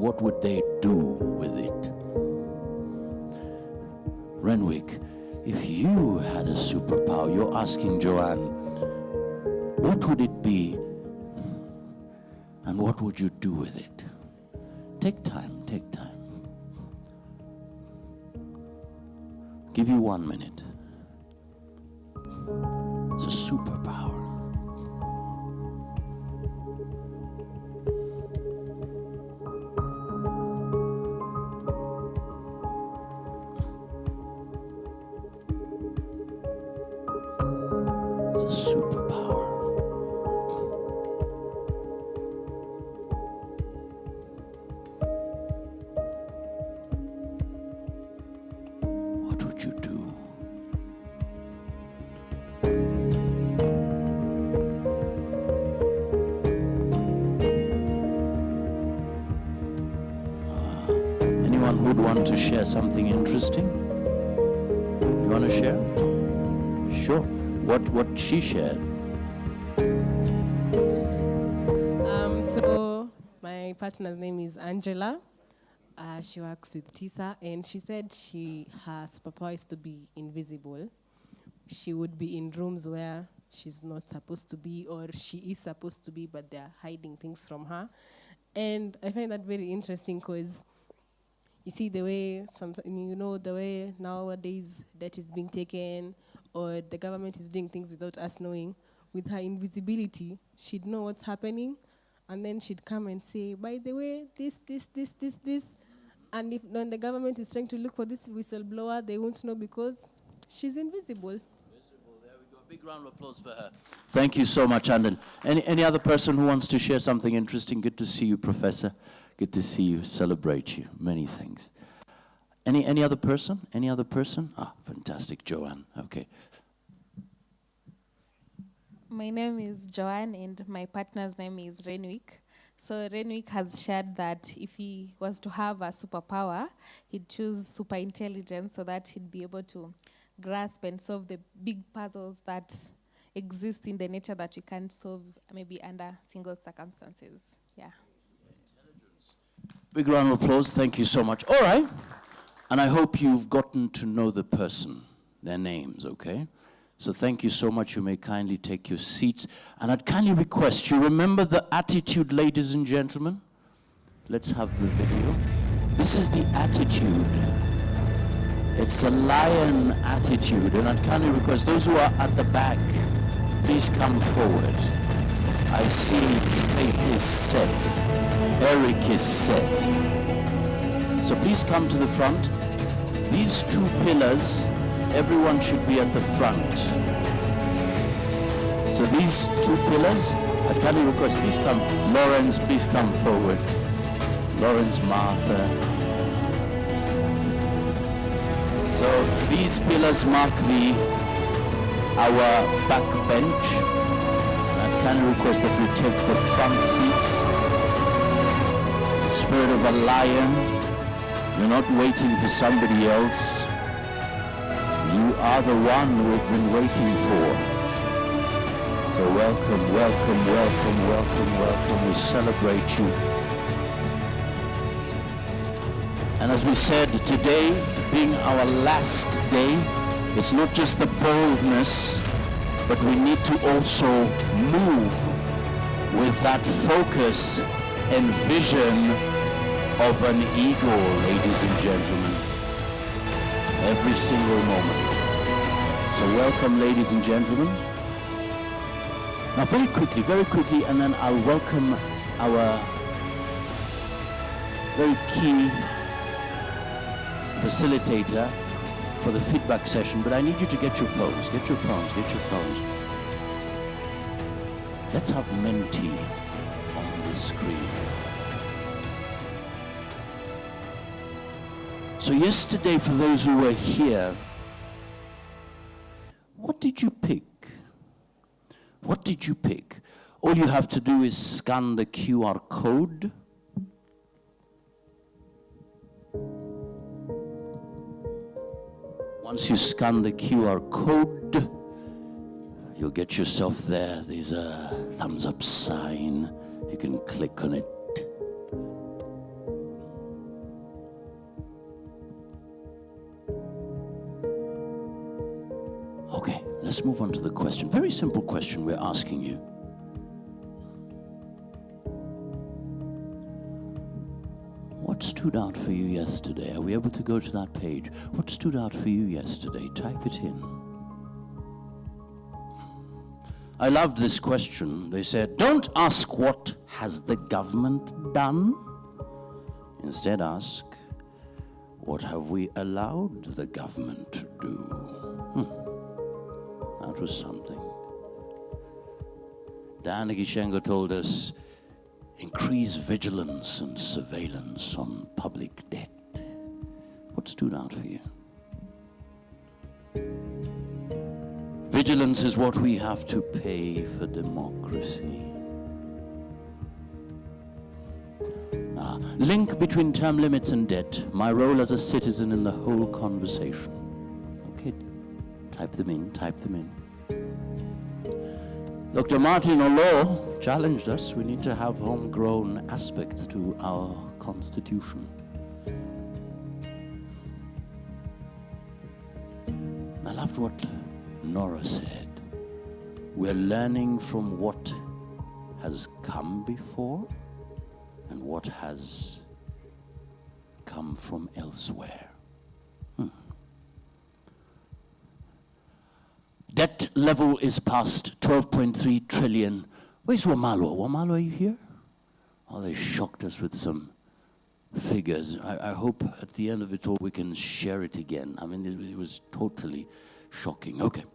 what would they do with it? Renwick, if you had a superpower, you're asking Joanne, what would it be and what would you do with it? Take time, take time. Give you 1 minute. It's a superpower. It's a superpower. What would you do? Anyone who'd want to share something interesting? You want to share? Sure. What she shared? So my partner's name is Angela. She works with TISA, and she said her superpower is to be invisible. She would be in rooms where she's not supposed to be, or she is supposed to be, but they're hiding things from her. And I find that very interesting because you see the way, the way nowadays debt is being taken, or the government is doing things without us knowing. With her invisibility, she'd know what's happening, and then she'd come and say, by the way, this. And if when the government is trying to look for this whistleblower, they won't know because she's invisible. There we go. Big round of applause for her. Thank you so much, Anden. Any other person who wants to share something interesting? Good to see you, Professor. Good to see you. Celebrate you. Many thanks. Any other person? Any other person? Ah, fantastic, Joanne. Okay. My name is Joanne, and my partner's name is Renwick. So Renwick has shared that if he was to have a superpower, he'd choose super intelligence so that he'd be able to grasp and solve the big puzzles that exist in the nature that we can't solve maybe under single circumstances. Yeah. Big round of applause. Thank you so much. All right. And I hope you've gotten to know the person, their names, okay? So thank you so much. You may kindly take your seats. And I'd kindly request you remember the attitude, ladies and gentlemen. Let's have the video. This is the attitude. It's a lion attitude. And I'd kindly request those who are at the back, please come forward. I see Faith is set. Eric is set. So please come to the front. These two pillars, everyone should be at the front. So these two pillars, I'd kindly request, please come. Lawrence, please come forward. Lawrence, Martha. So these pillars mark our back bench. I'd kindly request that we take the front seats. The spirit of a lion. You're not waiting for somebody else. You are the one we've been waiting for. So welcome, welcome, welcome, welcome, welcome. We celebrate you. And as we said, today being our last day, it's not just the boldness, but we need to also move with that focus and vision of an eagle, ladies and gentlemen. Every single moment. So welcome, ladies and gentlemen. Now very quickly, and then I'll welcome our very key facilitator for the feedback session, but I need you to get your phones. Let's have Menti on the screen. So yesterday, for those who were here, what did you pick? What did you pick? All you have to do is scan the QR code. Once you scan the QR code, you'll get yourself there. There's a thumbs up sign. You can click on it. let's move on to the question. Very simple question we're asking you. What stood out for you yesterday? Are we able to go to that page? What stood out for you yesterday? Type it in. I loved this question. They said, don't ask what has the government done. Instead ask, what have we allowed the government to do? That was something. Diana Gishengo told us, increase vigilance and surveillance on public debt. What stood out for you? Vigilance is what we have to pay for democracy. Link between term limits and debt. My role as a citizen in the whole conversation. Okay, type them in, type them in. Dr. Martin Olo challenged us. We need to have homegrown aspects to our constitution. And I loved what Nora said. We're learning from what has come before and what has come from elsewhere. Debt level is past 12.3 trillion. Where's Wamalo? Wamalo, are you here? Oh, they shocked us with some figures. I hope at the end of it all we can share it again. I mean, it was totally shocking. Okay.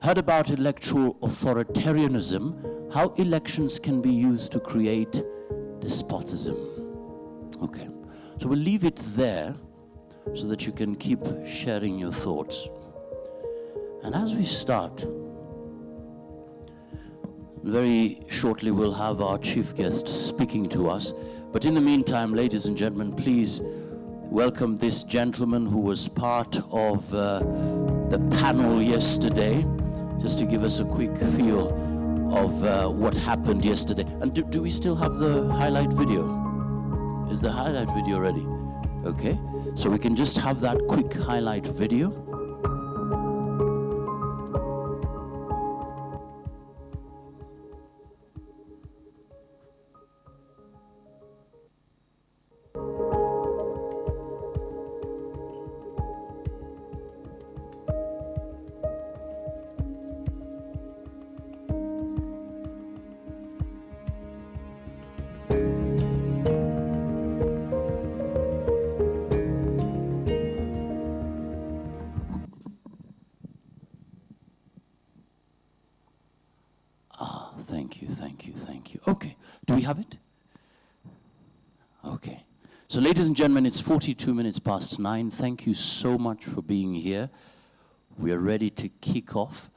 Heard about electoral authoritarianism, how elections can be used to create despotism. Okay. So we'll leave it there so that you can keep sharing your thoughts. And as we start, very shortly we'll have our chief guest speaking to us. But in the meantime, ladies and gentlemen, please welcome this gentleman who was part of the panel yesterday, just to give us a quick feel of what happened yesterday. And do we still have the highlight video? Is the highlight video ready? Okay, so we can just have that quick highlight video. Thank you. Okay, do we have it? Okay. So ladies and gentlemen, it's 42 minutes past 9. Thank you so much for being here. We are ready to kick off.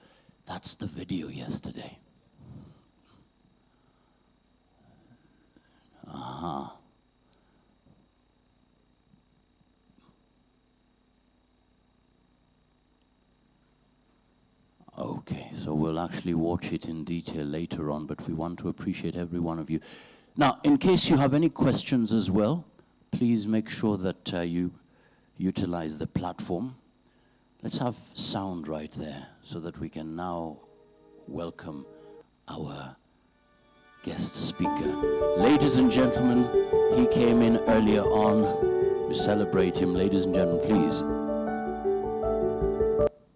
That's the video yesterday. Okay, so we'll actually watch it in detail later on, but we want to appreciate every one of you. Now, in case you have any questions as well, please make sure that you utilize the platform. Let's have sound right there so that we can now welcome our guest speaker. Ladies and gentlemen, he came in earlier on. We celebrate him. Ladies and gentlemen, please.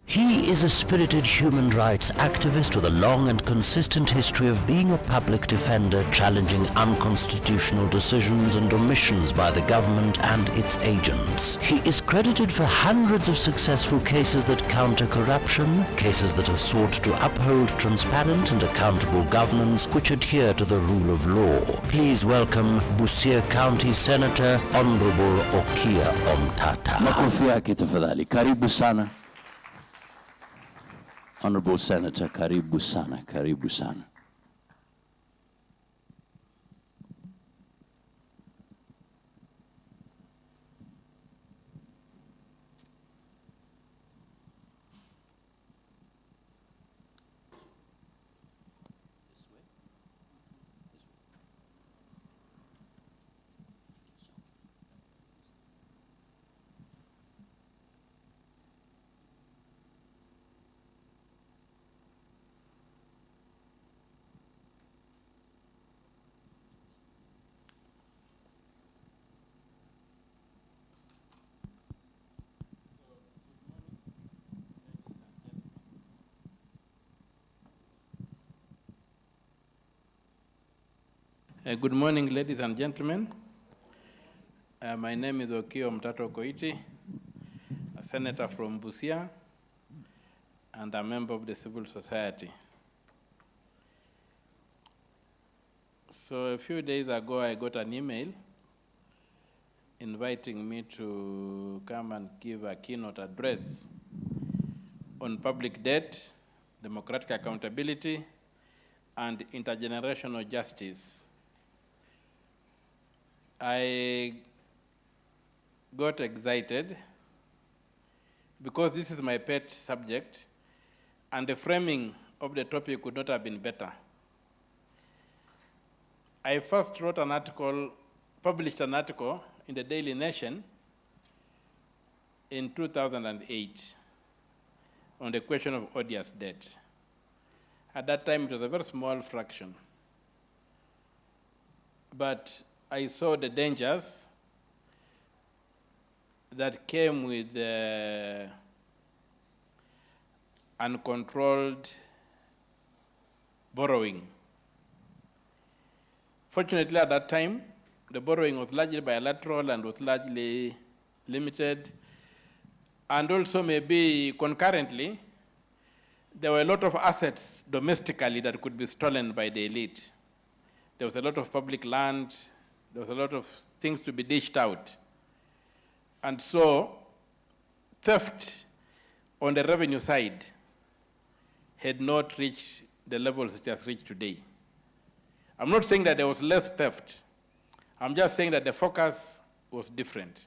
He is a spirited human rights activist with a long and consistent history of being a public defender, challenging unconstitutional decisions and omissions by the government and its agents. He is credited for hundreds of successful cases that counter corruption, cases that have sought to uphold transparent and accountable governance which adhere to the rule of law. Please welcome Busia County Senator Honorable Okia Omtata. Makofi yake tafadhali. Karibu sana. Honorable Senator, karibu sana, karibu sana. Good morning, ladies and gentlemen. My name is Okio Mtato Koiti, a senator from Busia, and a member of the civil society. So a few days ago, I got an email inviting me to come and give a keynote address on public debt, democratic accountability, and intergenerational justice. I got excited because this is my pet subject, and the framing of the topic could not have been better. I first wrote an article, published an article in the Daily Nation in 2008 on the question of odious debt. At that time, it was a very small fraction. But I saw the dangers that came with uncontrolled borrowing. Fortunately, at that time, the borrowing was largely bilateral and was largely limited. And also maybe concurrently, there were a lot of assets domestically that could be stolen by the elite. There was a lot of public land. There was a lot of things to be dished out. And so theft on the revenue side had not reached the levels it has reached today. I'm not saying that there was less theft. I'm just saying that the focus was different.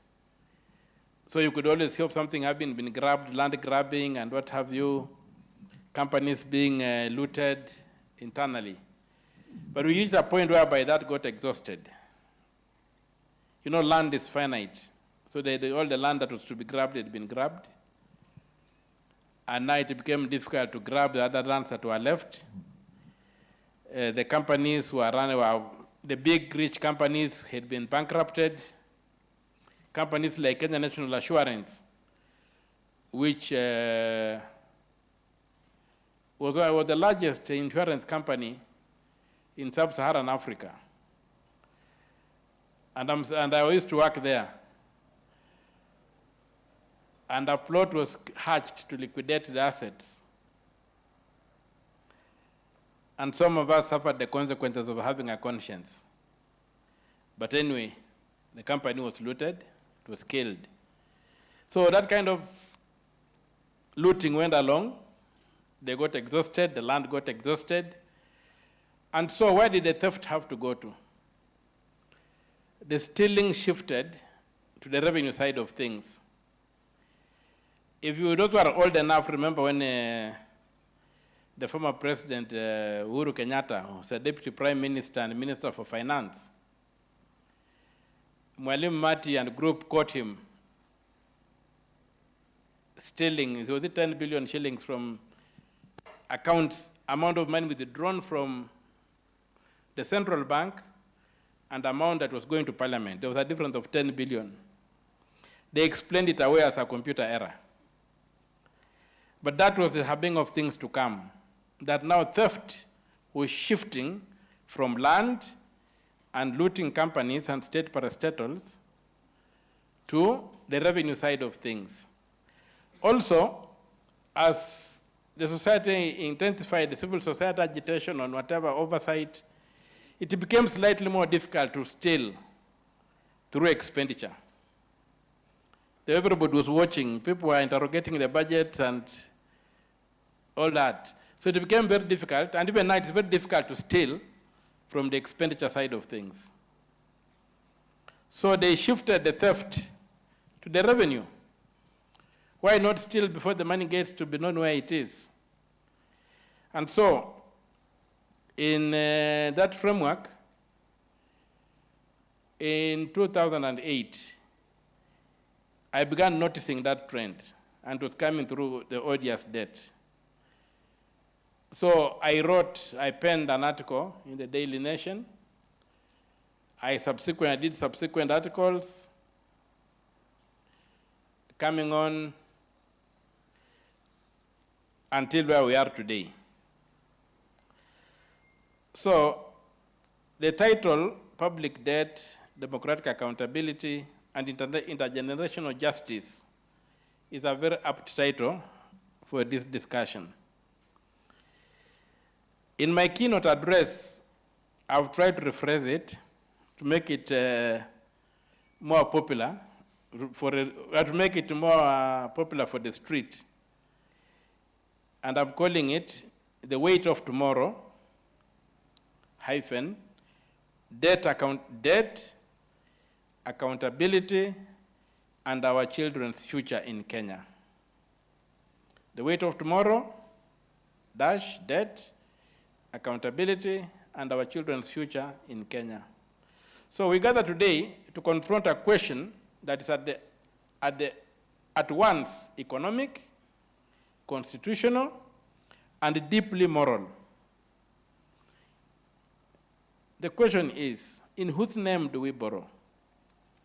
So you could always hear of something having been grabbed, land grabbing and what have you, companies being looted internally. But we reached a point whereby that got exhausted. You know, land is finite. So all the land that was to be grabbed had been grabbed. And now it became difficult to grab the other lands that were left. The companies who are running, the big rich companies had been bankrupted. Companies like Kenya National Assurance, which was the largest insurance company in sub-Saharan Africa. And I used to work there. And a plot was hatched to liquidate the assets. And some of us suffered the consequences of having a conscience. But anyway, the company was looted, it was killed. So that kind of looting went along. They got exhausted, the land got exhausted. And so where did the theft have to go to? The stealing shifted to the revenue side of things. If you those who are old enough, remember when the former president, Uhuru Kenyatta, who was a deputy prime minister and minister for finance, Mwalimu Mati and group caught him stealing, was it 10 billion shillings from accounts, amount of money withdrawn from the central bank and amount that was going to parliament. There was a difference of 10 billion. They explained it away as a computer error. But that was the happening of things to come, that now theft was shifting from land and looting companies and state parastatals to the revenue side of things. Also, as the society intensified, the civil society agitation on whatever oversight, it became slightly more difficult to steal through expenditure. Everybody was watching. People were interrogating the budgets and all that. So it became very difficult, and even now it's very difficult to steal from the expenditure side of things. So they shifted the theft to the revenue. Why not steal before the money gets to be known where it is? And so, in that framework, in 2008, I began noticing that trend, and it was coming through the odious debt. So I penned an article in the Daily Nation. I did subsequent articles coming on until where we are today. So The title, Public Debt, Democratic Accountability, and Intergenerational Justice, is a very apt title for this discussion. In my keynote address, I've tried to rephrase it to make it more popular, to make it more popular for the street. And I'm calling it The Weight of Tomorrow, debt, accountability, and our children's future in Kenya. The weight of tomorrow, debt, accountability, and our children's future in Kenya. So we gather today to confront a question that is at once economic, constitutional, and deeply moral. The question is, in whose name do we borrow?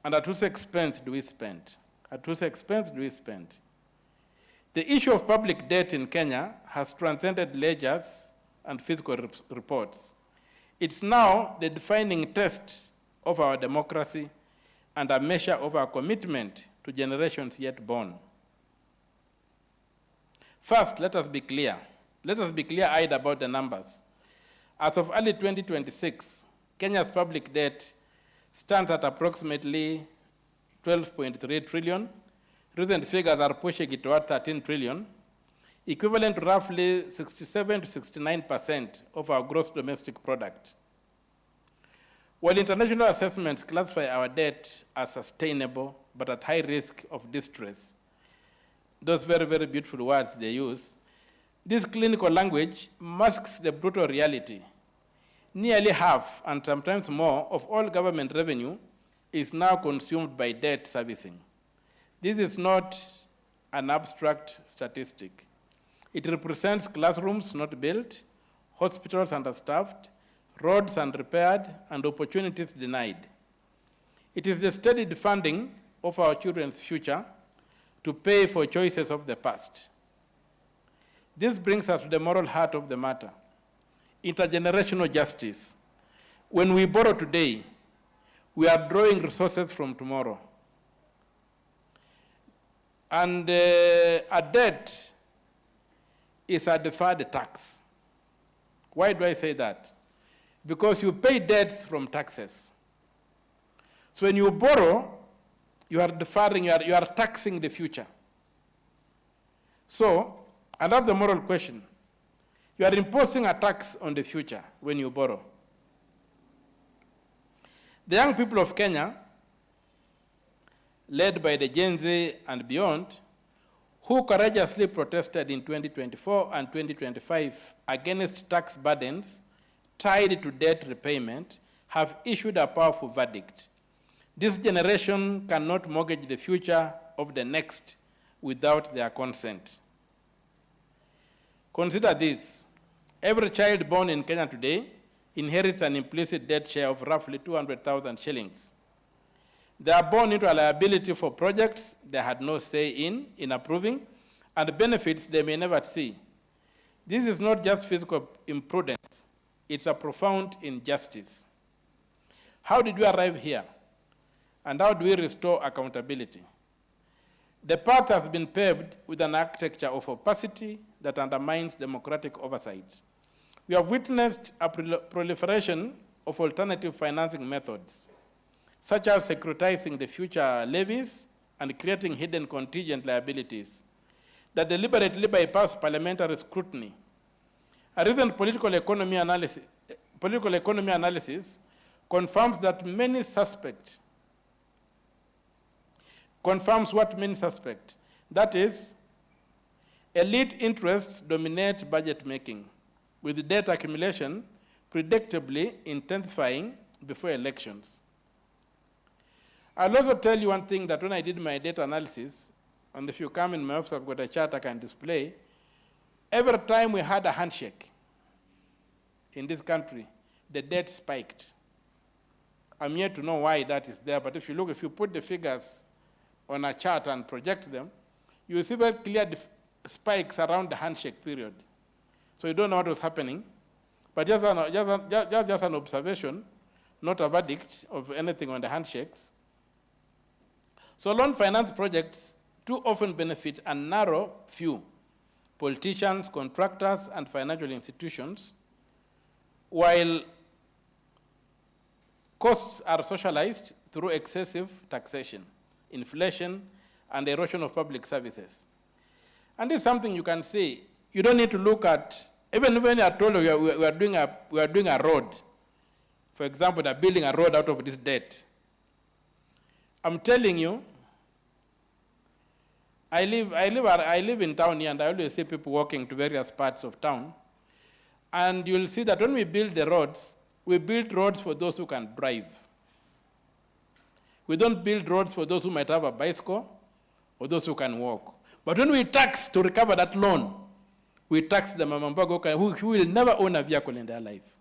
And at whose expense do we spend? At whose expense do we spend? The issue of public debt in Kenya has transcended ledgers and fiscal reports. It's now the defining test of our democracy and a measure of our commitment to generations yet born. First, let us be clear. Let us be clear-eyed about the numbers. As of early 2026, Kenya's public debt stands at approximately 12.3 trillion. Recent figures are pushing it toward 13 trillion, equivalent to roughly 67 to 69% of our gross domestic product. While international assessments classify our debt as sustainable but at high risk of distress, those very, very beautiful words they use, this clinical language masks the brutal reality. Nearly half, and sometimes more, of all government revenue is now consumed by debt servicing. This is not an abstract statistic. It represents classrooms not built, hospitals understaffed, roads unrepaired, and opportunities denied. It is the steady funding of our children's future to pay for choices of the past. This brings us to the moral heart of the matter, intergenerational justice. When we borrow today, we are drawing resources from tomorrow. And a debt is a deferred tax. Why do I say that? Because you pay debts from taxes. So when you borrow, you are deferring, you are taxing the future. So, another moral question. You are imposing a tax on the future when you borrow. The young people of Kenya, led by the Gen Z and beyond, who courageously protested in 2024 and 2025 against tax burdens tied to debt repayment, have issued a powerful verdict. This generation cannot mortgage the future of the next without their consent. Consider this. Every child born in Kenya today inherits an implicit debt share of roughly 200,000 shillings. They are born into a liability for projects they had no say in approving, and benefits they may never see. This is not just fiscal imprudence, it's a profound injustice. How did we arrive here? And how do we restore accountability? The path has been paved with an architecture of opacity that undermines democratic oversight. We have witnessed a proliferation of alternative financing methods, such as securitizing the future levies and creating hidden contingent liabilities that deliberately bypass parliamentary scrutiny. A recent political economy analysis confirms what many suspect. That is, elite interests dominate budget making, with debt accumulation predictably intensifying before elections. I'll also tell you one thing, that when I did my data analysis, and if you come in my office, I've got a chart I can display, every time we had a handshake in this country, the debt spiked. I'm yet to know why that is there, but if you put the figures on a chart and project them, you will see very clear spikes around the handshake period. So you don't know what was happening, but just an observation, not a verdict of anything on the handshakes. So loan finance projects too often benefit a narrow few, politicians, contractors, and financial institutions, while costs are socialized through excessive taxation, inflation, and erosion of public services. And this is something you can see. You don't need to look at, even when you are told we are doing a road, for example, they're building a road out of this debt. I'm telling you, I live in town here, and I always see people walking to various parts of town. And you'll see that when we build the roads, we build roads for those who can drive. We don't build roads for those who might have a bicycle or those who can walk. But when we tax to recover that loan, we tax the Mamambago who will never own a vehicle in their life,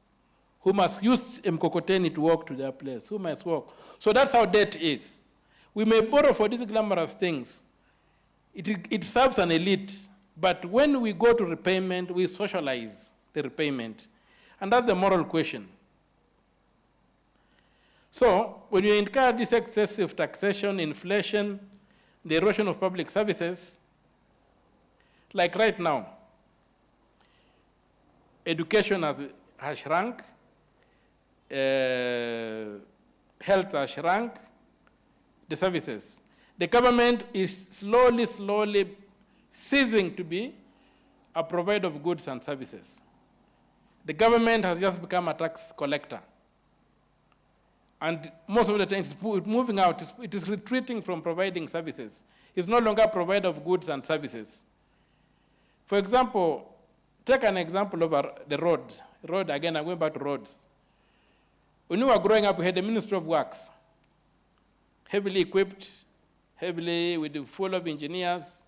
who must use mkokoteni to walk to their place, who must walk. So that's how debt is. We may borrow for these glamorous things. It serves an elite, but when we go to repayment, we socialize the repayment. And that's the moral question. So when you incur this excessive taxation, inflation, the erosion of public services, like right now, education has shrunk, health has shrunk, the services. The government is slowly ceasing to be a provider of goods and services. The government has just become a tax collector. And most of the time it's moving out, it is retreating from providing services. It's no longer a provider of goods and services. For example, take an example of the road. Road, again, I'm going back to roads. When we were growing up, we had the Ministry of Works, heavily equipped, heavily with full of engineers.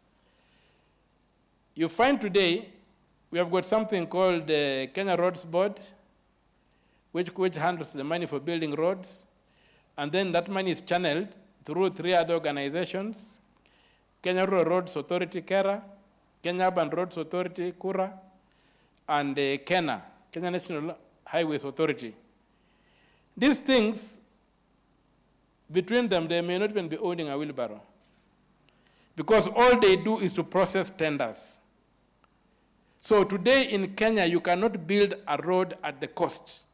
You find today, we have got something called the Kenya Roads Board, which handles the money for building roads. And then that money is channeled through 3 other organizations: Kenya Rural Roads Authority, KERA, Kenya Urban Roads Authority, KURA, and Kenya National Highways Authority. These things, between them, they may not even be owning a wheelbarrow, because all they do is to process tenders. So today in Kenya, you cannot build a road at the cost.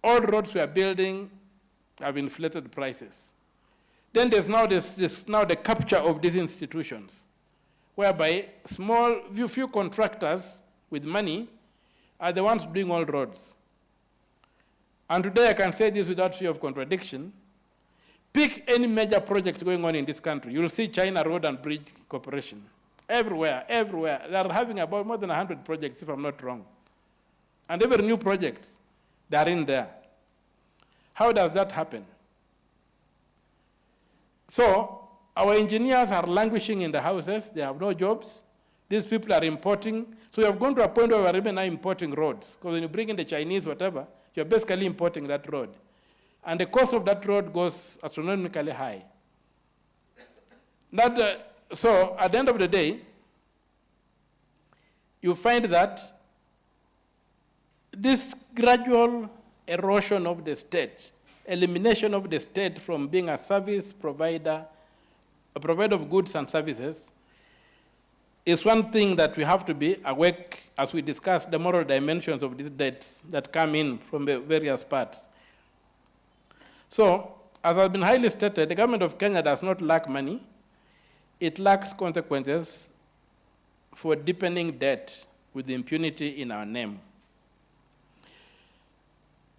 All roads we are building have inflated prices. Then there's now the capture of these institutions, whereby few contractors with money are the ones doing all roads. And today I can say this without fear of contradiction. Pick any major project going on in this country. You'll see China Road and Bridge Corporation. Everywhere. They are having about more than 100 projects, if I'm not wrong. And every new project, they are in there. How does that happen? So our engineers are languishing in the houses. They have no jobs. These people are importing. So we have gone to a point where we're even now importing roads. Because when you bring in the Chinese, whatever, you're basically importing that road. And the cost of that road goes astronomically high. So at the end of the day, you find that this gradual erosion of the state, elimination of the state from being a service provider, a provider of goods and services, is one thing that we have to be awake as we discuss the moral dimensions of these debts that come in from the various parts. So, as has been highly stated, the government of Kenya does not lack money. It lacks consequences for deepening debt with impunity in our name.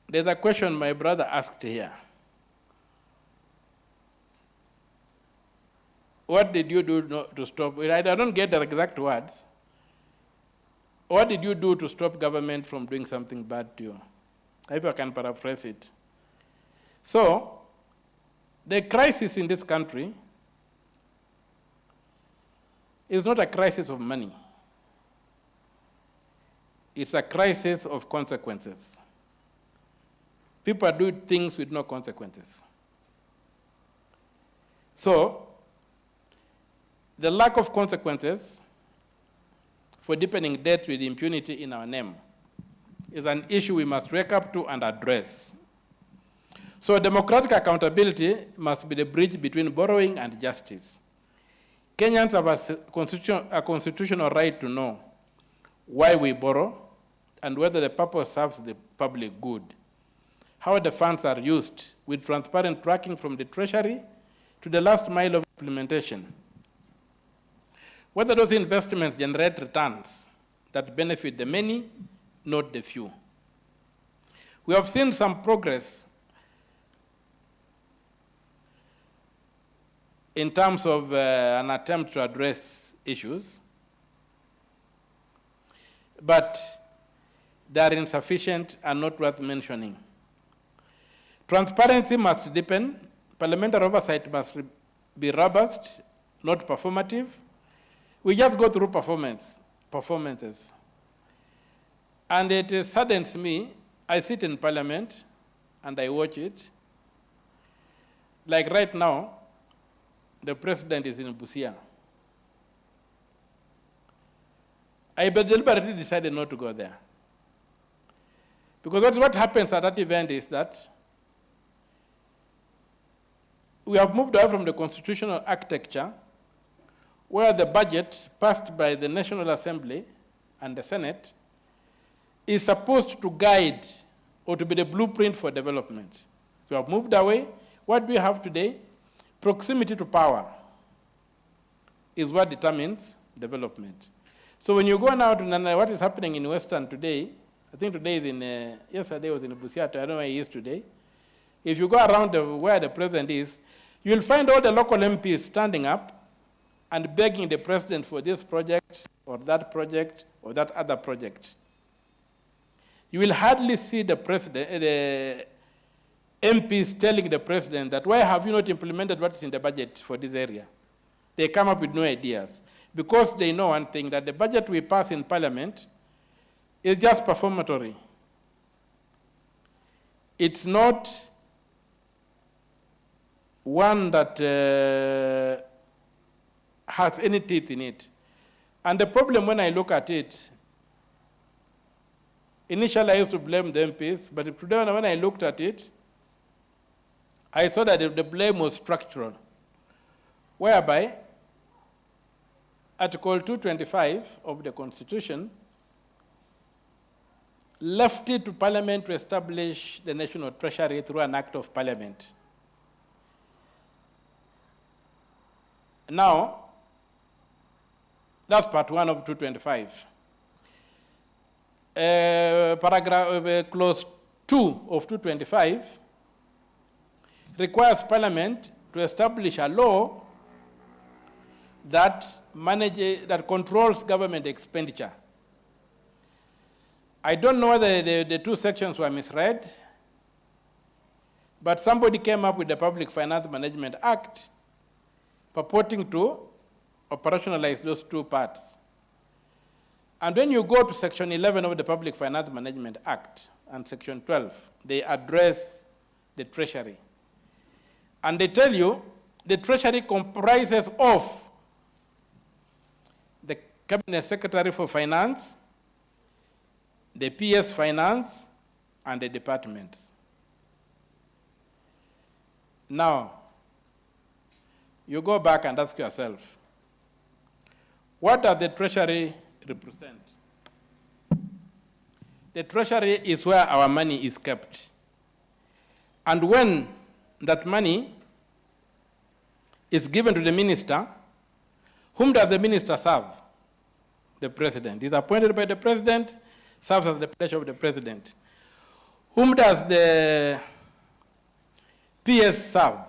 There's a question my brother asked here. What did you do to stop? I don't get the exact words. What did you do to stop government from doing something bad to you? If I can paraphrase it. So, the crisis in this country is not a crisis of money. It's a crisis of consequences. People do things with no consequences. So, the lack of consequences for deepening debt with impunity in our name is an issue we must wake up to and address. So democratic accountability must be the bridge between borrowing and justice. Kenyans have a constitutional right to know why we borrow and whether the purpose serves the public good, how the funds are used with transparent tracking from the Treasury to the last mile of implementation, whether those investments generate returns that benefit the many, not the few. We have seen some progress in terms of an attempt to address issues, but they are insufficient and not worth mentioning. Transparency must deepen. Parliamentary oversight must be robust, not performative. We just go through performances. And it saddens me. I sit in Parliament and I watch it. Like right now, the president is in Busia. I deliberately decided not to go there. Because what happens at that event is that we have moved away from the constitutional architecture where the budget passed by the National Assembly and the Senate is supposed to guide or to be the blueprint for development. We have moved away. What we have today, proximity to power, is what determines development. So when you go now to what is happening in Western today, I think today is in, yesterday was in Busia, I don't know where he is today. If you go around where the president is, you'll find all the local MPs standing up and begging the president for this project or that other project. You will hardly see the president, the MPs telling the president that, why have you not implemented what is in the budget for this area? They come up with no ideas because they know one thing, that the budget we pass in Parliament is just performatory. It's not one that has any teeth in it. And the problem when I look at it, initially I used to blame the MPs, but today when I looked at it, I saw that the blame was structural, whereby Article 225 of the Constitution left it to Parliament to establish the National Treasury through an Act of Parliament. Now, that's part 1 of 225. Clause 2 of 225 requires Parliament to establish a law that controls government expenditure. I don't know whether the two sections were misread, but somebody came up with the Public Finance Management Act purporting to operationalize those two parts. And when you go to Section 11 of the Public Finance Management Act and Section 12, they address the Treasury. And they tell you the Treasury comprises of the Cabinet Secretary for Finance, the PS Finance, and the departments. Now, you go back and ask yourself, what does the Treasury represent? The Treasury is where our money is kept. And when that money is given to the minister, whom does the minister serve? The president. He's appointed by the president, serves at the pleasure of the president. Whom does the PS serve?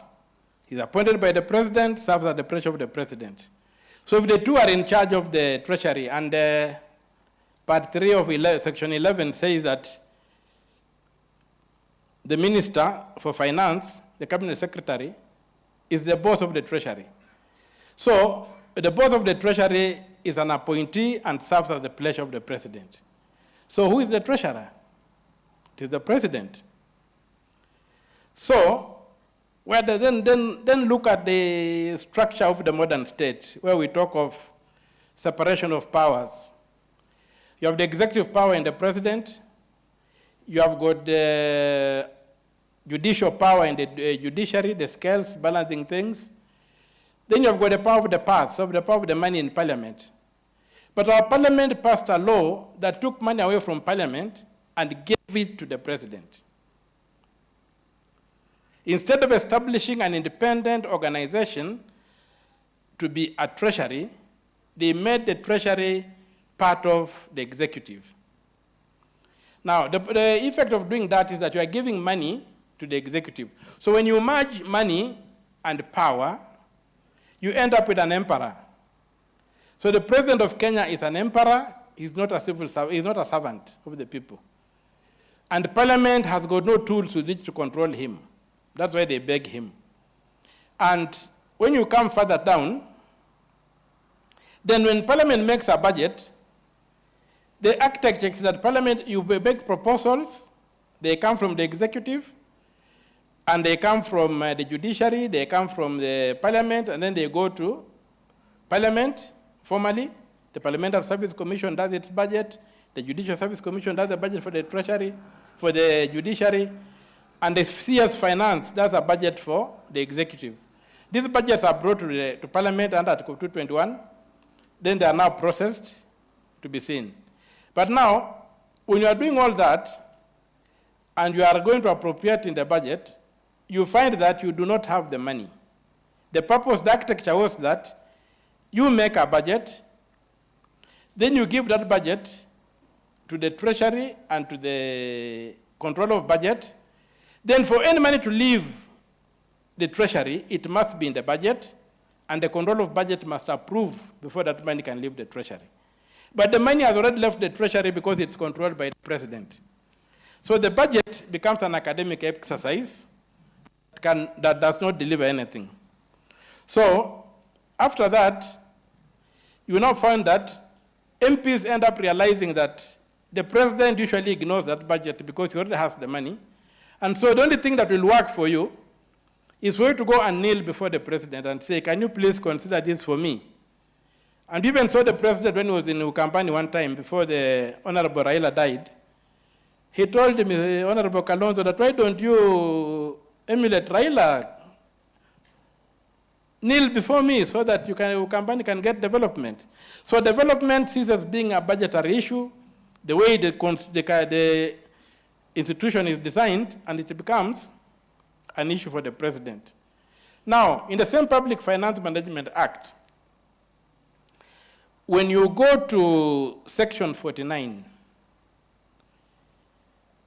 He's appointed by the president, serves at the pleasure of the president. So if the two are in charge of the Treasury, and Part 3 of Section 11 says that the Minister for Finance, the Cabinet Secretary, is the boss of the Treasury. So the boss of the Treasury is an appointee and serves at the pleasure of the President. So who is the Treasurer? It is the President. So then look at the structure of the modern state, where we talk of separation of powers. You have the executive power in the president. You have got the judicial power in the judiciary, the scales balancing things. Then you've got the power of the purse, so the power of the money in parliament. But our parliament passed a law that took money away from parliament and gave it to the president. Instead of establishing an independent organization to be a treasury, they made the treasury part of the executive. Now, the effect of doing that is that you are giving money to the executive. So when you merge money and power, you end up with an emperor. So the president of Kenya is an emperor. He's not a civil servant. He's not a servant of the people. And parliament has got no tools with which to control him. That's why they beg him. And when you come further down, then when parliament makes a budget, the architect checks that parliament, you make proposals, they come from the executive, and they come from the judiciary, they come from the parliament, and then they go to parliament formally. The Parliamentary Service Commission does its budget, the Judicial Service Commission does the budget for the treasury, for the judiciary, and the CS Finance does a budget for the executive. These budgets are brought to Parliament under Article 221, then they are now processed to be seen. But now, when you are doing all that, and you are going to appropriate in the budget, you find that you do not have the money. The purpose, the architecture was that you make a budget, then you give that budget to the treasury and to the control of budget. Then for any money to leave the treasury, it must be in the budget, and the control of budget must approve before that money can leave the treasury. But the money has already left the treasury because it's controlled by the president. So the budget becomes an academic exercise that does not deliver anything. So after that, you now find that MPs end up realizing that the president usually ignores that budget because he already has the money. And so the only thing that will work for you is for you to go and kneel before the president and say, can you please consider this for me? And even saw the president when he was in Ukampani one time before the Honorable Raila died. He told me, Honorable Kalonzo, that why don't you emulate Raila? Kneel before me so that Ukampani can get development. So development ceases being a budgetary issue, the way the institution is designed, and it becomes an issue for the president. Now, in the same Public Finance Management Act, when you go to Section 49,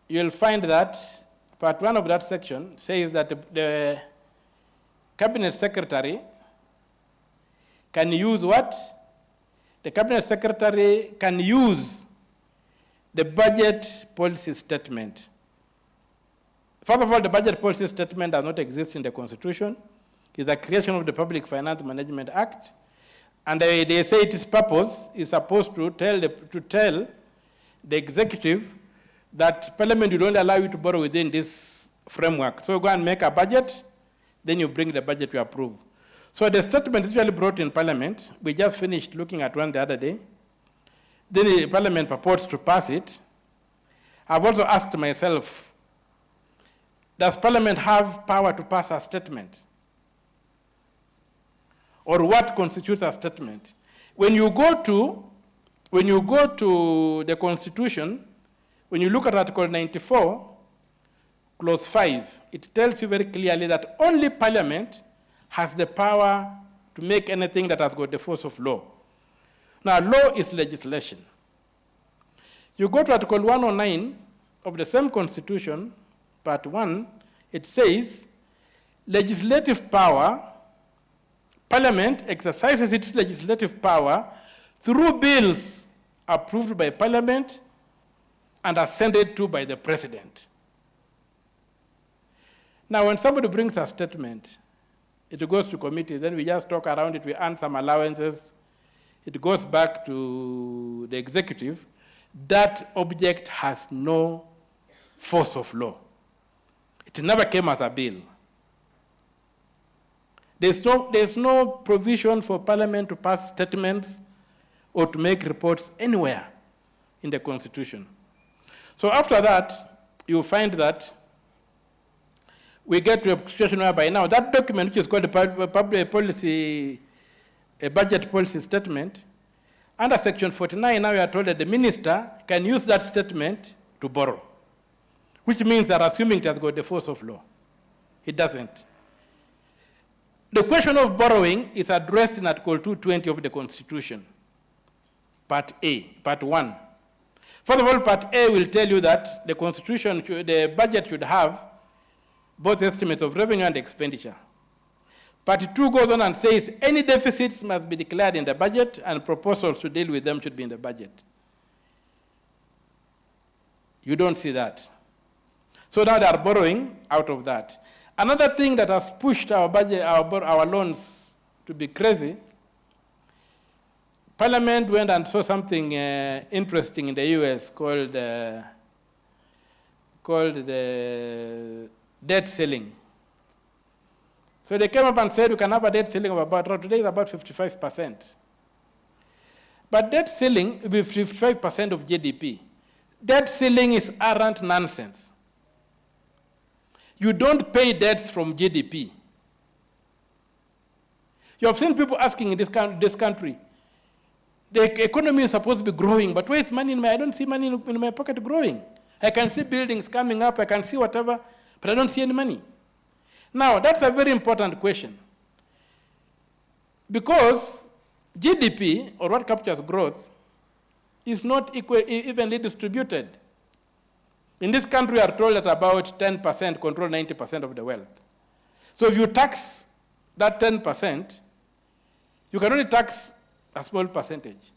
you'll find that Part 1 of that section says that the Cabinet Secretary can use what? The Cabinet Secretary can use the budget policy statement. First of all, the budget policy statement does not exist in the Constitution. It's a creation of the Public Finance Management Act. And they say its purpose is supposed to tell the executive that Parliament will only allow you to borrow within this framework. So go and make a budget, then you bring the budget to approve. So the statement is usually brought in Parliament. We just finished looking at one the other day. Then the Parliament purports to pass it. I've also asked myself, does Parliament have power to pass a statement? Or what constitutes a statement? When you go to the Constitution, when you look at Article 94, Clause 5, it tells you very clearly that only Parliament has the power to make anything that has got the force of law. Now, law is legislation. You go to Article 109 of the same Constitution, Part 1, it says, legislative power, Parliament exercises its legislative power through bills approved by Parliament and assented to by the President. Now, when somebody brings a statement, it goes to committees, then we just talk around it, we earn some allowances, it goes back to the executive. That object has no force of law. It never came as a bill. There's no provision for Parliament to pass statements or to make reports anywhere in the Constitution. So after that, you find that we get to a situation whereby now that document, which is called a public policy, a budget policy statement, under section 49, now we are told that the minister can use that statement to borrow, which means they're assuming it has got the force of law. It doesn't. The question of borrowing is addressed in Article 220 of the Constitution, Part A, Part 1. First of all, Part A will tell you that the Constitution, the budget should have both estimates of revenue and expenditure. Part 2 goes on and says any deficits must be declared in the budget and proposals to deal with them should be in the budget. You don't see that. So now they are borrowing out of that. Another thing that has pushed our budget, our loans to be crazy, Parliament went and saw something interesting in the US called the debt ceiling. So they came up and said we can have a debt ceiling of about, today is about 55%. But debt ceiling will be 55% of GDP. Debt ceiling is arrant nonsense. You don't pay debts from GDP. You have seen people asking in this country, the economy is supposed to be growing, but where is money in my, I don't see money in my pocket growing. I can see buildings coming up, I can see whatever, but I don't see any money. Now, that's a very important question. Because GDP, or what captures growth, is not evenly distributed. In this country, we are told that about 10% control 90% of the wealth. So if you tax that 10%, you can only tax a small percentage.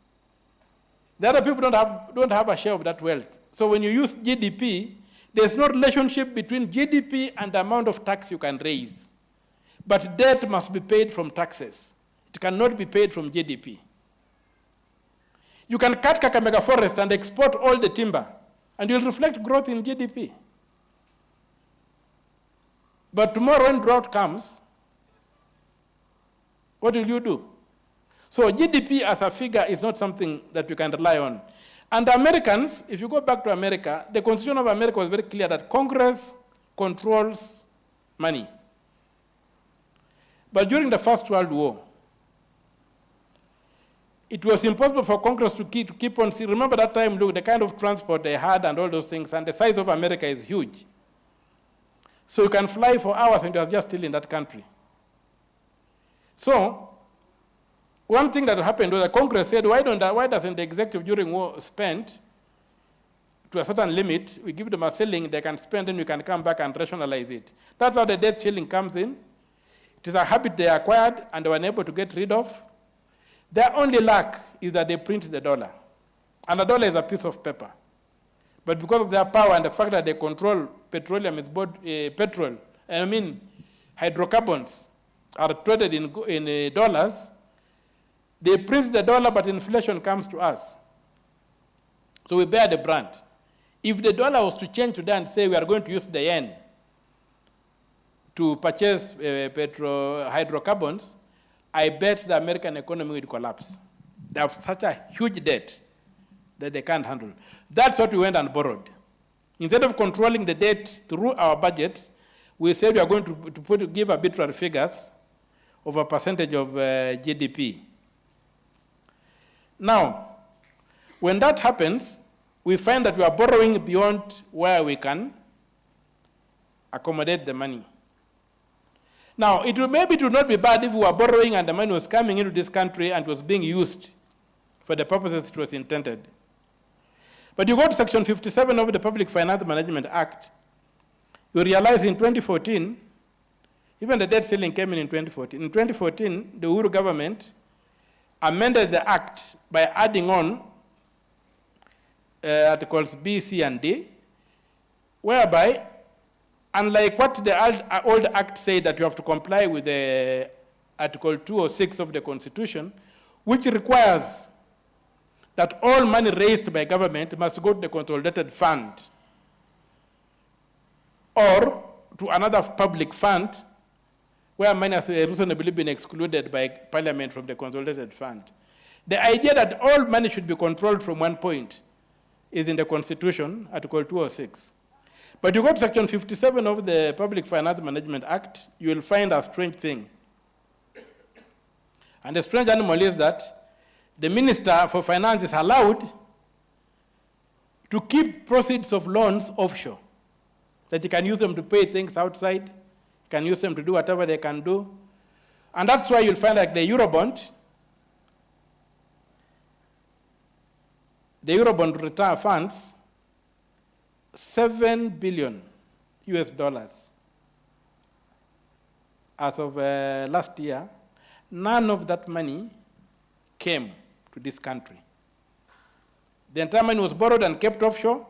The other people don't have a share of that wealth. So when you use GDP, there's no relationship between GDP and the amount of tax you can raise. But debt must be paid from taxes. It cannot be paid from GDP. You can cut Kakamega forest and export all the timber, and you'll reflect growth in GDP. But tomorrow when drought comes, what will you do? So GDP as a figure is not something that you can rely on. And the Americans, if you go back to America, the Constitution of America was very clear that Congress controls money. But during the First World War, it was impossible for Congress to keep on seeing. Remember that time, look, the kind of transport they had and all those things, and the size of America is huge. So you can fly for hours and you are just still in that country. So one thing that happened was that Congress said, why doesn't the executive during war spend to a certain limit? We give them a ceiling, they can spend, and we can come back and rationalize it. That's how the debt ceiling comes in. It is a habit they acquired and they were unable to get rid of. Their only lack is that they print the dollar. And the dollar is a piece of paper. But because of their power and the fact that they control petroleum, hydrocarbons are traded in dollars, they print the dollar, but inflation comes to us. So we bear the brunt. If the dollar was to change today and say we are going to use the yen to purchase hydrocarbons, I bet the American economy would collapse. They have such a huge debt that they can't handle. That's what we went and borrowed. Instead of controlling the debt through our budgets, we said we are going to give arbitrary figures of a percentage of GDP. Now, when that happens, we find that we are borrowing beyond where we can accommodate the money. Now, maybe it would not be bad if we were borrowing and the money was coming into this country and was being used for the purposes it was intended. But you go to Section 57 of the Public Finance Management Act, you realize in 2014, even the debt ceiling came in 2014. In 2014, the Uhuru government amended the act by adding on Articles B, C, and D, whereby, unlike what the old act said that you have to comply with the Article 206 of the Constitution, which requires that all money raised by government must go to the consolidated fund or to another public fund where money has reasonably been excluded by Parliament from the consolidated fund. The idea that all money should be controlled from one point is in the Constitution, Article 206. But you go to Section 57 of the Public Finance Management Act, you will find a strange thing. And the strange animal is that the Minister for Finance is allowed to keep proceeds of loans offshore, that he can use them to pay things outside, he can use them to do whatever they can do. And that's why you'll find like the Eurobond return funds 7 billion US dollars as of last year. None of that money came to this country. The entire money was borrowed and kept offshore.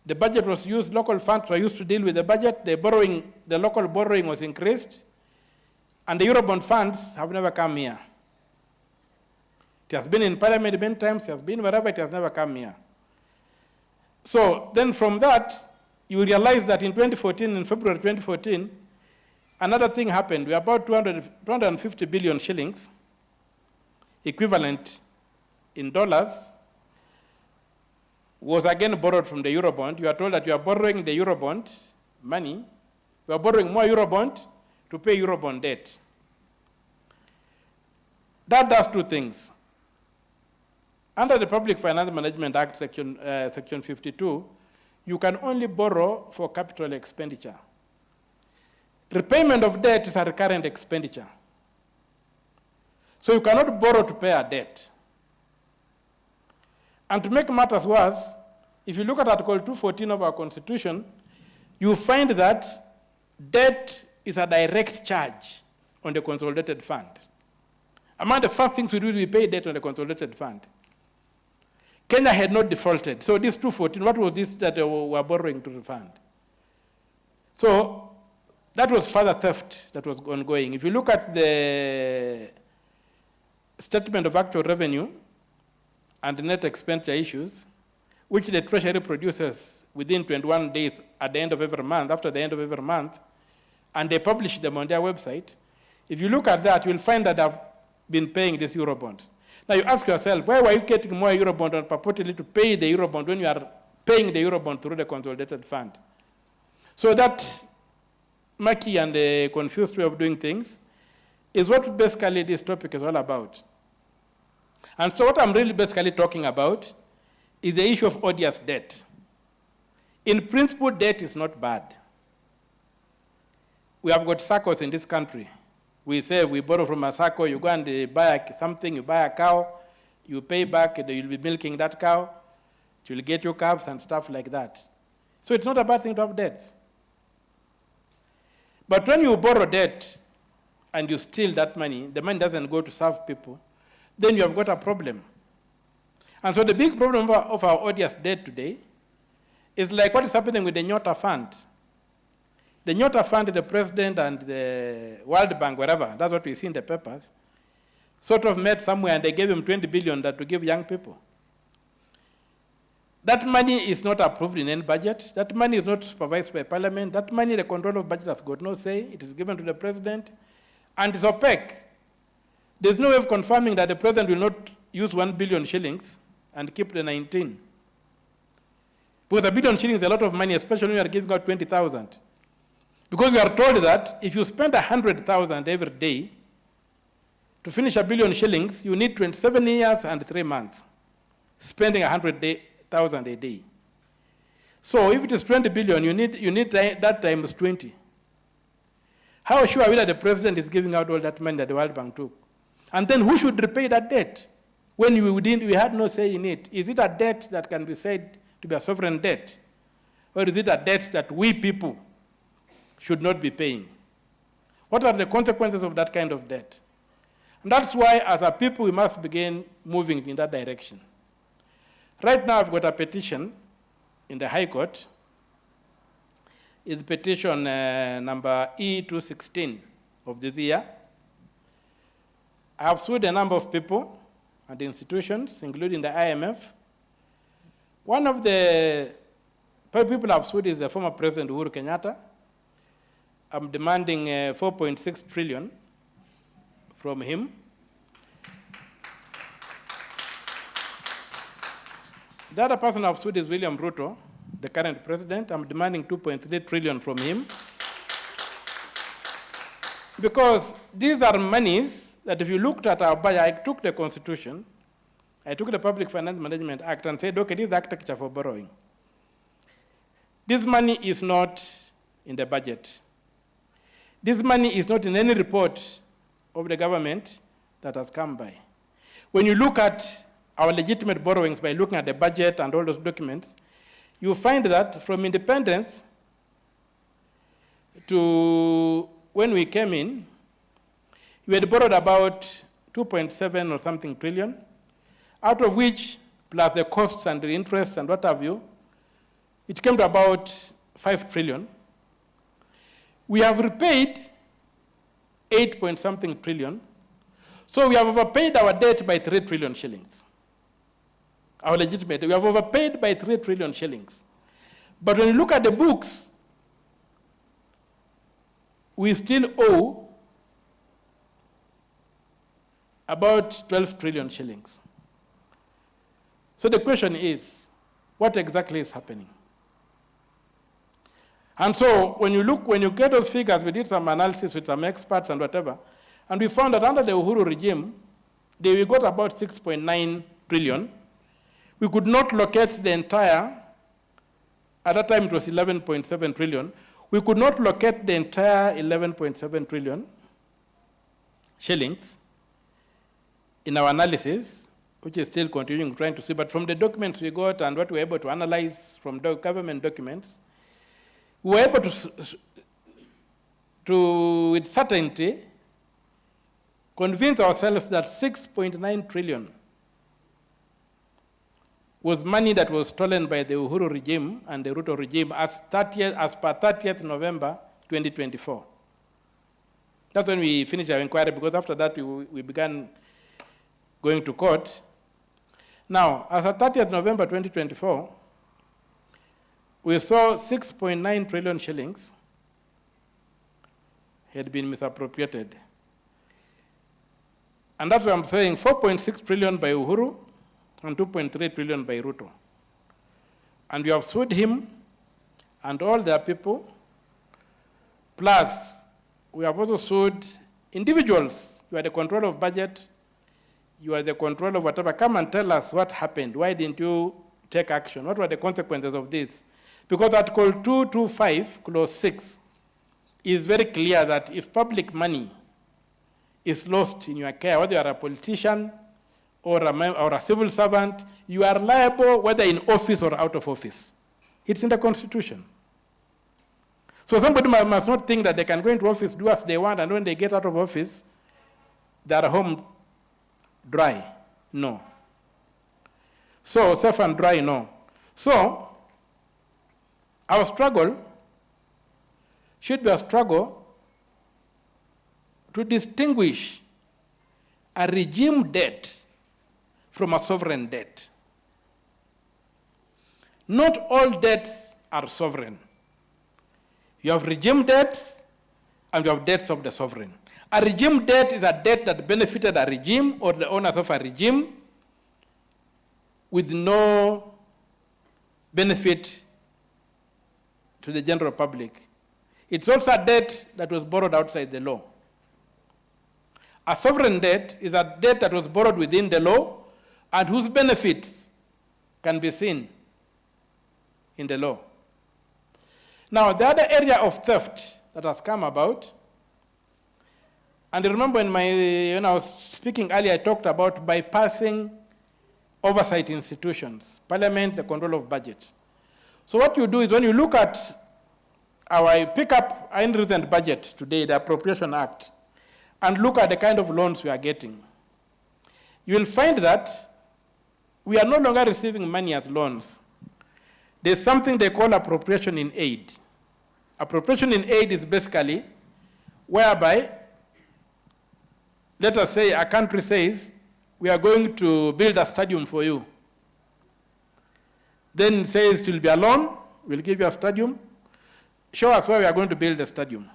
The budget was used, local funds were used to deal with the budget. The local borrowing was increased. And the Eurobond funds have never come here. It has been in Parliament many times, it has been wherever, it has never come here. So then from that, you realize that in 2014, in February 2014, another thing happened. We are about 250 billion shillings, equivalent in dollars, was again borrowed from the Eurobond. You are told that you are borrowing the Eurobond money. You are borrowing more Eurobond to pay Eurobond debt. That does two things. Under the Public Finance Management Act, Section 52, you can only borrow for capital expenditure. Repayment of debt is a recurrent expenditure. So you cannot borrow to pay a debt. And to make matters worse, if you look at Article 214 of our Constitution, you find that debt is a direct charge on the consolidated fund. Among the first things we do is we pay debt on the consolidated fund. Kenya had not defaulted. So this 214, what was this that they were borrowing to the fund? So that was further theft that was ongoing. If you look at the statement of actual revenue and the net expenditure issues, which the Treasury produces within 21 days at the end of every month, after the end of every month, and they publish them on their website, if you look at that, you'll find that they've been paying these Eurobonds. Now you ask yourself, why were you getting more Eurobond and purportedly to pay the Eurobond when you are paying the Eurobond through the consolidated fund? So that murky and confused way of doing things is what basically this topic is all about. And so what I'm really basically talking about is the issue of odious debt. In principle, debt is not bad. We have got circles in this country. We say we borrow from a circle, you go and buy something, you buy a cow, you pay back, you'll be milking that cow, you'll get your calves and stuff like that. So it's not a bad thing to have debts. But when you borrow debt and you steal that money, the money doesn't go to serve people, then you have got a problem. And so the big problem of our odious debt today is like what is happening with the Nyota Fund. The Nyota Fund, the President and the World Bank, wherever, that's what we see in the papers, sort of met somewhere and they gave him 20 billion to give young people. That money is not approved in any budget. That money is not supervised by Parliament. That money, the control of budget has got no say. It is given to the President and it's opaque. There's no way of confirming that the President will not use 1 billion shillings and keep the 19. Because 1 billion shillings is a lot of money, especially when you are giving out 20,000. Because we are told that if you spend 100,000 every day, to finish 1 billion shillings, you need 27 years and 3 months, spending 100,000 a day. So if it is 20 billion, you need that times 20. How sure are we that the President is giving out all that money that the World Bank took? And then who should repay that debt when we had no say in it? Is it a debt that can be said to be a sovereign debt? Or is it a debt that we people should not be paying? What are the consequences of that kind of debt? And that's why, as a people, we must begin moving in that direction. Right now, I've got a petition in the High Court. It's petition number E216 of this year. I have sued a number of people and institutions, including the IMF. One of the people I've sued is the former President Uhuru Kenyatta. I'm demanding 4.6 trillion from him. The other person I've sued is William Ruto. the current president. I'm demanding 2.3 trillion from him. Because these are monies that if you looked at our budget, I took the Constitution, I took the Public Finance Management Act and said, okay, this is the architecture for borrowing. This money is not in the budget. This money is not in any report of the government that has come by. When you look at our legitimate borrowings by looking at the budget and all those documents, you find that from independence to when we came in, we had borrowed about 2.7 or something trillion, out of which, plus the costs and the interest and what have you, it came to about 5 trillion. We have repaid 8 point something trillion. So we have overpaid our debt by 3 trillion shillings. Our legitimate, we have overpaid by 3 trillion shillings. But when you look at the books, we still owe about 12 trillion shillings. So the question is, what exactly is happening? And so when you get those figures, we did some analysis with some experts and whatever, and we found that under the Uhuru regime, we got about 6.9 trillion. We could not locate the entire, at that time it was 11.7 trillion. We could not locate the entire 11.7 trillion shillings in our analysis, which is still continuing trying to see. But from the documents we got and what we were able to analyze from the government documents, we were able to with certainty, convince ourselves that 6.9 trillion was money that was stolen by the Uhuru regime and the Ruto regime as per 30th November 2024. That's when we finished our inquiry, because after that we began going to court. Now, as of 30th November 2024, we saw 6.9 trillion shillings had been misappropriated. And that's why I'm saying 4.6 trillion by Uhuru and 2.3 trillion by Ruto. And we have sued him and all their people, plus we have also sued individuals. You are the control of budget, you are the control of whatever. Come and tell us what happened. Why didn't you take action? What were the consequences of this? Because Article 225, Clause 6, is very clear that if public money is lost in your care, whether you are a politician or a civil servant, you are liable whether in office or out of office. It's in the Constitution. So somebody must not think that they can go into office, do as they want, and when they get out of office, they are home dry. No. So, safe and dry, no. So, our struggle should be a struggle to distinguish a regime debt from a sovereign debt. Not all debts are sovereign. You have regime debts and you have debts of the sovereign. A regime debt is a debt that benefited a regime or the owners of a regime with no benefit to the general public. It's also a debt that was borrowed outside the law. A sovereign debt is a debt that was borrowed within the law and whose benefits can be seen in the law. Now, the other area of theft that has come about, and remember when I was speaking earlier, I talked about bypassing oversight institutions, parliament, the control of budget. So what you do is when you look at pick up our recent budget today, the Appropriation Act, and look at the kind of loans we are getting, you will find that we are no longer receiving money as loans. There's something they call appropriation in aid. Appropriation in aid is basically whereby, let us say a country says, we are going to build a stadium for you. Then it says it will be a loan, we'll give you a stadium. Show us where we are going to build the stadium.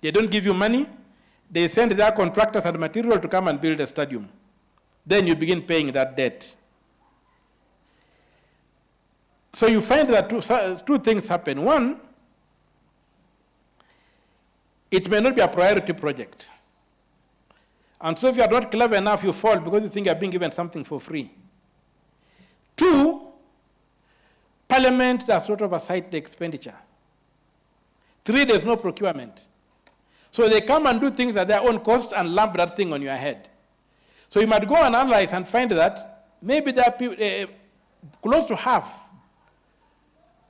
They don't give you money, they send their contractors and material to come and build a stadium. Then you begin paying that debt. So you find that two things happen. One, it may not be a priority project. And so if you are not clever enough, you fall because you think you are being given something for free. Two, Parliament does not oversight the expenditure. Three, there's no procurement. So they come and do things at their own cost and lump that thing on your head. So you might go and analyze and find that maybe there are people, close to half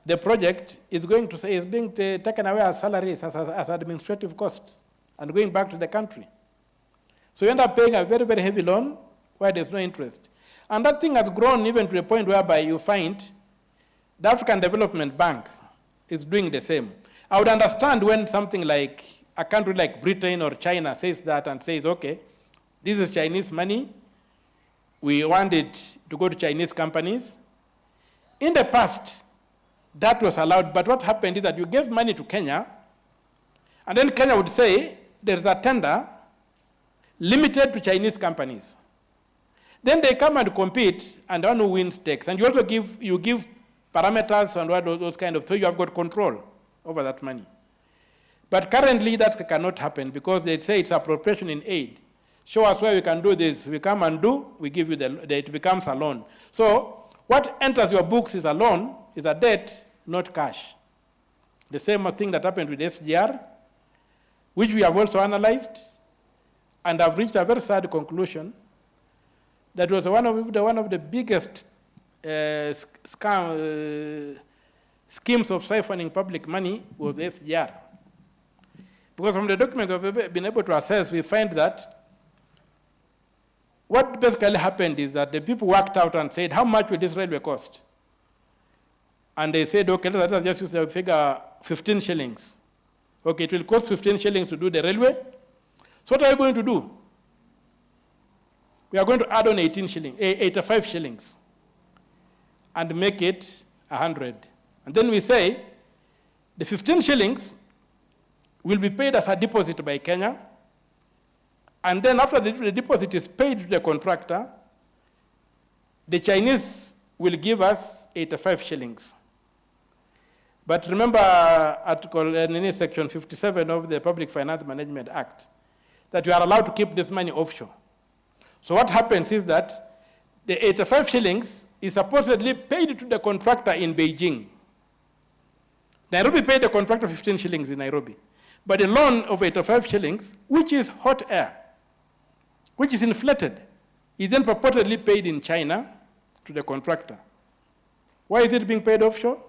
the project is going to say is being taken away as salaries, as administrative costs, and going back to the country. So you end up paying a very, very heavy loan where there's no interest. And that thing has grown even to the point whereby you find the African Development Bank is doing the same. I would understand when something like a country like Britain or China says that and says, okay, this is Chinese money. We want it to go to Chinese companies. In the past, that was allowed, but what happened is that you gave money to Kenya, and then Kenya would say, there's a tender limited to Chinese companies. Then they come and compete, and the one who wins takes. And you also give parameters and what those kind of, so you have got control over that money. But currently that cannot happen because they say it's appropriation in aid. Show us where we can do this. We come and do, we give you it becomes a loan. So what enters your books is a loan, is a debt, not cash. The same thing that happened with SGR, which we have also analyzed and have reached a very sad conclusion that was one of the biggest schemes of siphoning public money was SGR. Because from the documents we've been able to assess, we find that what basically happened is that the people worked out and said, how much will this railway cost? And they said, okay, let us just use the figure 15 shillings. Okay, it will cost 15 shillings to do the railway. So what are we going to do? We are going to add on 85 shillings and make it 100. And then we say, the 15 shillings will be paid as a deposit by Kenya. And then after the deposit is paid to the contractor, the Chinese will give us 85 shillings. But remember section 57 of the Public Finance Management Act, that you are allowed to keep this money offshore. So what happens is that the 85 shillings is supposedly paid to the contractor in Beijing. Nairobi paid the contractor 15 shillings in Nairobi. But the loan of 85 shillings, which is hot air, which is inflated, is then purportedly paid in China to the contractor. Why is it being paid offshore?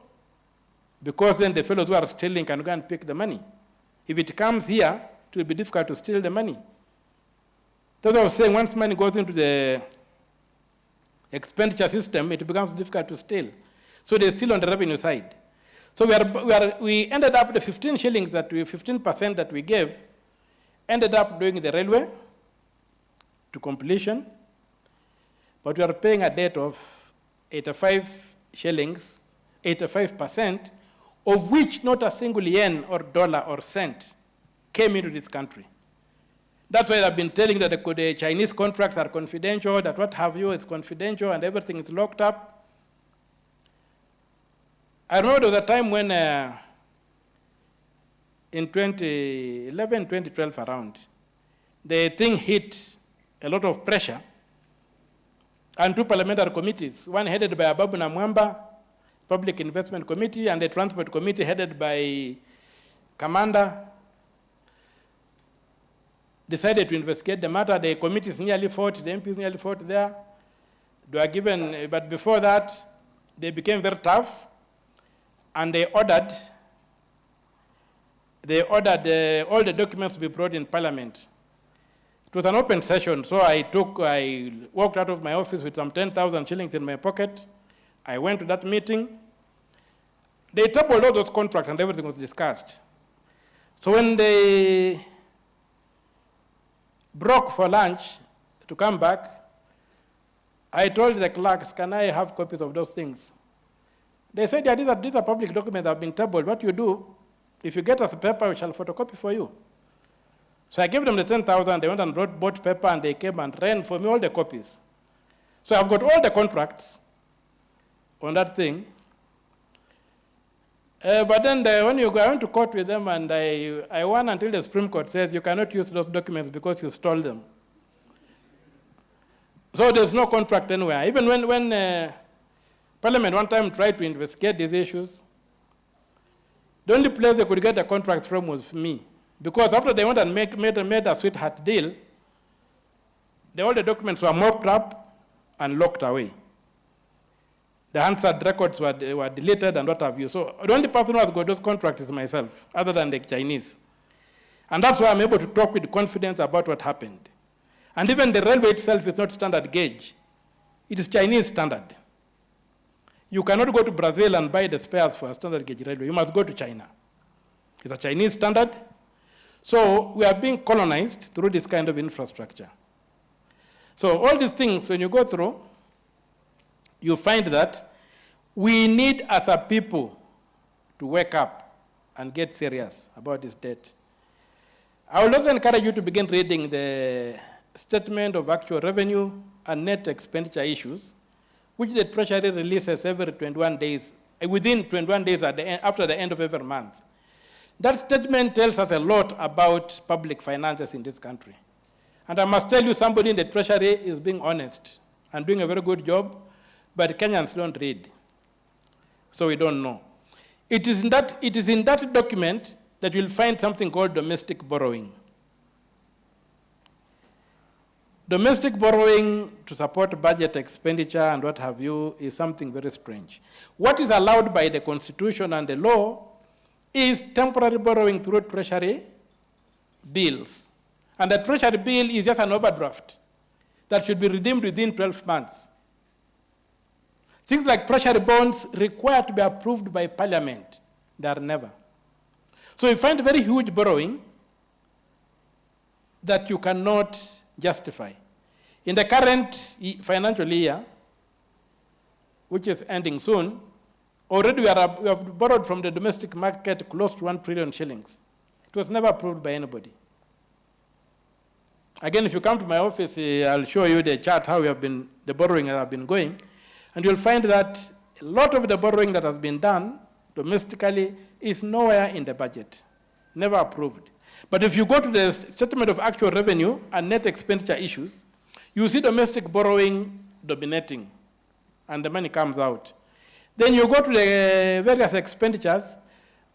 Because then the fellows who are stealing can go and pick the money. If it comes here, it will be difficult to steal the money. That's what I was saying, once money goes into the expenditure system, it becomes difficult to steal. So they're still on the revenue side. So we ended up the 15 shillings 15% that we gave, ended up doing the railway to completion, but we are paying a debt of 85 shillings, 85%, of which not a single yen or dollar or cent came into this country. That's why I've been telling that the Chinese contracts are confidential, that what have you is confidential and everything is locked up. I remember there was a time when in 2011, 2012 around, the thing hit a lot of pressure, and two parliamentary committees, one headed by Ababu Namwamba, Public Investment Committee, and the Transport Committee headed by Commander, decided to investigate the matter. The committees nearly fought, the MPs nearly fought there. They were given, but before that, they became very tough, and they ordered all the documents to be brought in Parliament. It was an open session, so I walked out of my office with some 10,000 shillings in my pocket. I went to that meeting. They tabled all those contracts and everything was discussed. So when they broke for lunch to come back, I told the clerks, can I have copies of those things? They said, yeah, these are public documents that have been tabled. What you do, if you get us a paper, we shall photocopy for you. So I gave them the 10,000, they went and bought paper, and they came and ran for me all the copies. So I've got all the contracts on that thing, But then when you go, I went to court with them, and I won until the Supreme Court says you cannot use those documents because you stole them. So there's no contract anywhere. Even when Parliament one time tried to investigate these issues, the only place they could get a contract from was me. Because after they went and made a sweetheart deal, all the documents were mopped up and locked away. The Hansard records were deleted and what have you. So the only person who has got those contracts is myself, other than the Chinese. And that's why I'm able to talk with confidence about what happened. And even the railway itself is not standard gauge. It is Chinese standard. You cannot go to Brazil and buy the spares for a standard gauge railway. You must go to China. It's a Chinese standard. So we are being colonized through this kind of infrastructure. So all these things, when you go through, you find that we need as a people to wake up and get serious about this debt. I will also encourage you to begin reading the statement of actual revenue and net expenditure issues, which the Treasury releases every 21 days, within 21 days after the end of every month. That statement tells us a lot about public finances in this country. And I must tell you, somebody in the Treasury is being honest and doing a very good job, but Kenyans don't read. So we don't know. It is in that document that you'll find something called domestic borrowing. Domestic borrowing to support budget expenditure and what have you is something very strange. What is allowed by the Constitution and the law is temporary borrowing through Treasury bills. And the Treasury bill is just an overdraft that should be redeemed within 12 months. Things like Treasury bonds require to be approved by Parliament. They are never. So you find very huge borrowing that you cannot justify. In the current financial year, which is ending soon, already we have borrowed from the domestic market close to 1 trillion shillings. It was never approved by anybody. Again, if you come to my office, I'll show you the chart, how the borrowing has been going. And you'll find that a lot of the borrowing that has been done domestically is nowhere in the budget, never approved. But if you go to the statement of actual revenue and net expenditure issues, you see domestic borrowing dominating, and the money comes out. Then you go to the various expenditures.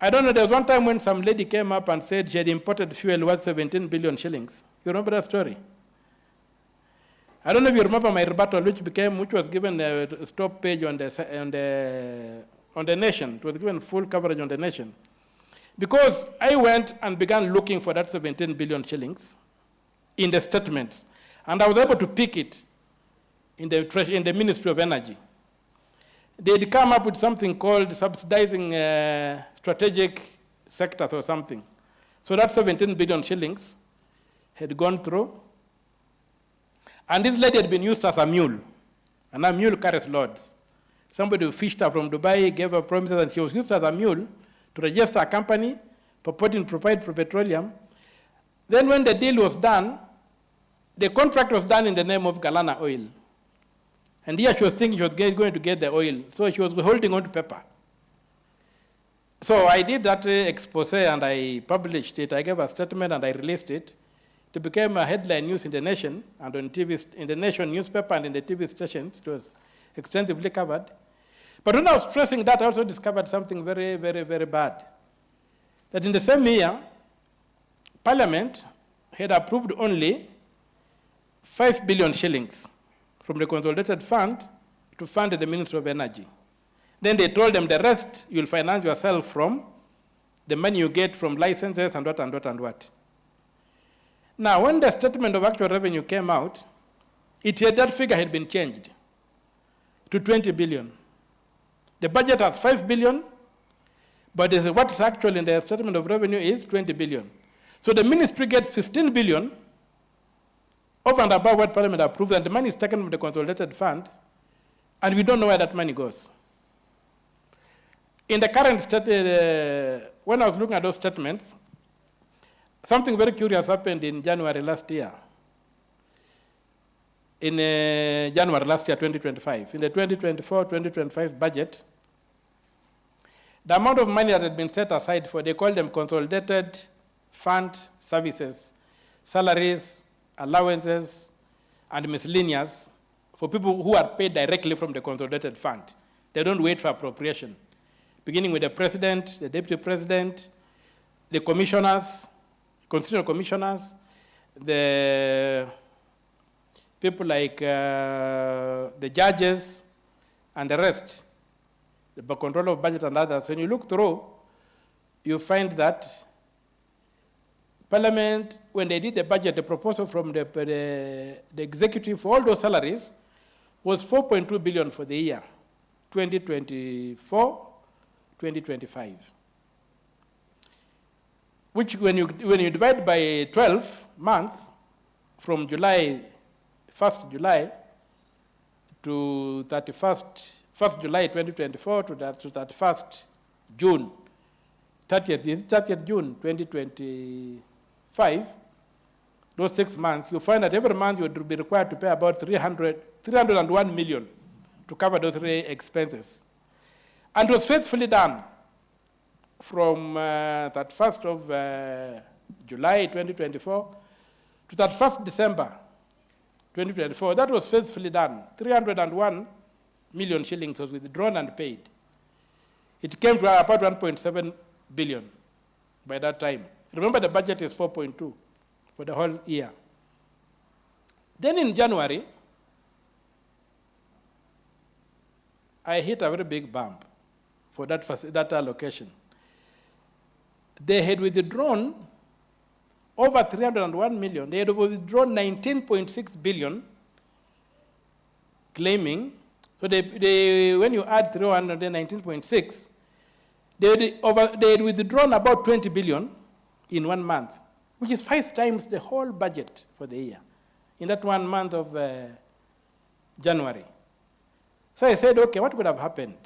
I don't know, there was one time when some lady came up and said she had imported fuel worth 17 billion shillings. You remember that story? I don't know if you remember my rebuttal, which was given a stop page on the Nation. It was given full coverage on the Nation. Because I went and began looking for that 17 billion shillings in the statements. And I was able to pick it in the Ministry of Energy. They'd come up with something called subsidizing strategic sectors or something. So that 17 billion shillings had gone through. And this lady had been used as a mule. And a mule carries loads. Somebody who fished her from Dubai, gave her promises, and she was used as a mule to register a company, purporting to provide for petroleum. Then when the deal was done, the contract was done in the name of Galana Oil. And here she was thinking she was going to get the oil, so she was holding on to paper. So I did that expose and I published it. I gave a statement and I released it. It became a headline news in the Nation and on TV, in the Nation newspaper and in the TV stations. It was extensively covered. But when I was stressing that, I also discovered something very, very, very bad. That in the same year, Parliament had approved only 5 billion shillings from the consolidated fund to fund the Ministry of Energy. Then they told them the rest you'll finance yourself from the money you get from licenses and what and what and what. Now, when the statement of actual revenue came out, that figure had been changed to 20 billion. The budget has 5 billion, but what's actually in the statement of revenue is 20 billion. So the ministry gets 15 billion over and above what Parliament approved, and the money is taken from the consolidated fund, and we don't know where that money goes. In the current when I was looking at those statements, something very curious happened in January last year. In January last year, 2025. In the 2024-2025 budget, the amount of money that had been set aside for, they call them consolidated fund services, salaries, allowances, and miscellaneous for people who are paid directly from the consolidated fund. They don't wait for appropriation. Beginning with the president, the deputy president, the commissioners, constitutional commissioners, the people like the judges and the rest, the control of budget and others. When you look through, you find that Parliament, when they did the budget, the proposal from the executive for all those salaries was 4.2 billion for the year 2024, 2025. Which when you divide by 12 months, from July, 1st July to 1st July 2024 to 31st June, 30th June 2025, those 6 months, you find that every month you would be required to pay about 301 million to cover those three expenses. And it was faithfully done from that 1st of July 2024 to that 1st December 2024. That was faithfully done. 301 million shillings was withdrawn and paid. It came to about 1.7 billion by that time. Remember, the budget is 4.2 for the whole year. Then in January, I hit a very big bump for that allocation. They had withdrawn over 301 million. They had withdrawn 19.6 billion, claiming, so they when you add 319.6, they had withdrawn about 20 billion in 1 month, which is 5 times the whole budget for the year, in that 1 month of January. So I said, okay, what could have happened?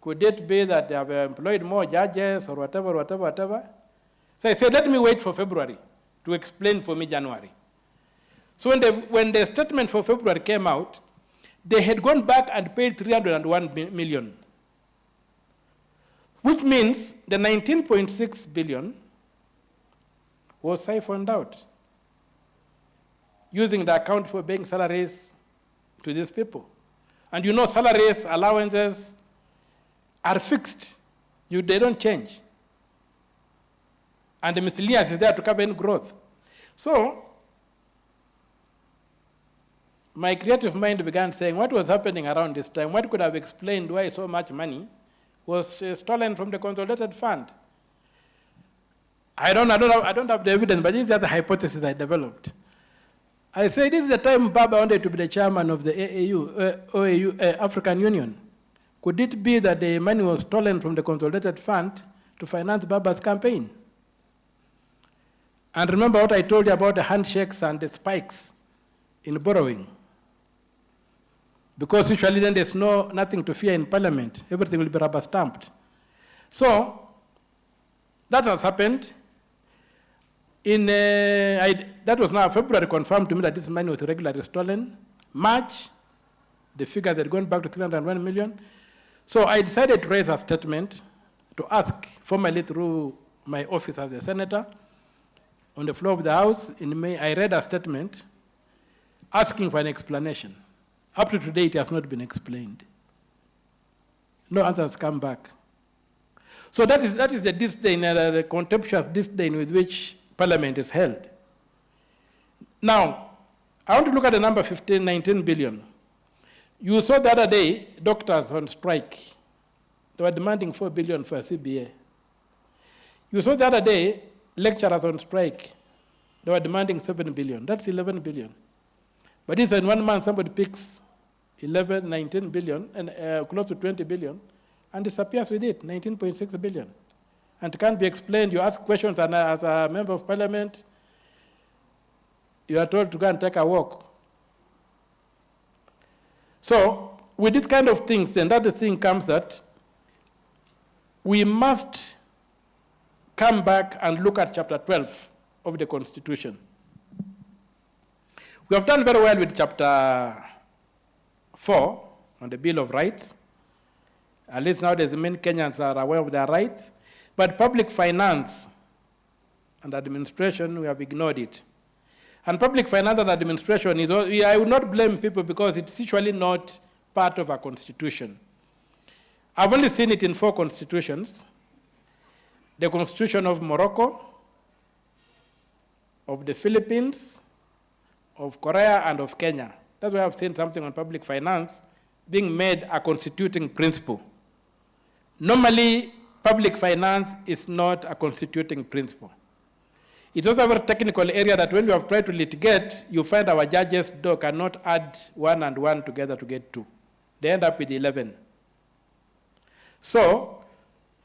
Could it be that they have employed more judges or whatever? So I said, let me wait for February to explain for me January. So when the statement for February came out, they had gone back and paid 301 million, which means the 19.6 billion was siphoned out using the account for paying salaries to these people. And you know, salaries, allowances are fixed. They don't change. And the miscellaneous is there to cover any growth. So my creative mind began saying, what was happening around this time? What could have explained why so much money was stolen from the consolidated fund? I don't have the evidence, but this is the hypothesis I developed. I said, this is the time Baba wanted to be the chairman of the OAU, African Union. Could it be that the money was stolen from the consolidated fund to finance Baba's campaign? And remember what I told you about the handshakes and the spikes in borrowing. Because usually then there's nothing to fear in Parliament. Everything will be rubber stamped. So that has happened. That was now February confirmed to me that this money was regularly stolen. March, the figure had gone back to 301 million. So I decided to raise a statement to ask formally through my office as a senator on the floor of the House. In May, I read a statement asking for an explanation. Up to today, it has not been explained. No answers come back. So that is the disdain, the contemptuous disdain with which Parliament is held. Now, I want to look at the number 19 billion. You saw the other day, doctors on strike. They were demanding 4 billion for a CBA. You saw the other day, lecturers on strike. They were demanding 7 billion. That's 11 billion. But this in 1 month, somebody picks 11, 19 billion, and close to 20 billion, and disappears with it, 19.6 billion. And it can't be explained. You ask questions, and as a member of Parliament, you are told to go and take a walk. So with this kind of things, then that the thing comes that we must come back and look at chapter 12 of the Constitution. We have done very well with chapter 4 on the Bill of Rights. At least nowadays, many Kenyans are aware of their rights. But public finance and administration, we have ignored it. And public finance and administration is, I would not blame people because it's usually not part of our constitution. I've only seen it in 4 constitutions. The Constitution of Morocco, of the Philippines, of Korea, and of Kenya. That's why I've seen something on public finance being made a constituting principle. Normally, public finance is not a constituting principle. It's also a very technical area that when we have tried to litigate, you find our judges cannot add 1 and 1 together to get 2. They end up with 11. So,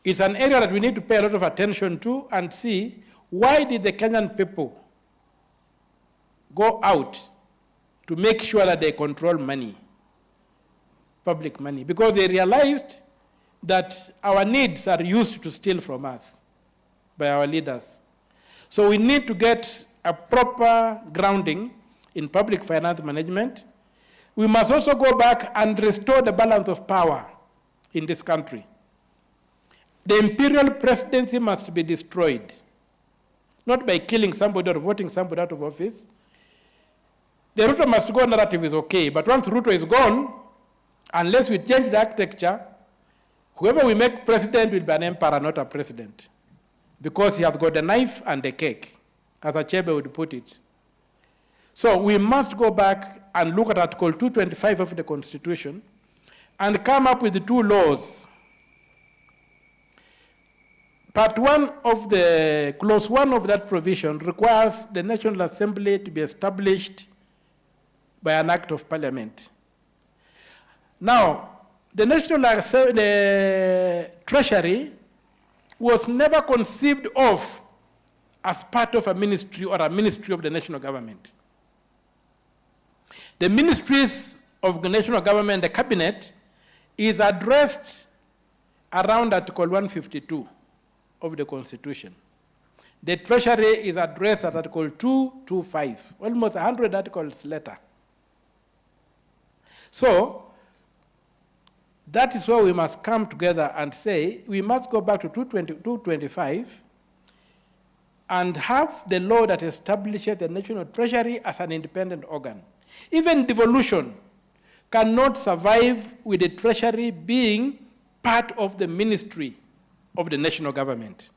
it's an area that we need to pay a lot of attention to and see why did the Kenyan people go out to make sure that they control money, public money, because they realized that our needs are used to steal from us by our leaders. So we need to get a proper grounding in public finance management. We must also go back and restore the balance of power in this country. The imperial presidency must be destroyed, not by killing somebody or voting somebody out of office. The Ruto must go narrative is okay, but once Ruto is gone, unless we change the architecture, whoever we make president will be an emperor, not a president, because he has got the knife and the cake, as Achebe would put it. So we must go back and look at Article 225 of the Constitution and come up with the 2 laws. Part 1 of the, clause 1 of that provision requires the National Assembly to be established by an act of parliament. Now, the Treasury was never conceived of as part of a ministry or a ministry of the national government. The ministries of the national government, the cabinet, is addressed around Article 152 of the Constitution. The Treasury is addressed at Article 225, almost 100 articles later. So, that is where we must come together and say, we must go back to 225 and have the law that establishes the National Treasury as an independent organ. Even devolution cannot survive with the Treasury being part of the ministry of the national government.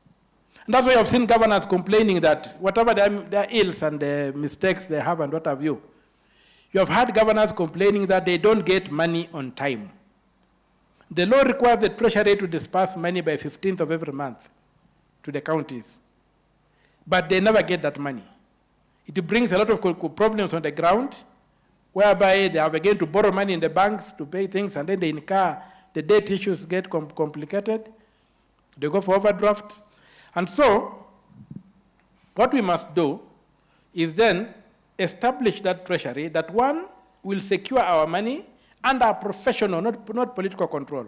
And that's why I've seen governors complaining that whatever their ills and the mistakes they have and what have you, you have had governors complaining that they don't get money on time. The law requires the Treasury to disperse money by 15th of every month to the counties. But they never get that money. It brings a lot of problems on the ground, whereby they have again to borrow money in the banks to pay things, and then they incur, the debt issues get complicated. They go for overdrafts. And so, what we must do is then establish that Treasury, that one will secure our money under professional, not political control.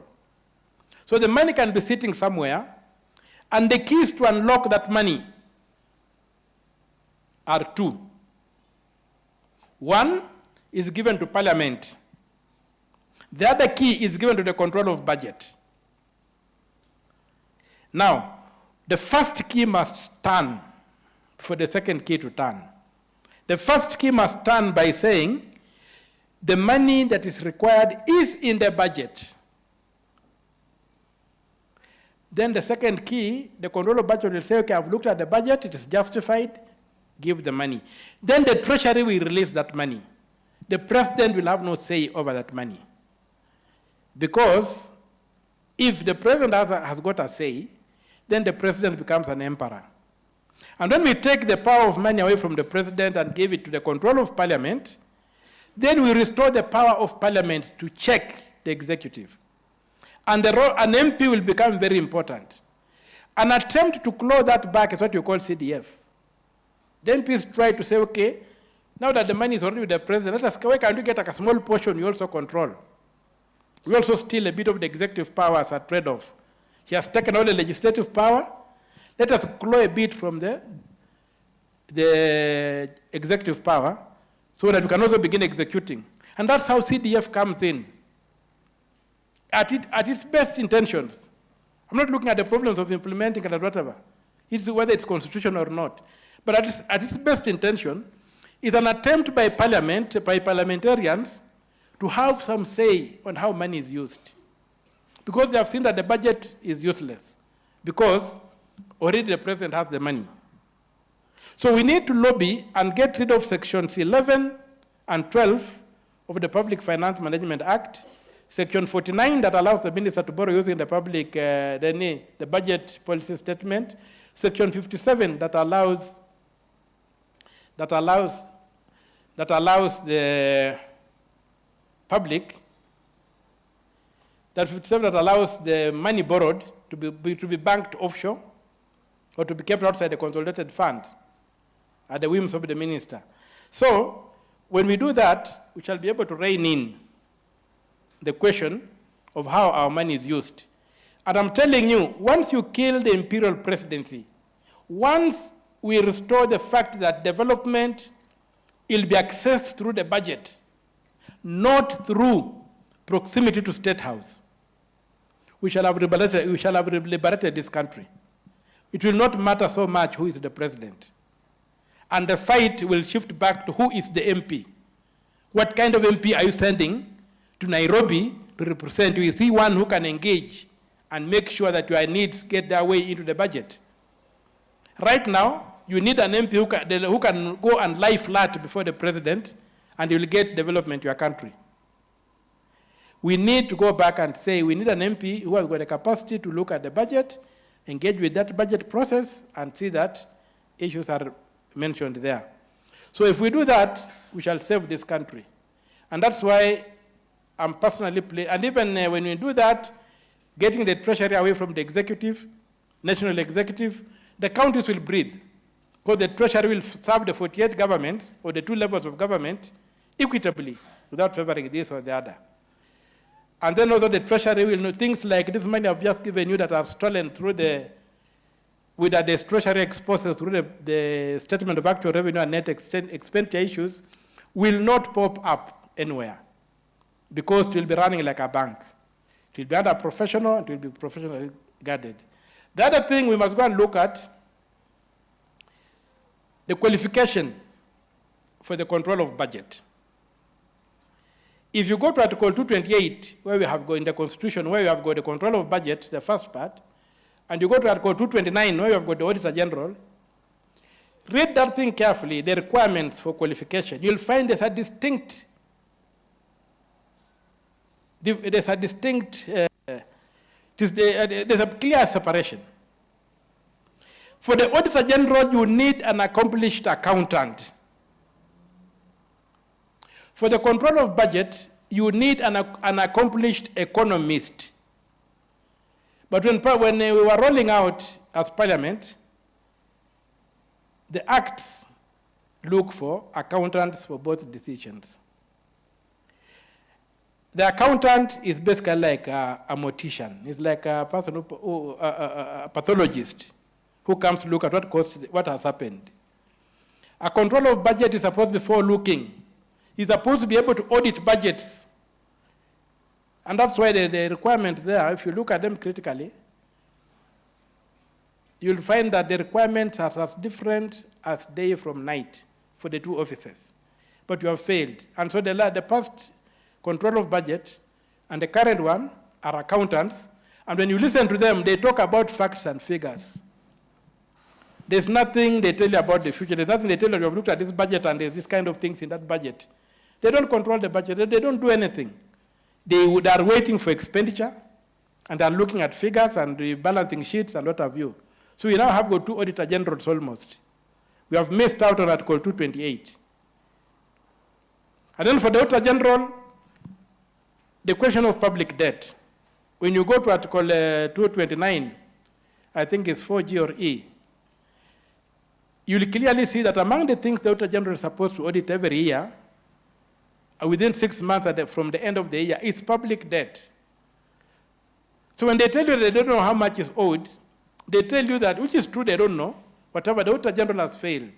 So the money can be sitting somewhere, and the keys to unlock that money are 2. One is given to Parliament. The other key is given to the control of budget. Now, the first key must turn for the second key to turn. The first key must turn by saying, the money that is required is in the budget. Then the second key, the control of budget will say, okay, I've looked at the budget, it is justified, give the money. Then the Treasury will release that money. The president will have no say over that money. Because if the president has got a say, then the president becomes an emperor. And when we take the power of money away from the president and give it to the control of Parliament, then we restore the power of Parliament to check the executive. And an MP will become very important. An attempt to claw that back is what you call CDF. The MPs try to say, okay, now that the money is already with the president, let us, why can't we get a small portion you also control? We also steal a bit of the executive power as a trade-off. He has taken all the legislative power. Let us claw a bit from the executive power so that we can also begin executing. And that's how CDF comes in. at its best intentions, I'm not looking at the problems of implementing it or whatever. It's whether it's constitutional or not. But at its best intention, is an attempt by parliament, by parliamentarians, to have some say on how money is used. Because they have seen that the budget is useless, because already the president has the money. So we need to lobby and get rid of sections 11 and 12 of the Public Finance Management Act, section 49 that allows the minister to borrow using the public, the budget policy statement, section 57 that allows the public, that 57 that allows the money borrowed to be banked offshore or to be kept outside the consolidated fund at the whims of the minister. So when we do that, we shall be able to rein in the question of how our money is used. And I'm telling you, once you kill the imperial presidency, once we restore the fact that development will be accessed through the budget, not through proximity to State House, we shall have liberated this country. It will not matter so much who is the president. And the fight will shift back to who is the MP. What kind of MP are you sending to Nairobi to represent you? Is he one who can engage and make sure that your needs get their way into the budget? Right now, you need an MP who can go and lie flat before the president, and you will get development in your country. We need to go back and say we need an MP who has got the capacity to look at the budget, engage with that budget process, and see that issues are mentioned there. So if we do that, we shall save this country. And that's why I'm personally and even when we do that, getting the treasury away from the executive, national executive, the counties will breathe. Because the treasury will serve the 48 governments, or the 2 levels of government, equitably, without favoring this or the other. And then also the treasury will know things like this money I've just given you that are stolen through the treasury exposed through the statement of actual revenue and net expenditure issues will not pop up anywhere, because it will be running like a bank. It will be under professional, it will be professionally guarded. The other thing we must go and look at, the qualification for the control of budget. If you go to Article 228, where we have got in the Constitution, where we have got the control of budget, the first part, and you go to Article 229, where you have got the Auditor General, read that thing carefully, the requirements for qualification. You'll find there's a distinct, there's a clear separation. For the Auditor General, you need an accomplished accountant. For the control of budget, you need an accomplished economist. But when we were rolling out as Parliament, the acts look for accountants for both decisions. The accountant is basically like a mortician. He's like a person a pathologist who comes to look at what has happened. A control of budget is supposed to be forward-looking. He's supposed to be able to audit budgets. And that's why the requirement there, if you look at them critically, you'll find that the requirements are as different as day from night for the 2 offices. But you have failed. And so the past control of budget and the current one are accountants. And when you listen to them, they talk about facts and figures. There's nothing they tell you about the future. There's nothing they tell you, you've looked at this budget and there's this kind of things in that budget. They don't control the budget. They don't do anything. They are waiting for expenditure, and are looking at figures and balancing sheets and what have you. So we now have got 2 Auditor Generals almost. We have missed out on Article 228. And then for the Auditor General, the question of public debt. When you go to Article 229, I think it's 4G or E, you'll clearly see that among the things the Auditor General is supposed to audit every year, within 6 months from the end of the year, is public debt. So when they tell you they don't know how much is owed, they tell you that, which is true, they don't know, whatever, the Auditor General has failed.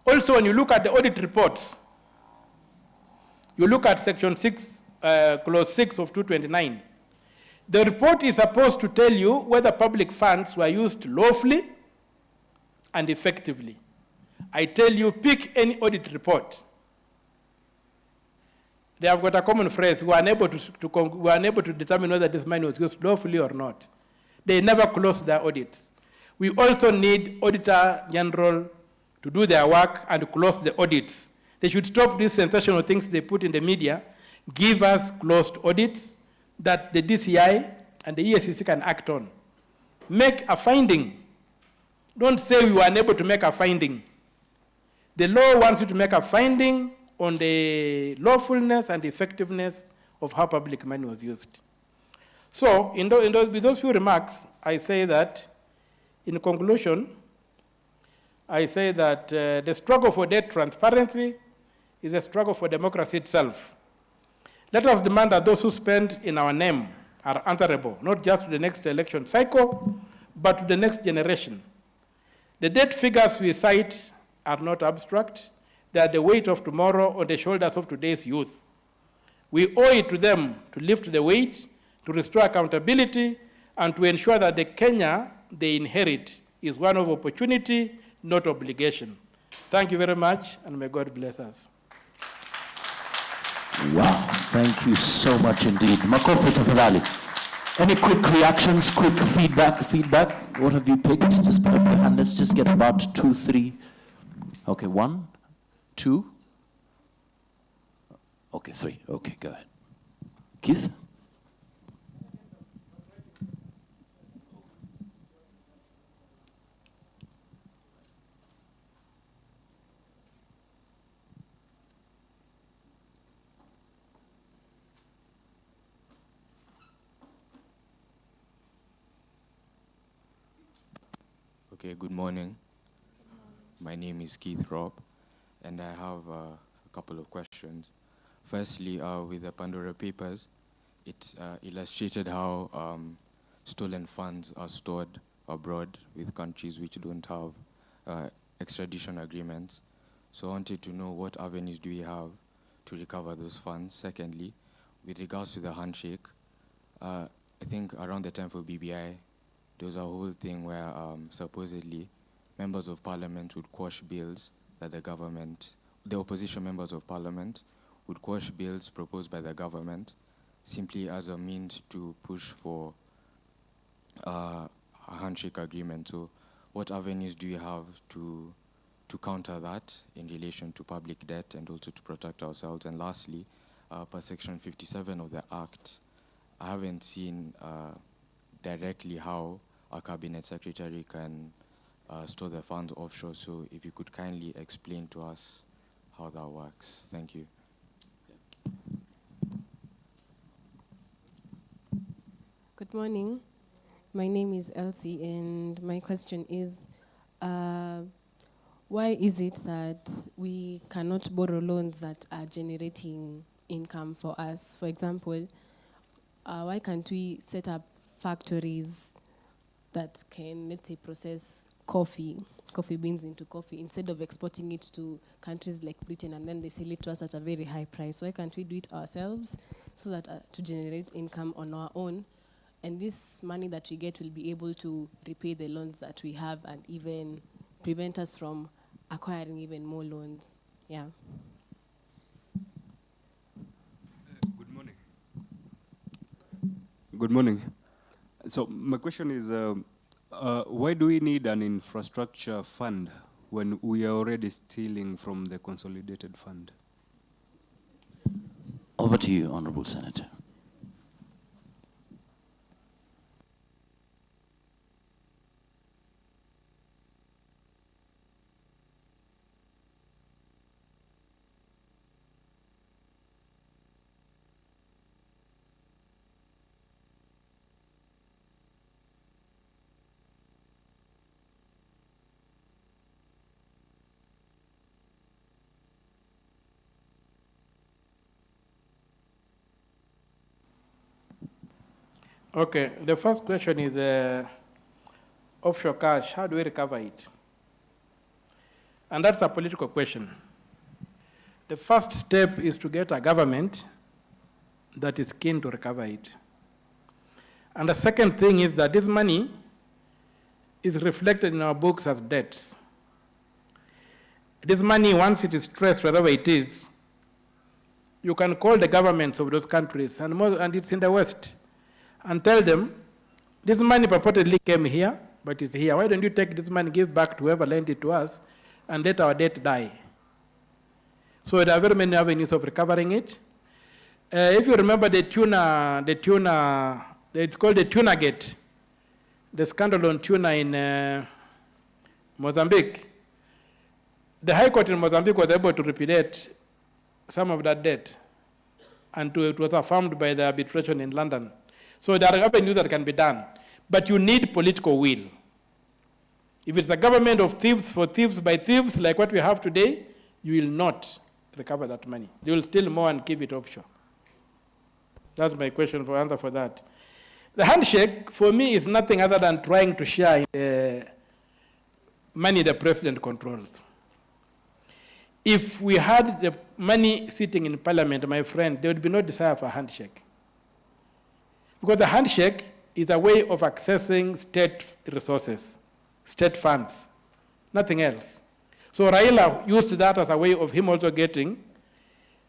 Also, when you look at the audit reports, you look at section 6 clause 6 of 229. The report is supposed to tell you whether public funds were used lawfully and effectively. I tell you, pick any audit report. They have got a common phrase, we are unable to determine whether this money was used lawfully or not. They never close their audits. We also need Auditor General to do their work and close the audits. They should stop these sensational things they put in the media, give us closed audits that the DCI and the ESCC can act on. Make a finding. Don't say we were unable to make a finding. The law wants you to make a finding on the lawfulness and effectiveness of how public money was used. So, with those few remarks, I say that, in conclusion, I say that the struggle for debt transparency is a struggle for democracy itself. Let us demand that those who spend in our name are answerable, not just to the next election cycle, but to the next generation. The debt figures we cite are not abstract. They are the weight of tomorrow on the shoulders of today's youth. We owe it to them to lift the weight, to restore accountability, and to ensure that the Kenya they inherit is one of opportunity, not obligation. Thank you very much, and may God bless us. Wow, thank you so much indeed. Makofi tafadhali. Any quick reactions, quick feedback? What have you picked? Just put up your hand. Let's just get about 2, 3. Okay, 1, 2. Okay, 3. Okay, go ahead. Keith? Okay, good morning. My name is Keith Robb, and I have a couple of questions. Firstly, with the Pandora Papers, it illustrated how stolen funds are stored abroad with countries which don't have extradition agreements. So I wanted to know what avenues do we have to recover those funds. Secondly, with regards to the handshake, I think around the time for BBI, there was a whole thing where supposedly members of parliament would quash bills that the opposition members of parliament would quash bills proposed by the government simply as a means to push for a handshake agreement. So what avenues do you have to counter that in relation to public debt and also to protect ourselves? And lastly, per section 57 of the Act, I haven't seen directly how a cabinet secretary can store the funds offshore. So if you could kindly explain to us how that works. Thank you. Good morning. My name is Elsie, and my question is, why is it that we cannot borrow loans that are generating income for us? For example, why can't we set up factories that can, let's say, process coffee beans into coffee instead of exporting it to countries like Britain and then they sell it to us at a very high price? Why can't we do it ourselves so that to generate income on our own? And this money that we get will be able to repay the loans that we have and even prevent us from acquiring even more loans. Yeah. Good morning. Good morning. So my question is, why do we need an infrastructure fund when we are already stealing from the consolidated fund? Over to you, Honorable Senator. Okay, the first question is offshore cash, how do we recover it? And that's a political question. The first step is to get a government that is keen to recover it. And the second thing is that this money is reflected in our books as debts. This money, once it is traced wherever it is, you can call the governments of those countries, and it's in the West, and tell them, this money purportedly came here, but it's here. Why don't you take this money, give back to whoever lent it to us, and let our debt die? So there are very many avenues of recovering it. If you remember it's called the tuna gate, the scandal on tuna in Mozambique. The High Court in Mozambique was able to repudiate some of that debt, and it was affirmed by the arbitration in London. So there are avenues that can be done, but you need political will. If it's a government of thieves for thieves by thieves, like what we have today, you will not recover that money. They will steal more and keep it offshore. That's my question for answer for that. The handshake, for me, is nothing other than trying to share the money the president controls. If we had the money sitting in parliament, my friend, there would be no desire for a handshake. Because the handshake is a way of accessing state resources, state funds, nothing else. So Raila used that as a way of him also getting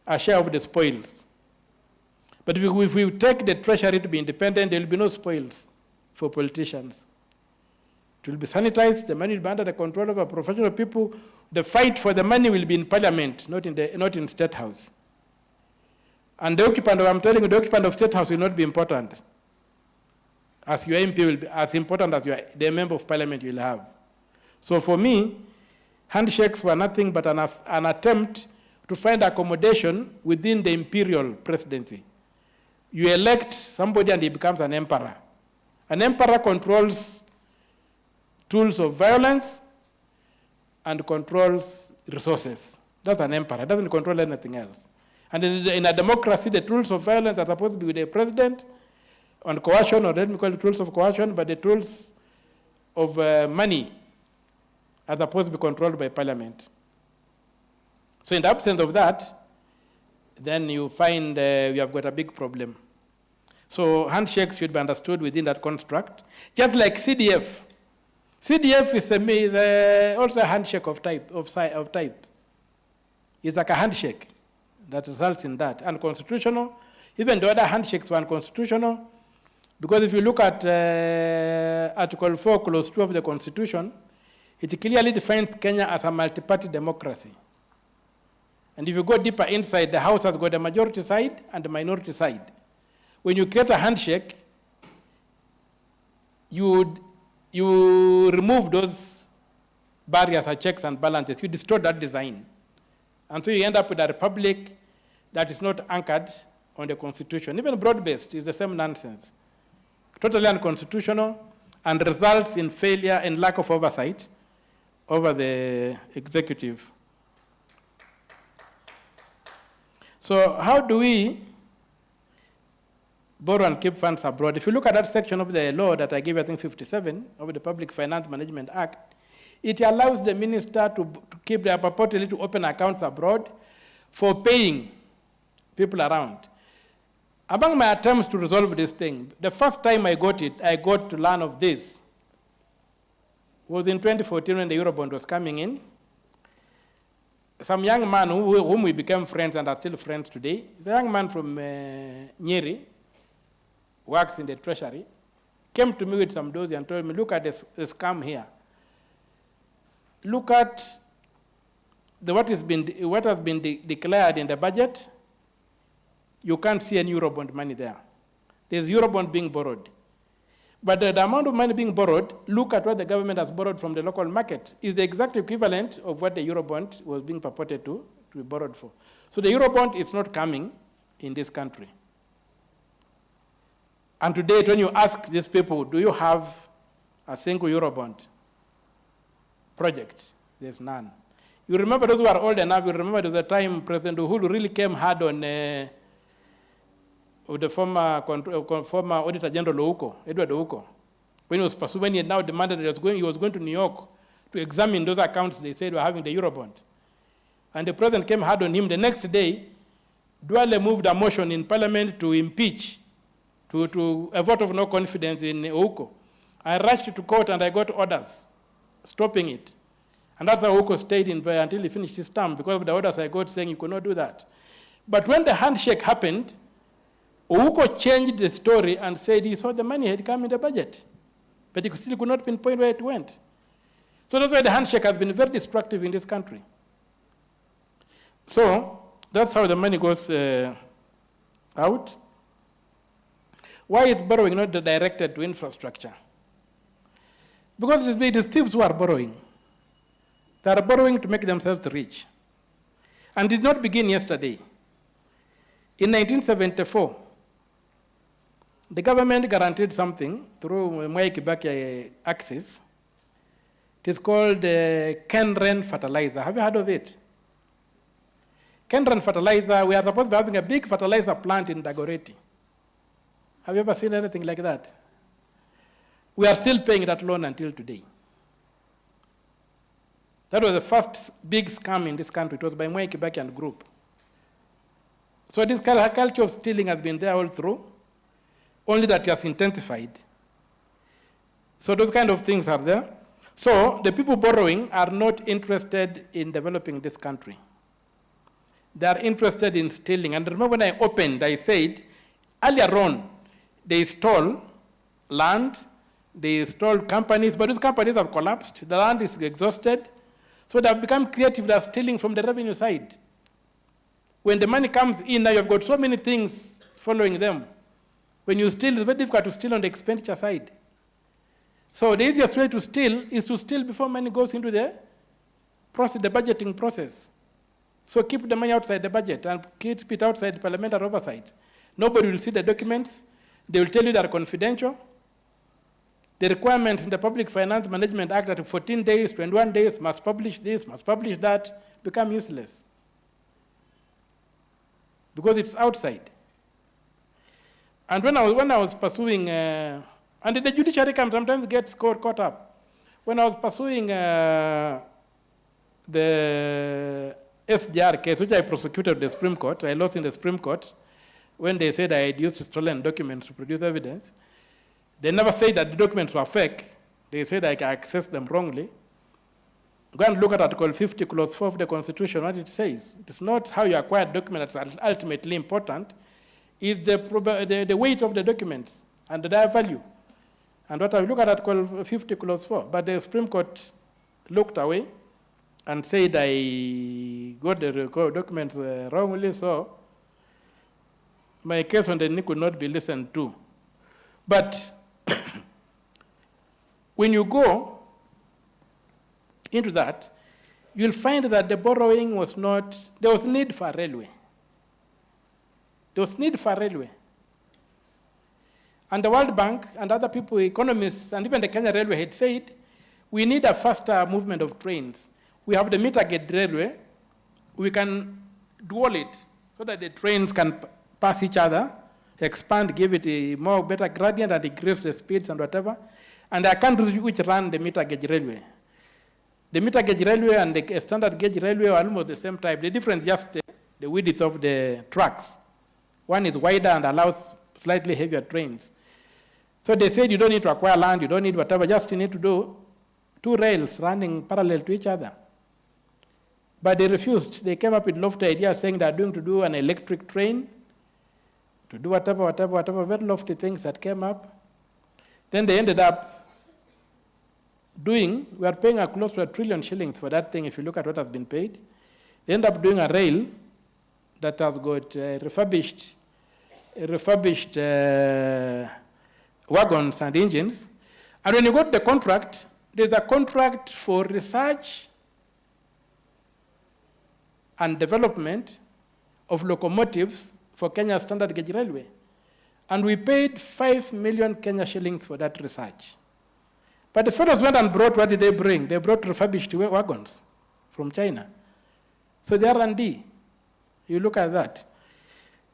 a share of the spoils. But if we take the treasury to be independent, there will be no spoils for politicians. It will be sanitized, the money will be under the control of a professional people. The fight for the money will be in parliament, not in State House. And the occupant of, I'm telling you, the occupant of State House will not be important. As your MP will be as important as the member of parliament you will have. So for me, handshakes were nothing but an attempt to find accommodation within the imperial presidency. You elect somebody and he becomes an emperor. An emperor controls tools of violence and controls resources. That's an emperor. It doesn't control anything else. And in a democracy, the tools of violence are supposed to be with the president on coercion, or let me call it tools of coercion, but the tools of money are supposed to be controlled by parliament. So in the absence of that, then you find we have got a big problem. So handshakes should be understood within that construct. Just like CDF. CDF is also a handshake of type. It's like a handshake that results in that. Unconstitutional. Even the other handshakes were unconstitutional, because if you look at Article 4, Clause 2 of the Constitution, it clearly defines Kenya as a multi-party democracy. And if you go deeper inside, the House has got a majority side and a minority side. When you create a handshake, you remove those barriers or checks and balances. You distort that design. And so you end up with a republic that is not anchored on the Constitution. Even broad-based is the same nonsense. Totally unconstitutional, and results in failure and lack of oversight over the executive. So how do we borrow and keep funds abroad? If you look at that section of the law that I gave, I think 57, of the Public Finance Management Act, it allows the minister to keep their purportedly to open accounts abroad for paying people around. Among my attempts to resolve this thing, the first time I got to learn of this was in 2014 when the Eurobond was coming in. Some young man whom we became friends and are still friends today, is a young man from Nyeri, works in the treasury, came to me with some dossier and told me, look at this scam here. Look at what has been declared in the budget. You can't see any Eurobond money there. There's Eurobond being borrowed. But the amount of money being borrowed, look at what the government has borrowed from the local market, is the exact equivalent of what the Eurobond was being purported to be borrowed for. So the Eurobond is not coming in this country. And today, when you ask these people, do you have a single Eurobond project? There's none. You remember, those who are old enough, you remember there was a time President Uhuru really came hard on the former Auditor General Edward Ouko, when he was pursuing, when he had now demanded that he was going to New York to examine those accounts they said were having the Eurobond. And the president came hard on him. The next day, Duale moved a motion in Parliament to impeach, to a vote of no confidence in Ouko. I rushed to court and I got orders stopping it. And that's how Ouko stayed in there until he finished his term, because of the orders I got saying you could not do that. But when the handshake happened, Ouko changed the story and said he saw the money had come in the budget, but he still could not pinpoint where it went. So that's why the handshake has been very destructive in this country. So that's how the money goes out. Why is borrowing not directed to infrastructure? Because it is thieves who are borrowing. They are borrowing to make themselves rich. And did not begin yesterday. In 1974, the government guaranteed something through Mwai Kibaki Axis. It is called Kenren fertilizer. Have you heard of it? Kenren fertilizer, we are supposed to be having a big fertilizer plant in Dagoretti. Have you ever seen anything like that? We are still paying that loan until today. That was the first big scam in this country. It was by Mwai Kibaki and group. So this culture of stealing has been there all through, only that it has intensified. So those kind of things are there. So the people borrowing are not interested in developing this country. They are interested in stealing. And remember when I opened, I said, earlier on, they stole land, they stole companies, but those companies have collapsed. The land is exhausted. So they have become creative. They are stealing from the revenue side. When the money comes in, now you've got so many things following them. When you steal, it's very difficult to steal on the expenditure side. So the easiest way to steal is to steal before money goes into the process, the budgeting process. So keep the money outside the budget and keep it outside parliamentary oversight. Nobody will see the documents. They will tell you they are confidential. The requirements in the Public Finance Management Act that 14 days, 21 days, must publish this, must publish that, become useless. Because it's outside. And when I was pursuing, and the judiciary can sometimes get caught up. When I was pursuing the SGR case, which I prosecuted the Supreme Court, I lost in the Supreme Court, when they said I had used stolen documents to produce evidence. They never said that the documents were fake. They said I accessed them wrongly. Go and look at Article 50, Clause 4 of the Constitution, what it says. It's not how you acquire documents that's ultimately important. It's the weight of the documents and their value. And what I look at Article 50, Clause 4. But the Supreme Court looked away and said I got the documents wrongly, so my case on the knee could not be listened to. But when you go into that, you'll find that the borrowing was not, there was need for railway. There was need for railway. And the World Bank and other people, economists, and even the Kenya Railway had said, we need a faster movement of trains. We have the meter gauge railway. We can dual it so that the trains can pass each other, expand, give it a more better gradient and increase the speeds and whatever. And there are countries which run the meter gauge railway. The meter gauge railway and the standard gauge railway are almost the same type. The difference is just the width of the tracks. One is wider and allows slightly heavier trains. So they said you don't need to acquire land, you don't need whatever, just you need to do two rails running parallel to each other. But they refused. They came up with lofty ideas saying they are going to do an electric train, to do whatever, very lofty things that came up. Then they ended up doing, we are paying close to 1 trillion shillings for that thing if you look at what has been paid. They ended up doing a rail that has got refurbished wagons and engines. And when you got the contract, there's a contract for research and development of locomotives for Kenya Standard Gauge Railway. And we paid 5 million Kenya shillings for that research. But the fellows went and brought, what did they bring? They brought refurbished wagons from China. So the R&D, you look at that.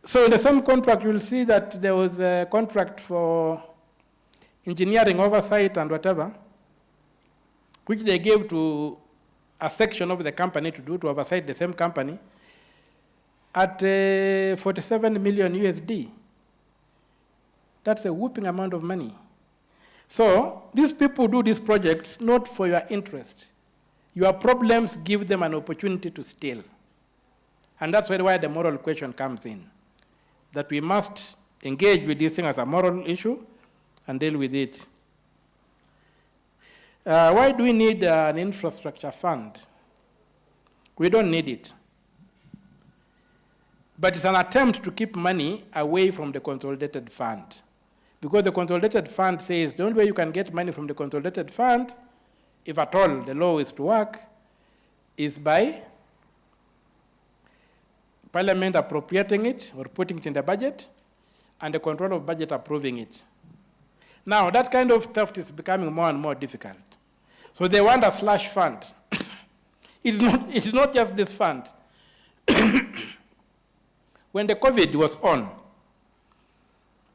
So in the same contract, you will see that there was a contract for engineering oversight and whatever, which they gave to a section of the company to do, to oversight the same company. at 47 million USD. That's a whooping amount of money. So these people do these projects not for your interest. Your problems give them an opportunity to steal. And that's why the moral question comes in, that we must engage with this thing as a moral issue and deal with it. Why do we need an infrastructure fund? We don't need it. But it's an attempt to keep money away from the consolidated fund. Because the consolidated fund says the only way you can get money from the consolidated fund, if at all the law is to work, is by Parliament appropriating it or putting it in the budget, and the control of budget approving it. Now, that kind of theft is becoming more and more difficult. So they want a slush fund. It's not just this fund. When the COVID was on,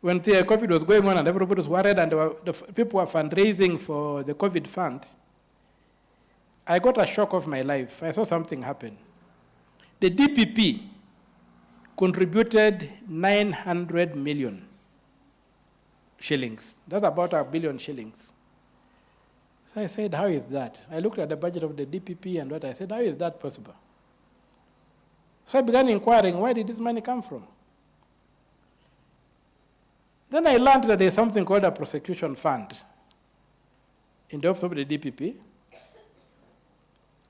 when the COVID was going on and everybody was worried and the people were fundraising for the COVID fund, I got a shock of my life. I saw something happen. The DPP contributed 900 million shillings. That's about 1 billion shillings. So I said, how is that? I looked at the budget of the DPP and I said, how is that possible? So I began inquiring, where did this money come from? Then I learned that there's something called a prosecution fund in the office of the DPP,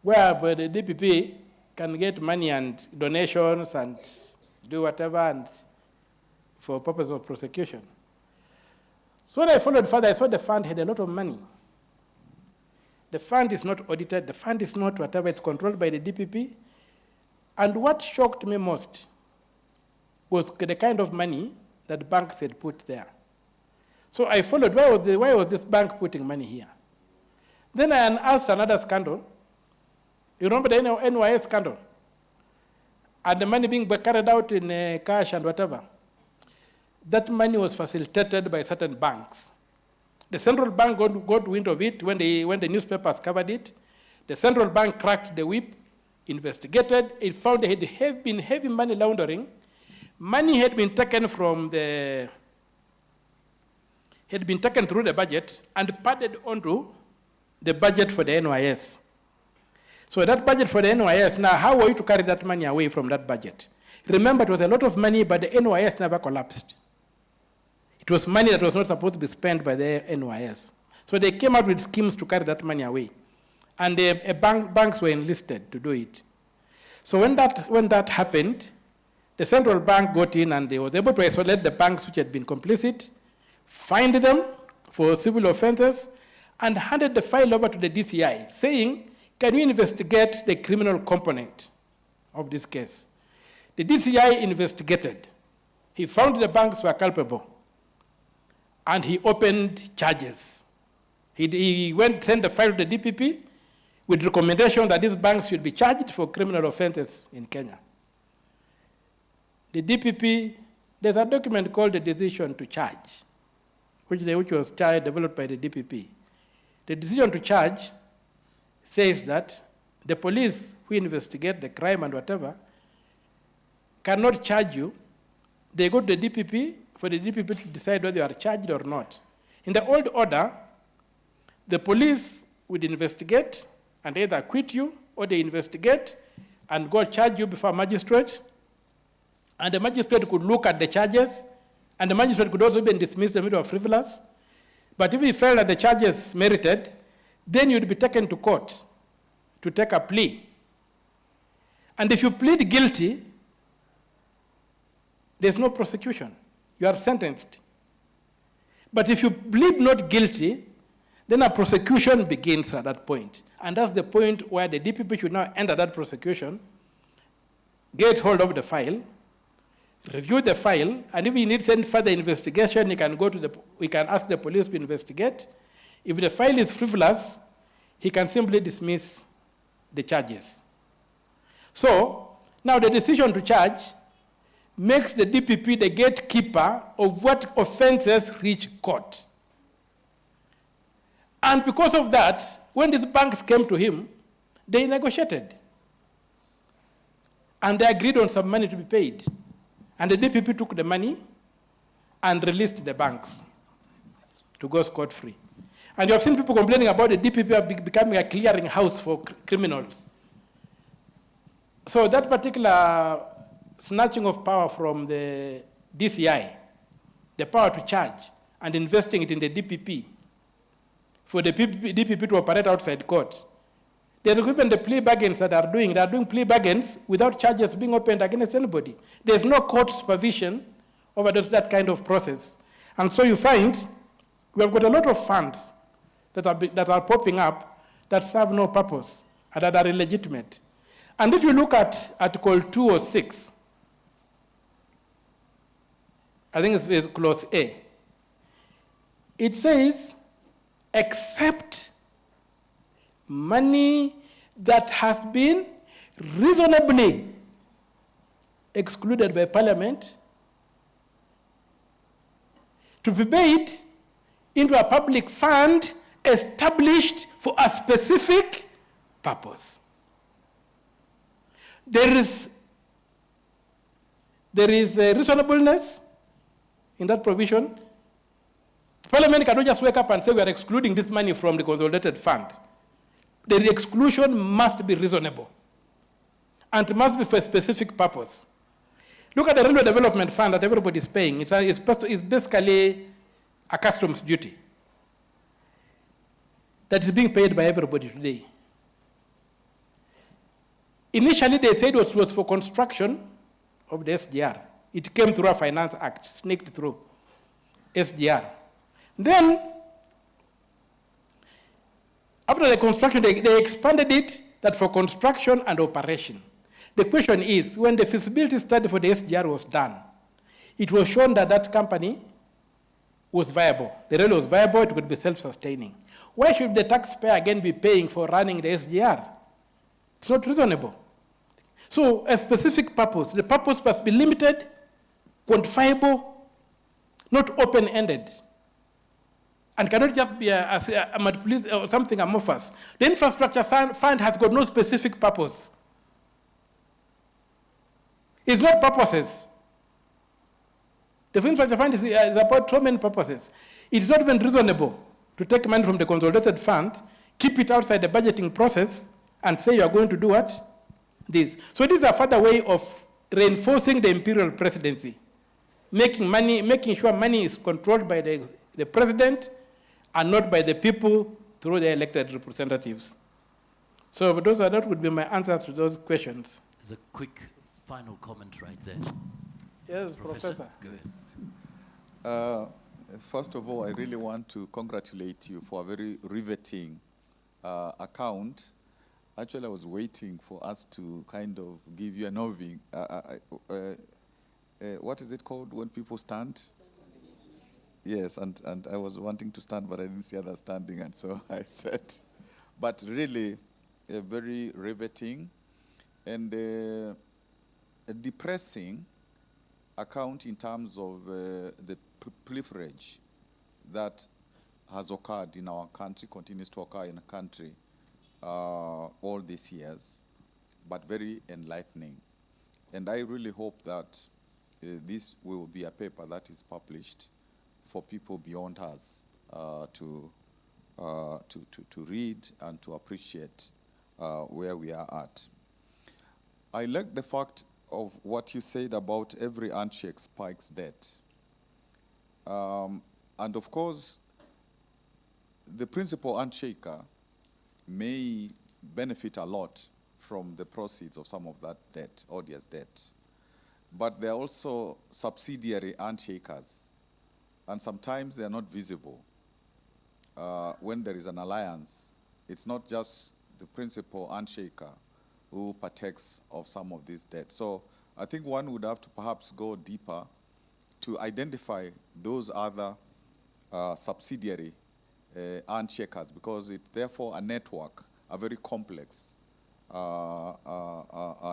where the DPP can get money and donations and do whatever and for purpose of prosecution. So when I followed further, I saw the fund had a lot of money. The fund is not audited, the fund is not whatever, it's controlled by the DPP. And what shocked me most was the kind of money that banks had put there. So I followed, why was this bank putting money here? Then I asked another scandal. You remember the NYS scandal? And the money being carried out in cash and whatever. That money was facilitated by certain banks. The central bank got wind of it when the newspapers covered it. The central bank cracked the whip, investigated. It found there had been heavy money laundering. Money had been taken through the budget and padded onto the budget for the NYS. So that budget for the NYS, now how were you to carry that money away from that budget? Remember, it was a lot of money, but the NYS never collapsed. It was money that was not supposed to be spent by the NYS. So they came out with schemes to carry that money away. And banks were enlisted to do it. So when that happened, the central bank got in and they were able to isolate the banks which had been complicit, fined them for civil offenses, and handed the file over to the DCI, saying, can you investigate the criminal component of this case? The DCI investigated. He found the banks were culpable, and he opened charges. He sent the file to the DPP with recommendation that these banks should be charged for criminal offenses in Kenya. The DPP, there's a document called the decision to charge, which was developed by the DPP. The decision to charge says that the police who investigate the crime and whatever cannot charge you. They go to the DPP for the DPP to decide whether you are charged or not. In the old order, the police would investigate and either acquit you or they investigate and go charge you before a magistrate. And the magistrate could look at the charges, and the magistrate could also even dismiss them if they were frivolous. But if he felt that the charges merited, then you'd be taken to court to take a plea. And if you plead guilty, there's no prosecution. You are sentenced. But if you plead not guilty, then a prosecution begins at that point. And that's the point where the DPP should now enter that prosecution, get hold of the file, review the file, and if he needs any further investigation, we can ask the police to investigate. If the file is frivolous, he can simply dismiss the charges. So, now the decision to charge makes the DPP the gatekeeper of what offenses reach court. And because of that, when these banks came to him, they negotiated. And they agreed on some money to be paid. And the DPP took the money and released the banks to go scot-free. And you have seen people complaining about the DPP becoming a clearing house for criminals. So that particular snatching of power from the DCI, the power to charge, and investing it in the DPP, for the DPP to operate outside court. There's even the plea bargains that are doing. They are doing plea bargains without charges being opened against anybody. There's no court supervision over that kind of process. And so you find we have got a lot of funds that are popping up that serve no purpose and that are illegitimate. And if you look at Article 206, I think it's clause A, it says, except money that has been reasonably excluded by Parliament to be paid into a public fund established for a specific purpose. There is a reasonableness in that provision. Parliament cannot just wake up and say we are excluding this money from the consolidated fund. The exclusion must be reasonable and it must be for a specific purpose. Look at the Railway Development Fund that everybody is paying. It's basically a customs duty that is being paid by everybody today. Initially, they said it was for construction of the SGR. It came through a Finance Act, sneaked through SGR. Then, after the construction, they expanded it that for construction and operation. The question is, when the feasibility study for the SGR was done, it was shown that that company was viable. The rail was viable, it could be self-sustaining. Why should the taxpayer again be paying for running the SGR? It's not reasonable. So a specific purpose, the purpose must be limited, quantifiable, not open-ended, and cannot just be or something amorphous. The infrastructure fund has got no specific purpose. It's not purposes. The infrastructure fund is about so many purposes. It's not even reasonable to take money from the consolidated fund, keep it outside the budgeting process, and say you are going to do what? This. So this is a further way of reinforcing the imperial presidency, making sure money is controlled by the president and not by the people through their elected representatives. So that would be my answers to those questions. There's a quick final comment right there. Yes, Professor. Go ahead. First of all, I really want to congratulate you for a very riveting account. Actually, I was waiting for us to kind of give you an overview. What is it called when people stand? Yes, and I was wanting to stand, but I didn't see others standing, and so I said. But really, very riveting and a depressing account in terms of the privilege that has occurred in our country, continues to occur in the country all these years, but very enlightening. And I really hope that this will be a paper that is published for people beyond us to read and to appreciate where we are at. I like the fact of what you said about every handshake spikes debt. And of course, the principal handshaker may benefit a lot from the proceeds of some of that debt, odious debt. But there are also subsidiary handshakers, and sometimes they are not visible. When there is an alliance, it's not just the principal handshaker who partakes of some of this debt. So I think one would have to perhaps go deeper to identify those other subsidiary handshakers, because it's therefore a network, a very complex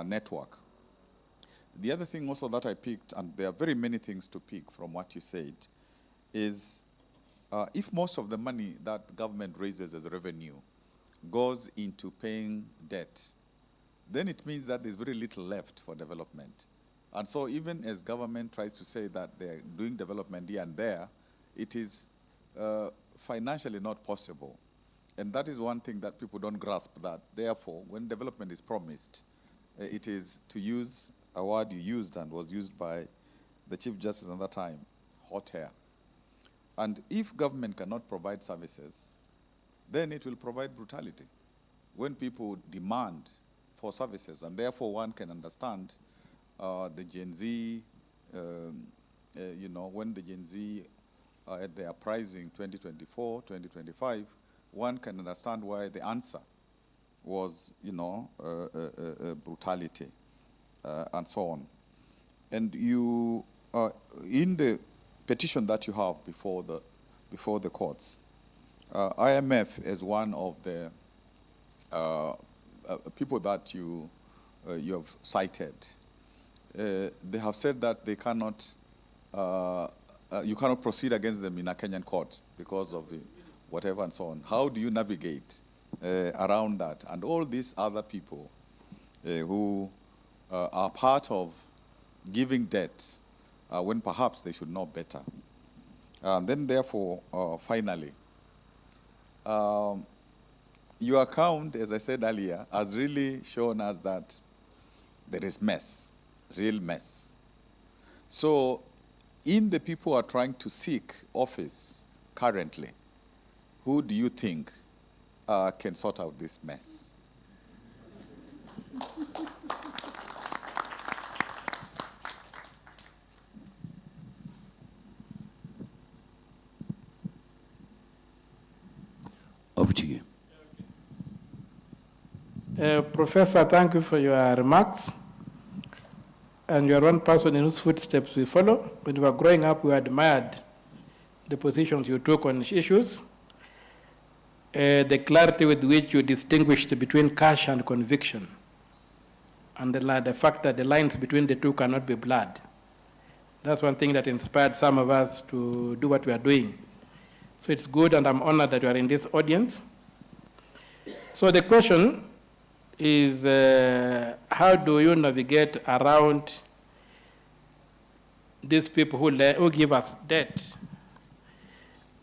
network. The other thing also that I picked, and there are very many things to pick from what you said, is if most of the money that government raises as revenue goes into paying debt, then it means that there's very little left for development. And so even as government tries to say that they're doing development here and there, it is financially not possible. And that is one thing that people don't grasp, that therefore, when development is promised, it is, to use a word you used and was used by the Chief Justice at that time, hot air. And if government cannot provide services, then it will provide brutality. When people demand for services, and therefore one can understand the Gen Z, when the Gen Z are at their uprising 2024, 2025, one can understand why the answer was, brutality and so on. And you, in the petition that you have before the courts, IMF is one of the people that you have cited. They have said that they cannot, you cannot proceed against them in a Kenyan court because of whatever and so on. How do you navigate around that? And all these other people who are part of giving debt when perhaps they should know better. And then therefore, finally, your account, as I said earlier, has really shown us that there is mess, real mess. So in the people who are trying to seek office currently, who do you think can sort out this mess? Over to you. Professor, thank you for your remarks. And you are one person in whose footsteps we follow. When we were growing up, we admired the positions you took on issues, the clarity with which you distinguished between cash and conviction, and the fact that the lines between the two cannot be blurred. That's one thing that inspired some of us to do what we are doing. So it's good, and I'm honored that you are in this audience. So the question is, how do you navigate around these people who give us debt,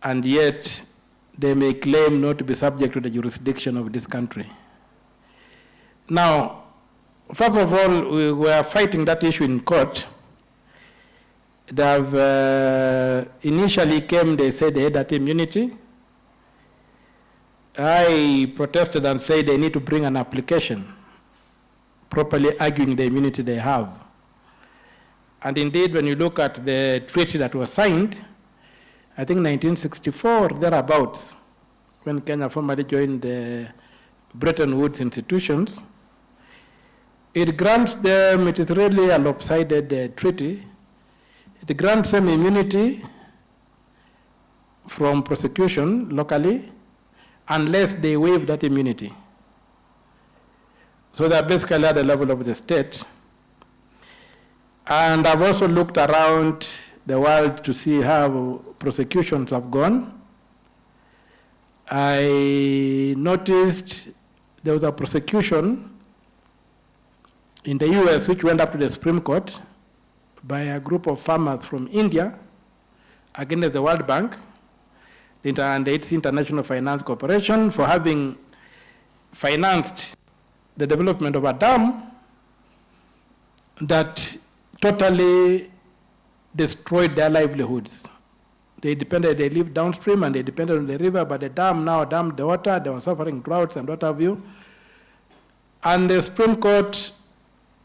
and yet they may claim not to be subject to the jurisdiction of this country? Now, first of all, we were fighting that issue in court. They have initially came, they said they had that immunity. I protested and said they need to bring an application properly arguing the immunity they have. And indeed, when you look at the treaty that was signed, I think 1964, thereabouts, when Kenya formally joined the Bretton Woods institutions, it grants them, it is really a lopsided treaty. It grants them immunity from prosecution locally unless they waive that immunity. So they're basically at the level of the state. And I've also looked around the world to see how prosecutions have gone. I noticed there was a prosecution in the US which went up to the Supreme Court by a group of farmers from India against the World Bank and its International Finance Corporation for having financed the development of a dam that totally destroyed their livelihoods. They lived downstream and they depended on the river, but the dam now dammed the water. They were suffering droughts and what have you. And the Supreme Court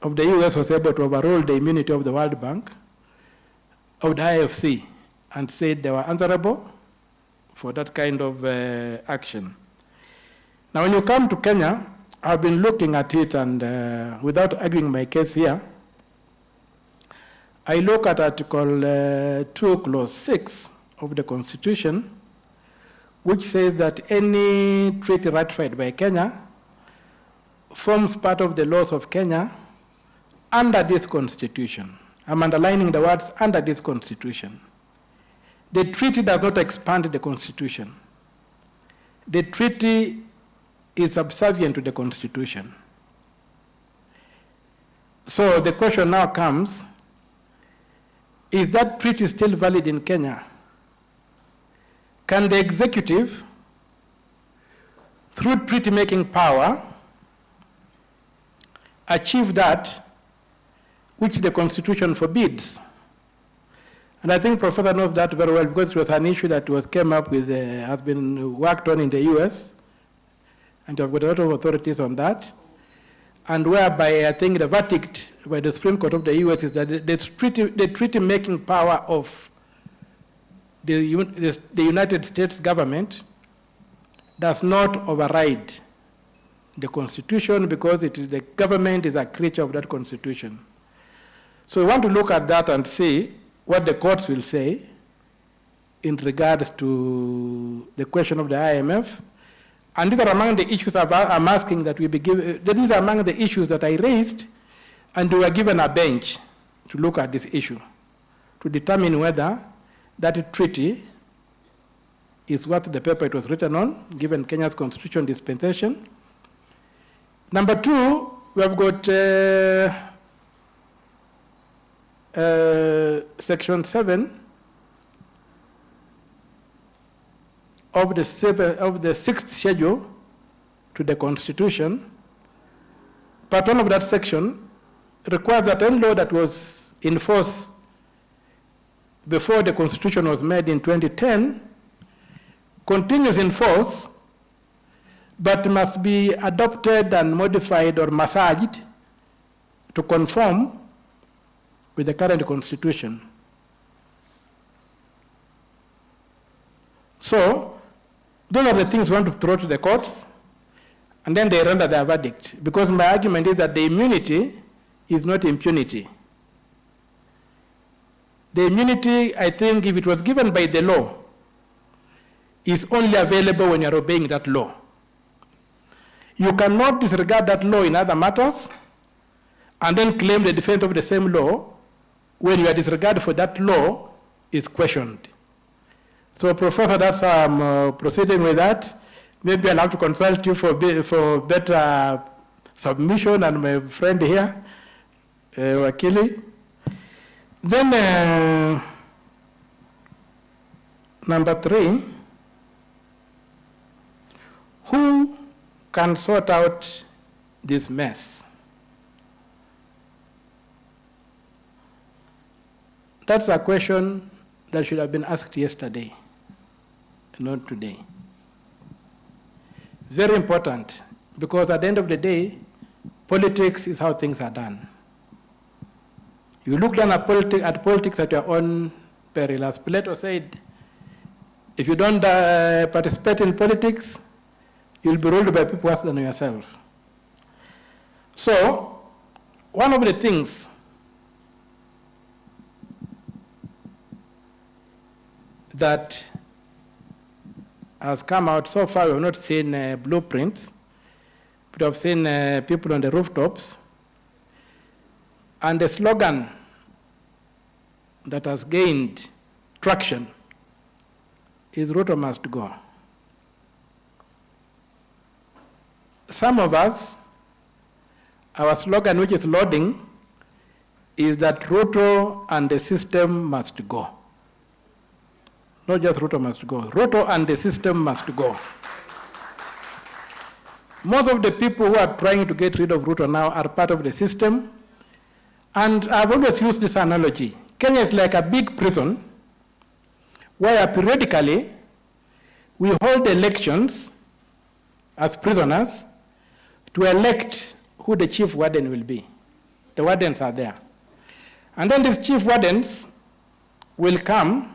of the US was able to overrule the immunity of the World Bank, of the IFC, and said they were answerable for that kind of action. Now, when you come to Kenya, I've been looking at it, and without arguing my case here, I look at Article 2, Clause 6 of the Constitution, which says that any treaty ratified by Kenya forms part of the laws of Kenya under this Constitution. I'm underlining the words under this Constitution. The treaty does not expand the Constitution. The treaty is subservient to the Constitution. So the question now comes, is that treaty still valid in Kenya? Can the executive, through treaty-making power, achieve that which the Constitution forbids? And I think Professor knows that very well because it was an issue that came up with, has been worked on in the US, and I've got a lot of authorities on that, and whereby I think the verdict by the Supreme Court of the US is that the treaty-making power of the United States government does not override the Constitution because it is the government is a creature of that Constitution. So we want to look at that and see what the courts will say in regards to the question of the IMF. And these are among the issues I'm asking that we be given, these are among the issues that I raised, and we were given a bench to look at this issue, to determine whether that treaty is what the paper it was written on, given Kenya's constitution dispensation. Number two, we have got Section 7 of the 6th schedule to the Constitution. Part 1 of that section requires that any law that was in force before the Constitution was made in 2010 continues in force, but must be adopted and modified or massaged to conform with the current Constitution. So, those are the things we want to throw to the courts, and then they render their verdict. Because my argument is that the immunity is not impunity. The immunity, I think, if it was given by the law, is only available when you're obeying that law. You cannot disregard that law in other matters and then claim the defense of the same law when your disregard for that law is questioned. So, Professor, that's how I'm proceeding with that. Maybe I'll have to consult you for better submission, and my friend here, Wakili. Then, number 3, who can sort out this mess? That's a question that should have been asked yesterday, not today. It's very important because at the end of the day, politics is how things are done. You look down at politics at your own peril. As Plato said, if you don't participate in politics, you'll be ruled by people worse than yourself. So, one of the things that has come out so far, we have not seen blueprints, but we have seen people on the rooftops. And the slogan that has gained traction is Ruto must go. Some of us, our slogan, which is loading, is that Ruto and the system must go. Not just Ruto must go. Ruto and the system must go. Most of the people who are trying to get rid of Ruto now are part of the system. And I've always used this analogy. Kenya is like a big prison where periodically we hold elections as prisoners to elect who the chief warden will be. The wardens are there. And then these chief wardens will come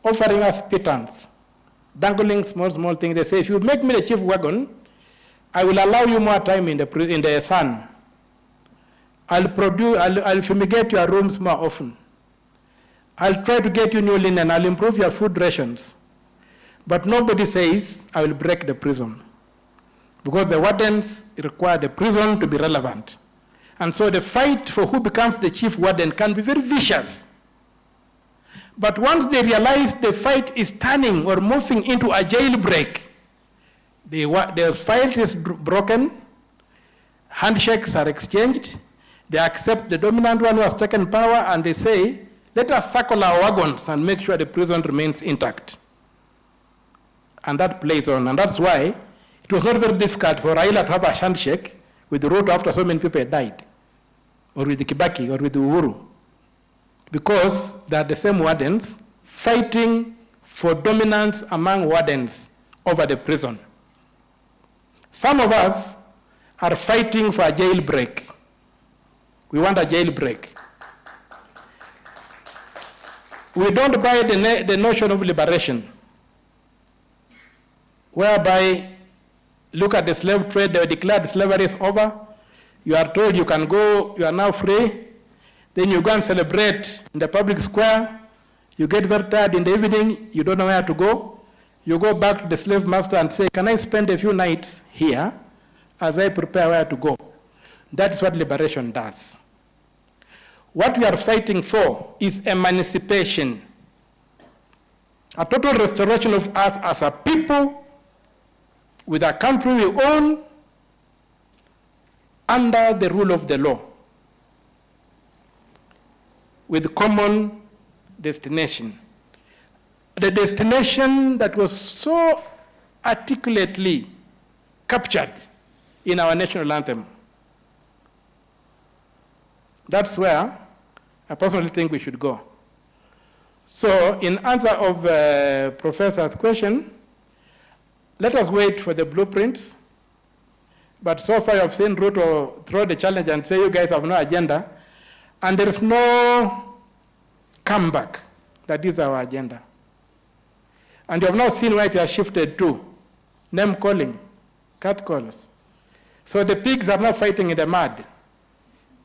offering us pittance, dangling small things. They say, if you make me the chief warden, I will allow you more time in the sun. I'll fumigate your rooms more often. I'll try to get you new linen. I'll improve your food rations. But nobody says, I will break the prison. Because the wardens require the prison to be relevant. And so the fight for who becomes the chief warden can be very vicious. But once they realize the fight is turning or moving into a jailbreak, the fight is broken, handshakes are exchanged, They accept the dominant one who has taken power, and they say, let us circle our wagons and make sure the prison remains intact. And that plays on, and that's why it was not very difficult for Raila to have a handshake with Ruto after so many people had died, or with Kibaki, or with Uhuru, because they are the same wardens fighting for dominance among wardens over the prison. Some of us are fighting for a jailbreak. We want a jailbreak. We don't buy the notion of liberation, whereby, look at the slave trade, they declared slavery is over. You are told you can go, you are now free. Then you go and celebrate in the public square. You get very tired in the evening, you don't know where to go. You go back to the slave master and say, can I spend a few nights here as I prepare where to go? That's what liberation does. What we are fighting for is emancipation, a total restoration of us as a people with a country we own under the rule of the law, with common destination. The destination that was so articulately captured in our national anthem. That's where I personally think we should go. So in answer of Professor's question, let us wait for the blueprints. But so far I've seen Ruto throw the challenge and say, you guys have no agenda. And there is no comeback. That is our agenda. And you have now seen where it has shifted to. Name calling, cat calls. So the pigs are not fighting in the mud.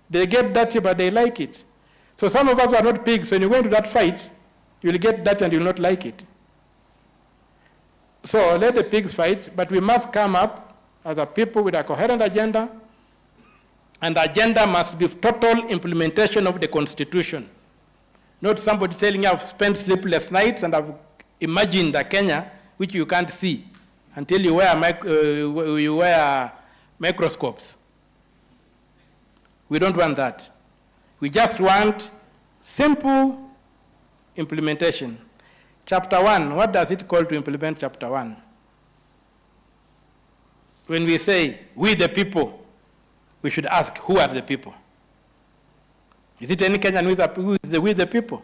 They get dirty, but they like it. So some of us who are not pigs, when you go into that fight, you'll get dirty and you'll not like it. So let the pigs fight, but we must come up as a people with a coherent agenda, and the agenda must be total implementation of the Constitution. Not somebody telling you I've spent sleepless nights and I've imagined a Kenya which you can't see until you wear microscopes. We don't want that. We just want simple implementation. Chapter 1, what does it call to implement Chapter 1? When we say, we the people, we should ask, who are the people? Is it any Kenyan who is we the people?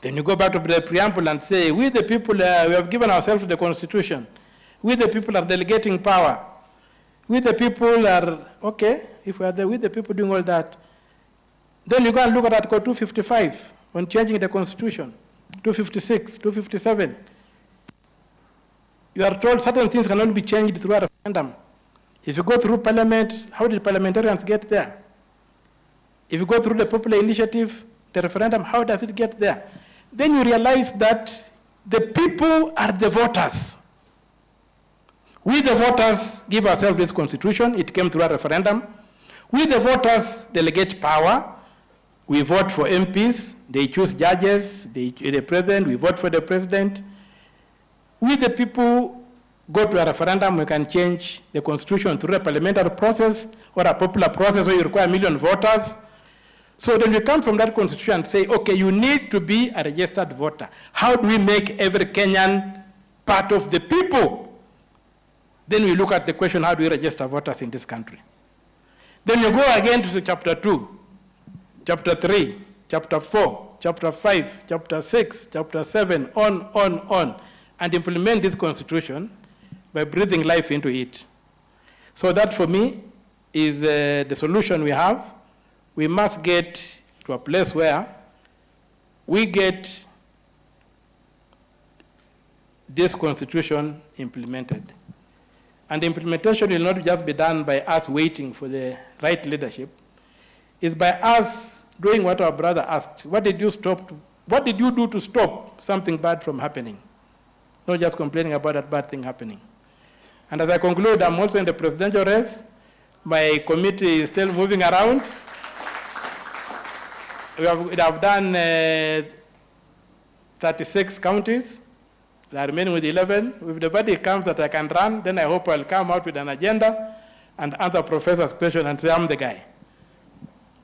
Then you go back to the preamble and say, we the people, we have given ourselves the Constitution. We the people are delegating power. We the people are, okay, if we are we the people doing all that, then you go and look at Article 255 on changing the Constitution, 256, 257. You are told certain things cannot be changed through a referendum. If you go through Parliament, how did parliamentarians get there? If you go through the popular initiative, the referendum, how does it get there? Then you realize that the people are the voters. We the voters give ourselves this Constitution. It came through a referendum. We the voters delegate power. We vote for MPs. They choose judges. They choose the president. We vote for the president. We the people go to a referendum. We can change the Constitution through a parliamentary process or a popular process where you require 1 million voters. So then we come from that Constitution and say, okay, you need to be a registered voter. How do we make every Kenyan part of the people? Then we look at the question, how do we register voters in this country? Then you go again to Chapter 2, Chapter 3, Chapter 4, Chapter 5, Chapter 6, Chapter 7, on, and implement this Constitution by breathing life into it. So that, for me, is the solution we have. We must get to a place where we get this Constitution implemented. And the implementation will not just be done by us waiting for the right leadership. It's by us doing what our brother asked. What did you do to stop something bad from happening? Not just complaining about that bad thing happening. And as I conclude, I'm also in the presidential race. My committee is still moving around. We have done 36 counties. They are remaining with 11. If the body comes that I can run, then I hope I'll come out with an agenda and answer Professor's question and say, I'm the guy.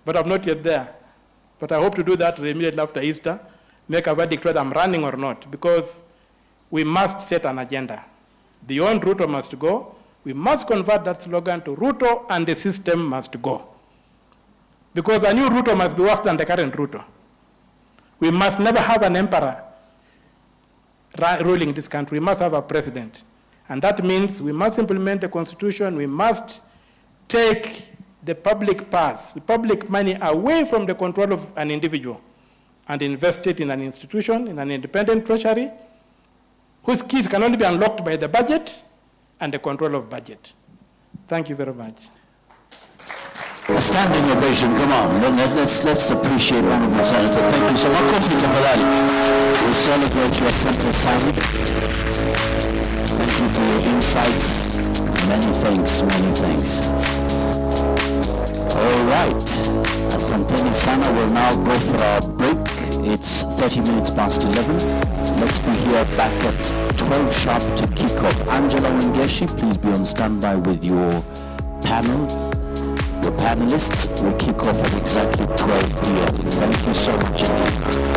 but I'm not yet there. But I hope to do that immediately after Easter, make a verdict whether I'm running or not, because we must set an agenda. Beyond Ruto must go, we must convert that slogan to Ruto and the system must go. Because a new Ruto must be worse than the current Ruto. We must never have an emperor ruling this country. We must have a president. And that means we must implement the Constitution. We must take the public purse, the public money away from the control of an individual and invest it in an institution, in an independent treasury, whose keys can only be unlocked by the budget and the control of budget. Thank you very much. A standing ovation, come on. Let's appreciate Honorable Senator. Thank you so much. Kofi tafadhali. We celebrate your center, Sami. Thank you for your insights. Many thanks, many thanks. All right. Asanteni sana. We'll now go for our break. It's 30 minutes past 11. Let's be here back at 12 sharp to kick off. Angela Wangeshi, please be on standby with your panel. The panelists will kick off at exactly 12 p.m. Thank you so much indeed.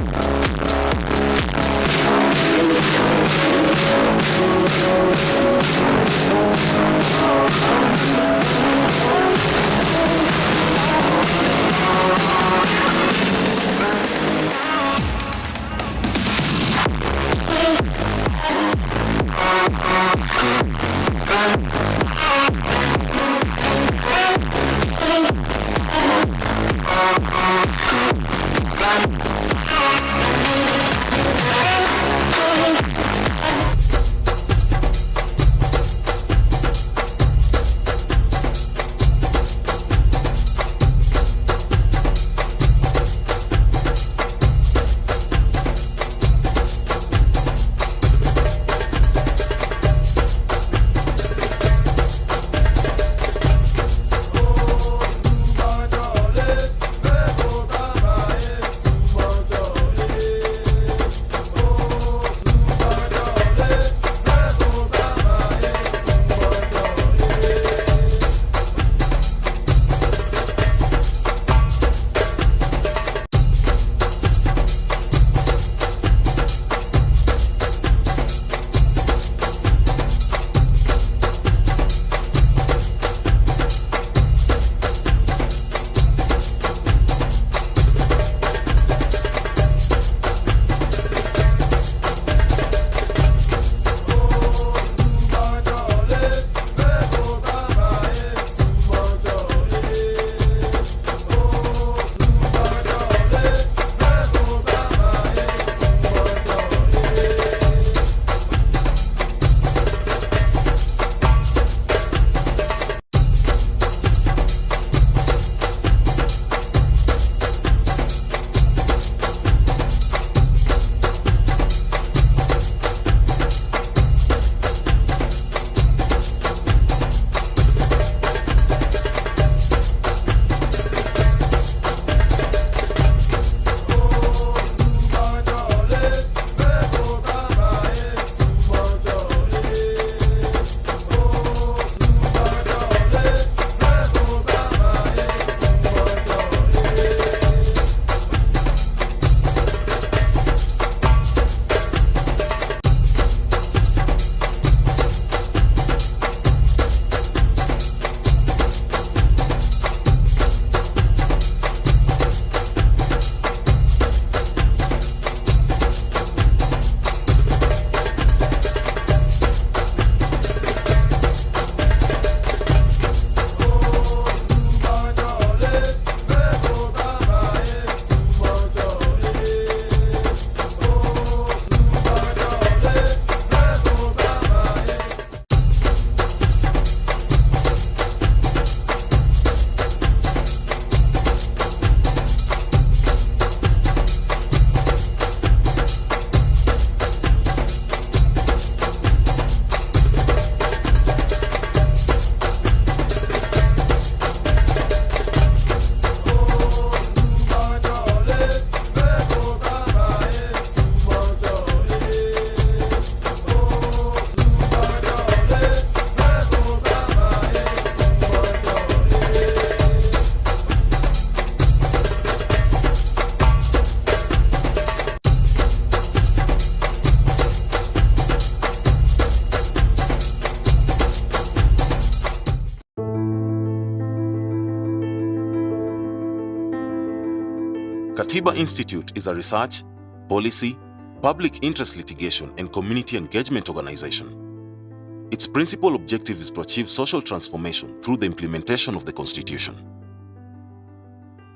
Katiba Institute is a research, policy, public interest litigation, and community engagement organization. Its principal objective is to achieve social transformation through the implementation of the Constitution.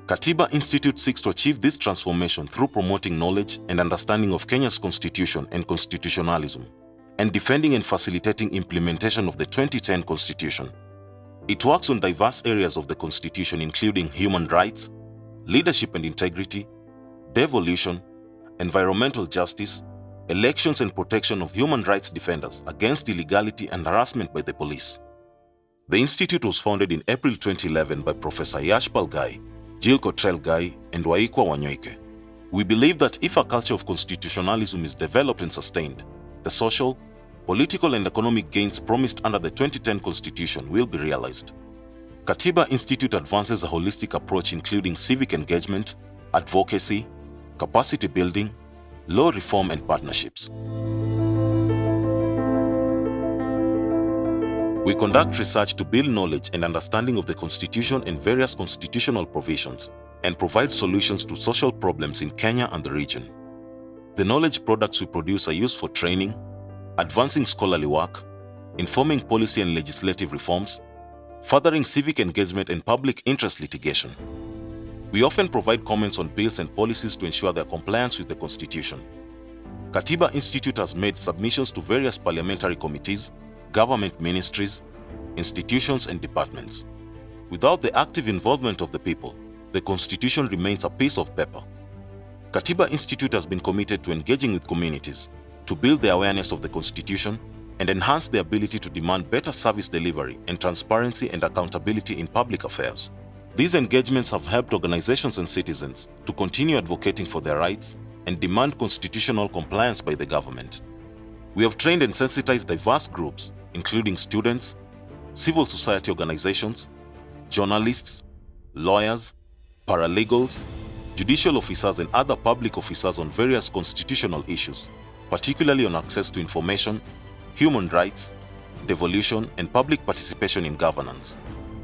Katiba Institute seeks to achieve this transformation through promoting knowledge and understanding of Kenya's Constitution and constitutionalism, and defending and facilitating implementation of the 2010 Constitution. It works on diverse areas of the Constitution including human rights, leadership and integrity, devolution, environmental justice, elections and protection of human rights defenders against illegality and harassment by the police. The institute was founded in April 2011 by Professor Yashpal Gai, Jill Cottrell Gai, and Waikwa Wanyoike. We believe that if a culture of constitutionalism is developed and sustained, the social, political and economic gains promised under the 2010 Constitution will be realized. Katiba Institute advances a holistic approach including civic engagement, advocacy, capacity building, law reform and partnerships. We conduct research to build knowledge and understanding of the Constitution and various constitutional provisions, and provide solutions to social problems in Kenya and the region. The knowledge products we produce are used for training, advancing scholarly work, informing policy and legislative reforms, furthering civic engagement and public interest litigation. We often provide comments on bills and policies to ensure their compliance with the Constitution. Katiba Institute has made submissions to various parliamentary committees, government ministries, institutions and departments. Without the active involvement of the people, the Constitution remains a piece of paper. Katiba Institute has been committed to engaging with communities, to build the awareness of the Constitution and enhance the ability to demand better service delivery and transparency and accountability in public affairs. These engagements have helped organizations and citizens to continue advocating for their rights and demand constitutional compliance by the government. We have trained and sensitized diverse groups, including students, civil society organizations, journalists, lawyers, paralegals, judicial officers and other public officers on various constitutional issues, particularly on access to information, human rights, devolution, and public participation in governance.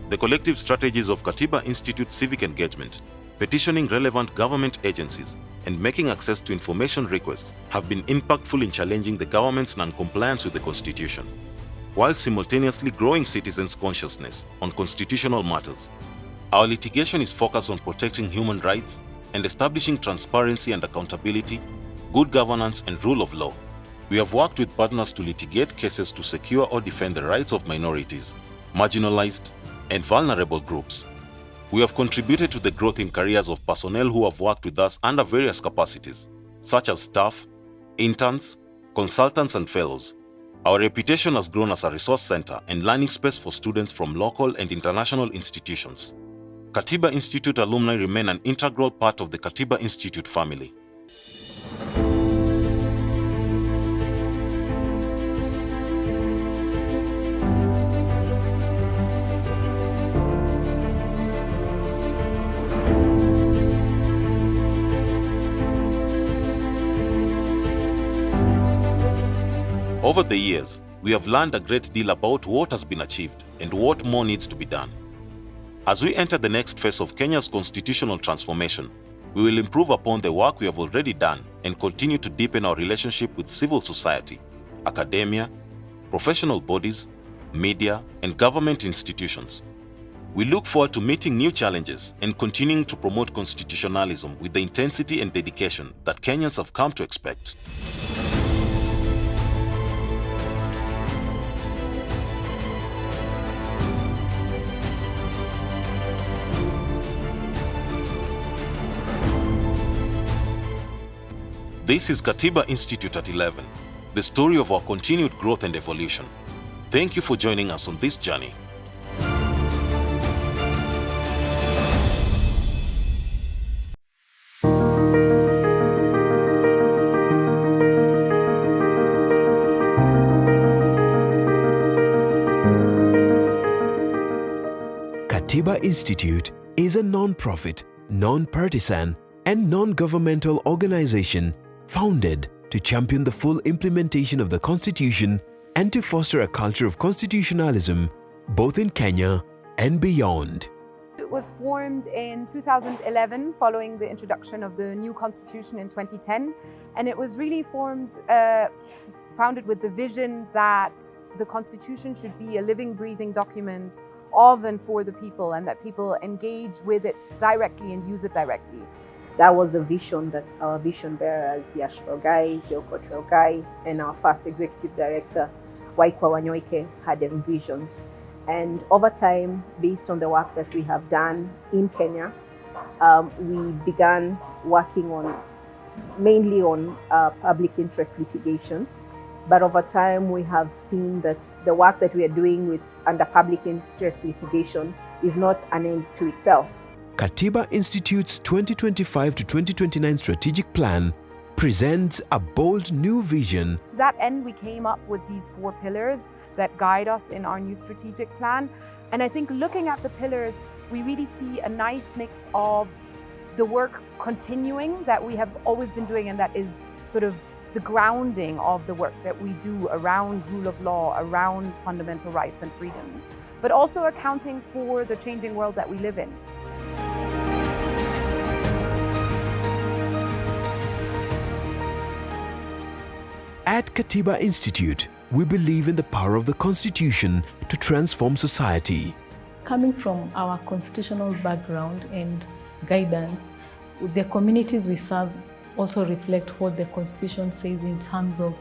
The collective strategies of Katiba Institute civic engagement, petitioning relevant government agencies, and making access to information requests have been impactful in challenging the government's non-compliance with the Constitution, while simultaneously growing citizens' consciousness on constitutional matters. Our litigation is focused on protecting human rights and establishing transparency and accountability, good governance and rule of law. We have worked with partners to litigate cases to secure or defend the rights of minorities, marginalized, and vulnerable groups. We have contributed to the growth in careers of personnel who have worked with us under various capacities, such as staff, interns, consultants, and fellows. Our reputation has grown as a resource center and learning space for students from local and international institutions. Katiba Institute alumni remain an integral part of the Katiba Institute family. Over the years, we have learned a great deal about what has been achieved and what more needs to be done. As we enter the next phase of Kenya's constitutional transformation, we will improve upon the work we have already done and continue to deepen our relationship with civil society, academia, professional bodies, media, and government institutions. We look forward to meeting new challenges and continuing to promote constitutionalism with the intensity and dedication that Kenyans have come to expect. This is Katiba Institute at 11, the story of our continued growth and evolution. Thank you for joining us on this journey. Katiba Institute is a non-profit, non-partisan, and non-governmental organization founded to champion the full implementation of the Constitution and to foster a culture of constitutionalism both in Kenya and beyond. Institute was formed in 2011 following the introduction of the new Constitution in 2010, and it was really founded with the vision that the Constitution should be a living, breathing document of and for the people, and that people engage with it directly and use it directly. That was the vision that our vision bearers, Yash Felgai, Joko Felgai, and our first executive director, Waikwa Wanyoike, had envisioned. And over time, based on the work that we have done in Kenya, we began working mainly on public interest litigation. But over time, we have seen that the work that we are doing under public interest litigation is not an end to itself. Katiba Institute's 2025 to 2029 strategic plan presents a bold new vision. To that end, we came up with these 4 pillars that guide us in our new strategic plan. And I think looking at the pillars, we really see a nice mix of the work continuing that we have always been doing, and that is sort of the grounding of the work that we do around rule of law, around fundamental rights and freedoms, but also accounting for the changing world that we live in. At Katiba Institute, we believe in the power of the Constitution to transform society. Coming from our constitutional background and guidance, the communities we serve also reflect what the Constitution says in terms of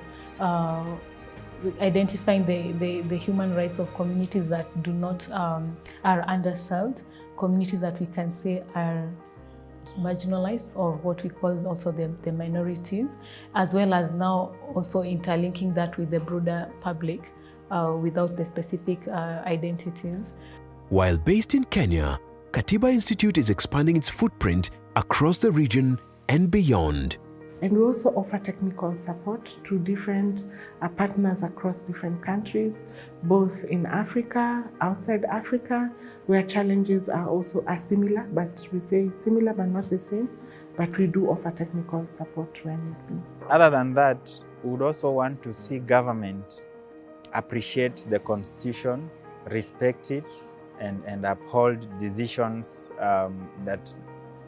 identifying the human rights of communities that do not are underserved, communities that we can say are marginalized, or what we call also the minorities, as well as now also interlinking that with the broader public without the specific identities. While based in Kenya, Katiba Institute is expanding its footprint across the region and beyond. And we also offer technical support to different partners across different countries, both in Africa, outside Africa, where challenges are also similar, but we say similar but not the same, but we do offer technical support where need be. Other than that, we would also want to see government appreciate the Constitution, respect it, and uphold decisions that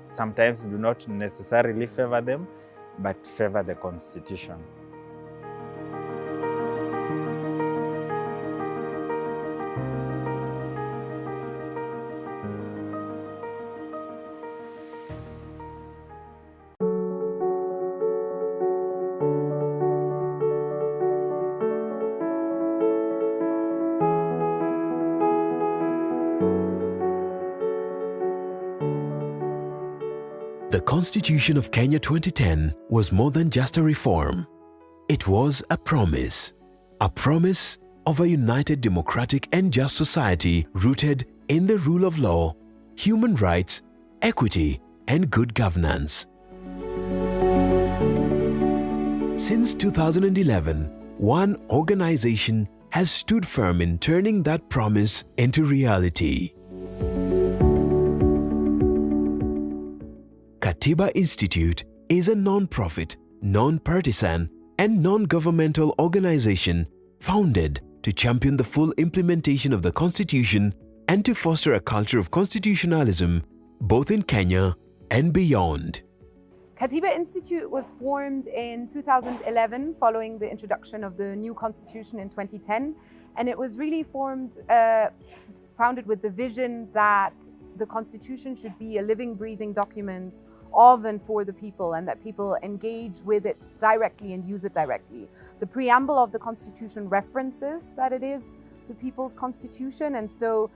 sometimes do not necessarily favor them, but favor the Constitution. The Constitution of Kenya 2010 was more than just a reform. It was a promise of a united, democratic and just society rooted in the rule of law, human rights, equity and good governance. Since 2011, one organization has stood firm in turning that promise into reality. Katiba Institute is a non-profit, non-partisan, and non-governmental organization founded to champion the full implementation of the Constitution and to foster a culture of constitutionalism both in Kenya and beyond. Katiba Institute was formed in 2011 following the introduction of the new Constitution in 2010, and it was really founded with the vision that the Constitution should be a living, breathing document of and for the people, and that people engage with it directly and use it directly. The preamble of the Constitution references that it is the people's constitution, and so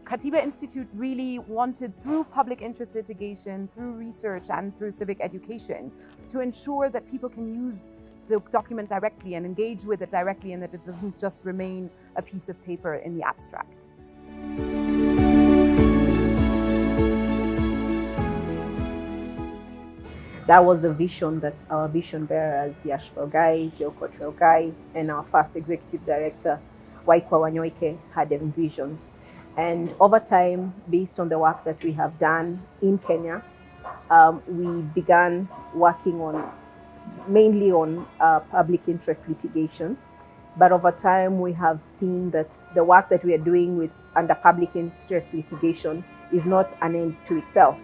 Katiba Institute really wanted, through public interest litigation, through research and through civic education, to ensure that people can use the document directly and engage with it directly, and that it doesn't just remain a piece of paper in the abstract. That was the vision that our vision bearers, Yash Felgai, Joko Felgai, and our first executive director, Waikwa Wanyoike, had envisioned. And over time, based on the work that we have done in Kenya, we began working mainly on public interest litigation. But over time, we have seen that the work that we are doing under public interest litigation is not an end to itself.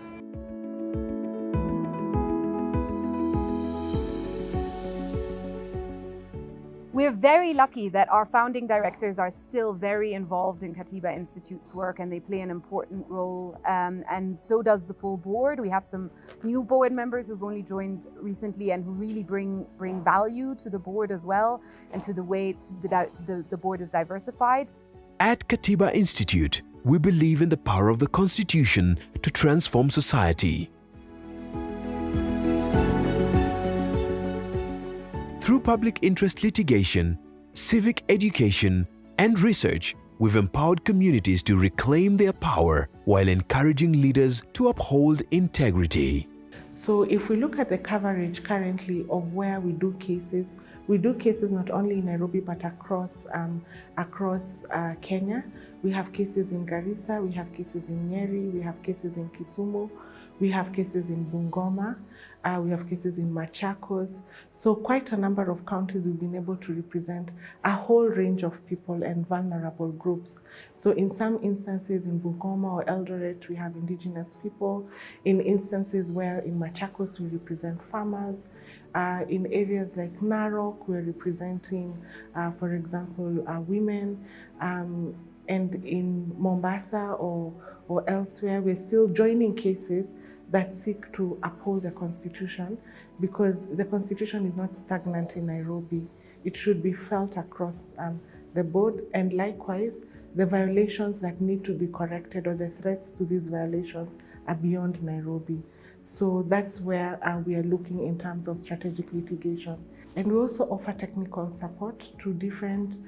We're very lucky that our founding directors are still very involved in Katiba Institute's work, and they play an important role, and so does the full board. We have some new board members who've only joined recently and who really bring value to the board as well, and to the way the board is diversified. At Katiba Institute, we believe in the power of the Constitution to transform society. Through public interest litigation, civic education, and research, we've empowered communities to reclaim their power while encouraging leaders to uphold integrity. So if we look at the coverage currently of where we do cases not only in Nairobi but across Kenya. We have cases in Garissa, we have cases in Nyeri, we have cases in Kisumu, we have cases in Bungoma, we have cases in Machakos. So quite a number of counties we've been able to represent a whole range of people and vulnerable groups. So in some instances in Bungoma or Eldoret, we have indigenous people. In instances where in Machakos we represent farmers. In areas like Narok, we're representing, for example, women. And in Mombasa or elsewhere, we're still joining cases that seek to uphold the Constitution, because the Constitution is not stagnant in Nairobi. It should be felt across the board, and likewise, the violations that need to be corrected or the threats to these violations are beyond Nairobi. So that's where we are looking in terms of strategic litigation. And we also offer technical support to different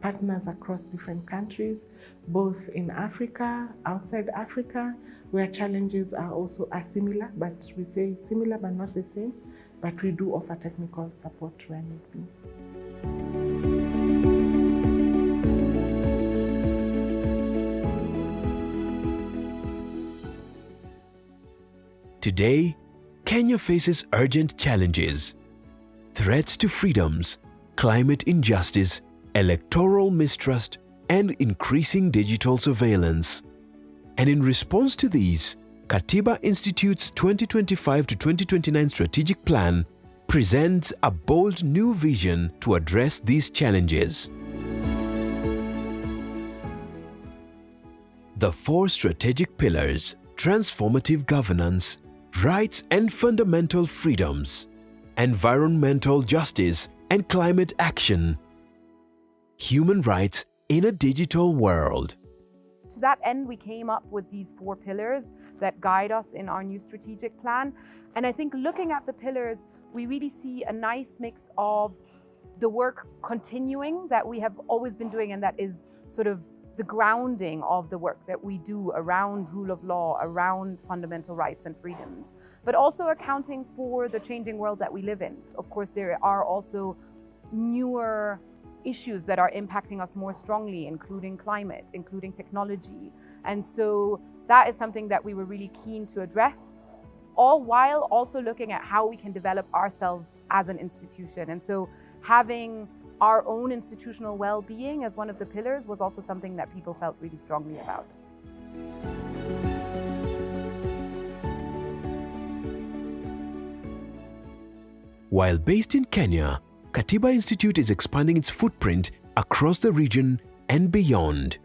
partners across different countries, both in Africa, outside Africa, where challenges are also similar, but we say similar but not the same, but we do offer technical support when need be. Today, Kenya faces urgent challenges: threats to freedoms, climate injustice, electoral mistrust, and increasing digital surveillance. And in response to these, Katiba Institute's 2025 to 2029 strategic plan presents a bold new vision to address these challenges. The 4 strategic pillars: transformative governance, rights and fundamental freedoms, environmental justice and climate action, human rights in a digital world. To that end, we came up with these 4 pillars that guide us in our new strategic plan. And I think looking at the pillars, we really see a nice mix of the work continuing that we have always been doing, and that is sort of the grounding of the work that we do around rule of law, around fundamental rights and freedoms, but also accounting for the changing world that we live in. Of course, there are also newer issues that are impacting us more strongly, including climate, including technology. And so that is something that we were really keen to address, all while also looking at how we can develop ourselves as an institution. And so having our own institutional well-being as one of the pillars was also something that people felt really strongly about. While based in Kenya, Katiba Institute is expanding its footprint across the region and beyond.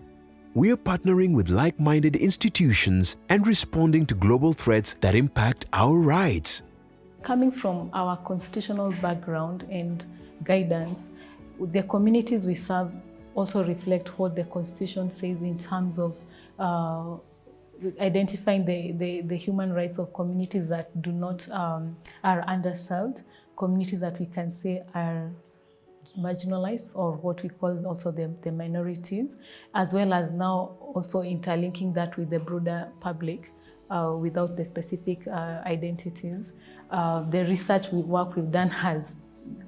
We are partnering with like-minded institutions and responding to global threats that impact our rights. Coming from our constitutional background and guidance, the communities we serve also reflect what the Constitution says in terms of identifying the human rights of communities that do not are underserved, communities that we can say are marginalized, or what we call also the minorities, as well as now also interlinking that with the broader public without the specific identities. The research work we've done has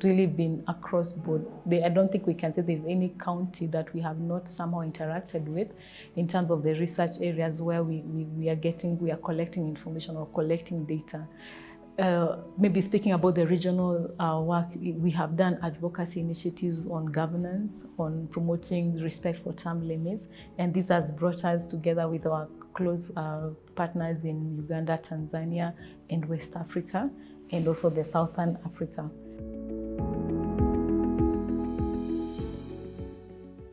really been across board. I don't think we can say there's any county that we have not somehow interacted with in terms of the research areas where we are collecting information or collecting data. Maybe speaking about the regional work, we have done advocacy initiatives on governance, on promoting respect for term limits, and this has brought us together with our close partners in Uganda, Tanzania, and West Africa, and also the Southern Africa.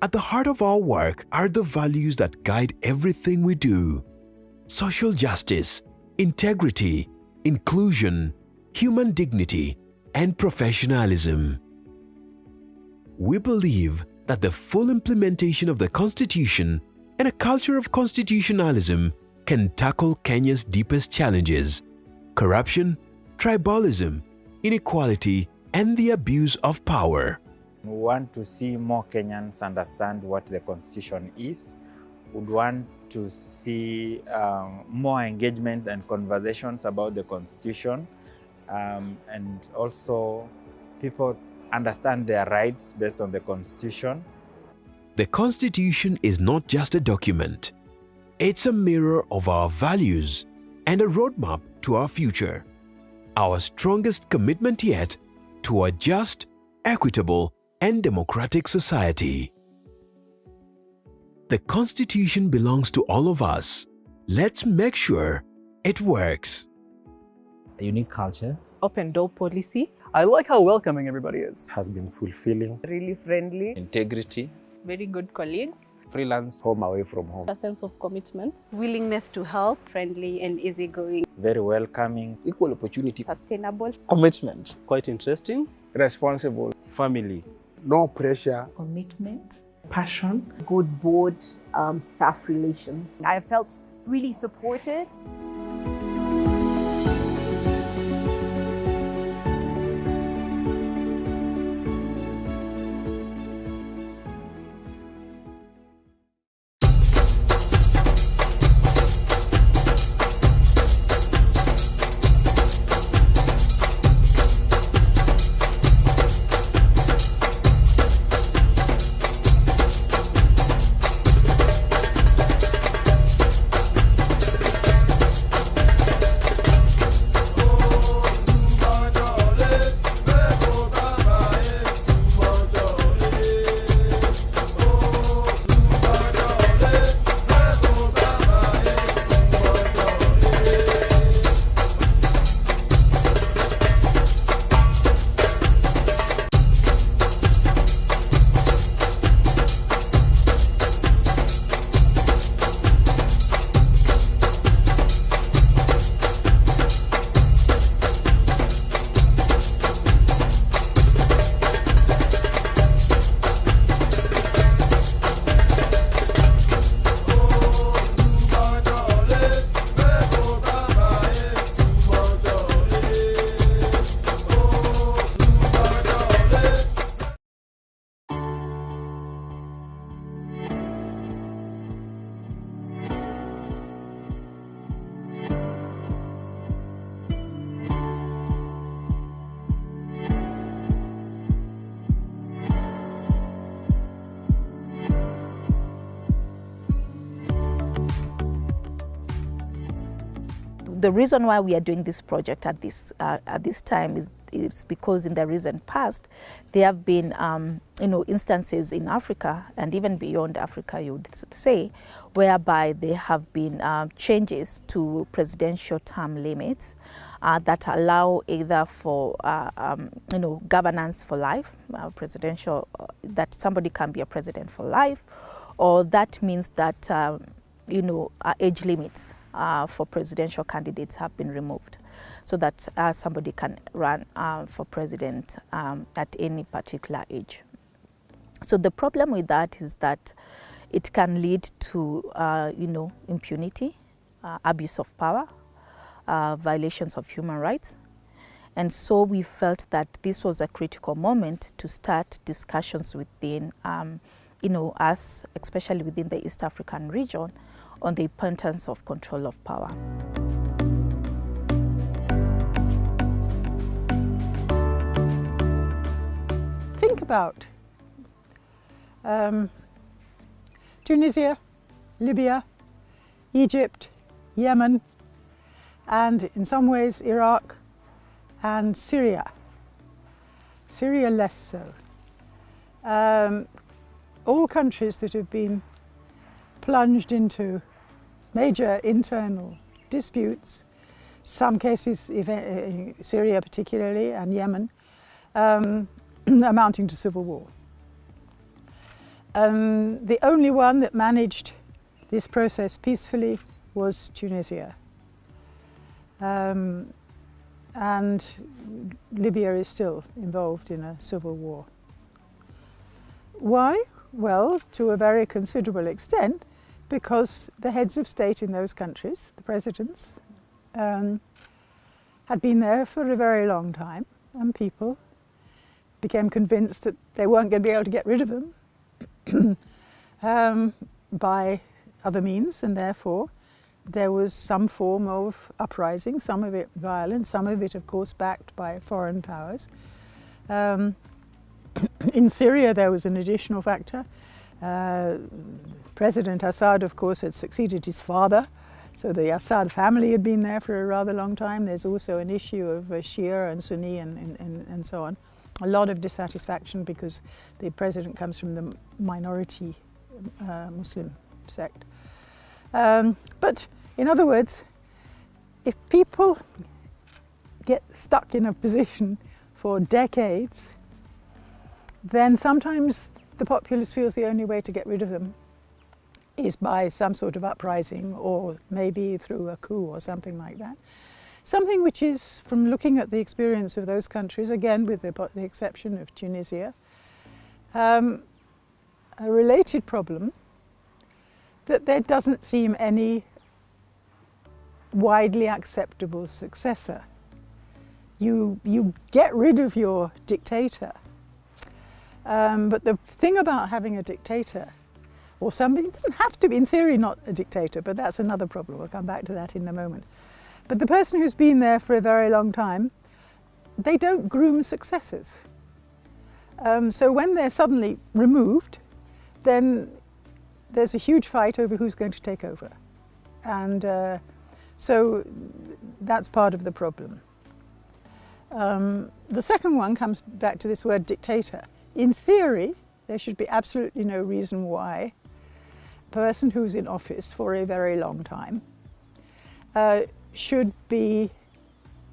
At the heart of our work are the values that guide everything we do: social justice, integrity, inclusion, human dignity, and professionalism. We believe that the full implementation of the Constitution and a culture of constitutionalism can tackle Kenya's deepest challenges: corruption, tribalism, inequality, and the abuse of power. We want to see more Kenyans understand what the Constitution is. We would want to see more engagement and conversations about the Constitution, and also people understand their rights based on the Constitution. The Constitution is not just a document. It's a mirror of our values and a roadmap to our future. Our strongest commitment yet to a just, equitable, and democratic society. The Constitution belongs to all of us. Let's make sure it works. A unique culture. Open door policy. I like how welcoming everybody is. Has been fulfilling. Really friendly. Integrity. Very good colleagues. Freelance. Home away from home. A sense of commitment. Willingness to help. Friendly and easygoing. Very welcoming. Equal opportunity. Sustainable. Commitment. Quite interesting. Responsible. Family. No pressure. Commitment. Passion. Good board staff relations. I felt really supported. The reason why we are doing this project at this time is because in the recent past there have been instances in Africa and even beyond Africa, you would say, whereby there have been changes to presidential term limits that allow either for governance for life, presidential, that somebody can be a president for life, or that means that age limits for presidential candidates have been removed, so that somebody can run for president at any particular age. So the problem with that is that it can lead to impunity, abuse of power, violations of human rights. And so we felt that this was a critical moment to start discussions within us, especially within the East African region, on the importance of control of power. Think about Tunisia, Libya, Egypt, Yemen, and in some ways Iraq and Syria. Syria less so. All countries that have been plunged into major internal disputes, some cases, Syria particularly, and Yemen, amounting to civil war. The only one that managed this process peacefully was Tunisia. And Libya is still involved in a civil war. Why? Well, to a very considerable extent, because the heads of state in those countries, the presidents, had been there for a very long time, and people became convinced that they weren't going to be able to get rid of them by other means, and therefore there was some form of uprising, some of it violent, some of it, of course, backed by foreign powers. In Syria, there was an additional factor. President Assad, of course, had succeeded his father, so the Assad family had been there for a rather long time. There's also an issue of Shia and Sunni and so on. A lot of dissatisfaction because the president comes from the minority Muslim sect. But in other words, if people get stuck in a position for decades, then sometimes the populace feels the only way to get rid of them is by some sort of uprising, or maybe through a coup or something like that. Something which is, from looking at the experience of those countries, again with the exception of Tunisia, a related problem that there doesn't seem any widely acceptable successor. You get rid of your dictator, but the thing about having a dictator, or somebody, it doesn't have to be, in theory, not a dictator, but that's another problem. We'll come back to that in a moment. But the person who's been there for a very long time, they don't groom successors. So when they're suddenly removed, then there's a huge fight over who's going to take over. And so that's part of the problem. The second one comes back to this word dictator. In theory, there should be absolutely no reason why a person who's in office for a very long time should be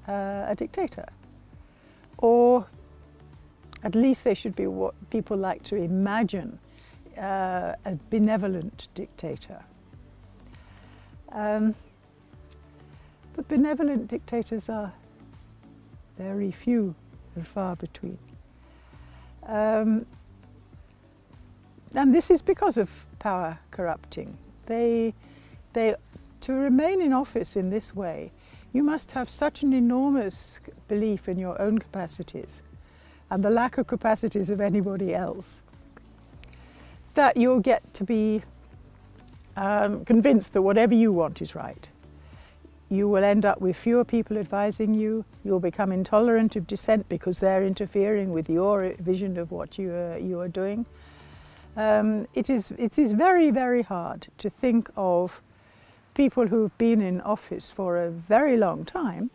a dictator. Or at least they should be what people like to imagine, a benevolent dictator. But benevolent dictators are very few and far between. And this is because of power corrupting. To remain in office in this way, you must have such an enormous belief in your own capacities and the lack of capacities of anybody else that you'll get to be convinced that whatever you want is right. You will end up with fewer people advising you. You'll become intolerant of dissent because they're interfering with your vision of what you are doing. It is very, very hard to think of people who've been in office for a very long time,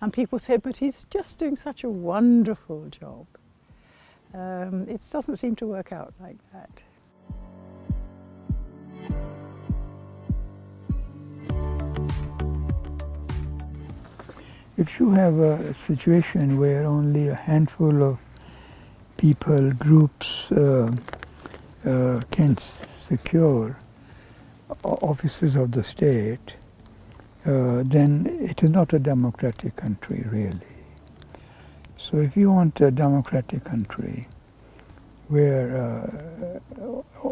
and people say, but he's just doing such a wonderful job. It doesn't seem to work out like that. If you have a situation where only a handful of people, groups can secure offices of the state, then it is not a democratic country, really. So if you want a democratic country where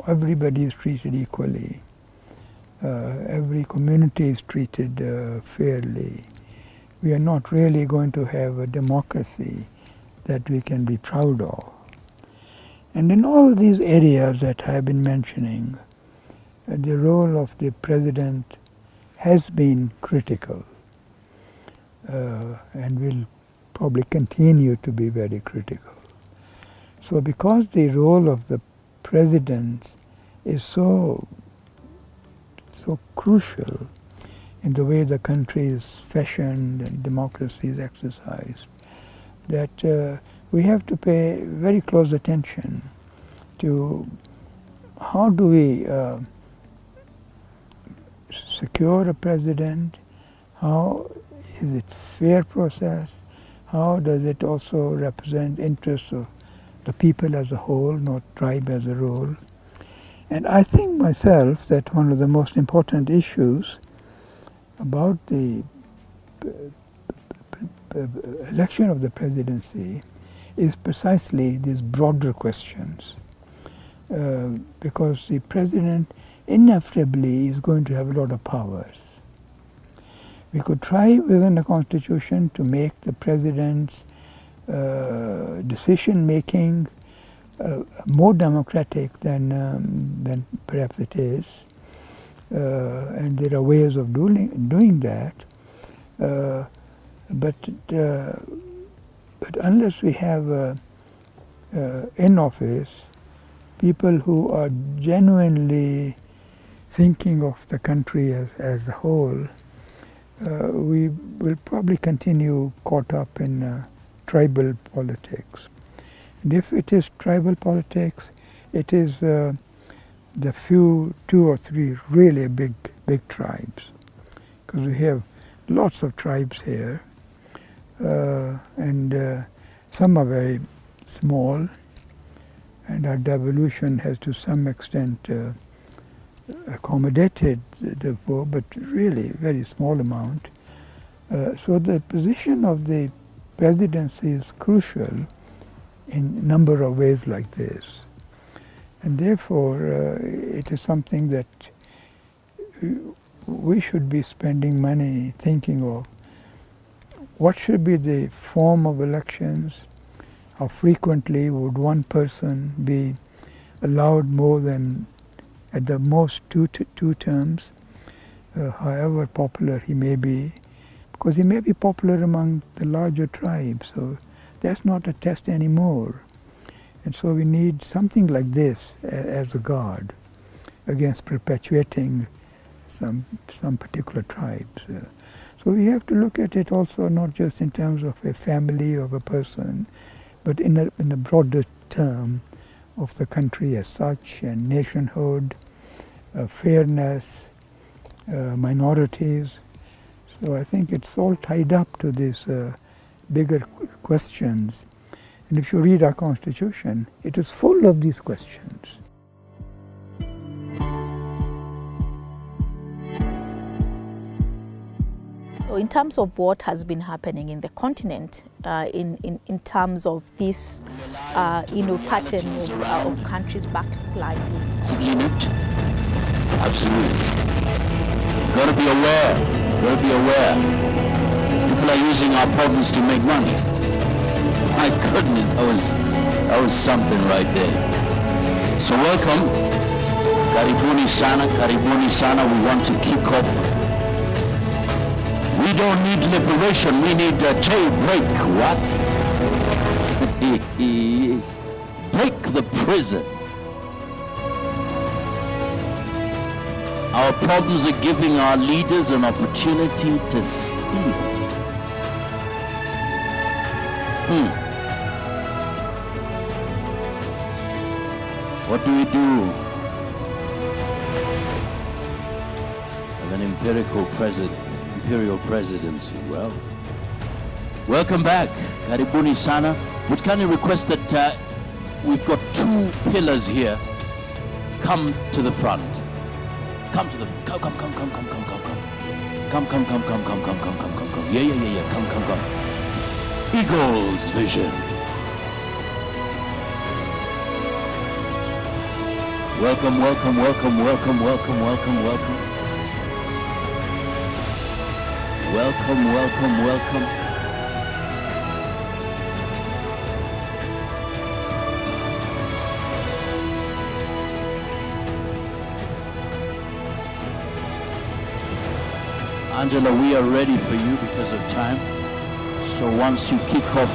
everybody is treated equally, every community is treated fairly, we are not really going to have a democracy that we can be proud of. And in all these areas that I have been mentioning, the role of the president has been critical and will probably continue to be very critical. So because the role of the president is so crucial in the way the country is fashioned and democracy is exercised, that we have to pay very close attention to how do we secure a president? How is it fair process? How does it also represent interests of the people as a whole, not tribe as a role? And I think myself that one of the most important issues about the election of the presidency is precisely these broader questions. Because the president inevitably is going to have a lot of powers. We could try within the Constitution to make the president's decision-making more democratic than perhaps it is. And there are ways of doing that. But unless we have in office people who are genuinely thinking of the country as a whole, we will probably continue caught up in tribal politics. And if it is tribal politics, it is the few, 2 or 3 really big tribes. Because we have lots of tribes here, and some are very small, and our devolution has to some extent accommodated the poor, but really very small amount. So the position of the presidency is crucial in a number of ways like this. And therefore, it is something that we should be spending money thinking of. What should be the form of elections? How frequently would one person be allowed more than at the most two terms, however popular he may be, because he may be popular among the larger tribes, so that's not a test anymore. And so we need something like this as a guard against perpetuating some particular tribes. So we have to look at it also not just in terms of a family of a person, but in a broader term of the country as such, and nationhood, fairness, minorities. So I think it's all tied up to these bigger questions. And if you read our Constitution, it is full of these questions. So in terms of what has been happening in the continent, in terms of this pattern of countries backsliding. Is it limit? Absolutely. Got to be aware. Got to be aware. People are using our problems to make money. My goodness, that was something right there. So welcome. Karibuni sana, karibuni sana. We want to kick off. We don't need liberation, we need a jailbreak. What? Break the prison. Our problems are giving our leaders an opportunity to steal. What do we do with an imperial presidency? Well, welcome back. Karibuni sana. Would kindly request that we've got 2 pillars here. Come to the front. Come to the front. Come. Come. Yeah. Come. Eagle's vision. Welcome. Welcome. Angela, we are ready for you because of time. So once you kick off,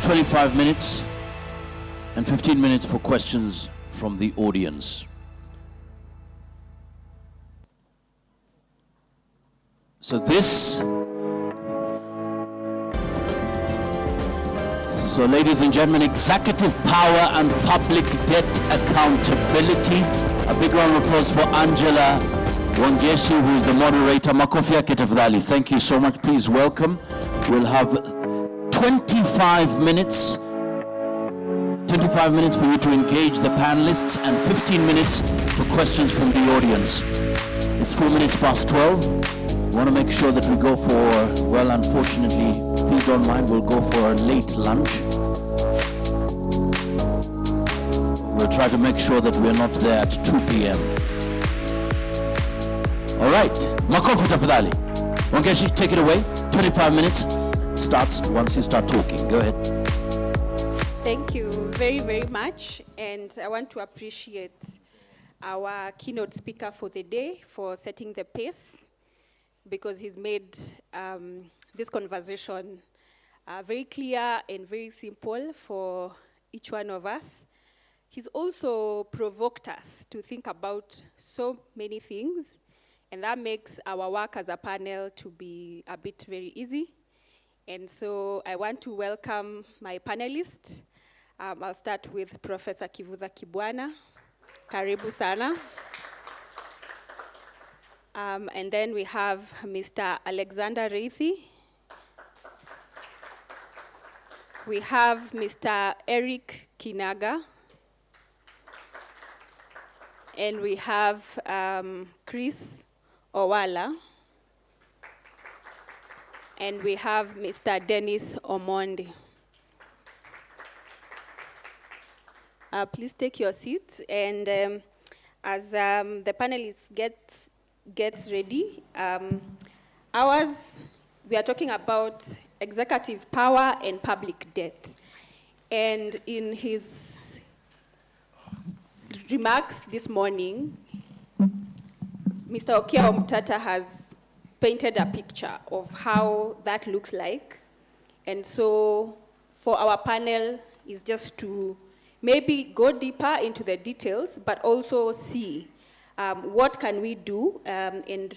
25 minutes and 15 minutes for questions from the audience. So ladies and gentlemen, executive power and public debt accountability. A big round of applause for Angela Wangeshi, who is the moderator. Makofi yake tafadhali. Thank you so much. Please welcome. We'll have 25 minutes. 25 minutes for you to engage the panelists and 15 minutes for questions from the audience. It's 4 minutes past 12. We want to make sure that we go for, well, unfortunately, please don't mind, we'll go for a late lunch. We'll try to make sure that we're not there at 2 p.m. All right, Makofi tafadhali. Wangeshi, take it away. 25 minutes starts once you start talking. Go ahead. Thank you very, very much. And I want to appreciate our keynote speaker for the day for setting the pace, because he's made this conversation very clear and very simple for each one of us. He's also provoked us to think about so many things, and that makes our work as a panel to be a bit very easy. And so I want to welcome my panelists. I'll start with Professor Kivutha Kibwana. Karibu sana. And then we have Mr. Alexander Reithi. We have Mr. Eric Kinaga. And we have Chris Owala. And we have Mr. Dennis Omondi. Please take your seats, and as the panelists gets ready, we are talking about executive power and public debt. And in his remarks this morning, Mr. Okia Omtata has painted a picture of how that looks like. And so for our panel is just to maybe go deeper into the details, but also see what can we do. And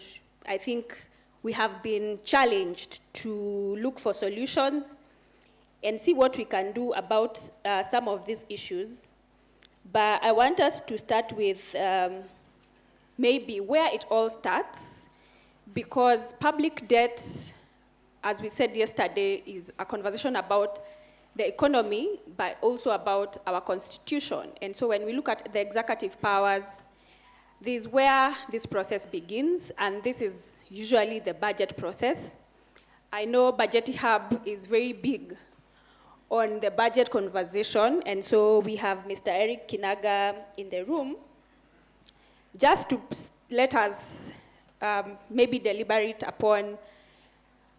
I think we have been challenged to look for solutions and see what we can do about some of these issues. But I want us to start with maybe where it all starts, because public debt, as we said yesterday, is a conversation about the economy, but also about our constitution. And so when we look at the executive powers, this is where this process begins, and this is usually the budget process. I know Budget Hub is very big on the budget conversation, and so we have Mr. Eric Kinaga in the room, just to let us maybe deliberate upon.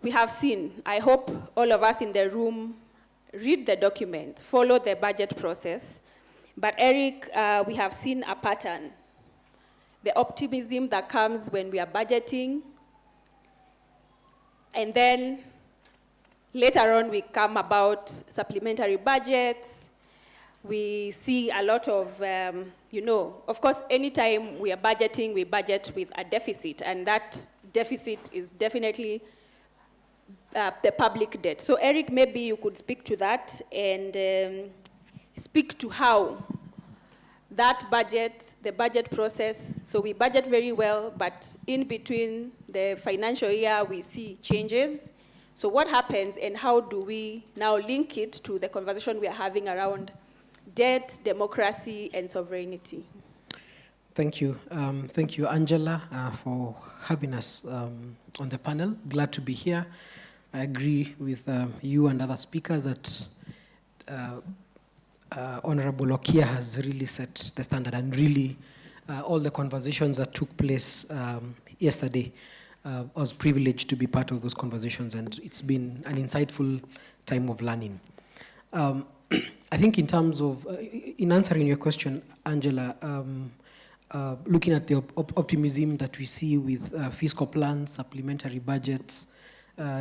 We have seen, I hope all of us in the room read the document, follow the budget process. But Eric, we have seen a pattern. The optimism that comes when we are budgeting, and then later on we come about supplementary budgets. We see a lot of, of course, anytime we are budgeting, we budget with a deficit, and that deficit is definitely the public debt. So Eric, maybe you could speak to that and speak to how that budget, the budget process, so we budget very well, but in between the financial year, we see changes. So what happens, and how do we now link it to the conversation we are having around debt, democracy, and sovereignty? Thank you. Thank you, Angela, for having us on the panel. Glad to be here. I agree with you and other speakers that Honorable Okia has really set the standard, and really all the conversations that took place yesterday, I was privileged to be part of those conversations, and it's been an insightful time of learning. I think in terms of, in answering your question, Angela, looking at the optimism that we see with fiscal plans, supplementary budgets,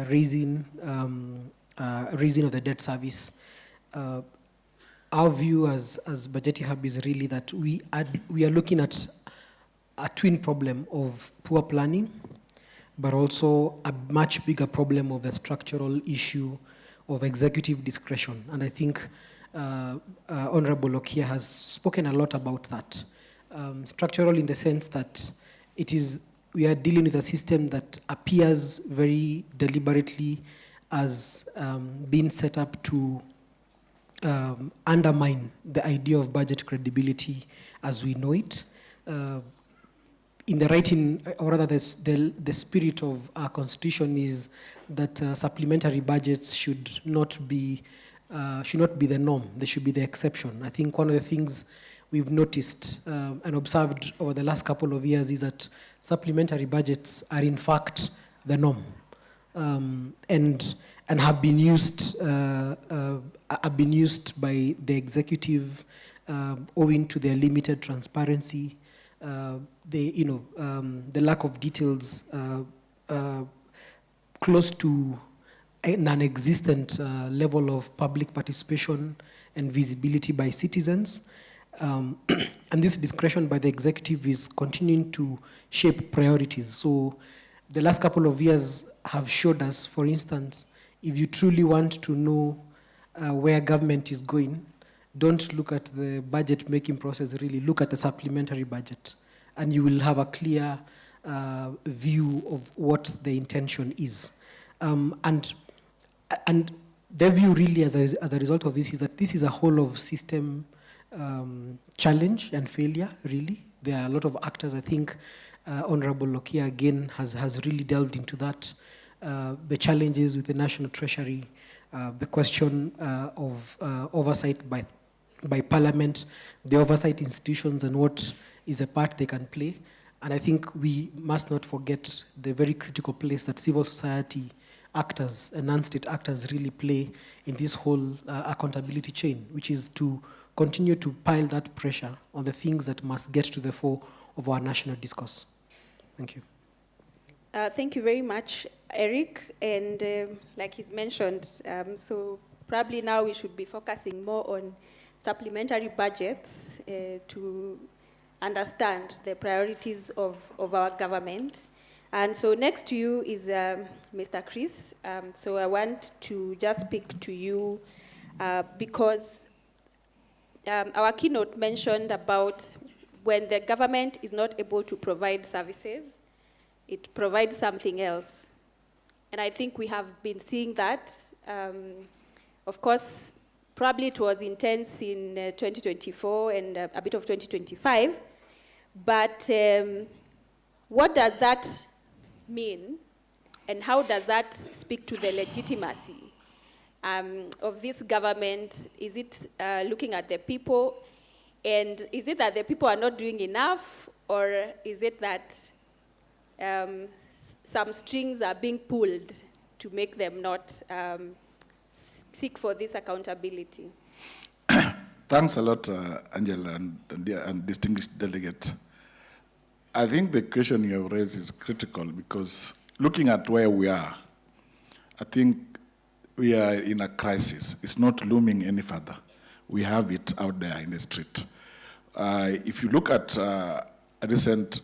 raising of the debt service, our view as Budget Hub is really that we are looking at a twin problem of poor planning, but also a much bigger problem of the structural issue of executive discretion. And I think Honorable Okia has spoken a lot about that. Structural in the sense that it is we are dealing with a system that appears very deliberately as being set up to undermine the idea of budget credibility as we know it. In the writing, or rather the spirit of our constitution is that supplementary budgets should not be the norm, they should be the exception. I think one of the things we've noticed and observed over the last couple of years is that supplementary budgets are in fact the norm, and have been used by the executive owing to their limited transparency, the lack of details, close to a non-existent level of public participation and visibility by citizens. And this discretion by the executive is continuing to shape priorities. So the last couple of years have showed us, for instance, if you truly want to know where government is going, don't look at the budget making process, really look at the supplementary budget, and you will have a clear view of what the intention is. And their view really as a result of this is that this is a whole of system challenge and failure, really. There are a lot of actors. I think Honorable Lokia again has really delved into that. The challenges with the National Treasury, the question of oversight by Parliament, the oversight institutions and what is a part they can play. And I think we must not forget the very critical place that civil society actors and non-state actors really play in this whole accountability chain, which is to continue to pile that pressure on the things that must get to the fore of our national discourse. Thank you. Thank you very much, Eric. And like he's mentioned, so probably now we should be focusing more on supplementary budgets to understand the priorities of our government. And so next to you is Mr. Chris. So I want to just speak to you because our keynote mentioned about when the government is not able to provide services, it provides something else. And I think we have been seeing that. Of course, probably it was intense in 2024 and a bit of 2025. But what does that mean? And how does that speak to the legitimacy of this government? Is it looking at the people? And is it that the people are not doing enough? Or is it that some strings are being pulled to make them not seek for this accountability? Thanks a lot, Angela and distinguished delegate. I think the question you have raised is critical because looking at where we are, I think we are in a crisis. It's not looming any further. We have it out there in the street. If you look at recent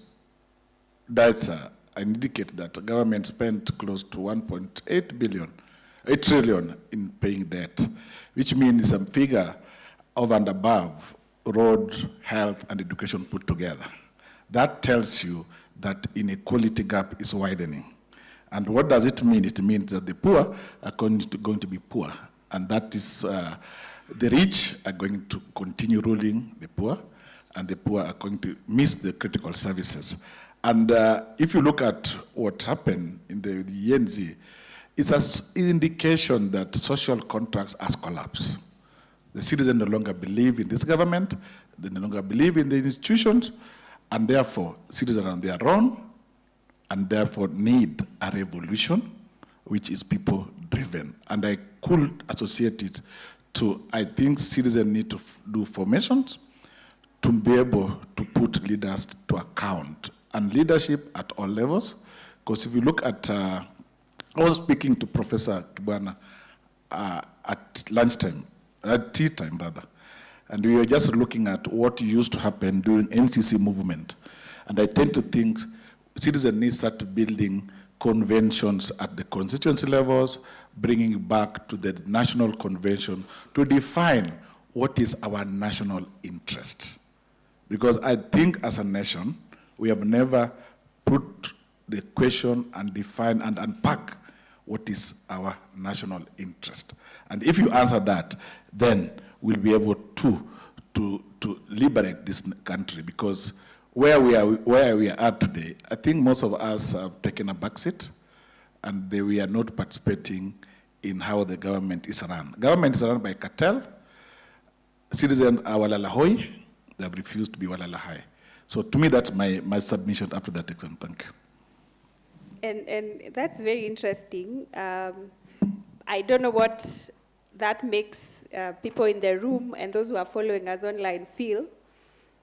data, I indicate that the government spent close to 8 trillion in paying debt, which means some figure over and above road, health, and education put together. That tells you that inequality gap is widening. And what does it mean? It means that the poor are going to be poor. And that is, the rich are going to continue ruling the poor, and the poor are going to miss the critical services. And if you look at what happened in the ENZ, it's an indication that social contracts has collapsed. The citizens no longer believe in this government, they no longer believe in the institutions, and therefore citizens are on their own, and therefore need a revolution, which is people-driven. And I could associate it to, I think citizens need to do formations to be able to put leaders to account, and leadership at all levels. Because if you look at, I was speaking to Professor Kibwana at lunchtime, at tea time rather, and we were just looking at what used to happen during NCC movement. And I tend to think citizens need to start building conventions at the constituency levels, bringing it back to the national convention to define what is our national interest. Because I think as a nation, we have never put the question and define and unpack what is our national interest. And if you answer that, then we'll be able to liberate this country, because where we are at today, I think most of us have taken a backseat, and we are not participating in how the government is run. Government is run by cartel. Citizens are walalahoi. They have refused to be walalahai. So to me, that's my submission up to that extent. Thank you. And that's very interesting. I don't know what that makes people in the room and those who are following us online feel.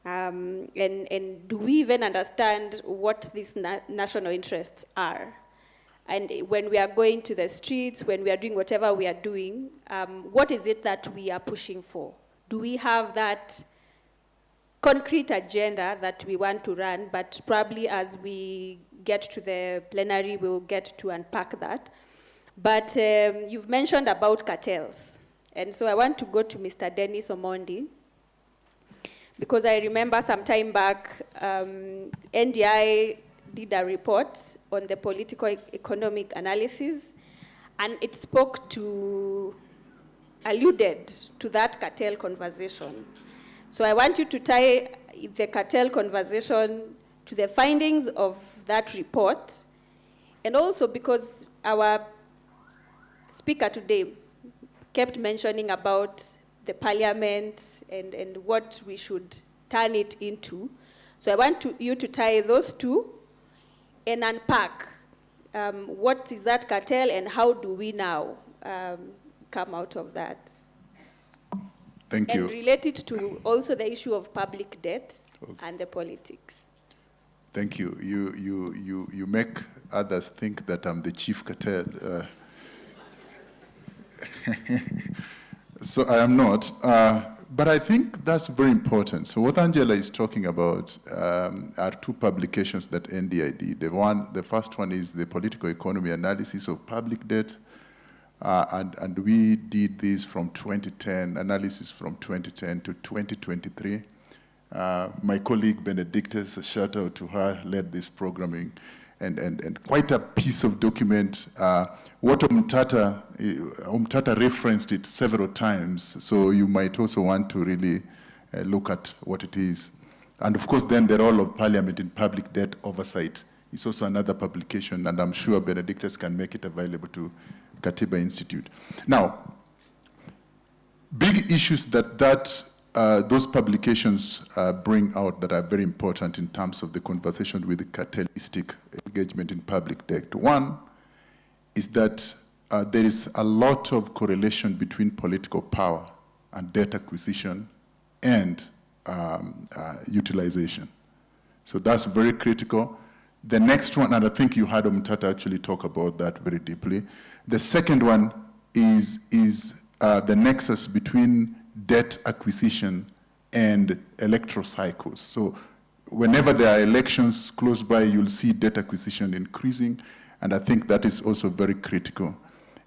And do we even understand what these national interests are? And when we are going to the streets, when we are doing whatever we are doing, what is it that we are pushing for? Do we have that concrete agenda that we want to run, but probably as we get to the plenary, we'll get to unpack that. But you've mentioned about cartels. And so I want to go to Mr. Dennis Omondi, because I remember some time back, NDI did a report on the political economic analysis, and it alluded to that cartel conversation. So I want you to tie the cartel conversation to the findings of that report, and also because our speaker today kept mentioning about the parliament and what we should turn it into. So I want you to tie those two and unpack what is that cartel and how do we now come out of that. Thank you. And relate it to also the issue of public debt and the politics. Thank you. You make others think that I'm the chief cartel. So I am not. But I think that's very important. So what Angela is talking about are two publications that NDI did. The first one is the political economy analysis of public debt. And we did this from 2010, analysis from 2010 to 2023. My colleague Benedictus, a shout out to her, led this programming, and quite a piece of document. What Umtata referenced it several times, so you might also want to really look at what it is. And of course, then the role of Parliament in public debt oversight is also another publication, and I'm sure Benedictus can make it available to Katiba Institute. Now, big issues that those publications bring out that are very important in terms of the conversation with the cartelistic engagement in public debt. One is that there is a lot of correlation between political power and debt acquisition and utilization. So that's very critical. The next one, and I think you heard Umtata actually talk about that very deeply. The second one is the nexus between debt acquisition and electoral cycles. So whenever there are elections close by, you'll see debt acquisition increasing, and I think that is also very critical.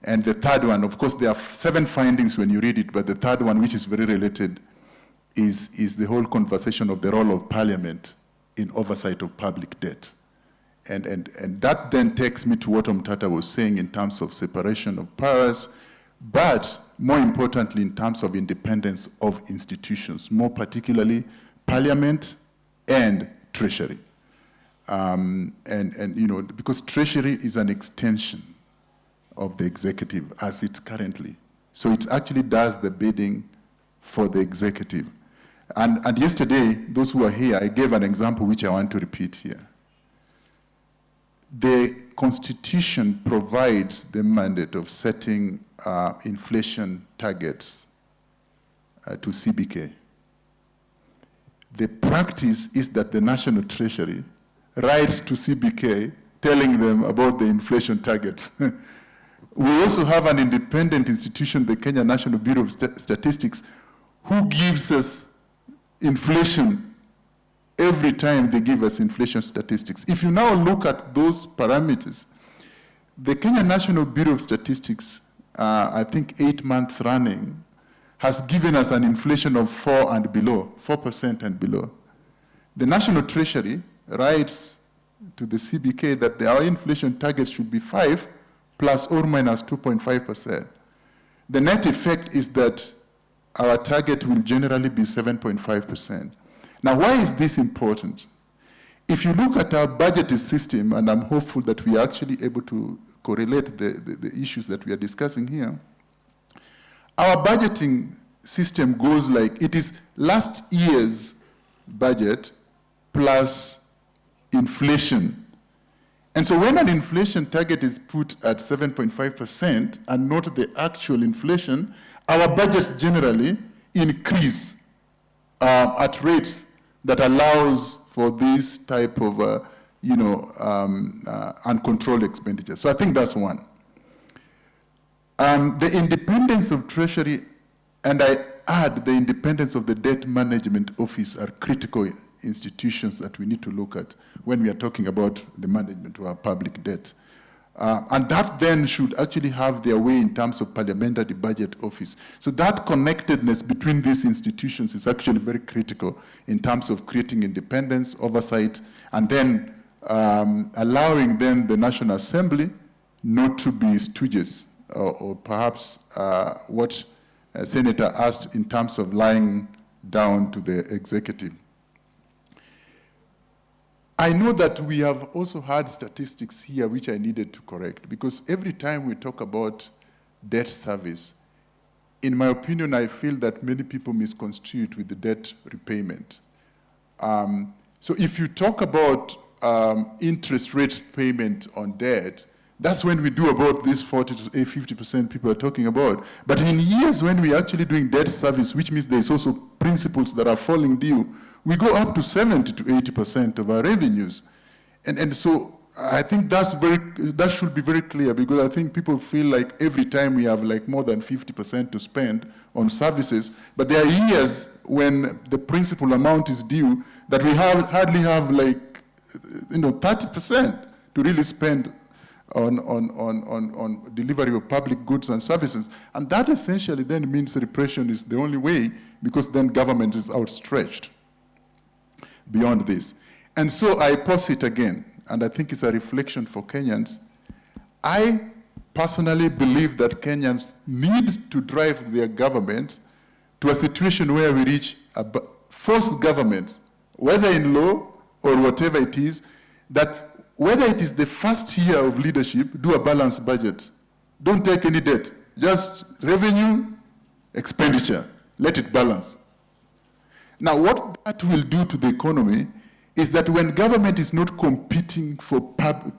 And the third one, of course, there are 7 findings when you read it, but the third one, which is very related, is the whole conversation of the role of Parliament in oversight of public debt. And that then takes me to what Umtata was saying in terms of separation of powers, but more importantly, in terms of independence of institutions, more particularly Parliament and Treasury. And you know, because Treasury is an extension of the executive as it's currently. So it actually does the bidding for the executive. And yesterday, those who were here, I gave an example which I want to repeat here. The Constitution provides the mandate of setting inflation targets to CBK. The practice is that the National Treasury writes to CBK telling them about the inflation targets. We also have an independent institution, the Kenya National Bureau of Statistics, who gives us inflation every time they give us inflation statistics. If you now look at those parameters, the Kenya National Bureau of Statistics, I think 8 months running, has given us an inflation of 4% and below. The National Treasury writes to the CBK that our inflation target should be 5 plus or minus 2.5%. The net effect is that our target will generally be 7.5%. Now, why is this important? If you look at our budgeting system, and I'm hopeful that we are actually able to correlate the issues that we are discussing here, our budgeting system goes like, it is last year's budget plus inflation. And so when an inflation target is put at 7.5% and not the actual inflation, our budgets generally increase at rates that allows for this type of, uncontrolled expenditure. So I think that's one. The independence of Treasury, and I add the independence of the Debt Management Office, are critical institutions that we need to look at when we are talking about the management of our public debt. And that then should actually have their way in terms of Parliamentary Budget Office. So that connectedness between these institutions is actually very critical in terms of creating independence, oversight, and then allowing then the National Assembly not to be stooges, or perhaps what Senator asked in terms of lying down to the executive. I know that we have also had statistics here which I needed to correct, because every time we talk about debt service, in my opinion, I feel that many people misconstrue it with the debt repayment. So if you talk about interest rate payment on debt, that's when we do about this 40 to 50% people are talking about. But in years when we're actually doing debt service, which means there's also principals that are falling due, we go up to 70 to 80% of our revenues. And so I think that should be very clear, because I think people feel like every time we have like more than 50% to spend on services, but there are years when the principal amount is due that we hardly have like 30% to really spend on delivery of public goods and services. And that essentially then means repression is the only way, because then government is outstretched beyond this. And so I pause it again, and I think it's a reflection for Kenyans. I personally believe that Kenyans need to drive their government to a situation where we reach a forced government, whether in law or whatever it is, that whether it is the first year of leadership, do a balanced budget. Don't take any debt. Just revenue, expenditure. Let it balance. Now, what that will do to the economy is that when government is not competing for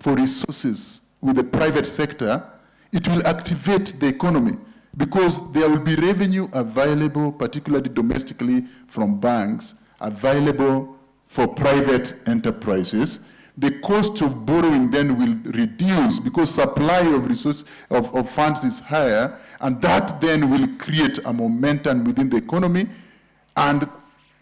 resources with the private sector, it will activate the economy, because there will be revenue available, particularly domestically from banks, available for private enterprises. The cost of borrowing then will reduce because supply of resources of funds is higher, and that then will create a momentum within the economy, and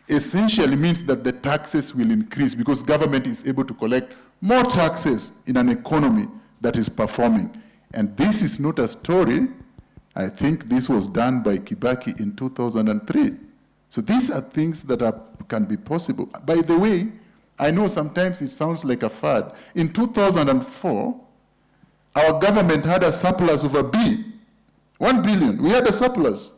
essentially means that the taxes will increase because government is able to collect more taxes in an economy that is performing. And this is not a story. I think this was done by Kibaki in 2003. So these are things that can be possible. By the way, I know sometimes it sounds like a fad. In 2004, our government had a surplus of $1 billion. We had a surplus.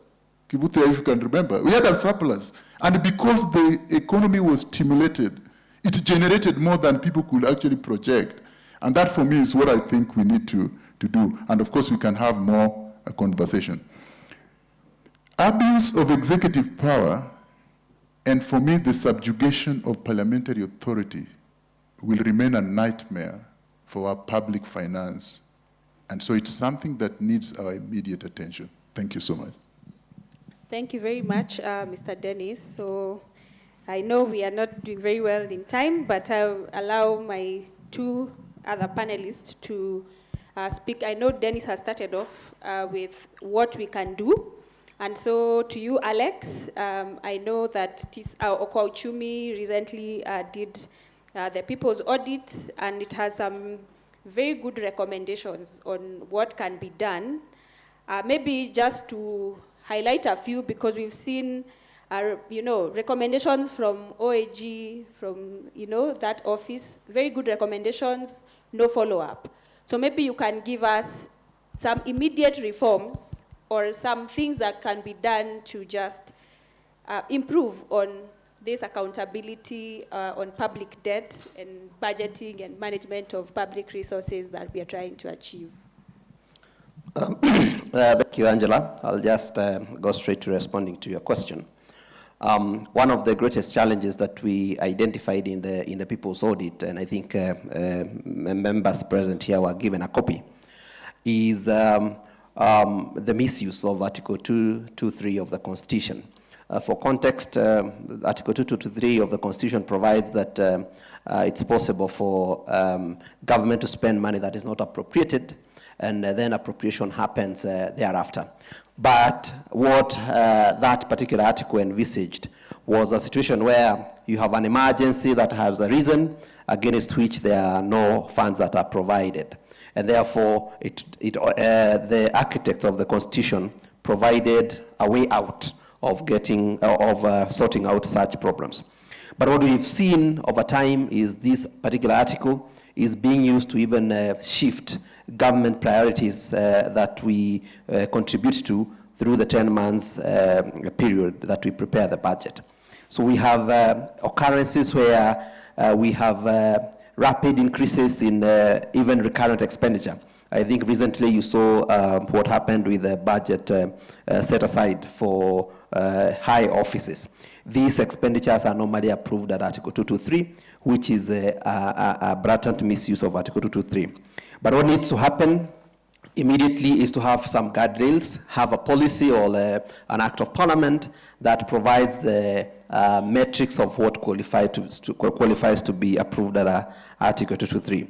Kibuthia, if you can remember. We had a surplus. And because the economy was stimulated, it generated more than people could actually project. And that, for me, is what I think we need to do. And of course, we can have more conversation. Abuse of executive power, and for me, the subjugation of parliamentary authority, will remain a nightmare for our public finance. And so it's something that needs our immediate attention. Thank you so much. Thank you very much, Mr. Dennis. So I know we are not doing very well in time, but I'll allow my two other panelists to speak. I know Dennis has started off with what we can do. And so to you, Alex, I know that Okoa Uchumi recently did the People's Audit, and it has some very good recommendations on what can be done. Maybe just to highlight a few, because we've seen are, recommendations from OAG, from, that office, very good recommendations, no follow-up. So maybe you can give us some immediate reforms or some things that can be done to just improve on this accountability on public debt and budgeting and management of public resources that we are trying to achieve. Thank you, Angela. I'll just go straight to responding to your question. One of the greatest challenges that we identified in the People's Audit, and I think members present here were given a copy, is the misuse of Article 223 of the Constitution. For context, Article 223 of the Constitution provides that it's possible for government to spend money that is not appropriated, and then appropriation happens thereafter. But what that particular article envisaged was a situation where you have an emergency that has arisen against which there are no funds that are provided. And therefore, the architects of the Constitution provided a way out of sorting out such problems. But what we've seen over time is this particular article is being used to even shift government priorities that we contribute to through the 10 months period that we prepare the budget. So we have occurrences where we have rapid increases in even recurrent expenditure. I think recently you saw what happened with the budget set aside for high offices. These expenditures are normally approved at Article 223, which is a blatant misuse of Article 223. But what needs to happen immediately is to have some guardrails, have a policy or an act of parliament that provides the metrics of what qualifies to be approved at Article 223.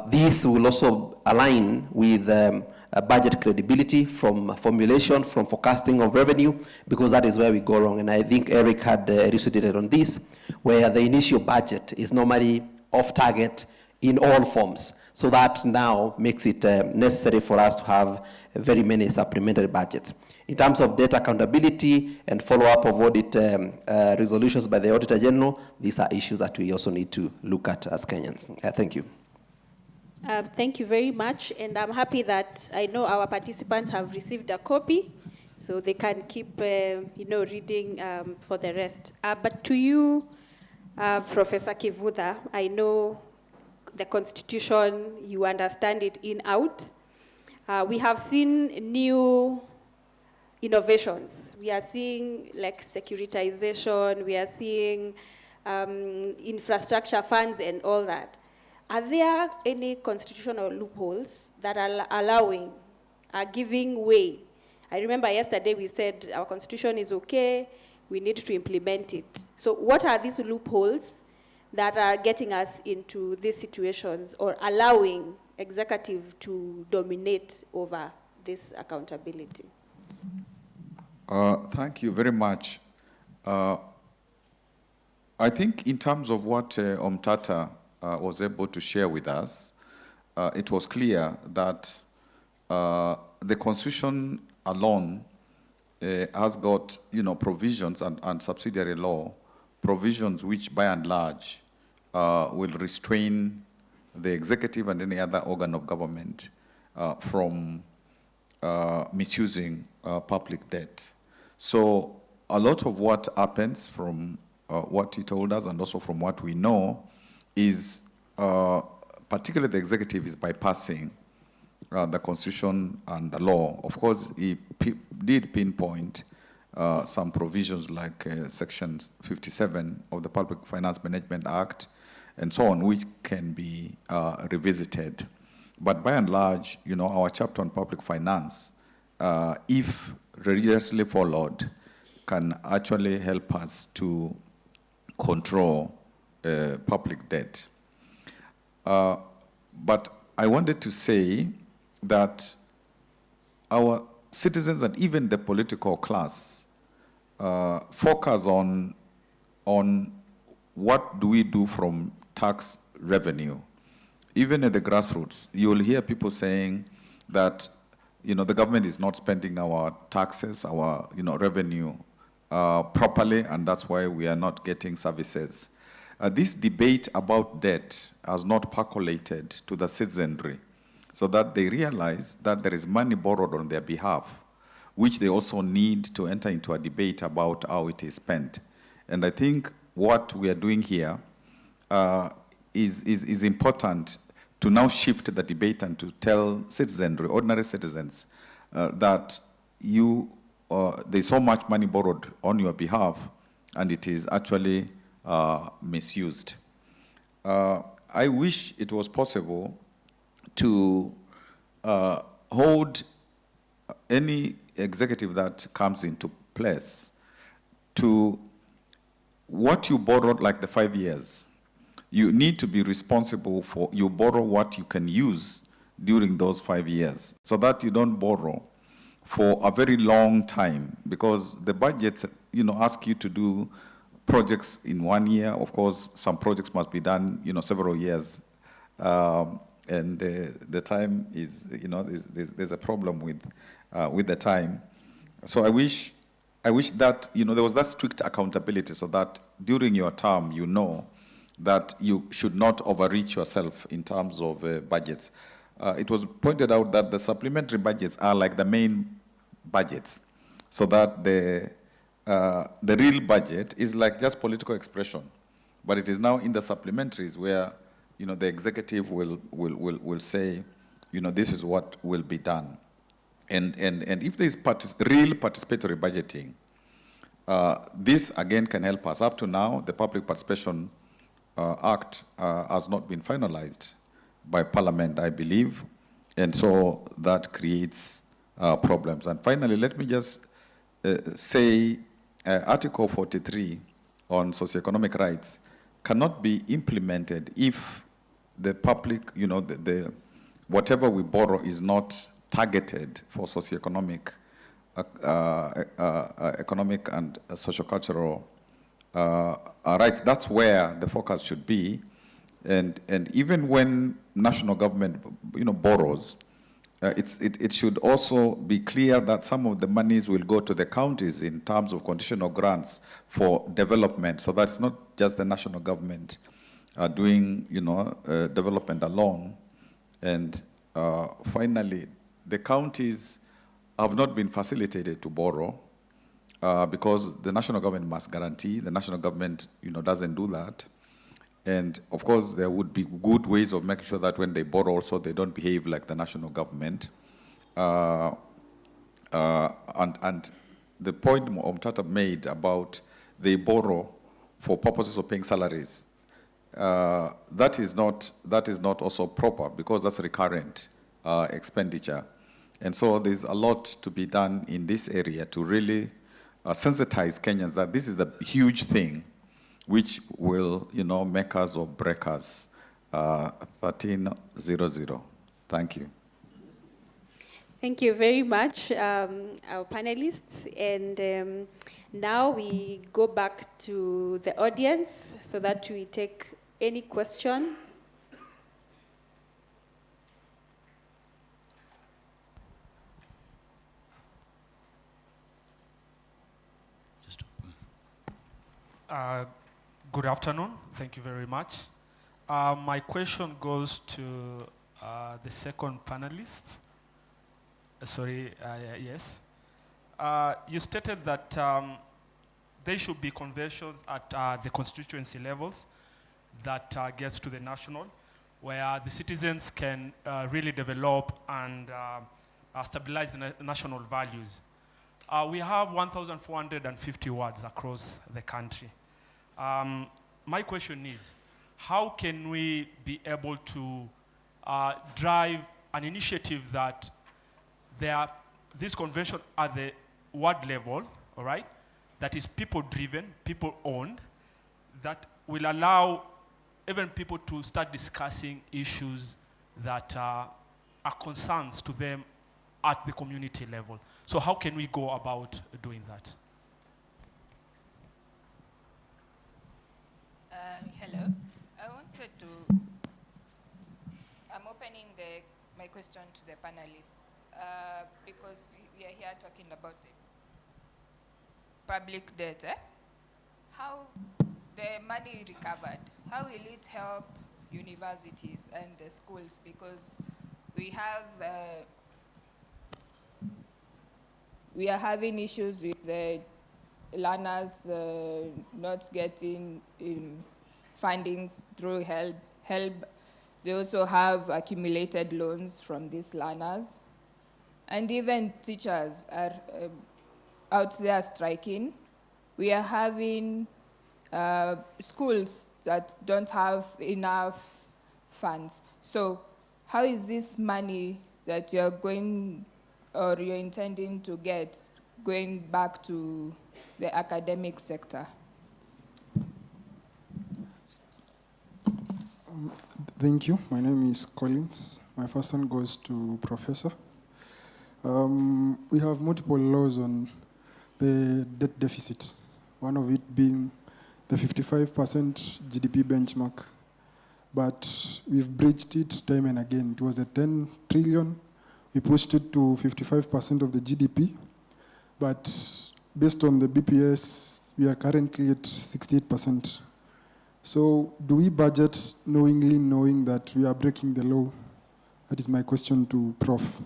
This will also align with budget credibility from formulation, from forecasting of revenue, because that is where we go wrong. And I think Eric had elucidated on this, where the initial budget is normally off target in all forms. So that now makes it necessary for us to have very many supplementary budgets. In terms of data accountability and follow-up of audit resolutions by the Auditor General, these are issues that we also need to look at as Kenyans. Thank you. Thank you very much, and I'm happy that I know our participants have received a copy, so they can keep, reading for the rest. But to you, Professor Kivuda, I know the Constitution, you understand it in out. We have seen new innovations. We are seeing like securitization, we are seeing infrastructure funds and all that. Are there any constitutional loopholes that are allowing, are giving way? I remember yesterday we said our Constitution is okay, we need to implement it. So what are these loopholes that are getting us into these situations or allowing executive to dominate over this accountability? Thank you very much. I think in terms of what Omtata was able to share with us, it was clear that the Constitution alone has got, provisions and subsidiary law, provisions which by and large will restrain the executive and any other organ of government from misusing public debt. So a lot of what happens from what he told us and also from what we know is particularly the executive is bypassing the Constitution and the law. Of course, he did pinpoint some provisions like Section 57 of the Public Finance Management Act and so on, which can be revisited. But by and large, our chapter on public finance, if religiously followed, can actually help us to control public debt. But I wanted to say that our citizens and even the political class focus on what do we do from tax revenue. Even at the grassroots, you will hear people saying that the government is not spending our taxes, our revenue properly, and that's why we are not getting services. This debate about debt has not percolated to the citizenry so that they realize that there is money borrowed on their behalf, which they also need to enter into a debate about how it is spent. And I think what we are doing here is important to now shift the debate and to tell citizenry, ordinary citizens, that there's so much money borrowed on your behalf, and it is actually misused. I wish it was possible to hold any executive that comes into place to what you borrowed, like the 5 years. You need to be responsible for, you borrow what you can use during those 5 years, so that you don't borrow for a very long time, because the budgets, ask you to do projects in 1 year. Of course, some projects must be done, several years. And the time is, there's a problem with the time. So I wish that, there was that strict accountability, so that during your term, that you should not overreach yourself in terms of budgets. It was pointed out that the supplementary budgets are like the main budgets, so that the real budget is like just political expression, but it is now in the supplementaries where the executive will say, this is what will be done, and if there is real participatory budgeting, this again can help us. Up to now, the Public Participation Act has not been finalized by Parliament, I believe, and so that creates problems. And finally, let me just say Article 43 on socioeconomic rights cannot be implemented if the public, whatever we borrow is not targeted for socioeconomic, economic and sociocultural rights. That's where the focus should be. And even when national government, borrows, it should also be clear that some of the monies will go to the counties in terms of conditional grants for development, so that it's not just the national government doing, development alone. And finally, the counties have not been facilitated to borrow because the national government must guarantee. The national government, doesn't do that. And of course, there would be good ways of making sure that when they borrow also, they don't behave like the national government. And the point Omtata made about they borrow for purposes of paying salaries, that is not also proper, because that's recurrent expenditure. And so there's a lot to be done in this area to really sensitize Kenyans that this is the huge thing which will, make us or break us. 1300. Thank you. Thank you very much, our panelists. And now we go back to the audience so that we take any question. Good afternoon. Thank you very much. My question goes to the second panelist. Yes. You stated that there should be conventions at the constituency levels that gets to the national, where the citizens can really develop and stabilize the national values. We have 1,450 wards across the country. My question is, how can we be able to drive an initiative that this convention at the ward level, all right, that is people-driven, people-owned, that will allow even people to start discussing issues that are concerns to them at the community level. So how can we go about doing that? Hello. I'm opening my question to the panelists because we are here talking about the public debt, how the money recovered, how will it help universities and the schools? Because we are having issues with the learners not getting fundings through help. They also have accumulated loans from these learners. And even teachers are out there striking. We are having schools that don't have enough funds. So how is this money that you're going or you're intending to get going back to the academic sector? Thank you. My name is Collins. My first one goes to Professor. We have multiple laws on the debt deficit, one of it being the 55% GDP benchmark. But we've breached it time and again. It was a 10 trillion. We pushed it to 55% of the GDP. But based on the BPS, we are currently at 68%. So do we budget knowing that we are breaking the law? That is my question to Prof.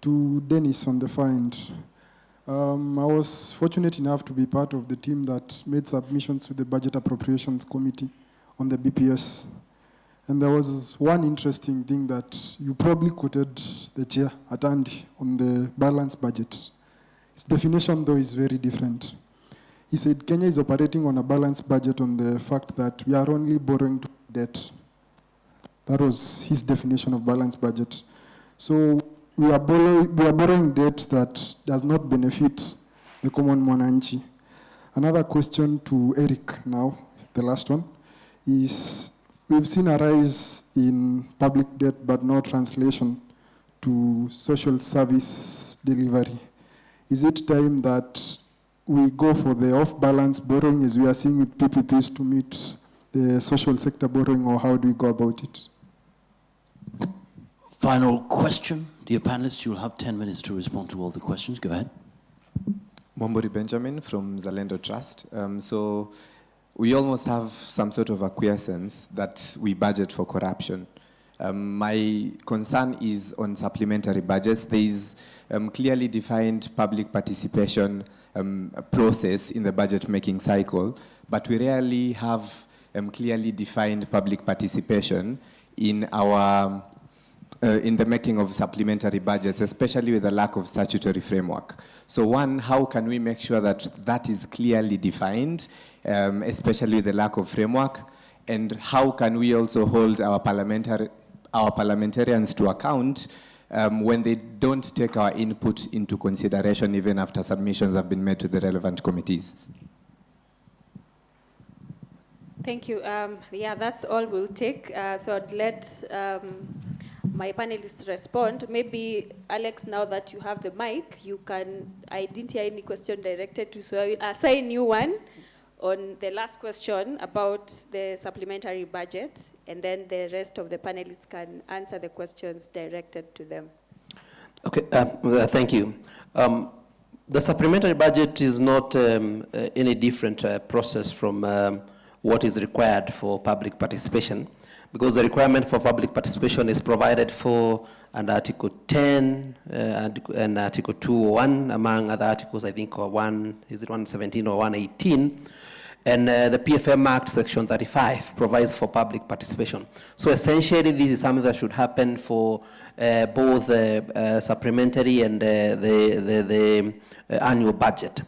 To Dennis on the far end. I was fortunate enough to be part of the team that made submissions to the Budget Appropriations Committee on the BPS. And there was one interesting thing that you probably quoted the chair at Andy on the balanced budget. His definition, though, is very different. He said Kenya is operating on a balanced budget on the fact that we are only borrowing to debt. That was his definition of balanced budget. So we are borrowing debt that does not benefit the common mwananchi. Another question to Eric now, the last one, is we've seen a rise in public debt but no translation to social service delivery. Is it time that we go for the off-balance borrowing as we are seeing with PPPs to meet the social sector borrowing, or how do we go about it? Final question. Dear panelists, you'll have 10 minutes to respond to all the questions. Go ahead. Mombori Benjamin from Zalendo Trust. So we almost have some sort of acquiescence that we budget for corruption. My concern is on supplementary budgets. There is clearly defined public participation process in the budget making cycle, but we rarely have clearly defined public participation in our in the making of supplementary budgets, especially with the lack of statutory framework. So one, how can we make sure that that is clearly defined, especially with the lack of framework? And how can we also hold our parliamentarians to account when they don't take our input into consideration even after submissions have been made to the relevant committees? Thank you. Yeah, that's all we'll take. So I'd let my panelists respond. Maybe, Alex, now that you have the mic, you can, I didn't hear any question directed to, so I will assign you one on the last question about the supplementary budget, and then the rest of the panelists can answer the questions directed to them. Okay, thank you. The supplementary budget is not any different process from what is required for public participation, because the requirement for public participation is provided for under Article 10 and Article 201, among other articles, I think, or 117 or 118. And the PFM Act, Section 35, provides for public participation. So essentially, this is something that should happen for both supplementary and the annual budget.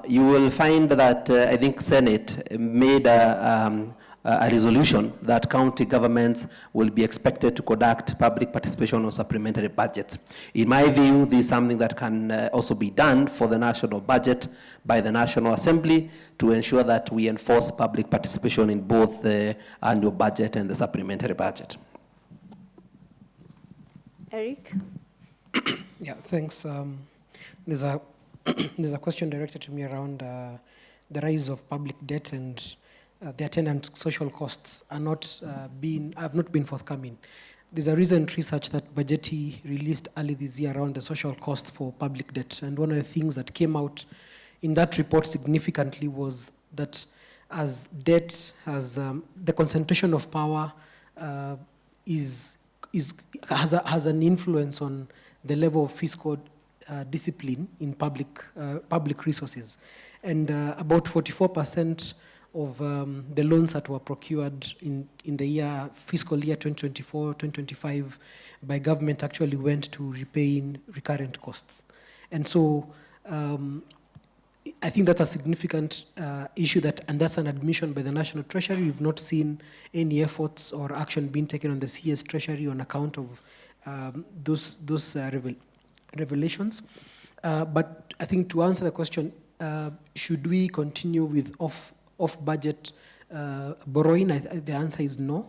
You will find that I think Senate made a resolution that county governments will be expected to conduct public participation on supplementary budgets. In my view, this is something that can also be done for the national budget by the National Assembly to ensure that we enforce public participation in both the annual budget and the supplementary budget. Eric? Yeah, thanks. There's a question directed to me around the rise of public debt and the attendant social costs have not been forthcoming. There's a recent research that Budgeti released early this year around the social cost for public debt, and one of the things that came out in that report significantly was that as debt, as the concentration of power has an influence on the level of fiscal discipline in public resources. And about 44% of the loans that were procured in the fiscal year 2024-2025 by government actually went to repaying recurrent costs. And so I think that's a significant issue, and that's an admission by the National Treasury. We've not seen any efforts or action being taken on the CS Treasury on account of those revelations. But I think to answer the question, should we continue with off-budget borrowing? The answer is no.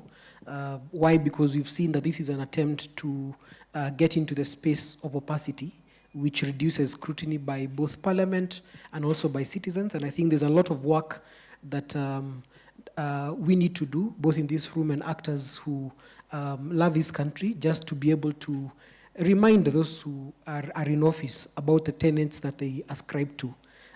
Why? Because we've seen that this is an attempt to get into the space of opacity, which reduces scrutiny by both Parliament and also by citizens. And I think there's a lot of work that we need to do, both in this room and actors who love this country, just to be able to remind those who are in office about the tenets that they ascribe to.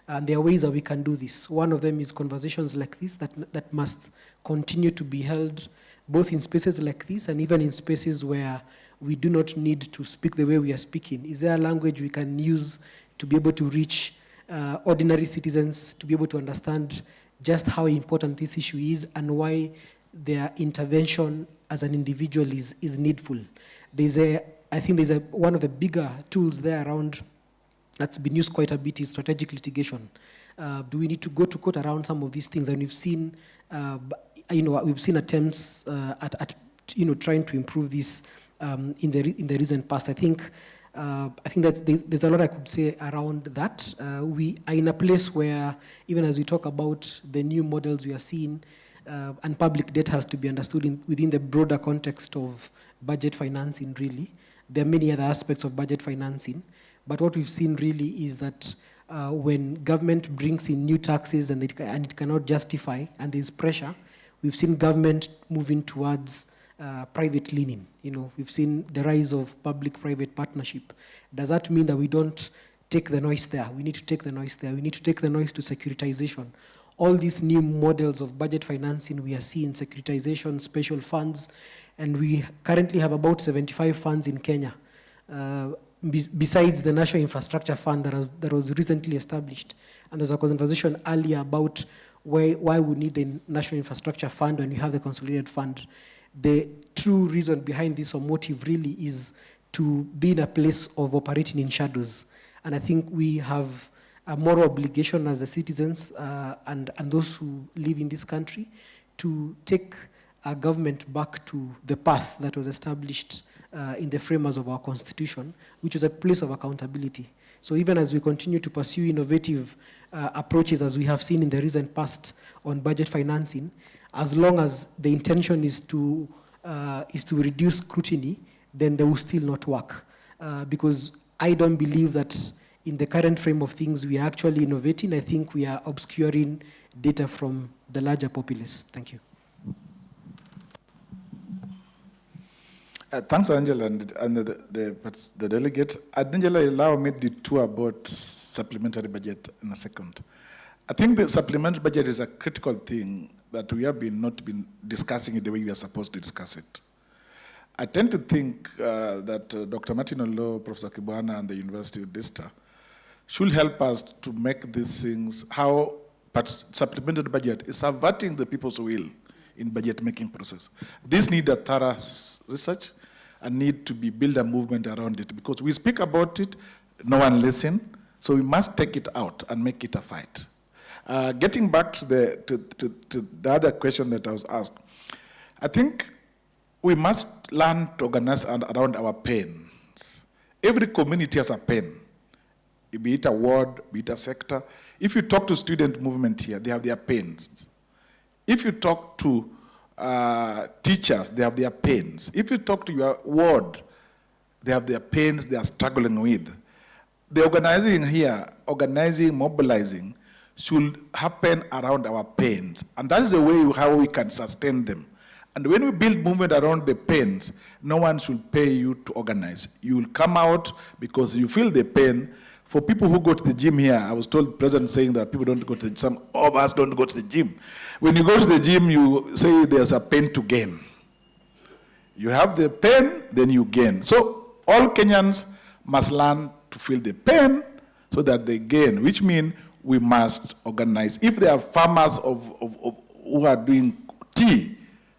And there are ways that we can do this. One of them is conversations like this that must continue to be held, both in spaces like this and even in spaces where we do not need to speak the way we are speaking. Is there a language we can use to be able to reach ordinary citizens, to be able to understand just how important this issue is and why their intervention as an individual is needful? I think one of the bigger tools there around that's been used quite a bit is strategic litigation. Do we need to go to court around some of these things? And we've seen, we've seen attempts at trying to improve this in the recent past. I think that there's a lot I could say around that. We are in a place where, even as we talk about the new models we are seeing, and public debt has to be understood within the broader context of budget financing, really. There are many other aspects of budget financing, but what we've seen really is that when government brings in new taxes and it cannot justify, and there's pressure, we've seen government moving towards private leaning. We've seen the rise of public-private partnership. Does that mean that we don't take the noise there? We need to take the noise there. We need to take the noise to securitization. All these new models of budget financing, we are seeing securitization, special funds, and we currently have about 75 funds in Kenya, besides the National Infrastructure Fund that was recently established. And there's a conversation earlier about why we need the National Infrastructure Fund when we have the Consolidated Fund. The true reason behind this, or motive, really is to be in a place of operating in shadows. And I think we have a moral obligation as the citizens and those who live in this country to take our government back to the path that was established in the framers of our Constitution, which is a place of accountability. So even as we continue to pursue innovative approaches, as we have seen in the recent past on budget financing, as long as the intention is to reduce scrutiny, then they will still not work. Because I don't believe that in the current frame of things we are actually innovating. I think we are obscuring data from the larger populace. Thank you. Thanks, Angela, and the delegate. Angela, allow me to tour about supplementary budget in a second. I think the supplementary budget is a critical thing that we have not been discussing it the way we are supposed to discuss it. I tend to think that Dr. Martin Olo, Professor Kibwana, and the University of Dista should help us to make these things, but supplementary budget is subverting the people's will in budget making process. This needs a thorough research and need to build a movement around it, because we speak about it, no one listens, so we must take it out and make it a fight. Getting back to the other question that I was asked, I think we must learn to organize around our pains. Every community has a pain, be it a ward, be it a sector. If you talk to student movement here, they have their pains. If you talk to teachers, they have their pains. If you talk to your ward, they have their pains they are struggling with. The organizing here, mobilizing, should happen around our pains. And that is the way how we can sustain them. And when we build movement around the pains, no one should pay you to organize. You will come out because you feel the pain For people who go to the gym here, I was told the president saying that people don't go to the gym. Some of us don't go to the gym. When you go to the gym, you say there's a pain to gain. You have the pain, then you gain. So all Kenyans must learn to feel the pain so that they gain, which means we must organize. If there are farmers who are doing tea,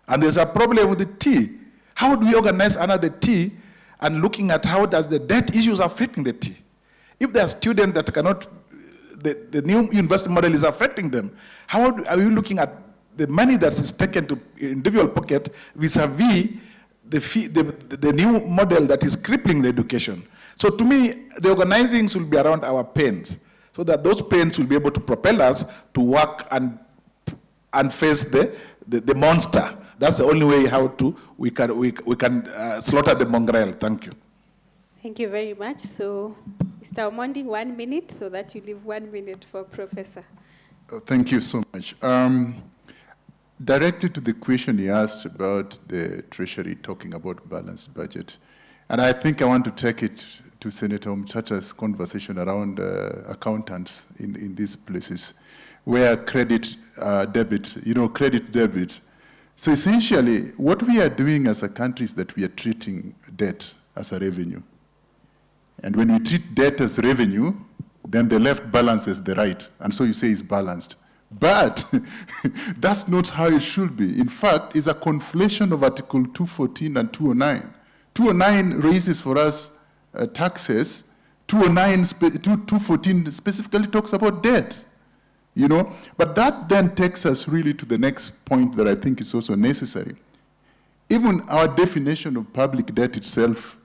and there's a problem with the tea, how do we organize under the tea and looking at how does the debt issues affecting the tea? If there are students that cannot, the new university model is affecting them, how are you looking at the money that is taken to individual pocket vis-a-vis the new model that is crippling the education? So to me, the organizings will be around our pains, so that those pains will be able to propel us to work and face the monster. That's the only way how to we can slaughter the mongrel. Thank you. Thank you very much. So, Mr. Omondi, 1 minute, so that you leave 1 minute for Professor. Thank you so much. Directed to the question he asked about the Treasury talking about balanced budget, and I think I want to take it to Senator Mchacha's conversation around accountants in these places, where credit debit, credit debit. So essentially, what we are doing as a country is that we are treating debt as a revenue. And when we treat debt as revenue, then the left balances the right, and so you say it's balanced. But that's not how it should be. In fact, it's a conflation of Article 214 and 209. 209 raises for us taxes. 214 specifically talks about debt. But that then takes us really to the next point that I think is also necessary. Even our definition of public debt itself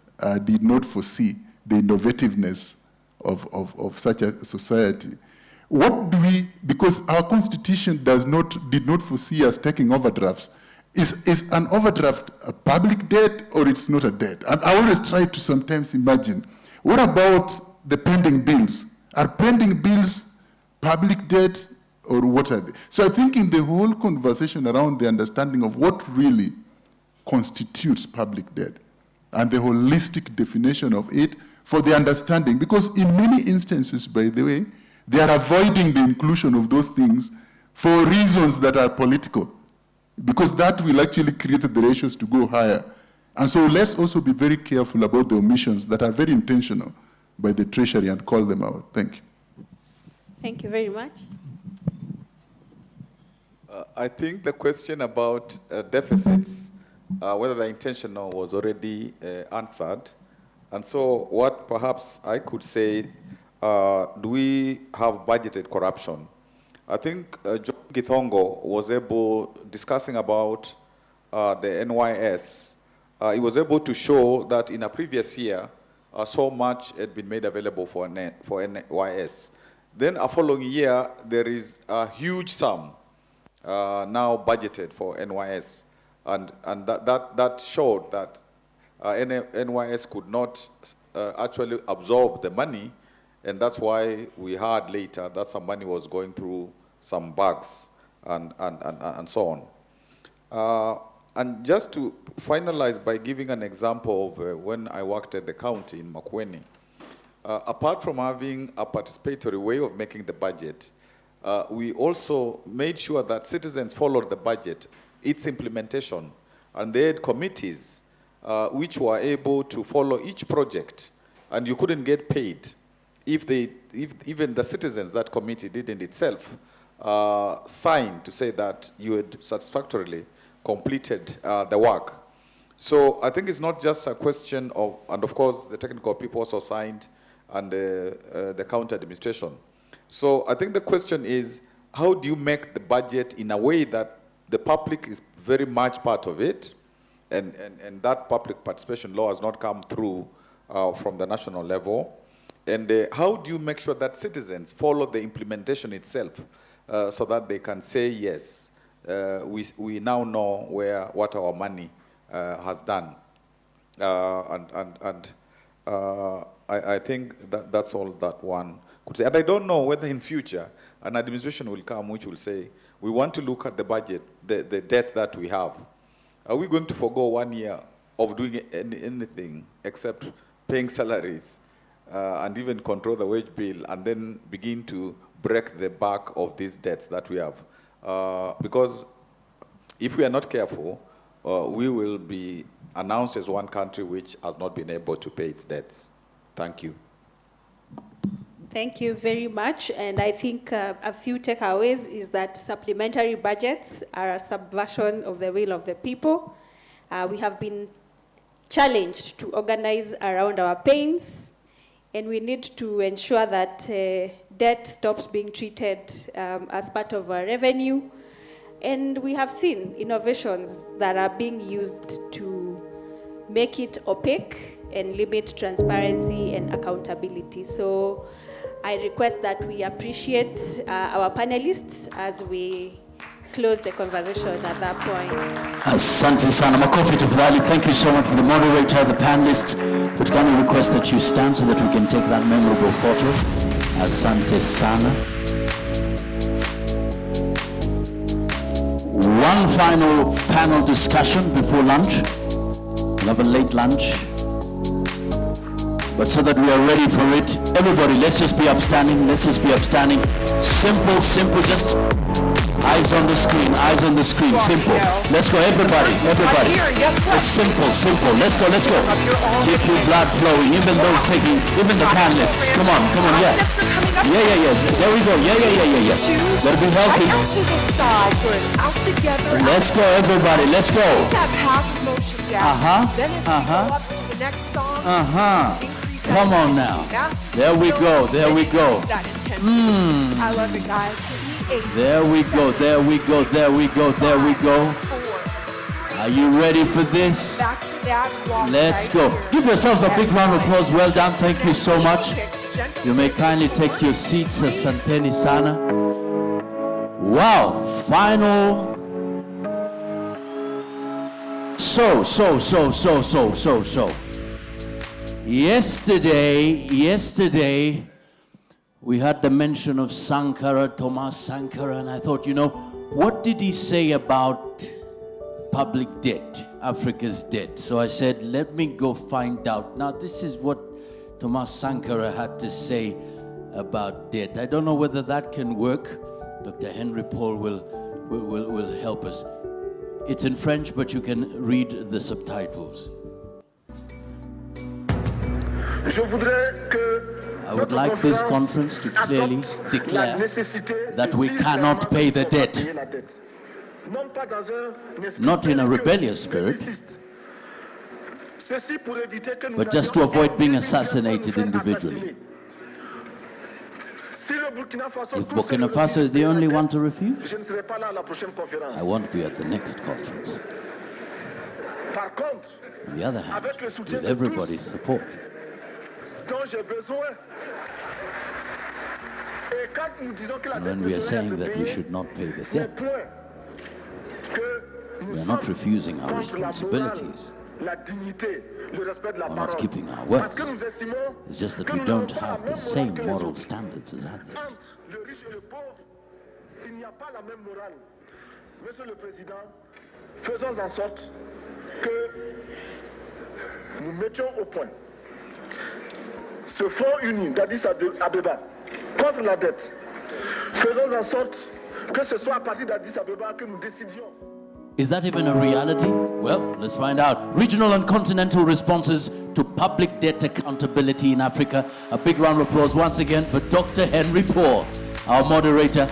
did not foresee the innovativeness of such a society. What do we, because our constitution did not foresee us taking overdrafts. Is an overdraft a public debt or it's not a debt? And I always try to sometimes imagine, what about the pending bills? Are pending bills public debt or what are they? So I think in the whole conversation around the understanding of what really constitutes public debt and the holistic definition of it for the understanding, because in many instances, by the way, they are avoiding the inclusion of those things for reasons that are political, because that will actually create the ratios to go higher. And so let's also be very careful about the omissions that are very intentional by the Treasury and call them out. Thank you. Thank you very much. I think the question about deficits, whether they're intentional, was already answered. And so what perhaps I could say, do we have budgeted corruption? I think John Githongo was able, discussing about the NYS, he was able to show that in a previous year, so much had been made available for NYS. Then a following year, there is a huge sum now budgeted for NYS. And that showed that NYS could not actually absorb the money, and that's why we heard later that some money was going through some bugs and so on. And just to finalize by giving an example of when I worked at the county in Makueni, apart from having a participatory way of making the budget, we also made sure that citizens followed the budget, its implementation, and they had committees which were able to follow each project, and you couldn't get paid if even the citizens, that committee didn't itself sign to say that you had satisfactorily completed the work. So I think it's not just a question of, and of course the technical people also signed, and the county administration. So I think the question is, how do you make the budget in a way that the public is very much part of it, and that public participation law has not come through from the national level? And how do you make sure that citizens follow the implementation itself so that they can say, yes, we now know what our money has done? I think that's all that one could say. And I don't know whether in future an administration will come which will say, we want to look at the budget, the debt that we have. Are we going to forgo 1 year of doing anything except paying salaries and even control the wage bill, and then begin to break the back of these debts that we have. Because if we are not careful, we will be announced as one country which has not been able to pay its debts. Thank you. Thank you very much. And I think a few takeaways is that supplementary budgets are a subversion of the will of the people. We have been challenged to organize around our pains, and we need to ensure that debt stops being treated as part of our revenue. And we have seen innovations that are being used to make it opaque and limit transparency and accountability. So I request that we appreciate our panelists as we close the conversation at that point. Asante sana. Makofi tafadhali. Thank you so much for the moderator, the panelists. But can we request that you stand so that we can take that memorable photo? Asante sana. One final panel discussion before lunch. We'll have a late lunch. But so that we are ready for it, everybody, let's just be upstanding. Let's just be upstanding. Simple, simple, just eyes on the screen, simple. Let's go, everybody. It's simple. Let's go. Keep your blood flowing, even those taking, even the panelists. Come on, yeah. Yeah. There we go, yeah. Gotta be healthy. Let's go, everybody, let's go. Come on now. There we go. I love it, guys. There we go. Are you ready for this? Let's go. Give yourselves a big round of applause. Well done. Thank you so much. You may kindly take your seats. Asanteni sana. Wow. Final. So. Yesterday, we had the mention of Sankara, Thomas Sankara, and I thought, what did he say about public debt, Africa's debt? So I said, let me go find out. Now, this is what Thomas Sankara had to say about debt. I don't know whether that can work. Dr. Henry Paul will help us. It's in French, but you can read the subtitles. I would like this conference to clearly declare that we cannot pay the debt, not in a rebellious spirit, but just to avoid being assassinated individually. If Burkina Faso is the only one to refuse, I won't be at the next conference. On the other hand, with everybody's support, and when we are saying that we should not pay the debt, we are not refusing our responsibilities. We're not keeping our words. It's just that we don't have the same moral standards as others. Monsieur le Président, faisons en sorte que nous mettions au point ce fonds uni d'Addis Abeba contre la dette. Faisons en sorte que ce soit à partir d'Addis Abeba que nous décidions. Is that even a reality? Well, let's find out. Regional and continental responses to public debt accountability in Africa. A big round of applause once again for Dr. Henry Paul, our moderator.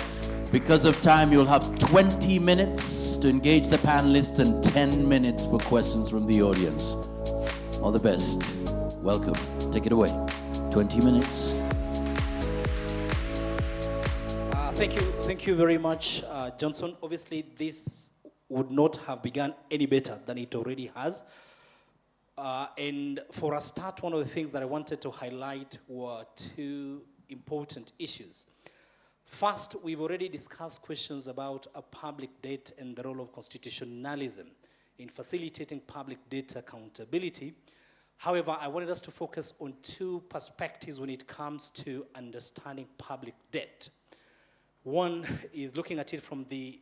Because of time, you'll have 20 minutes to engage the panelists and 10 minutes for questions from the audience. All the best. Welcome. Take it away. 20 minutes. Thank you very much, Johnson. Obviously, this would not have begun any better than it already has. And for a start, one of the things that I wanted to highlight were two important issues. First, we've already discussed questions about a public debt and the role of constitutionalism in facilitating public debt accountability. However, I wanted us to focus on two perspectives when it comes to understanding public debt. One is looking at it from the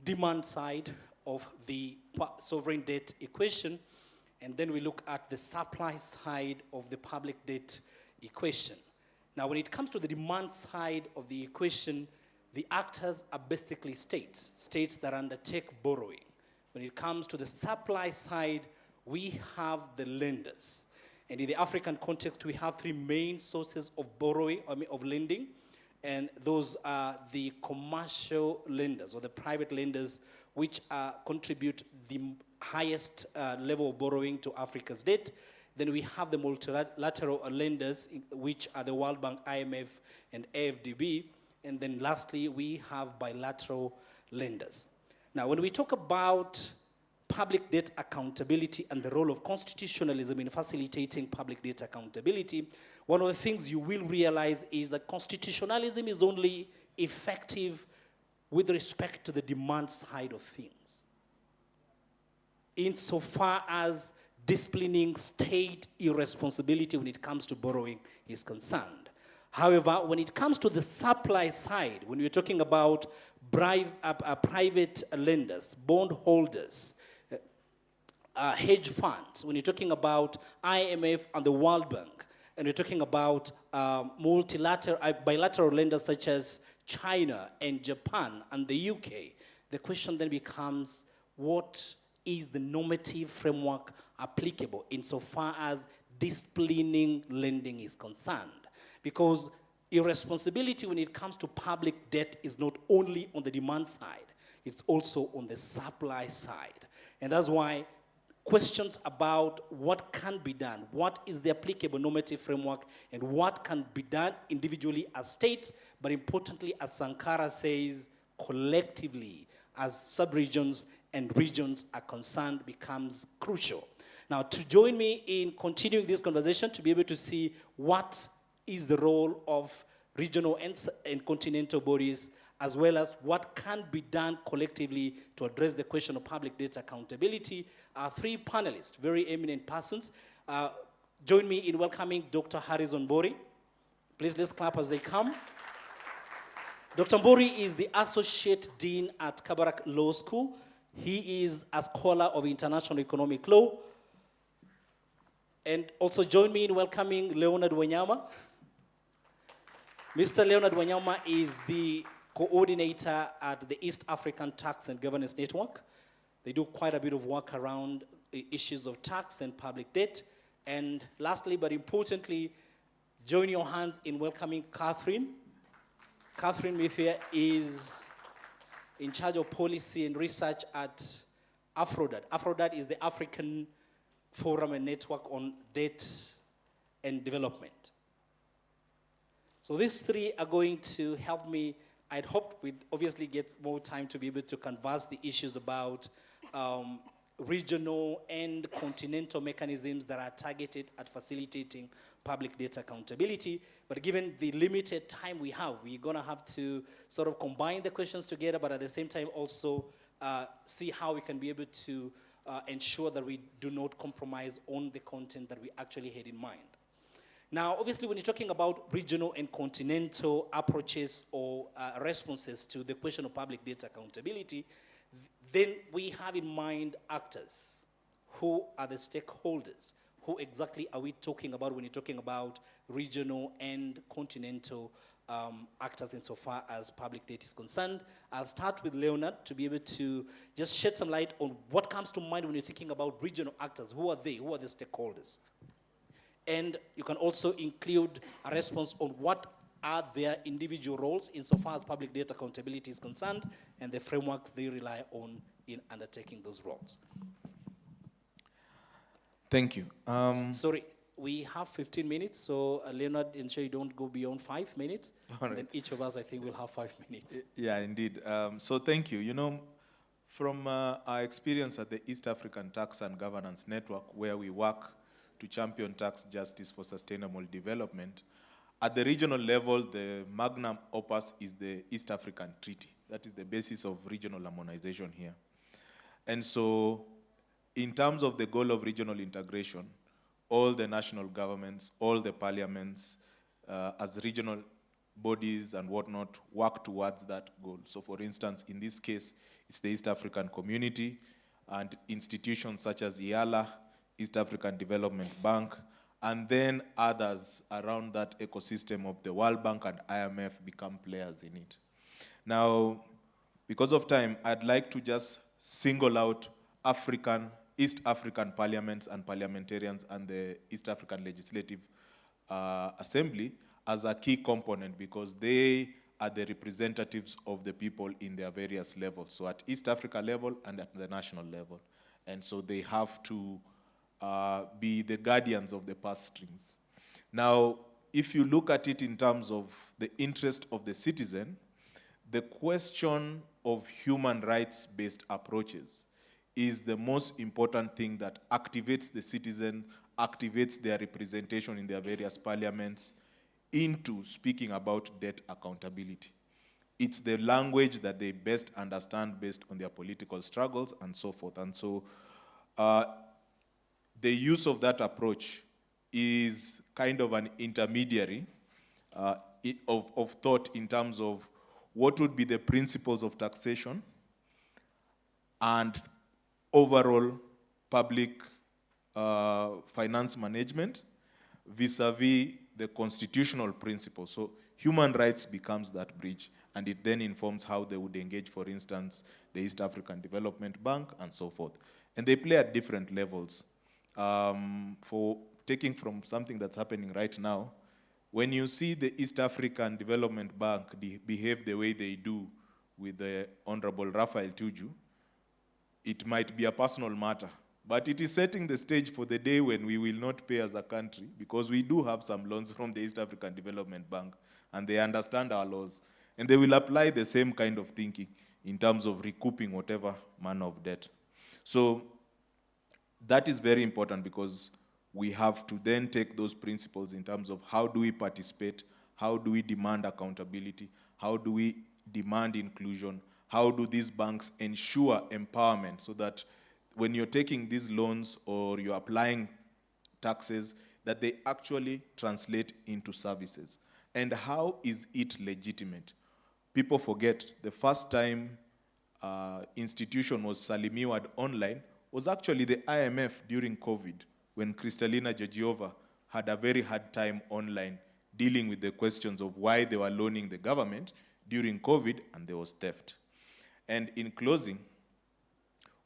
demand side of the sovereign debt equation, and then we look at the supply side of the public debt equation. Now, when it comes to the demand side of the equation, the actors are basically states that undertake borrowing. When it comes to the supply side, we have the lenders. And in the African context, we have three main sources of borrowing, of lending. And those are the commercial lenders or the private lenders, which contribute the highest level of borrowing to Africa's debt. Then we have the multilateral lenders, which are the World Bank, IMF, and AFDB. And then lastly, we have bilateral lenders. Now, when we talk about public debt accountability and the role of constitutionalism in facilitating public debt accountability, one of the things you will realize is that constitutionalism is only effective with respect to the demand side of things. Insofar as disciplining state irresponsibility when it comes to borrowing is concerned. However, when it comes to the supply side, when we're talking about private lenders, bond holders, hedge funds, when you're talking about IMF and the World Bank, and we're talking about bilateral lenders such as China and Japan and the UK, the question then becomes, what is the normative framework applicable insofar as disciplining lending is concerned? Because irresponsibility when it comes to public debt is not only on the demand side, it's also on the supply side. And that's why questions about what can be done, what is the applicable normative framework, and what can be done individually as states, but importantly, as Sankara says, collectively, as sub-regions and regions are concerned, becomes crucial. Now, to join me in continuing this conversation, to be able to see what is the role of regional and continental bodies, as well as what can be done collectively to address the question of public debt accountability, are three panelists, very eminent persons. Join me in welcoming Dr. Harrison Mbori. Please, let's clap as they come. Dr. Mbori is the Associate Dean at Kabarak Law School. He is a scholar of international economic law. And also join me in welcoming Leonard Wanyama. Mr. Leonard Wanyama is the coordinator at the East African Tax and Governance Network. They do quite a bit of work around issues of tax and public debt. And lastly, but importantly, join your hands in welcoming Catherine. Catherine Mithia is in charge of policy and research at AFRODAT. AFRODAT is the African Forum and Network on Debt and Development. So these three are going to help me. I'd hope we'd obviously get more time to be able to converse the issues about regional and continental mechanisms that are targeted at facilitating public debt accountability. But given the limited time we have, we're going to have to sort of combine the questions together, but at the same time also see how we can be able to ensure that we do not compromise on the content that we actually had in mind. Now, obviously, when you're talking about regional and continental approaches or responses to the question of public debt accountability, then we have in mind actors. Who are the stakeholders? Who exactly are we talking about when you're talking about regional and continental actors insofar as public debt is concerned? I'll start with Leonard to be able to just shed some light on what comes to mind when you're thinking about regional actors. Who are they? Who are the stakeholders? And you can also include a response on what are their individual roles insofar as public debt accountability is concerned and the frameworks they rely on in undertaking those roles. Thank you. Sorry, we have 15 minutes, so Leonard, ensure you don't go beyond 5 minutes. All right. Then each of us, I think, will have 5 minutes. Yeah, indeed. So thank you. You know, from our experience at the East African Tax and Governance Network, where we work to champion tax justice for sustainable development, at the regional level, the magnum opus is the East African Treaty. That is the basis of regional harmonization here. And so, in terms of the goal of regional integration, all the national governments, all the parliaments, as regional bodies and whatnot, work towards that goal. So for instance, in this case, it's the East African Community and institutions such as IALA, East African Development Bank, and then others around that ecosystem of the World Bank and IMF become players in it. Now, because of time, I'd like to just single out East African parliaments and parliamentarians and the East African Legislative Assembly as a key component, because they are the representatives of the people in their various levels. So at East Africa level and at the national level. And so they have to be the guardians of the purse strings. Now, if you look at it in terms of the interest of the citizen, the question of human rights-based approaches is the most important thing that activates the citizen, activates their representation in their various parliaments into speaking about debt accountability. It's the language that they best understand based on their political struggles and so forth. And so the use of that approach is kind of an intermediary of thought in terms of what would be the principles of taxation and overall public finance management vis-a-vis the constitutional principles. So human rights becomes that bridge, and it then informs how they would engage, for instance, the East African Development Bank and so forth. And they play at different levels. For taking from something that's happening right now, when you see the East African Development Bank behave the way they do with the Honorable Raphael Tuju, it might be a personal matter, but it is setting the stage for the day when we will not pay as a country, because we do have some loans from the East African Development Bank, and they understand our laws, and they will apply the same kind of thinking in terms of recouping whatever manner of debt. So that is very important, because we have to then take those principles in terms of how do we participate, how do we demand accountability, how do we demand inclusion, how do these banks ensure empowerment so that when you're taking these loans or you're applying taxes, that they actually translate into services. And how is it legitimate? People forget the first time institution was salimiwad online was actually the IMF during COVID, when Kristalina Georgieva had a very hard time online dealing with the questions of why they were loaning the government during COVID, and there was theft. And in closing,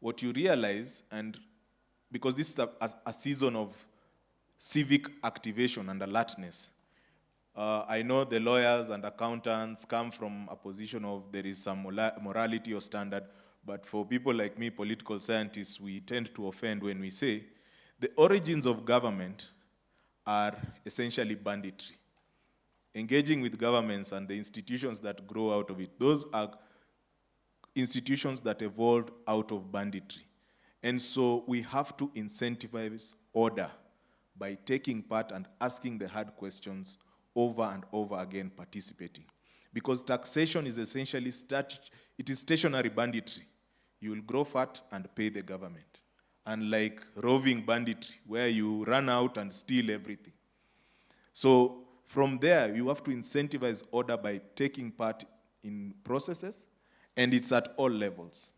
what you realize, and because this is a season of civic activation and alertness, I know the lawyers and accountants come from a position of there is some morality or standard, but for people like me, political scientists, we tend to offend when we say the origins of government are essentially banditry. Engaging with governments and the institutions that grow out of it, those are institutions that evolved out of banditry. And so we have to incentivize order by taking part and asking the hard questions over and over again, participating. Because taxation is essentially it is stationary banditry. You will grow fat and pay the government. Unlike roving banditry, where you run out and steal everything. So from there, you have to incentivize order by taking part in processes, and it's at all levels.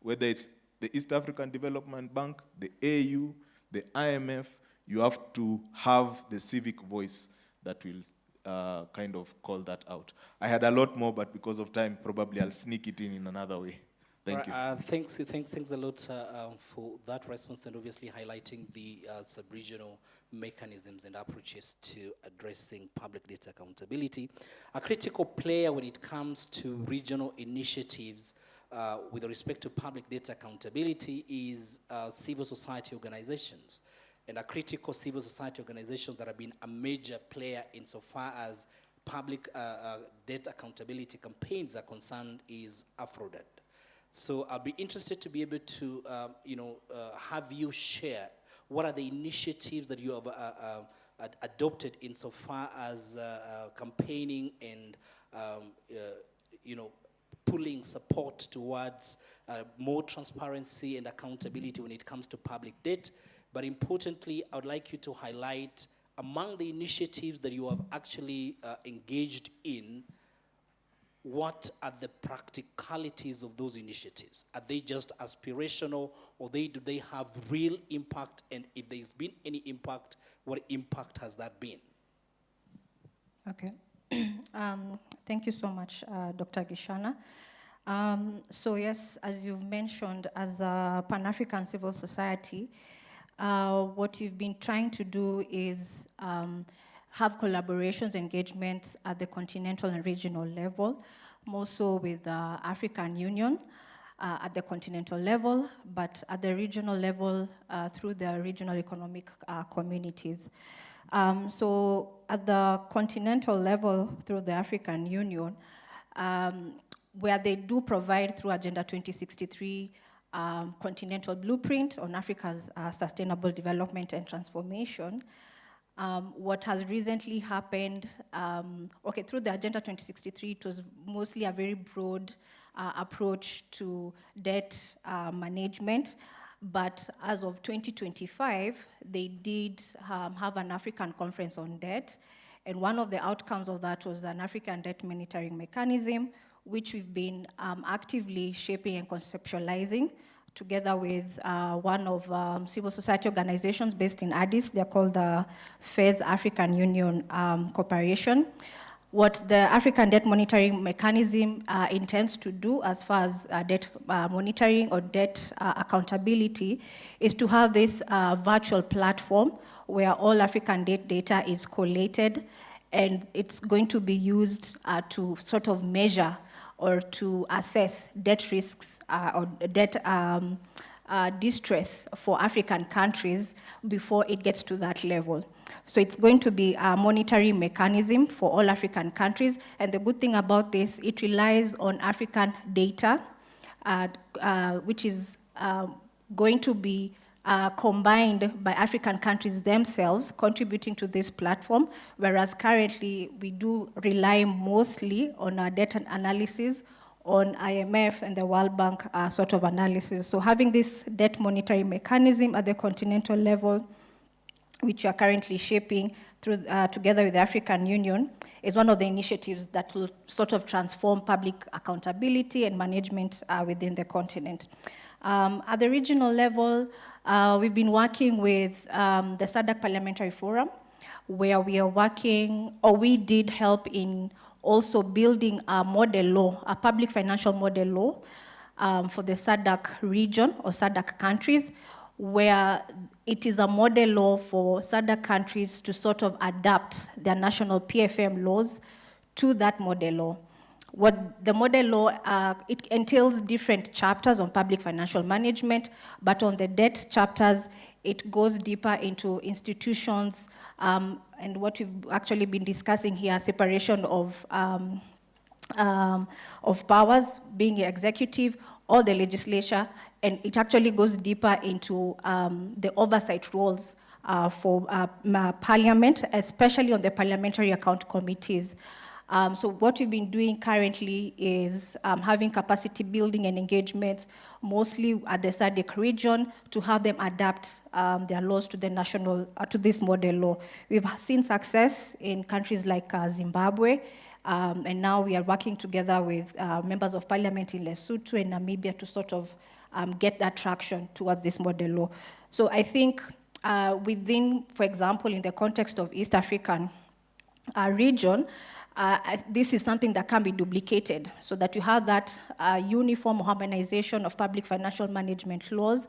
Whether it's the East African Development Bank, the AU, the IMF, you have to have the civic voice that will kind of call that out. I had a lot more, but because of time, probably I'll sneak it in another way. Thank you. Thanks a lot for that response, and obviously highlighting the sub-regional mechanisms and approaches to addressing public data accountability. A critical player when it comes to regional initiatives with respect to public data accountability is civil society organizations. And a critical civil society organizations that have been a major player insofar as public data accountability campaigns are concerned is AfroDad. So I'll be interested to be able to, have you share what are the initiatives that you have adopted insofar as campaigning and, pulling support towards more transparency and accountability when it comes to public debt. But importantly, I would like you to highlight among the initiatives that you have actually engaged in, what are the practicalities of those initiatives? Are they just aspirational, or do they have real impact? And if there's been any impact, what impact has that been? Okay. Thank you so much, Dr. Gishana. So yes, as you've mentioned, as a Pan-African civil society, what you've been trying to do is have collaborations, engagements at the continental and regional level, more so with the African Union at the continental level, but at the regional level through the regional economic communities. So at the continental level through the African Union, where they do provide through Agenda 2063 continental blueprint on Africa's sustainable development and transformation. What has recently happened, through the Agenda 2063, it was mostly a very broad approach to debt management. But as of 2025, they did have an African conference on debt. And one of the outcomes of that was an African debt monitoring mechanism, which we've been actively shaping and conceptualizing together with one of civil society organizations based in Addis. They're called the FEZ African Union Corporation. What the African debt monitoring mechanism intends to do as far as debt monitoring or debt accountability is to have this virtual platform where all African debt data is collated, and it's going to be used to sort of measure or to assess debt risks or debt distress for African countries before it gets to that level. So it's going to be a monitoring mechanism for all African countries. And the good thing about this, it relies on African data, which is going to be combined by African countries themselves, contributing to this platform, whereas currently we do rely mostly on our data analysis on IMF and the World Bank sort of analysis. So having this debt monitoring mechanism at the continental level, which we are currently shaping through, together with the African Union, is one of the initiatives that will sort of transform public accountability and management within the continent. At the regional level, we've been working with the SADC Parliamentary Forum, where we are working, or we did help in also building a model law, a public financial model law for the SADC region or SADC countries, where it is a model law for SADC countries to sort of adapt their national PFM laws to that model law. What the model law, it entails different chapters on public financial management, but on the debt chapters, it goes deeper into institutions, and what we've actually been discussing here, separation of powers, being executive or the legislature, and it actually goes deeper into the oversight roles for Parliament, especially on the parliamentary account committees. So what we've been doing currently is having capacity building and engagement, mostly at the SADC region, to have them adapt their laws to the national, to this model law. We've seen success in countries like Zimbabwe, and now we are working together with members of parliament in Lesotho and Namibia to sort of get that traction towards this model law. So I think within, for example, in the context of East African region, this is something that can be duplicated so that you have that uniform harmonization of public financial management laws,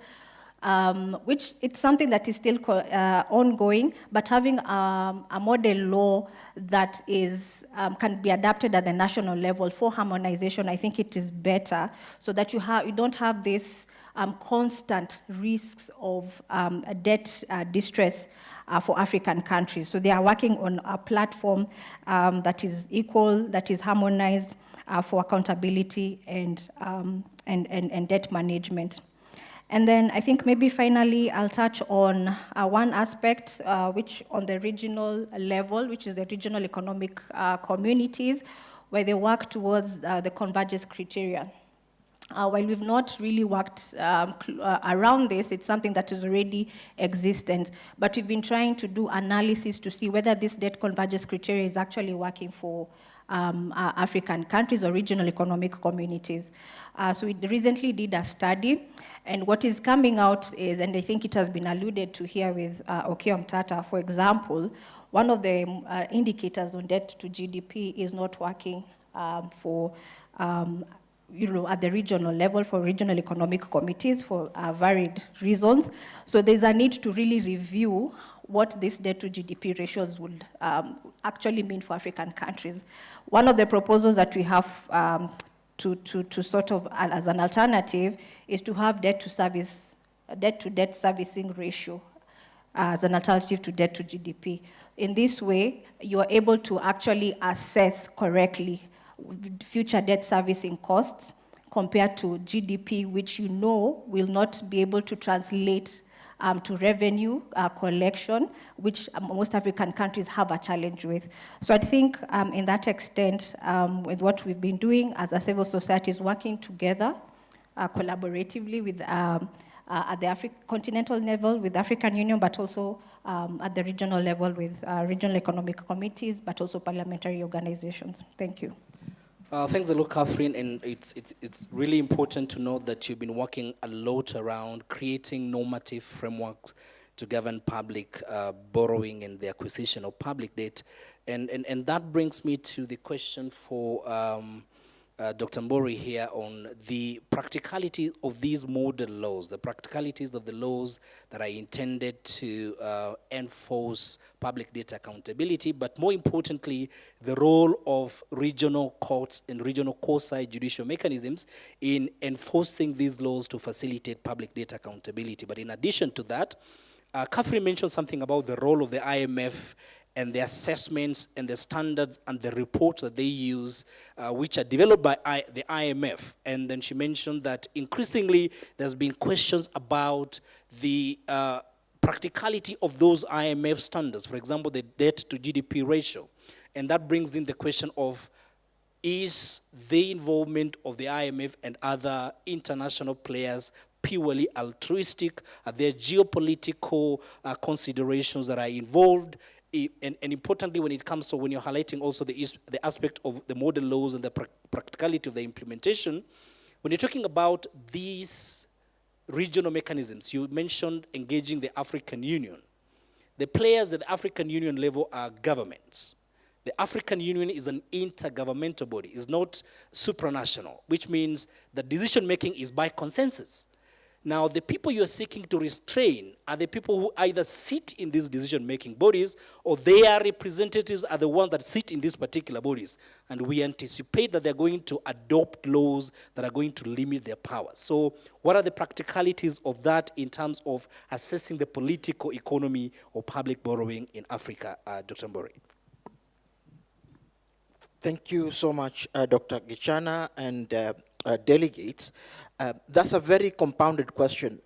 which it's something that is still ongoing, but having a model law that is can be adapted at the national level for harmonization, I think it is better, so that you don't have this constant risks of debt distress for African countries. So they are working on a platform that is equal, that is harmonized for accountability and debt management. And then I think maybe finally I'll touch on one aspect which on the regional level, which is the regional economic communities, where they work towards the convergence criteria. While we've not really worked around this, it's something that is already existent, but we've been trying to do analysis to see whether this debt convergence criteria is actually working for African countries or regional economic communities. So we recently did a study, and what is coming out is, and I think it has been alluded to here with Okiya Mtata, for example, one of the indicators on debt to GDP is not working for at the regional level for regional economic committees for varied reasons. So there's a need to really review what this debt to GDP ratios would actually mean for African countries. One of the proposals that we have to sort of as an alternative is to have debt to debt servicing ratio as an alternative to debt to GDP. In this way, you are able to actually assess correctly future debt servicing costs compared to GDP, which you know will not be able to translate to revenue collection, which most African countries have a challenge with. So I think in that extent, with what we've been doing as a civil society is working together collaboratively with at the continental level with the African Union, but also at the regional level with regional economic committees, but also parliamentary organizations. Thank you. Thanks a lot, Catherine, and it's really important to note that you've been working a lot around creating normative frameworks to govern public borrowing and the acquisition of public debt. And that brings me to the question for Dr. Mbori here on the practicality of these model laws, the practicalities of the laws that are intended to enforce public data accountability, but more importantly, the role of regional courts and regional court-side judicial mechanisms in enforcing these laws to facilitate public data accountability. But in addition to that, Catherine mentioned something about the role of the IMF and the assessments and the standards and the reports that they use, which are developed by the IMF. And then she mentioned that increasingly there's been questions about the practicality of those IMF standards, for example, the debt to GDP ratio. And that brings in the question of, is the involvement of the IMF and other international players purely altruistic? Are there geopolitical considerations that are involved? And importantly, when it comes to when you're highlighting also the aspect of the model laws and the practicality of the implementation, when you're talking about these regional mechanisms, you mentioned engaging the African Union. The players at the African Union level are governments. The African Union is an intergovernmental body, it's not supranational, which means the decision-making is by consensus. Now, the people you're seeking to restrain are the people who either sit in these decision-making bodies or their representatives are the ones that sit in these particular bodies. And we anticipate that they're going to adopt laws that are going to limit their powers. So what are the practicalities of that in terms of assessing the political economy of public borrowing in Africa? Dr. Mbori. Thank you so much, Dr. Gichana and delegates. That's a very compounded question.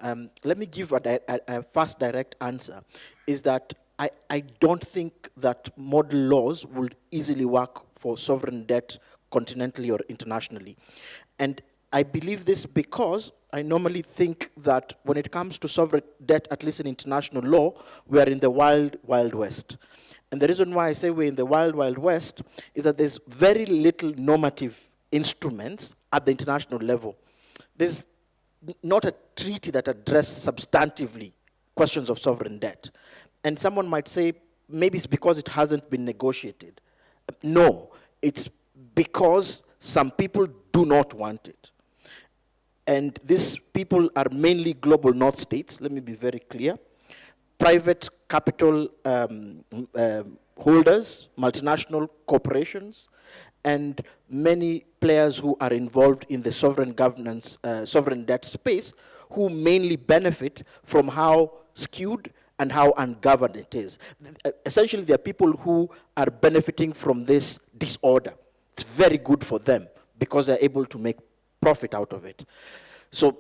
Let me give a fast, direct answer, is that I don't think that model laws will easily work for sovereign debt continentally or internationally. And I believe this because I normally think that when it comes to sovereign debt, at least in international law, we are in the wild, wild west. And the reason why I say we're in the wild, wild west is that there's very little normative instruments at the international level. There's not a treaty that addresses substantively questions of sovereign debt. And someone might say, maybe it's because it hasn't been negotiated. No, it's because some people do not want it. And these people are mainly global north states, let me be very clear. Private capital holders, multinational corporations, and many players who are involved in the sovereign governance, sovereign debt space, who mainly benefit from how skewed and how ungoverned it is. Essentially, there are people who are benefiting from this disorder. It's very good for them because they're able to make profit out of it. So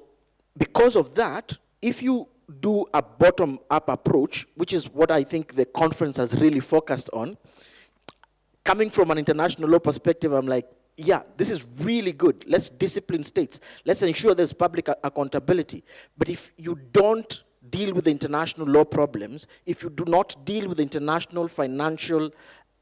because of that, if you do a bottom-up approach, which is what I think the conference has really focused on, coming from an international law perspective, I'm like, yeah, this is really good. Let's discipline states. Let's ensure there's public accountability. But if you don't deal with the international law problems, if you do not deal with the international financial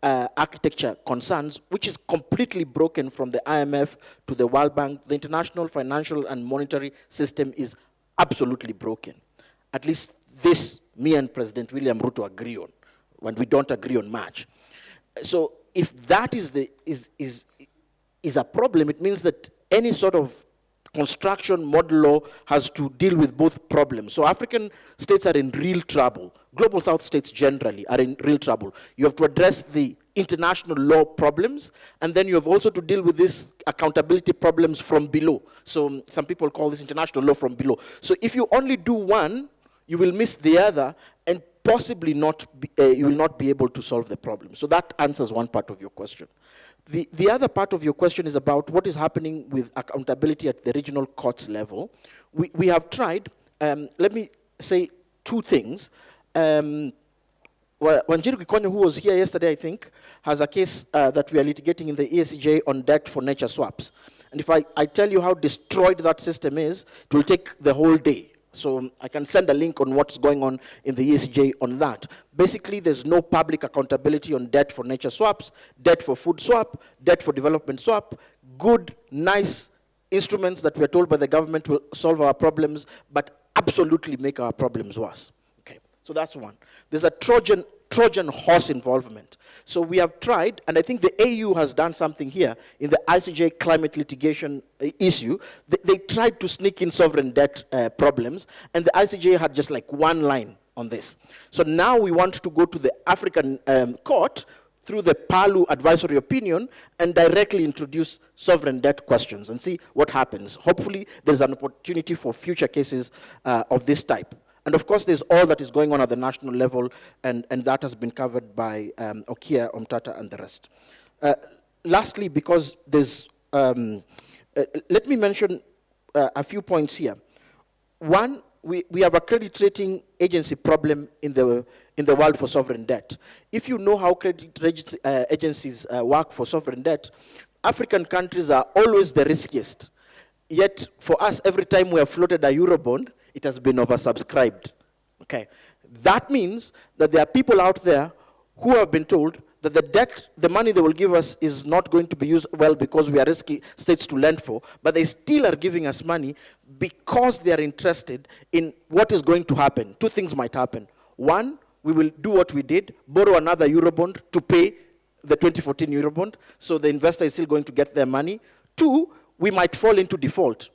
architecture concerns, which is completely broken from the IMF to the World Bank. The international financial and monetary system is absolutely broken. At least this, me and President William Ruto agree on, when we don't agree on much. So if that is a problem, it means that any sort of construction model law has to deal with both problems. So African states are in real trouble. Global South states generally are in real trouble. You have to address the international law problems, and then you have also to deal with these accountability problems from below. So some people call this international law from below. So if you only do one, you will miss the other, and possibly you will not be able to solve the problem. So that answers one part of your question. The other part of your question is about what is happening with accountability at the regional courts level. We have tried, let me say two things. Wanjiru Kikonyo, who was here yesterday, I think, has a case that we are litigating in the ESCJ on debt for nature swaps. And if I tell you how destroyed that system is, it will take the whole day. So I can send a link on what's going on in the ESCJ on that. Basically, there's no public accountability on debt for nature swaps, debt for food swap, debt for development swap, good, nice instruments that we're told by the government will solve our problems, but absolutely make our problems worse. Okay, so that's one. There's a Trojan horse involvement. So we have tried, and I think the AU has done something here in the ICJ climate litigation issue. They tried to sneak in sovereign debt problems, and the ICJ had just like one line on this. So now we want to go to the African court through the PALU advisory opinion and directly introduce sovereign debt questions and see what happens. Hopefully there's an opportunity for future cases of this type. And of course, there's all that is going on at the national level, and that has been covered by Okia, Omtata, and the rest. Lastly, because there's, let me mention a few points here. One, we have a credit rating agency problem in the world for sovereign debt. If you know how credit agencies work for sovereign debt, African countries are always the riskiest. Yet, for us, every time we have floated a Eurobond, it has been oversubscribed. Okay, that means that there are people out there who have been told that the debt, the money they will give us is not going to be used well because we are risky states to lend for, but they still are giving us money because they are interested in what is going to happen. Two things might happen. One, we will do what we did, borrow another Eurobond to pay the 2014 Eurobond, so the investor is still going to get their money. Two, we might fall into default.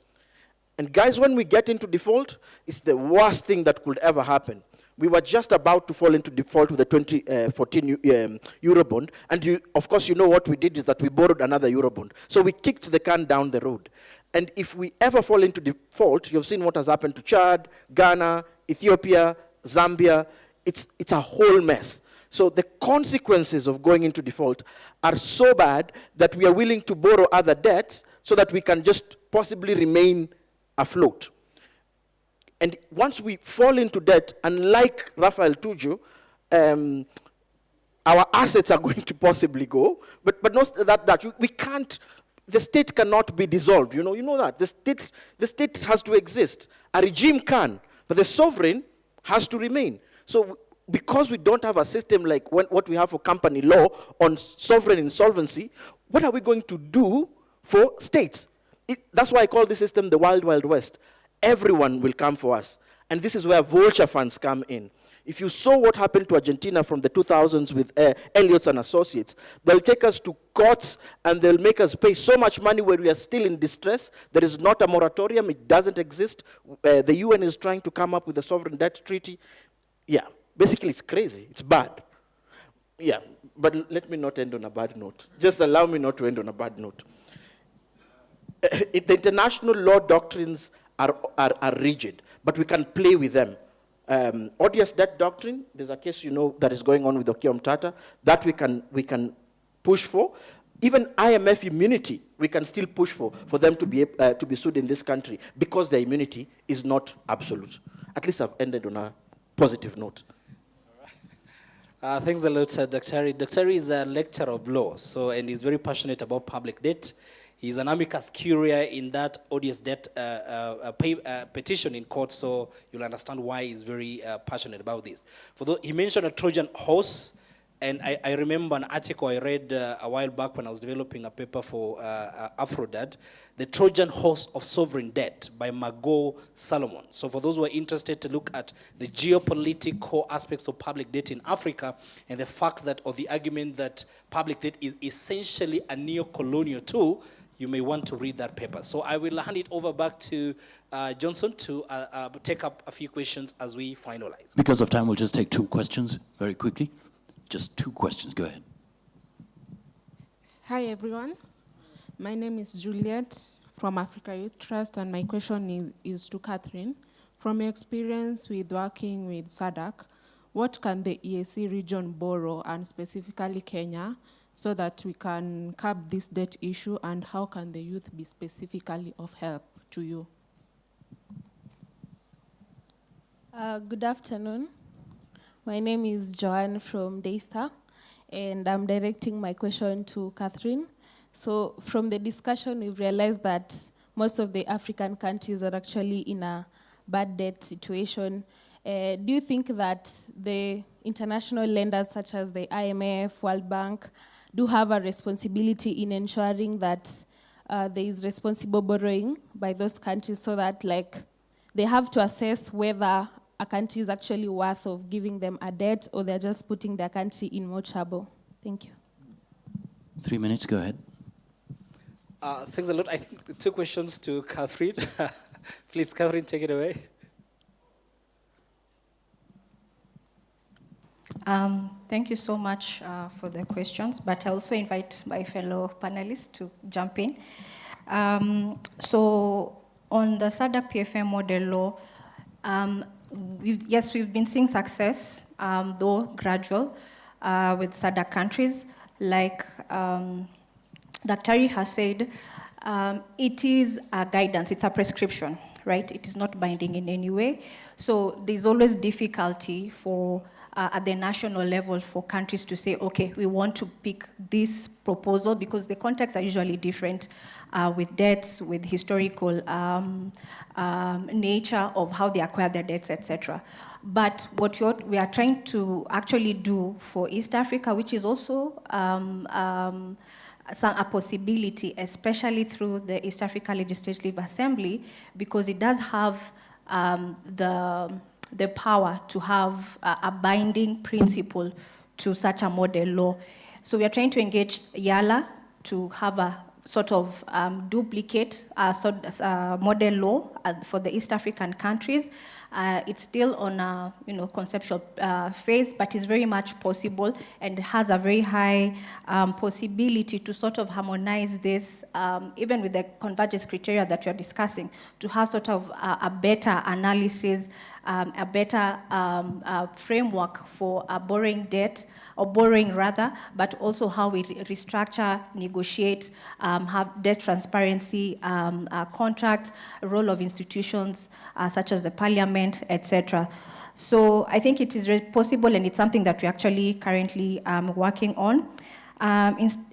And guys, when we get into default, it's the worst thing that could ever happen. We were just about to fall into default with the 2014 Eurobond, and of course, you know what we did is that we borrowed another Eurobond. So we kicked the can down the road. And if we ever fall into default, you've seen what has happened to Chad, Ghana, Ethiopia, Zambia. It's a whole mess. So the consequences of going into default are so bad that we are willing to borrow other debts so that we can just possibly remain afloat. And once we fall into debt, unlike Raphael Tuju, our assets are going to possibly go, but not that we can't, the state cannot be dissolved, you know that. The state has to exist. A regime can, but the sovereign has to remain. So because we don't have a system like what we have for company law on sovereign insolvency, what are we going to do for states? That's why I call this system the Wild Wild West. Everyone will come for us. And this is where vulture funds come in. If you saw what happened to Argentina from the 2000s with Elliot's and Associates, they'll take us to courts and they'll make us pay so much money where we are still in distress. There is not a moratorium. It doesn't exist. The UN is trying to come up with a sovereign debt treaty. Yeah, basically it's crazy. It's bad. Yeah, but let me not end on a bad note. Just allow me not to end on a bad note. The international law doctrines are rigid, but we can play with them. Odious debt doctrine, there's a case that is going on with Okia Omtata, that we can push for. Even IMF immunity, we can still push for them to be sued in this country because their immunity is not absolute. At least I've ended on a positive note. Thanks a lot, Dr. Harry. Dr. Harry is a lecturer of law, and he's very passionate about public debt. He's an amicus curiae in that odious debt petition in court, so you'll understand why he's very passionate about this. He mentioned a Trojan horse, And I remember an article I read a while back when I was developing a paper for Afrodad, The Trojan Horse of Sovereign Debt by Margot Salomon. So for those who are interested to look at the geopolitical aspects of public debt in Africa and the fact that, or the argument that public debt is essentially a neo-colonial tool, you may want to read that paper. So I will hand it over back to Johnson to take up a few questions as we finalize. Because of time, we'll just take 2 questions very quickly. Just 2 questions, go ahead. Hi everyone, my name is Juliet from Africa Youth Trust, and my question is to Catherine. From your experience with working with SADC, what can the EAC region borrow, and specifically Kenya, so that we can curb this debt issue, and how can the youth be specifically of help to you? Good afternoon. My name is Joanne from Daystar, and I'm directing my question to Catherine. So from the discussion, we've realized that most of the African countries are actually in a bad debt situation. Do you think that the international lenders such as the IMF, World Bank, do have a responsibility in ensuring that there is responsible borrowing by those countries, so that they have to assess whether a country is actually worth of giving them a debt, or they're just putting their country in more trouble? Thank you. 3 minutes, go ahead. Thanks a lot. I think the 2 questions to Catherine. Please, Catherine, take it away. Thank you so much for the questions, but I also invite my fellow panelists to jump in. So on the SADC PFM model law, we've been seeing success, though gradual, with SADC countries. Like Dr. has said, it is a guidance, it's a prescription, right? It is not binding in any way. So there's always difficulty for at the national level for countries to say, okay, we want to pick this proposal, because the contexts are usually different with debts, with historical nature of how they acquire their debts, etc. But what we are trying to actually do for East Africa, which is also a possibility, especially through the East Africa Legislative Assembly, because it does have the power to have a binding principle to such a model law. So we are trying to engage YALA to have a sort of duplicate model law for the East African countries. It's still on a conceptual phase, but it's very much possible and has a very high possibility to sort of harmonize this, even with the convergence criteria that we are discussing, to have sort of a better analysis, a better framework for borrowing debt, or borrowing rather, but also how we restructure, negotiate, have debt transparency, contracts, role of institutions such as the parliament, etc. So I think it is possible, and it's something that we're actually currently working on.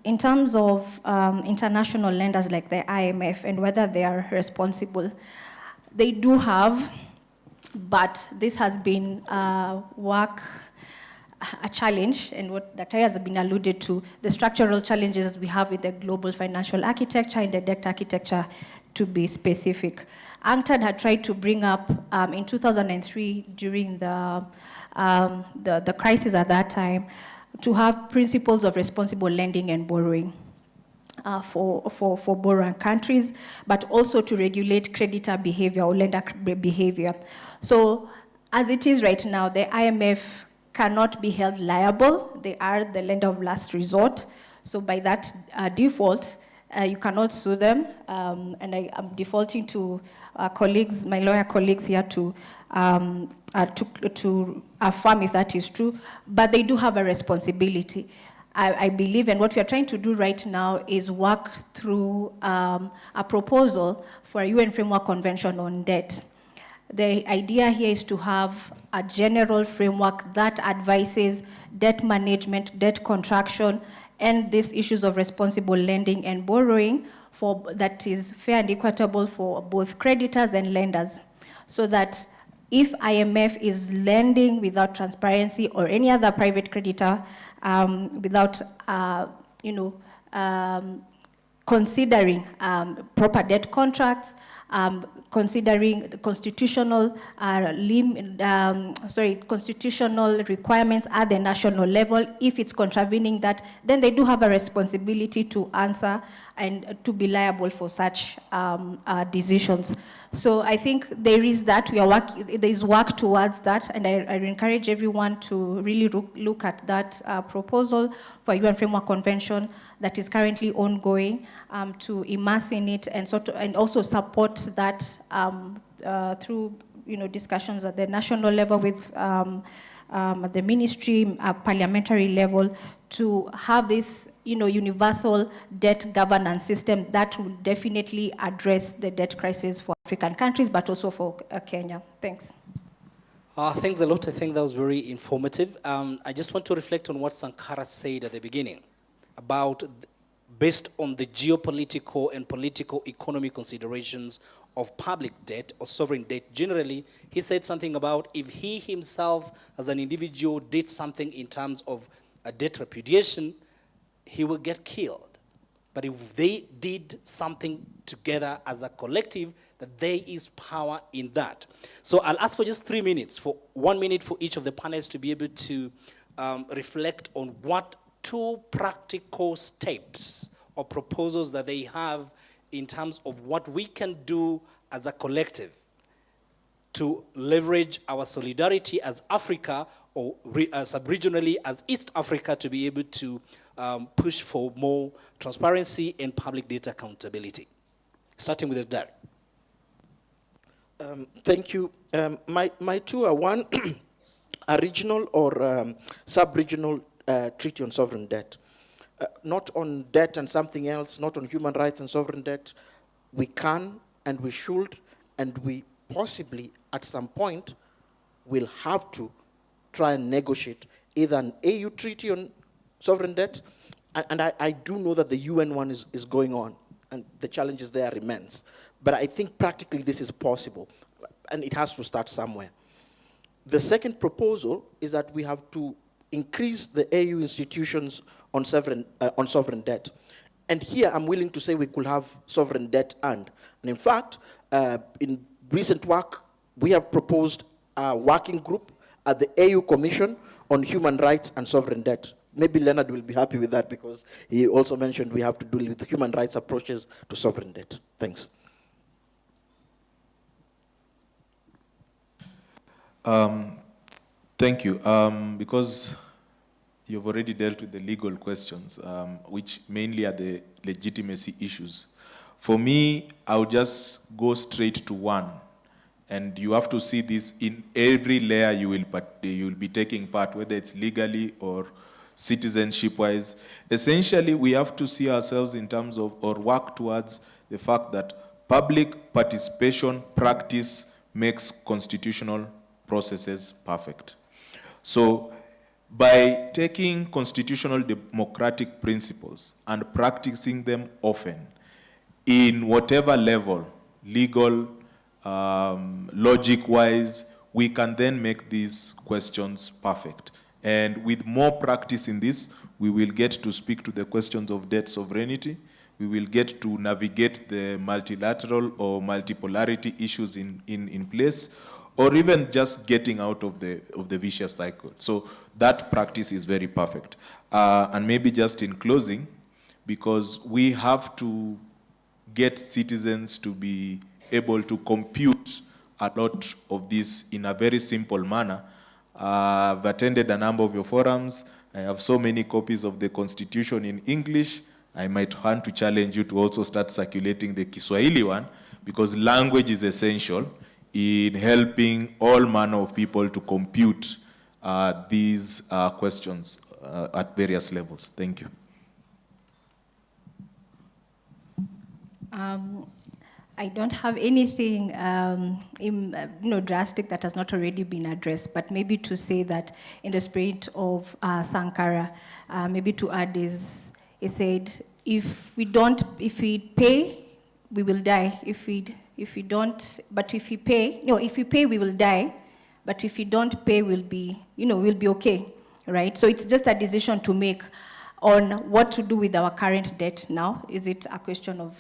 In terms of international lenders like the IMF and whether they are responsible, they do have, but this has been a challenge, and what Dr. has been alluded to, the structural challenges we have with the global financial architecture and the debt architecture, to be specific. UNCTAD had tried to bring up in 2003, during the crisis at that time, to have principles of responsible lending and borrowing for borrowing countries, but also to regulate creditor behavior or lender behavior. So as it is right now, the IMF cannot be held liable. They are the lender of last resort. So by that default, you cannot sue them. And I am defaulting to colleagues, my lawyer colleagues here, to affirm if that is true. But they do have a responsibility, I believe, and what we are trying to do right now is work through a proposal for a UN Framework Convention on Debt. The idea here is to have a general framework that advises debt management, debt contraction, and these issues of responsible lending and borrowing that is fair and equitable for both creditors and lenders, so that if IMF is lending without transparency or any other private creditor without, considering proper debt contracts, considering the constitutional constitutional requirements at the national level. If it's contravening that, then they do have a responsibility to answer and to be liable for such decisions. So I think there is that. There is work towards that, and I encourage everyone to really look at that proposal for UN Framework Convention that is currently ongoing, to immerse in it and also support that through discussions at the national level with the ministry, parliamentary level, to have this universal debt governance system that will definitely address the debt crisis for African countries, but also for Kenya. Thanks. Thanks a lot. I think that was very informative. I just want to reflect on what Sankara said at the beginning about, based on the geopolitical and political economy considerations of public debt or sovereign debt generally. He said something about if he himself as an individual did something in terms of a debt repudiation, he will get killed. But if they did something together as a collective, that there is power in that. So I'll ask for just 3 minutes, for 1 minute for each of the panelists to be able to reflect on what 2 practical steps or proposals that they have in terms of what we can do as a collective to leverage our solidarity as Africa, or sub-regionally as East Africa, to be able to push for more transparency and public data accountability. Starting with Derek. Thank you. My 2 are: 1, a regional or sub-regional treaty on sovereign debt. Not on debt and something else, not on human rights and sovereign debt. We can and we should and we possibly at some point will have to try and negotiate either an AU treaty on sovereign debt, and I do know that the UN one is going on, and the challenges there are immense. But I think practically this is possible, and it has to start somewhere. The second proposal is that we have to increase the AU institutions on sovereign debt. And here I'm willing to say we could have sovereign debt and in fact, in recent work, we have proposed a working group at the AU Commission on Human Rights and Sovereign Debt. Maybe Leonard will be happy with that because he also mentioned we have to deal with the human rights approaches to sovereign debt. Thanks. Thank you. Because you've already dealt with the legal questions, which mainly are the legitimacy issues. For me, I'll just go straight to one. And you have to see this in every layer you will be taking part, whether it's legally or citizenship-wise. Essentially, we have to see ourselves in terms of, or work towards the fact that public participation practice makes constitutional processes perfect. So by taking constitutional democratic principles and practicing them often in whatever level, legal, logic-wise, we can then make these questions perfect. And with more practice in this, we will get to speak to the questions of debt sovereignty. We will get to navigate the multilateral or multipolarity issues in place, or even just getting out of the vicious cycle. So that practice is very perfect. And maybe just in closing, because we have to get citizens to be able to compute a lot of this in a very simple manner. I've attended a number of your forums. I have so many copies of the Constitution in English. I might want to challenge you to also start circulating the Kiswahili one, because language is essential in helping all manner of people to compute these questions at various levels. Thank you. I don't have anything drastic that has not already been addressed, but maybe to say that in the spirit of Sankara, maybe to add is, he said, if we pay, we will die. If we If we don't, but if we pay, if we pay, we will die. But if we don't pay, we'll be okay, right? So it's just a decision to make on what to do with our current debt now. Is it a question of,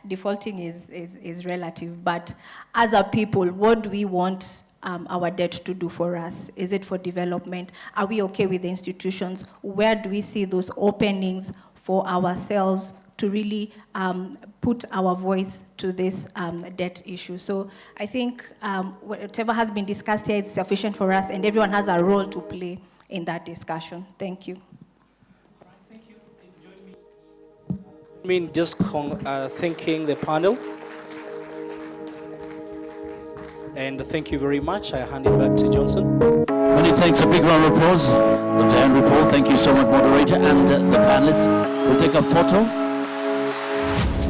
defaulting is relative, but as a people, what do we want our debt to do for us? Is it for development? Are we okay with the institutions? Where do we see those openings for ourselves to really put our voice to this debt issue? So I think whatever has been discussed here is sufficient for us, and everyone has a role to play in that discussion. Thank you. I mean, just thanking the panel. And thank you very much. I hand it back to Johnson. Many thanks. A big round of applause. Dr. Henry Paul, thank you so much, moderator, and the panelists. We'll take a photo.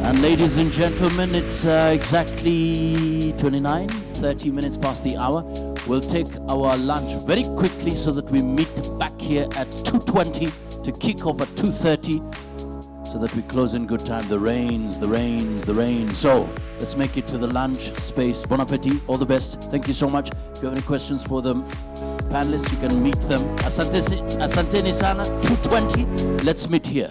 And ladies and gentlemen, it's exactly 30 minutes past the hour. We'll take our lunch very quickly so that we meet back here at 2:20 to kick off at 2:30 so that we close in good time. The rain. So let's make it to the lunch space. Bon appetit, all the best. Thank you so much. If you have any questions for the panelists, you can meet them. Asanteni sana, 2:20. Let's meet here.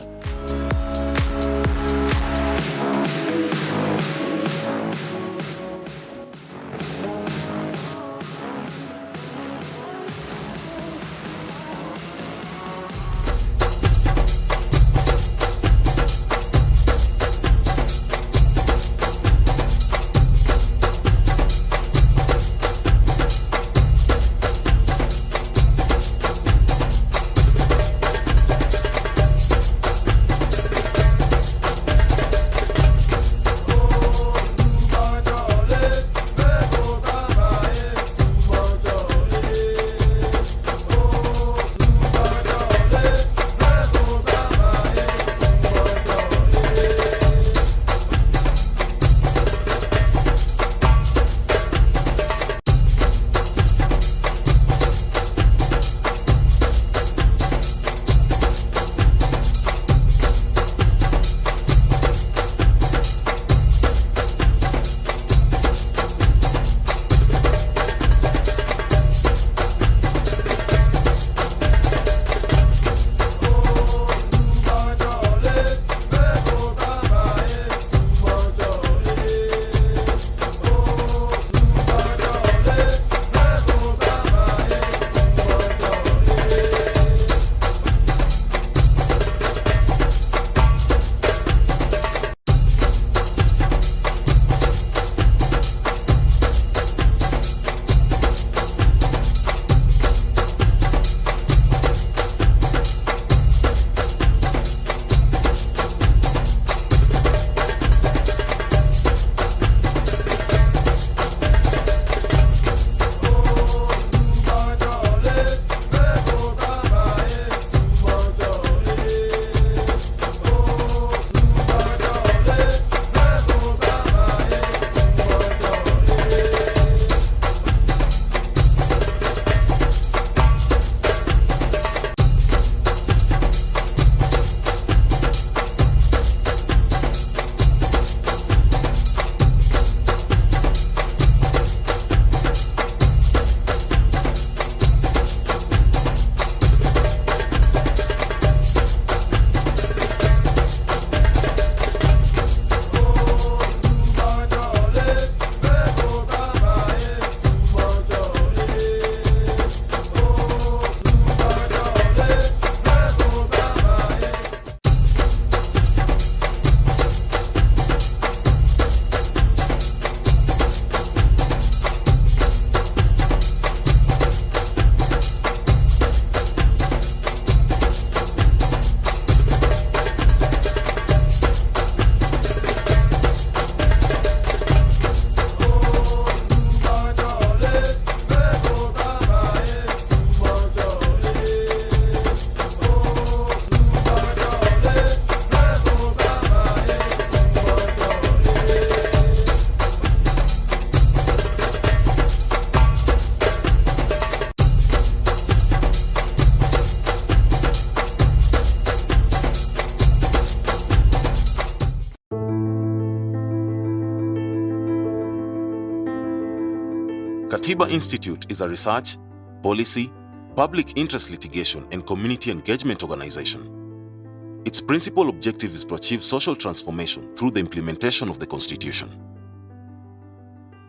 Katiba Institute is a research, policy, public interest litigation, and community engagement organization. Its principal objective is to achieve social transformation through the implementation of the Constitution.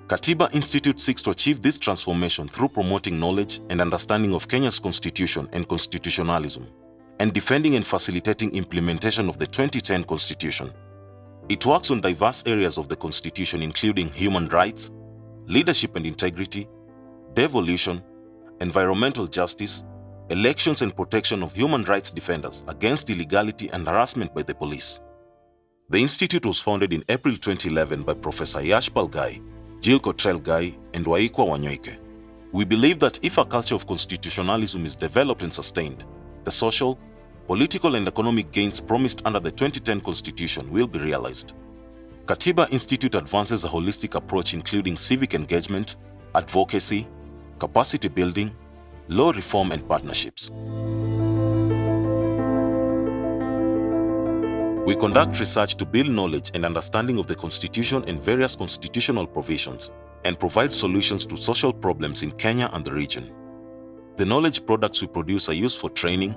Katiba Institute seeks to achieve this transformation through promoting knowledge and understanding of Kenya's Constitution and constitutionalism, and defending and facilitating implementation of the 2010 Constitution. It works on diverse areas of the Constitution including human rights, leadership and integrity, devolution, environmental justice, elections and protection of human rights defenders against illegality and harassment by the police. The institute was founded in April 2011 by Professor Yashpal Gai, Jill Cottrell Gai, and Waikwa Wanyoike. We believe that if a culture of constitutionalism is developed and sustained, the social, political and economic gains promised under the 2010 Constitution will be realized. Katiba Institute advances a holistic approach including civic engagement, advocacy, capacity building, law reform and partnerships. We conduct research to build knowledge and understanding of the Constitution and various constitutional provisions, and provide solutions to social problems in Kenya and the region. The knowledge products we produce are used for training,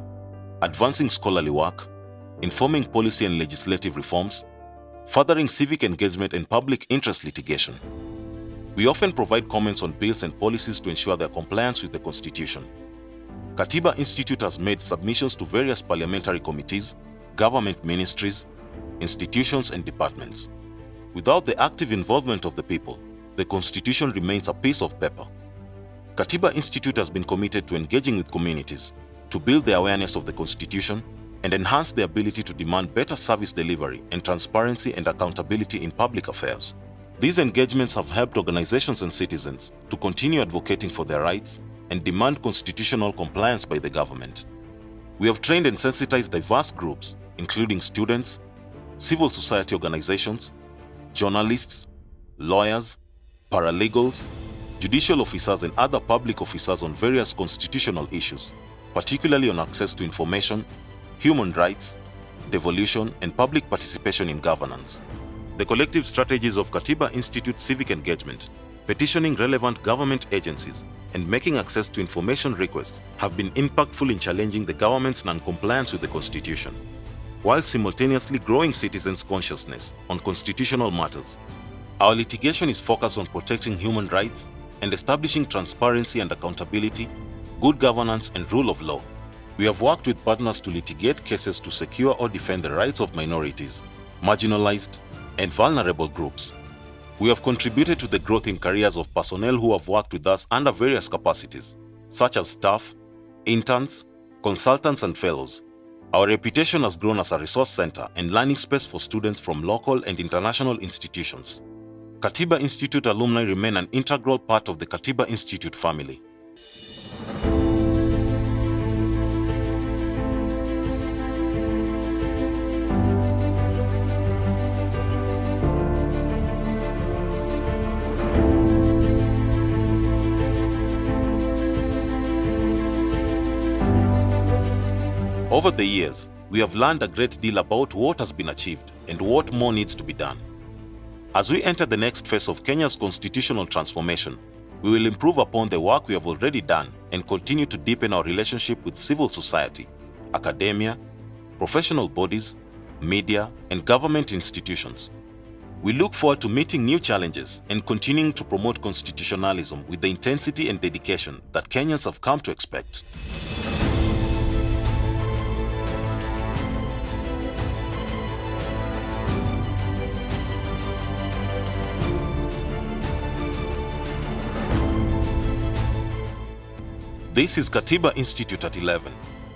advancing scholarly work, informing policy and legislative reforms, furthering civic engagement and public interest litigation. We often provide comments on bills and policies to ensure their compliance with the Constitution. Katiba Institute has made submissions to various parliamentary committees, government ministries, institutions and departments. Without the active involvement of the people, the Constitution remains a piece of paper. Katiba Institute has been committed to engaging with communities, to build the awareness of the Constitution, and enhance the ability to demand better service delivery and transparency and accountability in public affairs. These engagements have helped organizations and citizens to continue advocating for their rights and demand constitutional compliance by the government. We have trained and sensitized diverse groups, including students, civil society organizations, journalists, lawyers, paralegals, judicial officers and other public officers on various constitutional issues, particularly on access to information, human rights, devolution, and public participation in governance. The collective strategies of Katiba Institute civic engagement, petitioning relevant government agencies, and making access to information requests have been impactful in challenging the government's non-compliance with the Constitution, while simultaneously growing citizens' consciousness on constitutional matters. Our litigation is focused on protecting human rights and establishing transparency and accountability, good governance and rule of law. We have worked with partners to litigate cases to secure or defend the rights of minorities, marginalized, and vulnerable groups. We have contributed to the growth in careers of personnel who have worked with us under various capacities, such as staff, interns, consultants, and fellows. Our reputation has grown as a resource center and learning space for students from local and international institutions. Katiba Institute alumni remain an integral part of the Katiba Institute family. Over the years, we have learned a great deal about what has been achieved and what more needs to be done. As we enter the next phase of Kenya's constitutional transformation, we will improve upon the work we have already done and continue to deepen our relationship with civil society, academia, professional bodies, media, and government institutions. We look forward to meeting new challenges and continuing to promote constitutionalism with the intensity and dedication that Kenyans have come to expect. This is Katiba Institute at 11,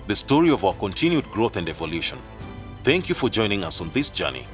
the story of our continued growth and evolution. Thank you for joining us on this journey.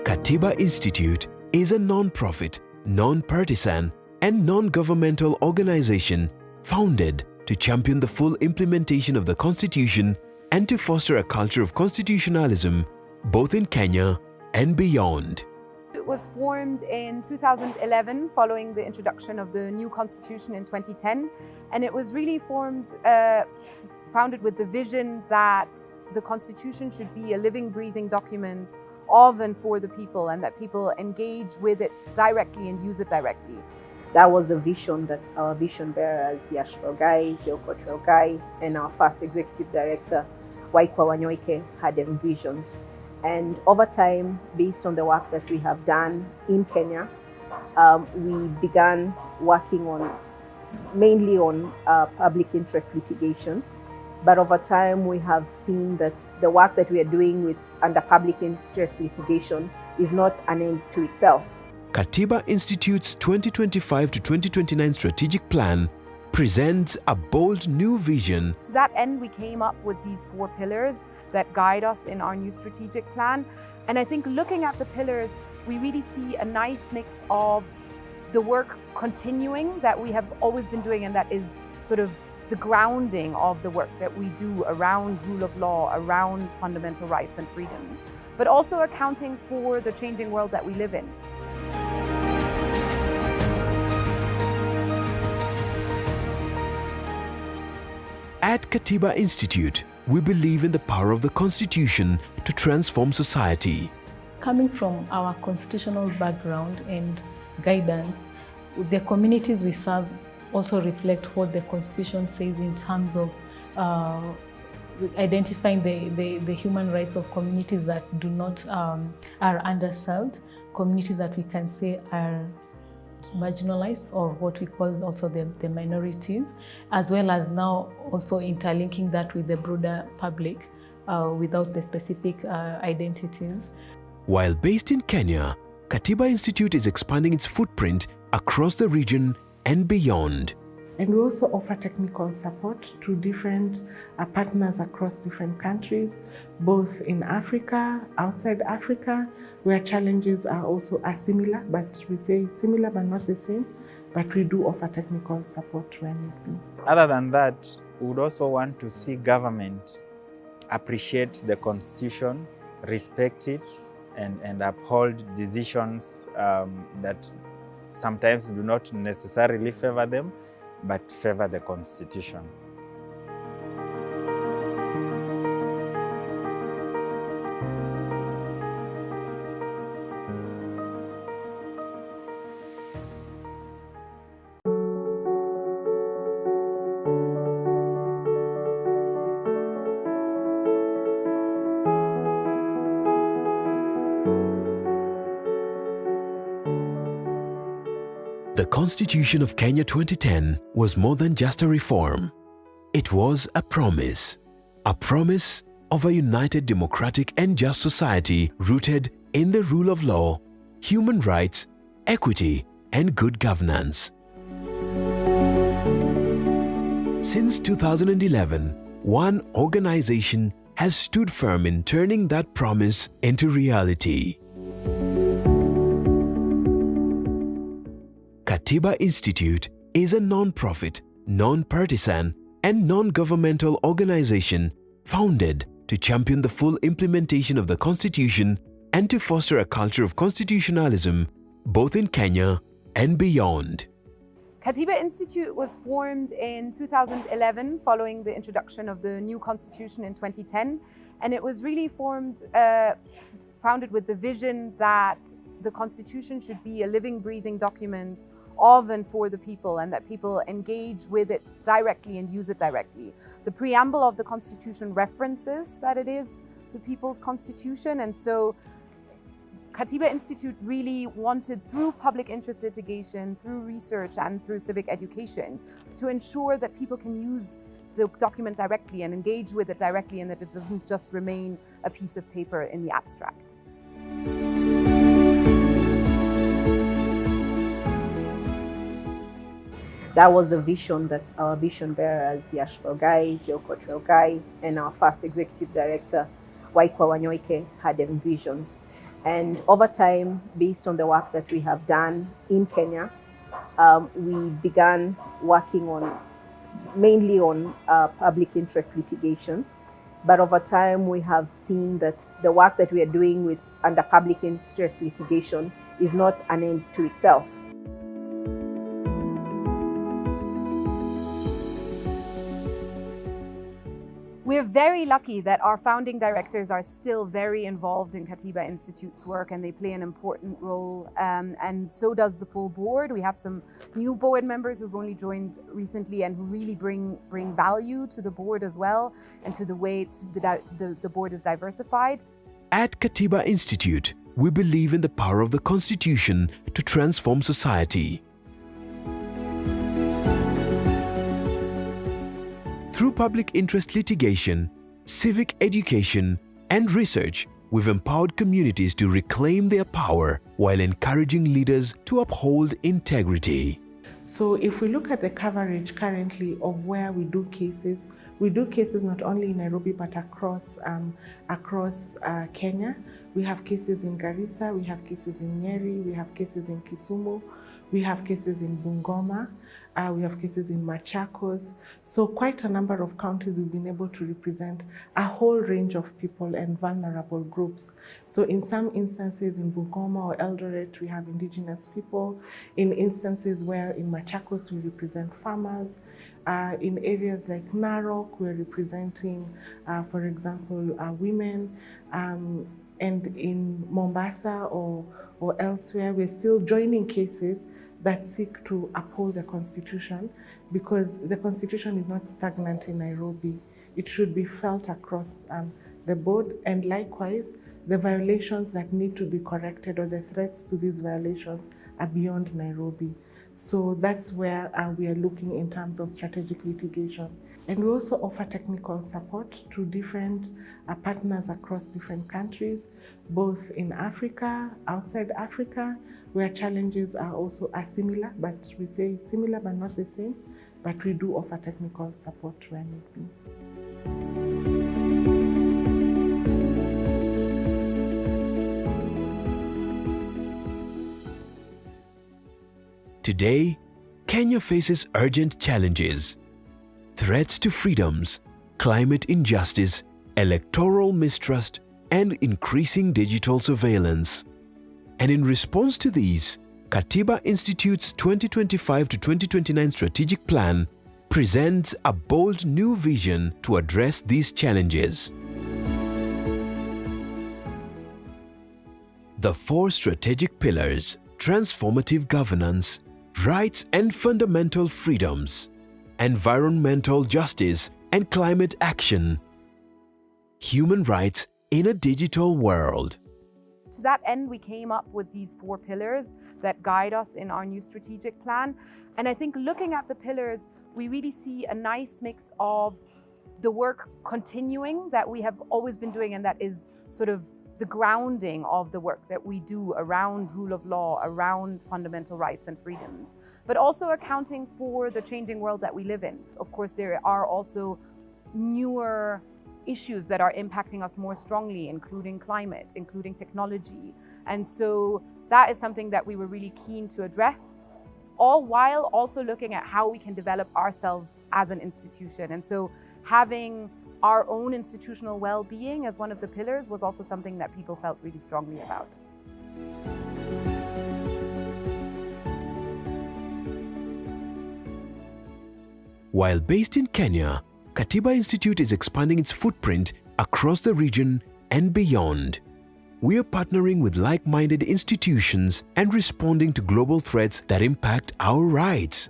Katiba Institute is a non-profit, non-partisan, and non-governmental organization founded to champion the full implementation of the Constitution and to foster a culture of constitutionalism both in Kenya and beyond. Institute was formed in 2011 following the introduction of the new Constitution in 2010, and it was really founded with the vision that the Constitution should be a living, breathing document of and for the people, and that people engage with it directly and use it directly. That was the vision that our vision bearers, Yash Felgai, Joko Felgai, and our first executive director, Waikwa Wanyoike, had envisioned. And over time, based on the work that we have done in Kenya, we began working mainly on public interest litigation. But over time, we have seen that the work that we are doing under public interest litigation is not an end to itself. Katiba Institute's 2025 to 2029 strategic plan presents a bold new vision. To that end, we came up with these 4 pillars that guide us in our new strategic plan. And I think looking at the pillars, we really see a nice mix of the work continuing that we have always been doing, and that is sort of the grounding of the work that we do around rule of law, around fundamental rights and freedoms, but also accounting for the changing world that we live in. At Katiba Institute, we believe in the power of the Constitution to transform society. Coming from our constitutional background and guidance, the communities we serve also reflect what the Constitution says in terms of identifying the human rights of communities that do not are underserved, communities that we can say are marginalized, or what we call also the minorities, as well as now also interlinking that with the broader public without the specific identities. While based in Kenya, Katiba Institute is expanding its footprint across the region and beyond. And we also offer technical support to different partners across different countries, both in Africa, outside Africa, where challenges are also similar, but we say similar but not the same, but we do offer technical support when need be. Other than that, we would also want to see government appreciate the Constitution, respect it, and uphold decisions that sometimes do not necessarily favor them, but favor the Constitution. The Constitution of Kenya 2010 was more than just a reform. It was a promise of a united, democratic and just society rooted in the rule of law, human rights, equity and good governance. Since 2011, one organization has stood firm in turning that promise into reality. Katiba Institute is a non-profit, non-partisan, and non-governmental organization founded to champion the full implementation of the Constitution and to foster a culture of constitutionalism both in Kenya and beyond. Katiba Institute was formed in 2011 following the introduction of the new Constitution in 2010, and it was really founded with the vision that the Constitution should be a living, breathing document of and for the people, and that people engage with it directly and use it directly. The preamble of the Constitution references that it is the people's constitution, and so Katiba Institute really wanted, through public interest litigation, through research and through civic education, to ensure that people can use the document directly and engage with it directly, and that it doesn't just remain a piece of paper in the abstract. That was the vision that our vision bearers, Yash Felgai, Joko Felgai, and our first executive director, Waikwa Wanyoike, had envisioned. And over time, based on the work that we have done in Kenya, we began working mainly on public interest litigation. But over time, we have seen that the work that we are doing under public interest litigation is not an end to itself. We're very lucky that our founding directors are still very involved in Katiba Institute's work, and they play an important role, and so does the full board. We have some new board members who've only joined recently and who really bring value to the board as well, and to the way the board is diversified. At Katiba Institute, we believe in the power of the Constitution to transform society. Through public interest litigation, civic education, and research, we've empowered communities to reclaim their power while encouraging leaders to uphold integrity. So if we look at the coverage currently of where we do cases not only in Nairobi but across Kenya. We have cases in Garissa, we have cases in Nyeri, we have cases in Kisumu, we have cases in Bungoma, we have cases in Machakos. So quite a number of counties we've been able to represent a whole range of people and vulnerable groups. So in some instances in Bungoma or Eldoret, we have indigenous people. In instances where in Machakos we represent farmers. In areas like Narok, we're representing, for example, women. And in Mombasa or elsewhere, we're still joining cases that seek to uphold the Constitution, because the Constitution is not stagnant in Nairobi. It should be felt across the board, and likewise, the violations that need to be corrected or the threats to these violations are beyond Nairobi. So that's where we are looking in terms of strategic litigation. And we also offer technical support to different partners across different countries, both in Africa, outside Africa, where challenges are also similar, but we say similar but not the same, but we do offer technical support where need be. Today, Kenya faces urgent challenges: threats to freedoms, climate injustice, electoral mistrust, and increasing digital surveillance. And in response to these, Katiba Institute's 2025 to 2029 strategic plan presents a bold new vision to address these challenges. The 4 strategic pillars: transformative governance, rights and fundamental freedoms, environmental justice and climate action, human rights in a digital world. To that end, we came up with these 4 pillars that guide us in our new strategic plan. And I think looking at the pillars, we really see a nice mix of the work continuing that we have always been doing, and that is sort of the grounding of the work that we do around rule of law, around fundamental rights and freedoms, but also accounting for the changing world that we live in. Of course, there are also newer issues that are impacting us more strongly, including climate, including technology. And so that is something that we were really keen to address, all while also looking at how we can develop ourselves as an institution. And so having our own institutional well-being as one of the pillars was also something that people felt really strongly about. While based in Kenya, Katiba Institute is expanding its footprint across the region and beyond. We are partnering with like-minded institutions and responding to global threats that impact our rights.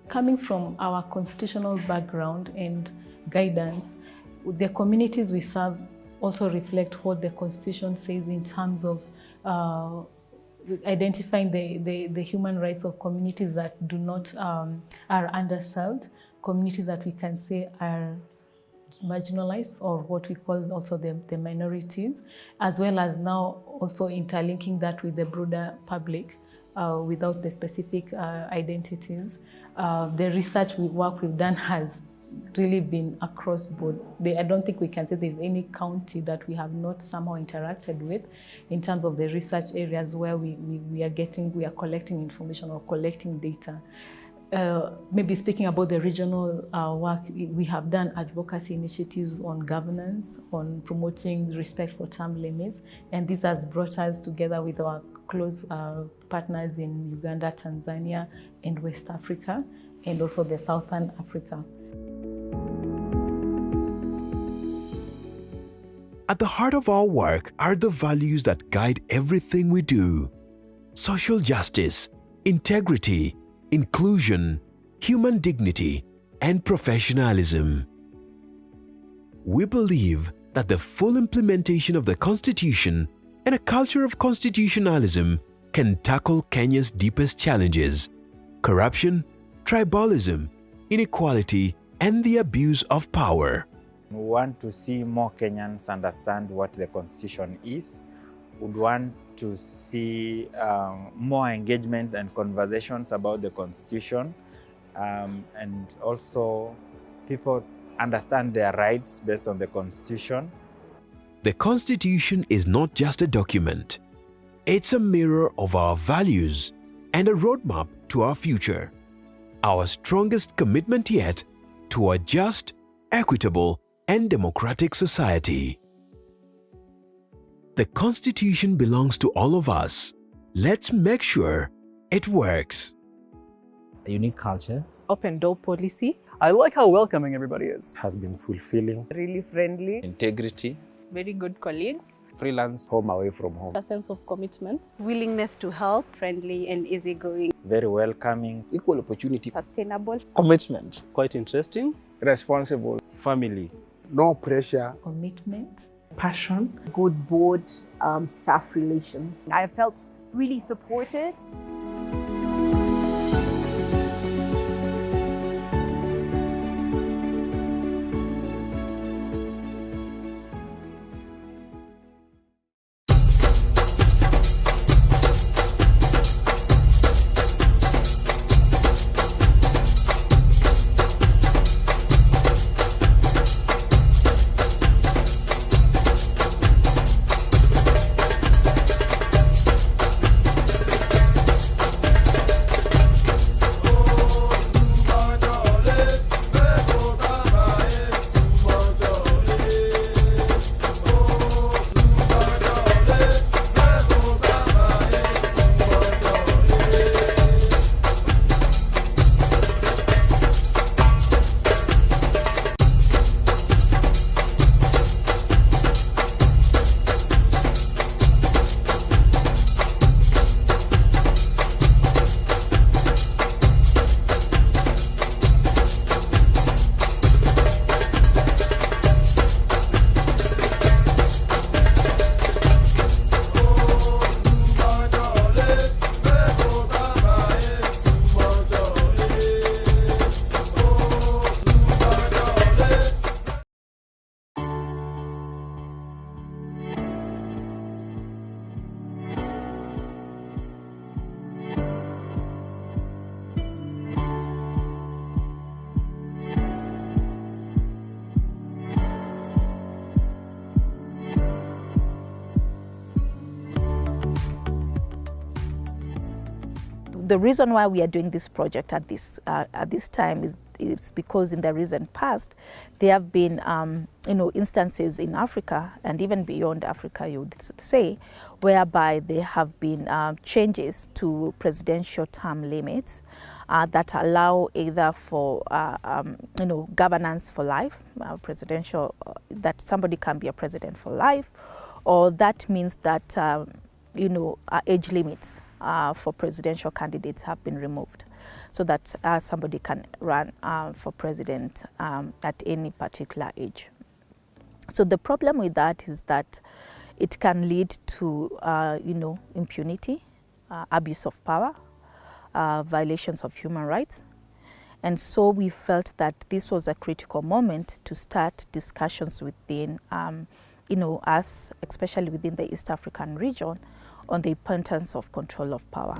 Coming from our constitutional background and guidance, the communities we serve also reflect what the Constitution says in terms of identifying the human rights of communities that do not are underserved, communities that we can say are marginalized, or what we call also the minorities, as well as now also interlinking that with the broader public without the specific identities. The research work we've done has really been across board. I don't think we can say there's any county that we have not somehow interacted with in terms of the research areas where we are collecting information or collecting data. Maybe speaking about the regional work, we have done advocacy initiatives on governance, on promoting respect for term limits, and this has brought us together with our close partners in Uganda, Tanzania, and West Africa, and also the Southern Africa. At the heart of our work are the values that guide everything we do: social justice, integrity, inclusion, human dignity, and professionalism. We believe that the full implementation of the Constitution and a culture of constitutionalism can tackle Kenya's deepest challenges: corruption, tribalism, inequality, and the abuse of power. We want to see more Kenyans understand what the Constitution is. We want to see more engagement and conversations about the Constitution, and also people understand their rights based on the Constitution. The Constitution is not just a document. It's a mirror of our values and a roadmap to our future. Our strongest commitment yet to a just, equitable, and democratic society. The Constitution belongs to all of us. Let's make sure it works. A unique culture. Open door policy. I like how welcoming everybody is. Has been fulfilling. Really friendly. Integrity. Very good colleagues. Freelance. Home away from home. A sense of commitment. Willingness to help. Friendly and easygoing. Very welcoming. Equal opportunity. Sustainable. Commitment. Quite interesting. Responsible. Family. No pressure. Commitment. Passion. Good board staff relations. I felt really supported. The reason why we are doing this project at this time is because in the recent past there have been instances in Africa and even beyond Africa, you would say, whereby there have been changes to presidential term limits that allow either for governance for life, presidential, that somebody can be a president for life, or that means that age limits for presidential candidates have been removed, so that somebody can run for president at any particular age. So the problem with that is that it can lead to impunity, abuse of power, violations of human rights. And so we felt that this was a critical moment to start discussions within us, especially within the East African region, on the importance of control of power.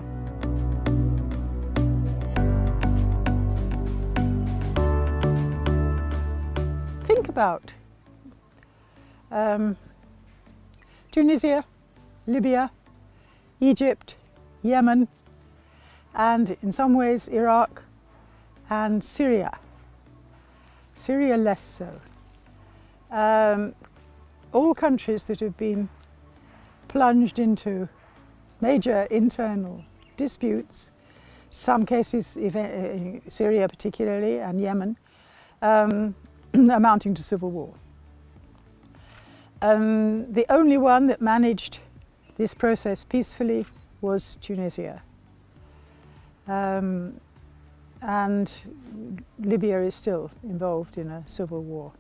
Think about Tunisia, Libya, Egypt, Yemen, and in some ways Iraq and Syria. Syria less so. All countries that have been plunged into major internal disputes, some cases, Syria particularly, and Yemen, amounting to civil war. The only one that managed this process peacefully was Tunisia. And Libya is still involved in a civil war.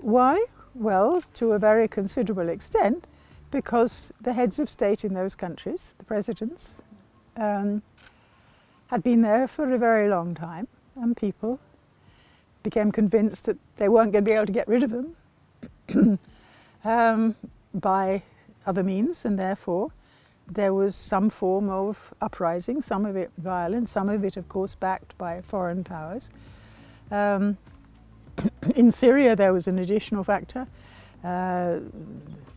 Why? Well, to a very considerable extent, because the heads of state in those countries, the presidents, had been there for a very long time, and people became convinced that they weren't going to be able to get rid of them by other means, and therefore there was some form of uprising, some of it violent, some of it, of course, backed by foreign powers. In Syria, there was an additional factor.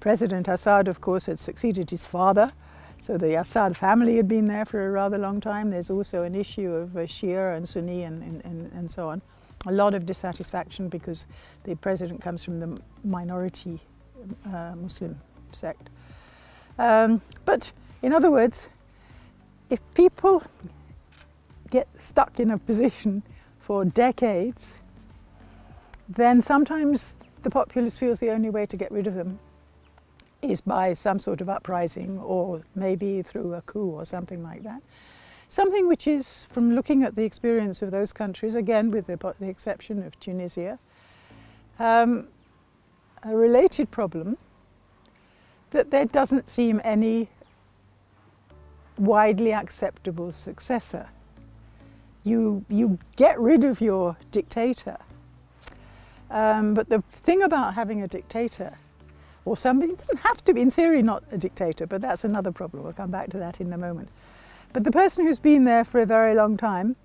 President Assad, of course, had succeeded his father, so the Assad family had been there for a rather long time. There's also an issue of Shia and Sunni and so on. A lot of dissatisfaction because the president comes from the minority Muslim sect. But in other words, if people get stuck in a position for decades, then sometimes the populace feels the only way to get rid of them is by some sort of uprising, or maybe through a coup or something like that. Something which is, from looking at the experience of those countries, again with the exception of Tunisia, a related problem that there doesn't seem any widely acceptable successor. You get rid of your dictator, but the thing about having a dictator, or somebody, it doesn't have to be, in theory, not a dictator, but that's another problem. We'll come back to that in a moment. But the person who's been there for a very long time,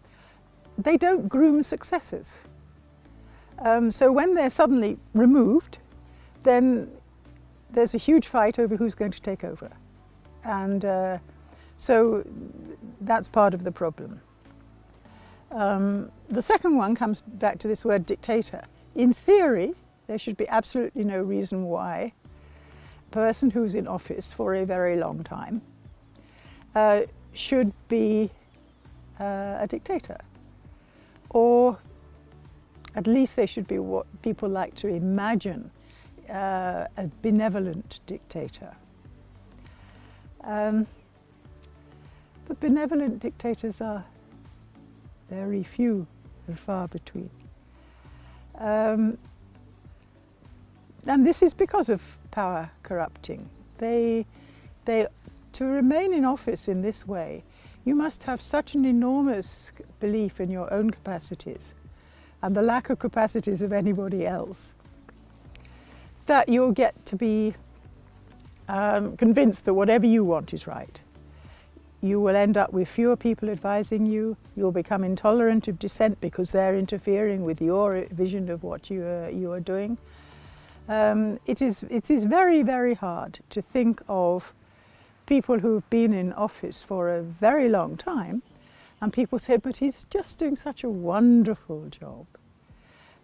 they don't groom successors. So when they're suddenly removed, then there's a huge fight over who's going to take over. And so that's part of the problem. The second one comes back to this word dictator. In theory, there should be absolutely no reason why a person who's in office for a very long time should be a dictator. Or at least they should be what people like to imagine, a benevolent dictator. But benevolent dictators are very few and far between. And this is because of power corrupting. To remain in office in this way, you must have such an enormous belief in your own capacities and the lack of capacities of anybody else that you'll get to be convinced that whatever you want is right. You will end up with fewer people advising you. You'll become intolerant of dissent because they're interfering with your vision of what you are doing. It is very, very hard to think of people who've been in office for a very long time, and people say, but he's just doing such a wonderful job.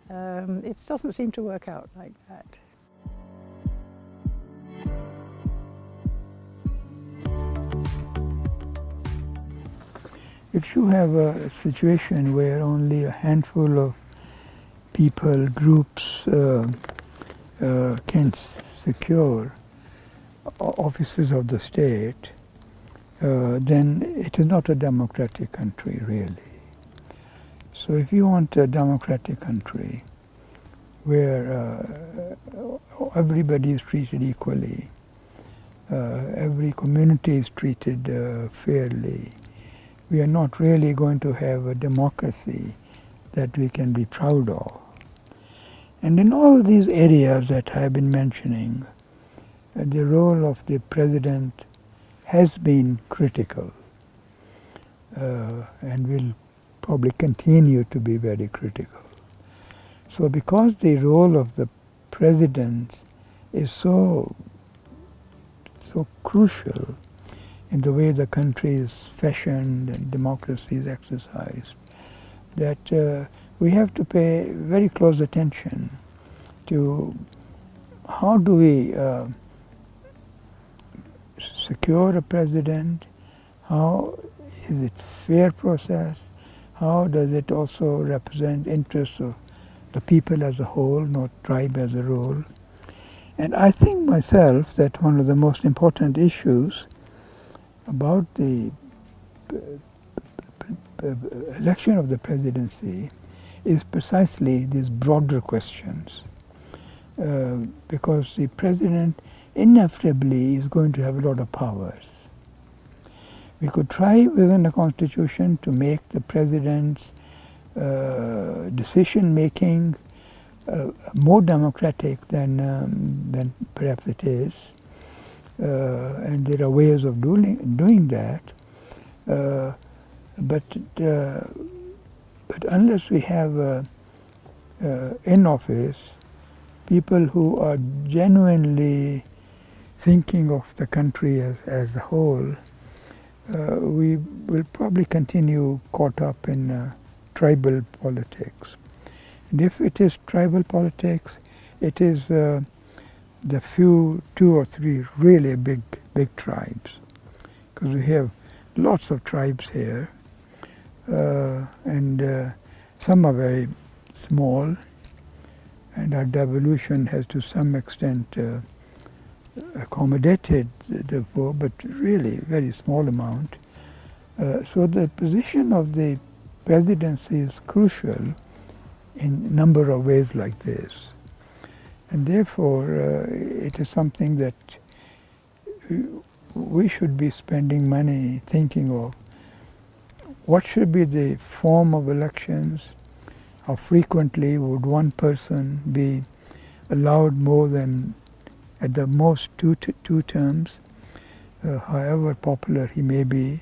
It doesn't seem to work out like that. If you have a situation where only a handful of people, groups can secure offices of the state, then it is not a democratic country, really. So if you want a democratic country where everybody is treated equally, every community is treated fairly, we are not really going to have a democracy that we can be proud of. And in all these areas that I have been mentioning, the role of the president has been critical and will probably continue to be very critical. So because the role of the president is so crucial in the way the country is fashioned and democracy is exercised, that we have to pay very close attention to how do we secure a president? How is it fair process? How does it also represent interests of the people as a whole, not tribe as a role? And I think myself that one of the most important issues about the election of the presidency is precisely these broader questions. Because the president inevitably is going to have a lot of powers. We could try within the Constitution to make the president's decision-making more democratic than perhaps it is. And there are ways of doing that. But unless we have in office people who are genuinely thinking of the country as a whole, we will probably continue caught up in tribal politics. And if it is tribal politics, it is the few, 2 or 3 really big tribes. Because we have lots of tribes here, and some are very small, and our devolution has to some extent accommodated the poor, but really very small amount. So the position of the presidency is crucial in a number of ways like this. And therefore, it is something that we should be spending money thinking of. What should be the form of elections? How frequently would one person be allowed more than at the most two terms, however popular he may be?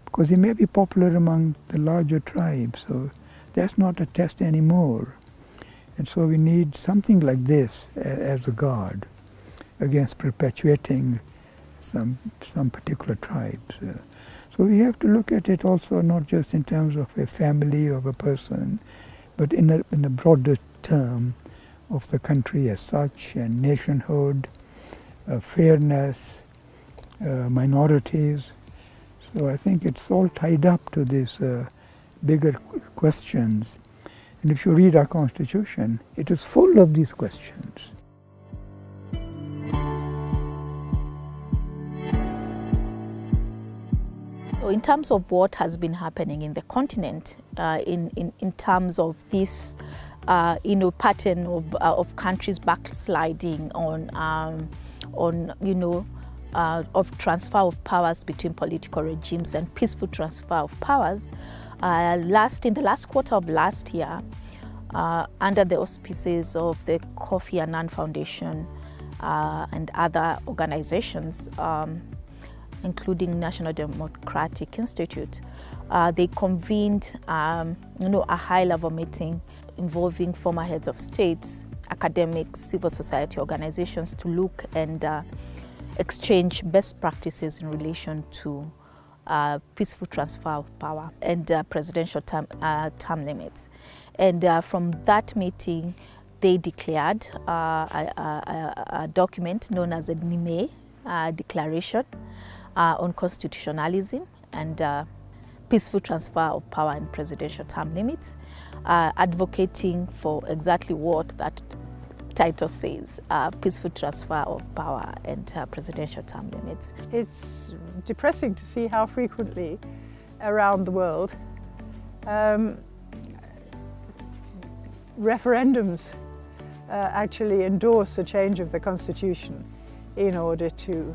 Because he may be popular among the larger tribes, so that's not a test anymore. And so we need something like this as a guard against perpetuating some particular tribes. So we have to look at it also not just in terms of a family of a person, but in a broader term of the country as such, and nationhood, fairness, minorities. So I think it's all tied up to these bigger questions. And if you read our Constitution, it is full of these questions. So in terms of what has been happening in the continent, in terms of this pattern of countries backsliding of transfer of powers between political regimes and peaceful transfer of powers, in the last quarter of last year, under the auspices of the Kofi Annan Foundation and other organizations, including National Democratic Institute, they convened a high-level meeting involving former heads of states, academics, civil society organizations to look and exchange best practices in relation to peaceful transfer of power and presidential term limits. And from that meeting, they declared a document known as the NIME Declaration on Constitutionalism and peaceful transfer of power and presidential term limits, advocating for exactly what that title says, peaceful transfer of power and presidential term limits. It's depressing to see how frequently around the world referendums actually endorse a change of the Constitution in order to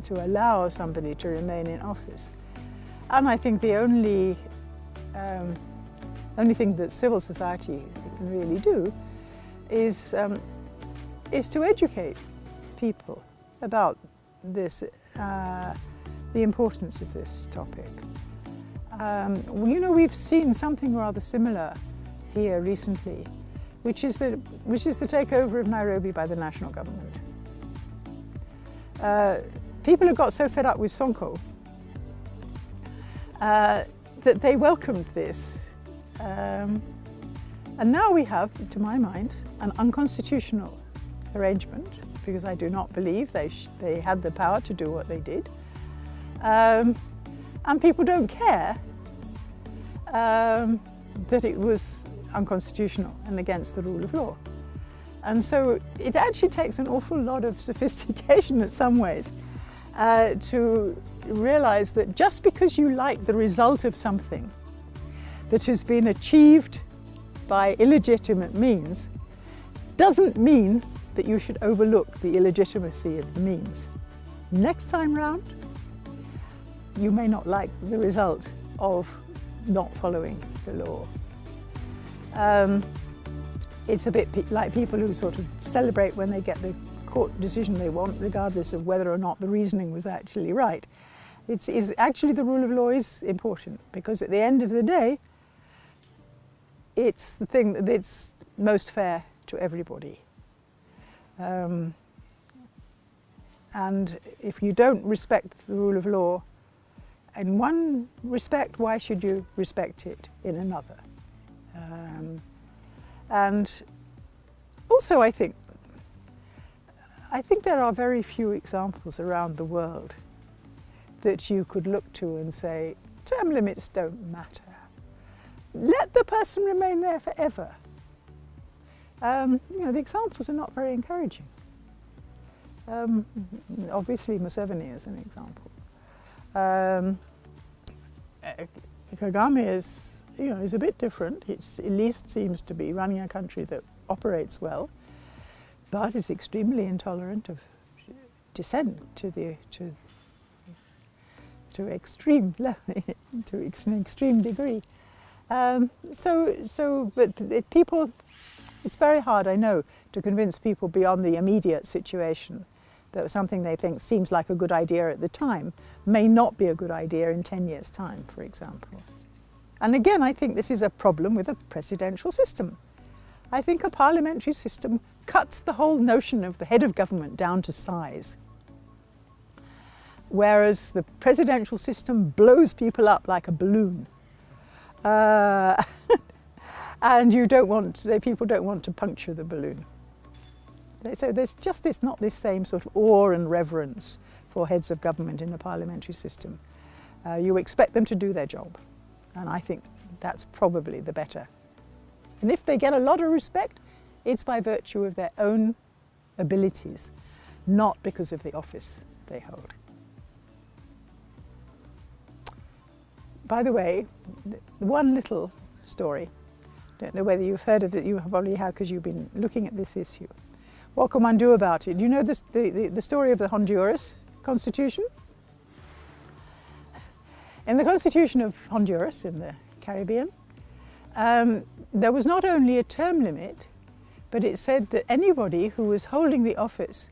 allow somebody to remain in office. And I think the only thing that civil society can really do is to educate people about this, the importance of this topic. We've seen something rather similar here recently, which is the takeover of Nairobi by the national government. People have got so fed up with Sonko that they welcomed this. And now we have, to my mind, an unconstitutional arrangement because I do not believe they had the power to do what they did. And people don't care that it was unconstitutional and against the rule of law. And so it actually takes an awful lot of sophistication in some ways to realize that just because you like the result of something that has been achieved by illegitimate means doesn't mean that you should overlook the illegitimacy of the means. Next time round, you may not like the result of not following the law. It's a bit like people who sort of celebrate when they get the court decision they want, regardless of whether or not the reasoning was actually right. It's actually the rule of law is important, because at the end of the day, it's the thing that's most fair to everybody. And if you don't respect the rule of law in one respect, why should you respect it in another? And also I think there are very few examples around the world that you could look to and say, term limits don't matter. Let the person remain there forever. You know, the examples are not very encouraging. Obviously Museveni is an example. Kagame is, you know, is a bit different. It's at least seems to be running a country that operates well, but is extremely intolerant of dissent to extreme to an extreme degree. But people, it's very hard, I know, to convince people beyond the immediate situation that something they think seems like a good idea at the time may not be a good idea in 10 years' time, for example. And again, I think this is a problem with a presidential system. I think a parliamentary system cuts the whole notion of the head of government down to size, whereas the presidential system blows people up like a balloon. And people don't want to puncture the balloon. So there's just not this same sort of awe and reverence for heads of government in the parliamentary system. You expect them to do their job, and I think that's probably the better. And if they get a lot of respect, it's by virtue of their own abilities, not because of the office they hold. By the way, one little story, don't know whether you've heard of it, you probably have because you've been looking at this issue. What can one do about it? Do you know the story of the Honduras Constitution? In the Constitution of Honduras in the Caribbean, there was not only a term limit, but it said that anybody who was holding the office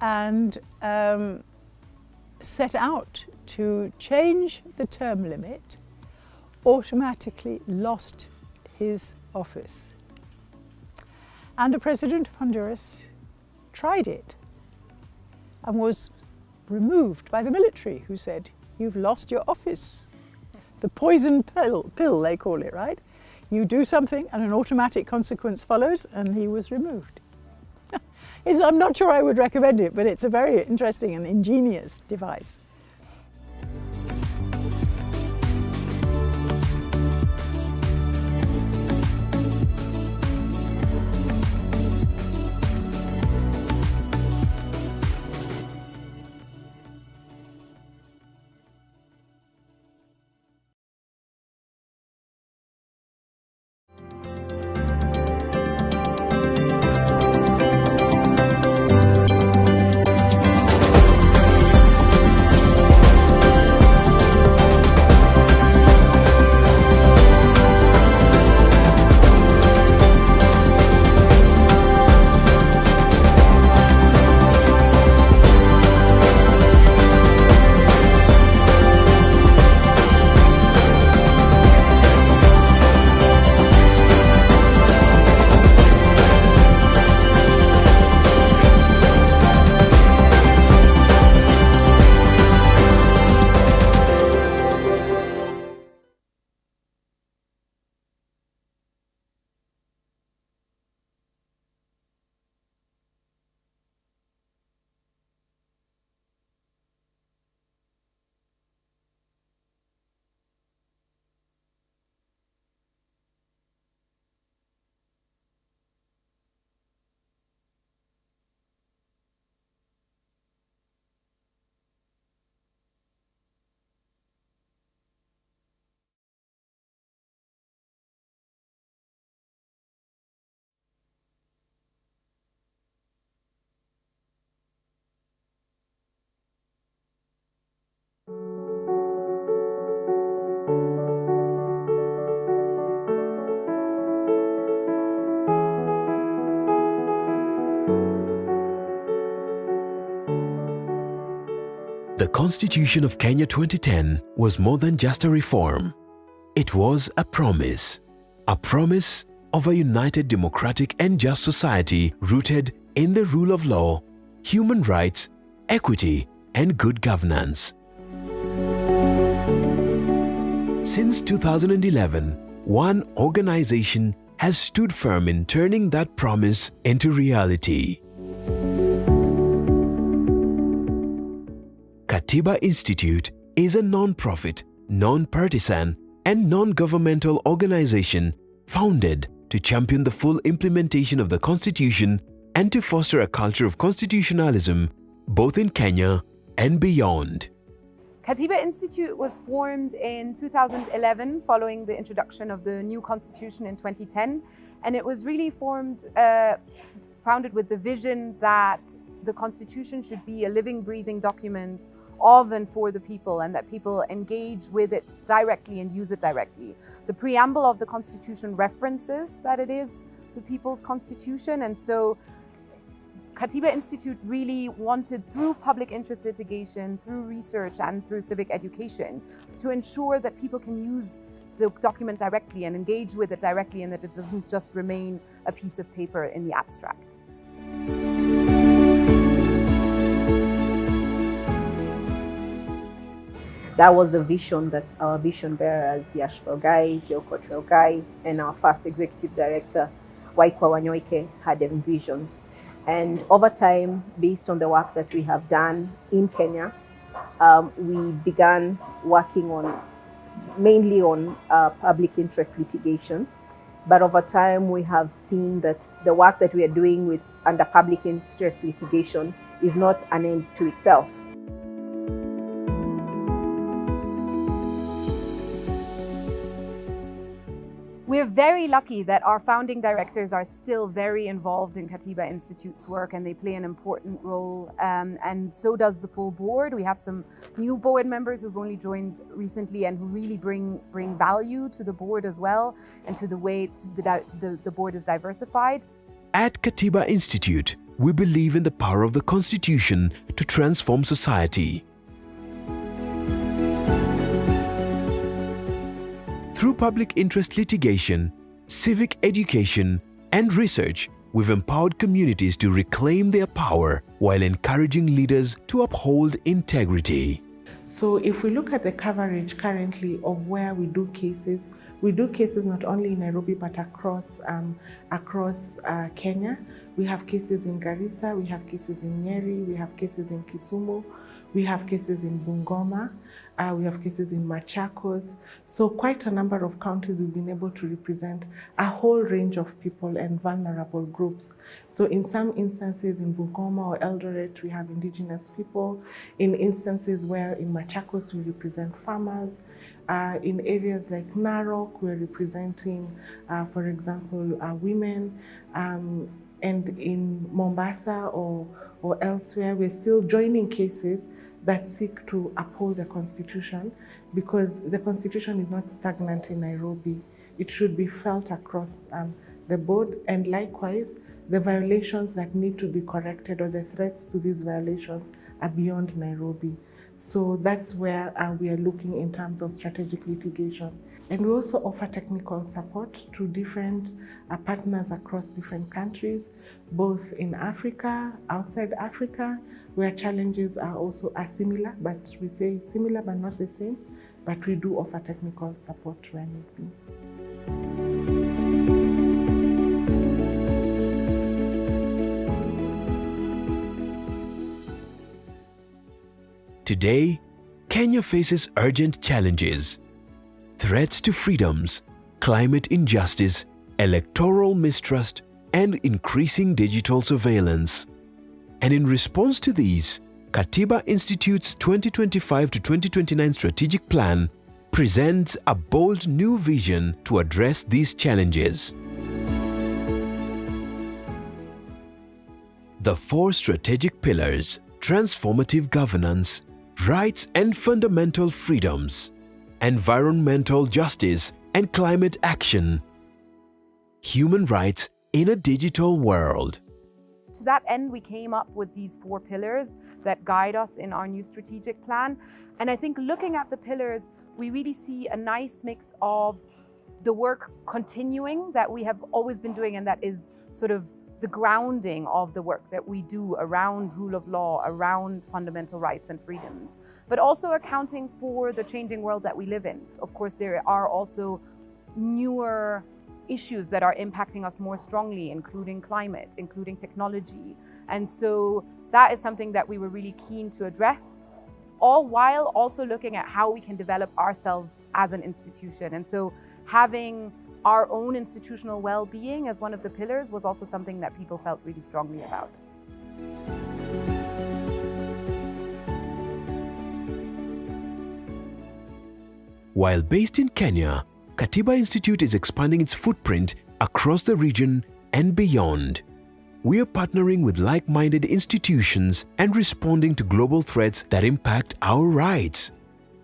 and set out to change the term limit automatically lost his office. And the president of Honduras tried it and was removed by the military, who said, "You've lost your office." The poison pill they call it, right? You do something and an automatic consequence follows, and he was removed. I'm not sure I would recommend it, but it's a very interesting and ingenious device. Constitution of Kenya 2010 was more than just a reform. It was a promise of a united democratic and just society rooted in the rule of law, human rights, equity, and good governance. Since 2011, one organization has stood firm in turning that promise into reality. Katiba Institute is a non-profit, non-partisan, and non-governmental organization founded to champion the full implementation of the Constitution and to foster a culture of constitutionalism both in Kenya and beyond. Katiba Institute was formed in 2011 following the introduction of the new Constitution in 2010, and it was really founded with the vision that the Constitution should be a living, breathing document of and for the people, and that people engage with it directly and use it directly. The preamble of the Constitution references that it is the people's constitution, and so Katiba Institute really wanted, through public interest litigation, through research and through civic education, to ensure that people can use the document directly and engage with it directly, and that it doesn't just remain a piece of paper in the abstract. That was the vision that our vision bearers, Yashval Gai, Geokotrel Gai, and our first executive director, Waikwa Wanyoike, had envisioned. And over time, based on the work that we have done in Kenya, we began working mainly on public interest litigation. But over time, we have seen that the work that we are doing under public interest litigation is not an end to itself. We're very lucky that our founding directors are still very involved in Katiba Institute's work, and they play an important role, and so does the full board. We have some new board members who've only joined recently and who really bring value to the board as well, and to the way the board is diversified. At Katiba Institute, we believe in the power of the Constitution to transform society. Through public interest litigation, civic education, and research, we've empowered communities to reclaim their power while encouraging leaders to uphold integrity. So if we look at the coverage currently of where we do cases not only in Nairobi but across Kenya. We have cases in Garissa, we have cases in Nyeri, we have cases in Kisumu, we have cases in Bungoma, we have cases in Machakos. So quite a number of counties we've been able to represent a whole range of people and vulnerable groups. So in some instances in Bungoma or Eldoret, we have indigenous people. In instances where in Machakos, we represent farmers. In areas like Narok, we're representing, for example, women. And in Mombasa or elsewhere, we're still joining cases that seek to uphold the Constitution, because the Constitution is not stagnant in Nairobi. It should be felt across the board, and likewise, the violations that need to be corrected or the threats to these violations are beyond Nairobi. So that's where we are looking in terms of strategic litigation. And we also offer technical support to different partners across different countries, both in Africa, outside Africa, where challenges are also similar, but we say similar but not the same, but we do offer technical support where need be. Today, Kenya faces urgent challenges: threats to freedoms, climate injustice, electoral mistrust, and increasing digital surveillance. And in response to these, Katiba Institute's 2025 to 2029 strategic plan presents a bold new vision to address these challenges. The four strategic pillars: transformative governance, rights and fundamental freedoms, environmental justice and climate action, human rights in a digital world. to that end, we came up with these 4 pillars that guide us in our new strategic plan. And I think looking at the pillars, we really see a nice mix of the work continuing that we have always been doing, and that is sort of the grounding of the work that we do around rule of law, around fundamental rights and freedoms, but also accounting for the changing world that we live in. Of course, there are also newer issues that are impacting us more strongly, including climate, including technology. And so that is something that we were really keen to address, all while also looking at how we can develop ourselves as an institution. And so having our own institutional well-being as one of the pillars was also something that people felt really strongly about. While based in Kenya, Katiba Institute is expanding its footprint across the region and beyond. We are partnering with like-minded institutions and responding to global threats that impact our rights.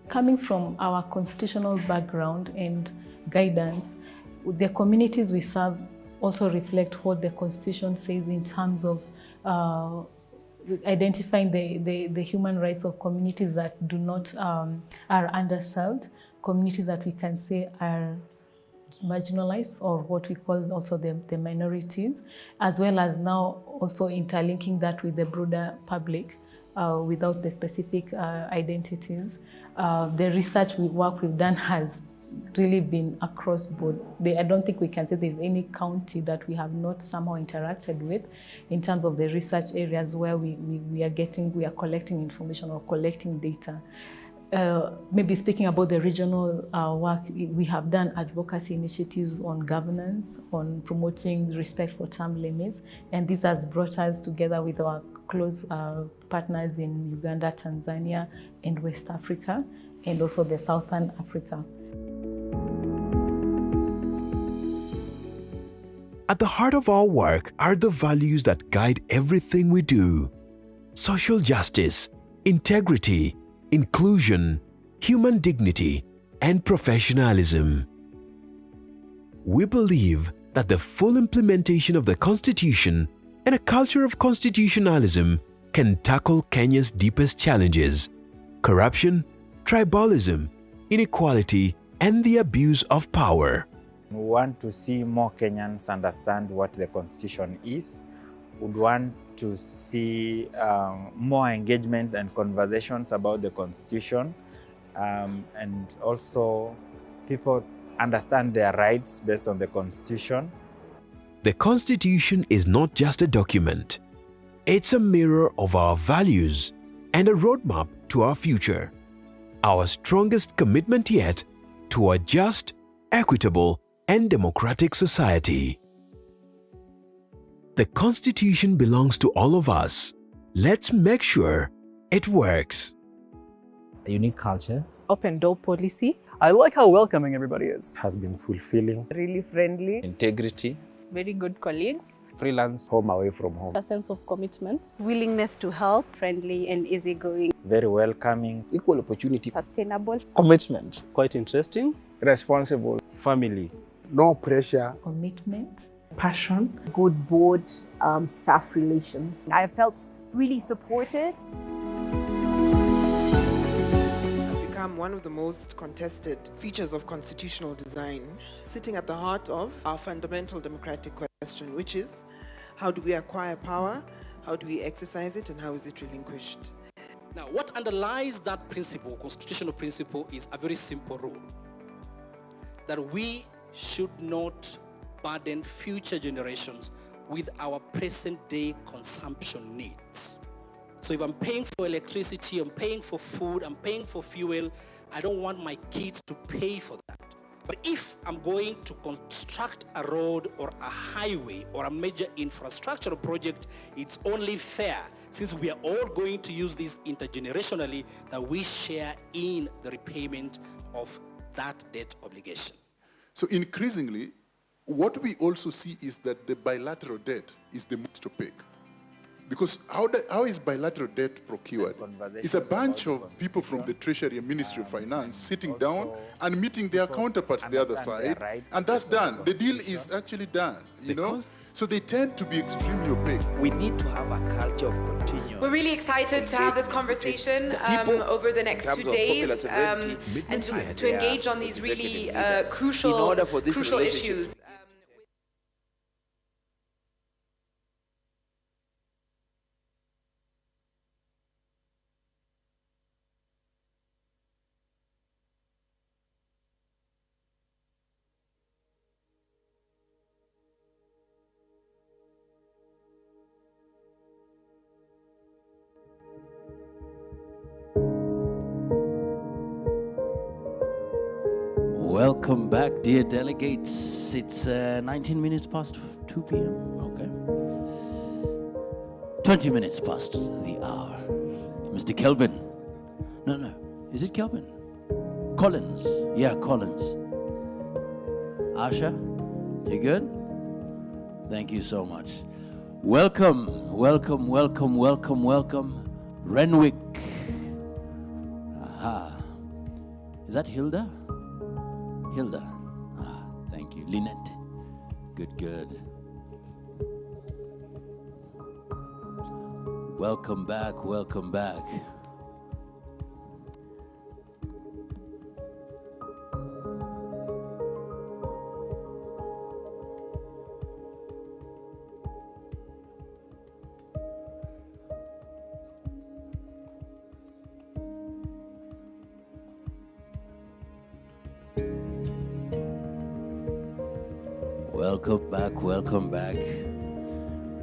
Coming from our constitutional background and guidance, the communities we serve also reflect what the Constitution says in terms of identifying the human rights of communities that do not are underserved, communities that we can say are marginalized, or what we call also the minorities, as well as now also interlinking that with the broader public without the specific identities. The research work we've done has really been across board. I don't think we can say there's any county that we have not somehow interacted with in terms of the research areas where we are collecting information or collecting data. Maybe speaking about the regional work, we have done advocacy initiatives on governance, on promoting respect for term limits, and this has brought us together with our close partners in Uganda, Tanzania, and West Africa, and also the Southern Africa. At the heart of our work are the values that guide everything we do: social justice, integrity, inclusion, human dignity, and professionalism. We believe that the full implementation of the Constitution and a culture of constitutionalism can tackle Kenya's deepest challenges: corruption, tribalism, inequality, and the abuse of power. We want to see more Kenyans understand what the Constitution is. We want to see more engagement and conversations about the Constitution, and also people understand their rights based on the Constitution. The Constitution is not just a document. It's a mirror of our values and a roadmap to our future. Our strongest commitment yet to a just, equitable, and democratic society. The Constitution belongs to all of us. Let's make sure it works. A unique culture. Open door policy. I like how welcoming everybody is. Has been fulfilling. Really friendly. Integrity. Very good colleagues. Freelance, home away from home. A sense of commitment. Willingness to help. Friendly and easygoing. Very welcoming. Equal opportunity. Sustainable. Commitment. Quite interesting. Responsible. Family. No pressure. Commitment. Passion. Good board staff relations. I felt really supported. Become one of the most contested features of constitutional design, sitting at the heart of our fundamental democratic question, which is, how do we acquire power, how do we exercise it, and how is it relinquished? Now, what underlies that principle, constitutional principle, is a very simple rule, that we should not burden future generations with our present-day consumption needs. So if I'm paying for electricity, I'm paying for food, I'm paying for fuel, I don't want my kids to pay for that. But if I'm going to construct a road or a highway or a major infrastructural project, it's only fair, since we are all going to use this intergenerationally, that we share in the repayment of that debt obligation. So increasingly, what we also see is that the bilateral debt is the most opaque. Because how is bilateral debt procured? It's a bunch of people from the Treasury and Ministry of Finance sitting down and meeting their counterparts the other side, and that's done. The deal is actually done, you know? So they tend to be extremely opaque. We need to have a culture of continuous. We're really excited to have this conversation over the next 2 days and to engage on these really crucial issues. Welcome back, dear delegates. It's 19 minutes past 2 p.m. Okay. 20 minutes past the hour. Mr. Kelvin. No. Is it Kelvin? Collins. Yeah, Collins. Asha, you good? Thank you so much. Welcome. Renwick. Aha. Is that Hilda? Hilda. Thank you. Lynette. Good. Welcome back. Welcome back.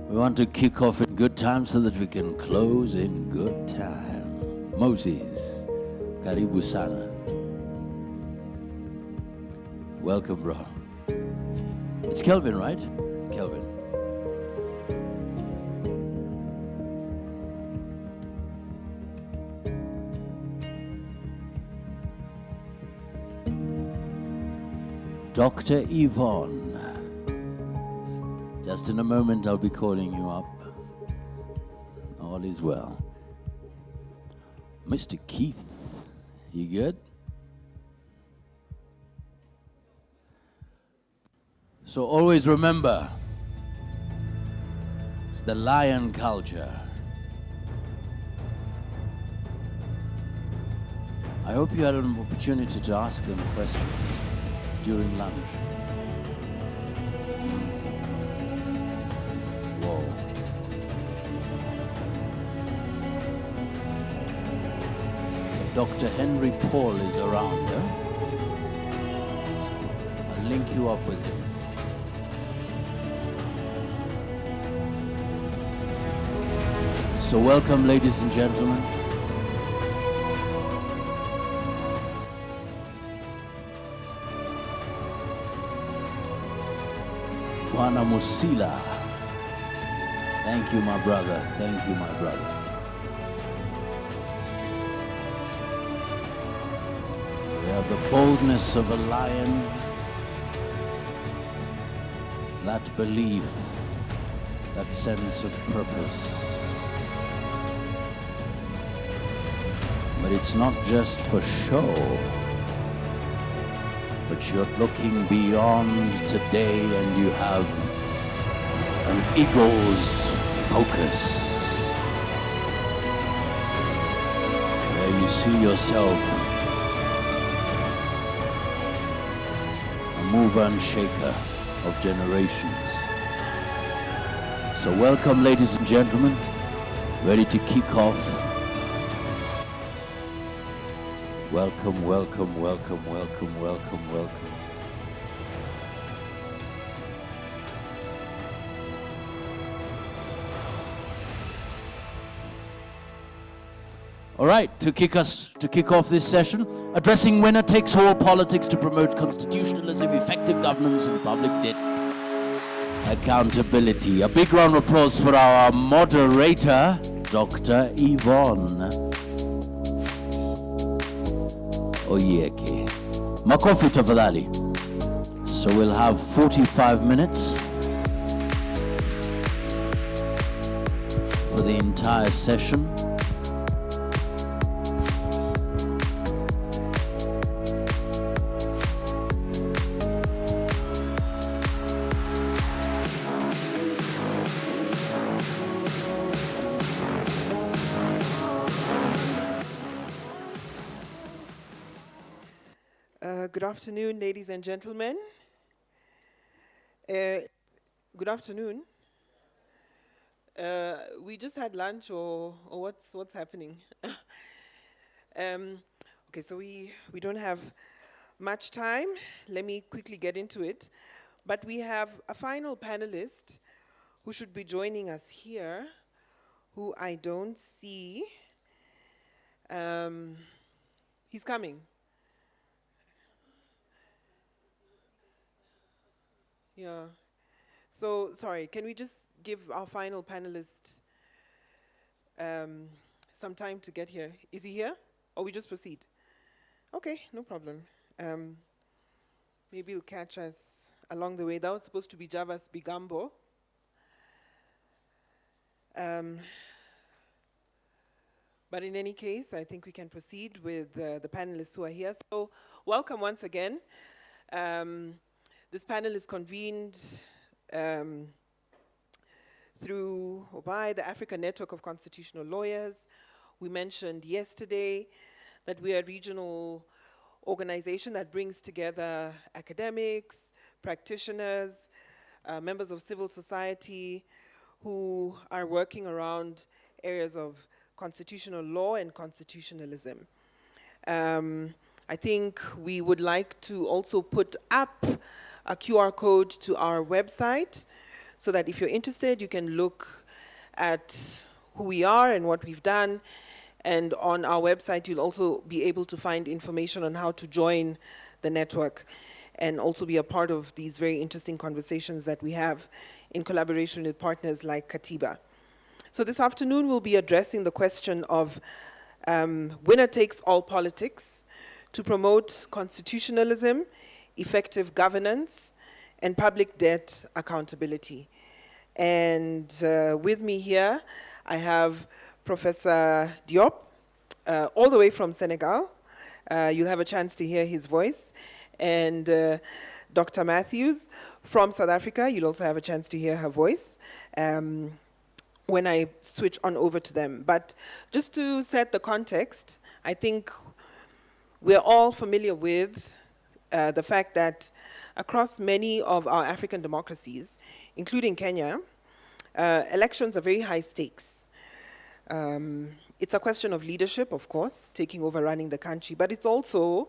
We want to kick off in good time so that we can close in good time. Moses, karibu sana. Welcome, bro. It's Kelvin, right? Kelvin. Dr. Yvonne. Just in a moment, I'll be calling you up. All is well. Mr. Keith, you good? So always remember, it's the lion culture. I hope you had an opportunity to ask them questions during lunch. Dr. Henry Paul is around, huh? I'll link you up with him. So welcome, ladies and gentlemen. Bwana Musila. Thank you, my brother. The boldness of a lion, that belief, that sense of purpose. But it's not just for show, but you're looking beyond today and you have an eagle's focus, where you see yourself mover and shaker of generations. So welcome, ladies and gentlemen, ready to kick off. Welcome. All right, to kick off this session, addressing winner-takes-all politics to promote constitutionalism, effective governance, and public debt accountability. A big round of applause for our moderator, Dr. Yvonne Oyeke. Makofi tafadhali. So we'll have 45 minutes for the entire session. Good afternoon, ladies and gentlemen. Good afternoon. We just had lunch, or what's happening? Okay, so we don't have much time. Let me quickly get into it. But we have a final panelist who should be joining us here, who I don't see. He's coming. Yeah. So, sorry, can we just give our final panelist some time to get here? Is he here? Or we just proceed? Okay, no problem. Maybe he'll catch us along the way. That was supposed to be Java's Bigambo. But in any case, I think we can proceed with the panelists who are here. So, welcome once again. This panel is convened through or by the African Network of Constitutional Lawyers. We mentioned yesterday that we are a regional organization that brings together academics, practitioners, members of civil society who are working around areas of constitutional law and constitutionalism. I think we would like to also put up a QR code to our website so that if you're interested, you can look at who we are and what we've done. And on our website, you'll also be able to find information on how to join the network and also be a part of these very interesting conversations that we have in collaboration with partners like Katiba. So this afternoon, we'll be addressing the question of winner takes all politics to promote constitutionalism, effective governance, and public debt accountability. And with me here, I have Professor Diop, all the way from Senegal. You'll have a chance to hear his voice. And Dr. Matthews from South Africa, you'll also have a chance to hear her voice when I switch on over to them. But just to set the context, I think we're all familiar with the fact that across many of our African democracies, including Kenya, elections are very high stakes. It's a question of leadership, of course, taking over running the country, but it's also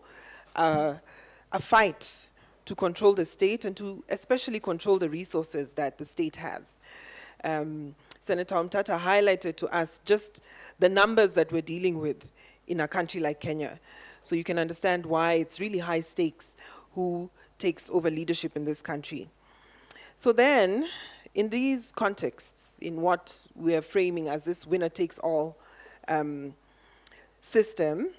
a fight to control the state and to especially control the resources that the state has. Senator Umtata highlighted to us just the numbers that we're dealing with in a country like Kenya. So you can understand why it's really high stakes who takes over leadership in this country. So then, in these contexts, in what we are framing as this winner-takes-all system,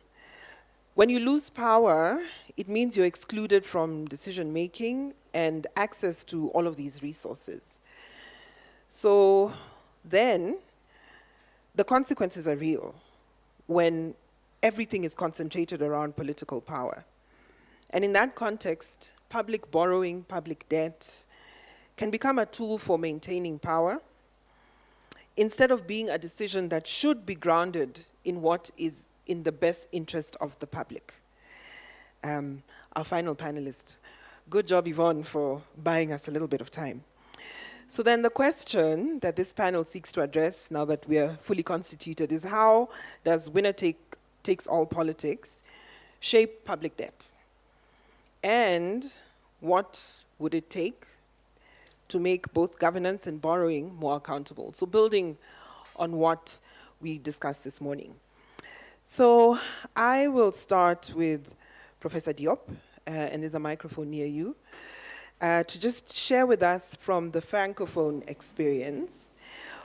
when you lose power, it means you're excluded from decision-making and access to all of these resources. So then, the consequences are real when everything is concentrated around political power. And in that context, public borrowing, public debt, can become a tool for maintaining power instead of being a decision that should be grounded in what is in the best interest of the public. Our final panelist. Good job, Yvonne, for buying us a little bit of time. So then the question that this panel seeks to address, now that we are fully constituted, is how does winner-takes all politics shape public debt? And what would it take to make both governance and borrowing more accountable? So building on what we discussed this morning. So I will start with Professor Diop, and there's a microphone near you, to just share with us from the Francophone experience,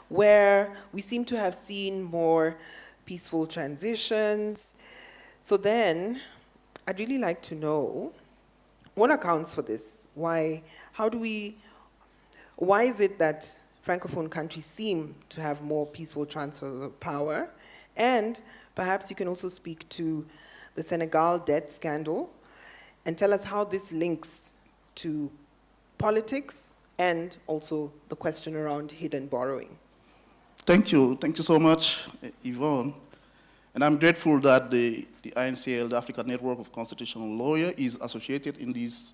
where we seem to have seen more peaceful transitions. So then, I'd really like to know what accounts for this? Why is it that Francophone countries seem to have more peaceful transfer of power. And perhaps you can also speak to the Senegal debt scandal and tell us how this links to politics and also the question around hidden borrowing. Thank you so much, Yvonne. And I'm grateful that the INCL, the African Network of Constitutional Lawyers, is associated in this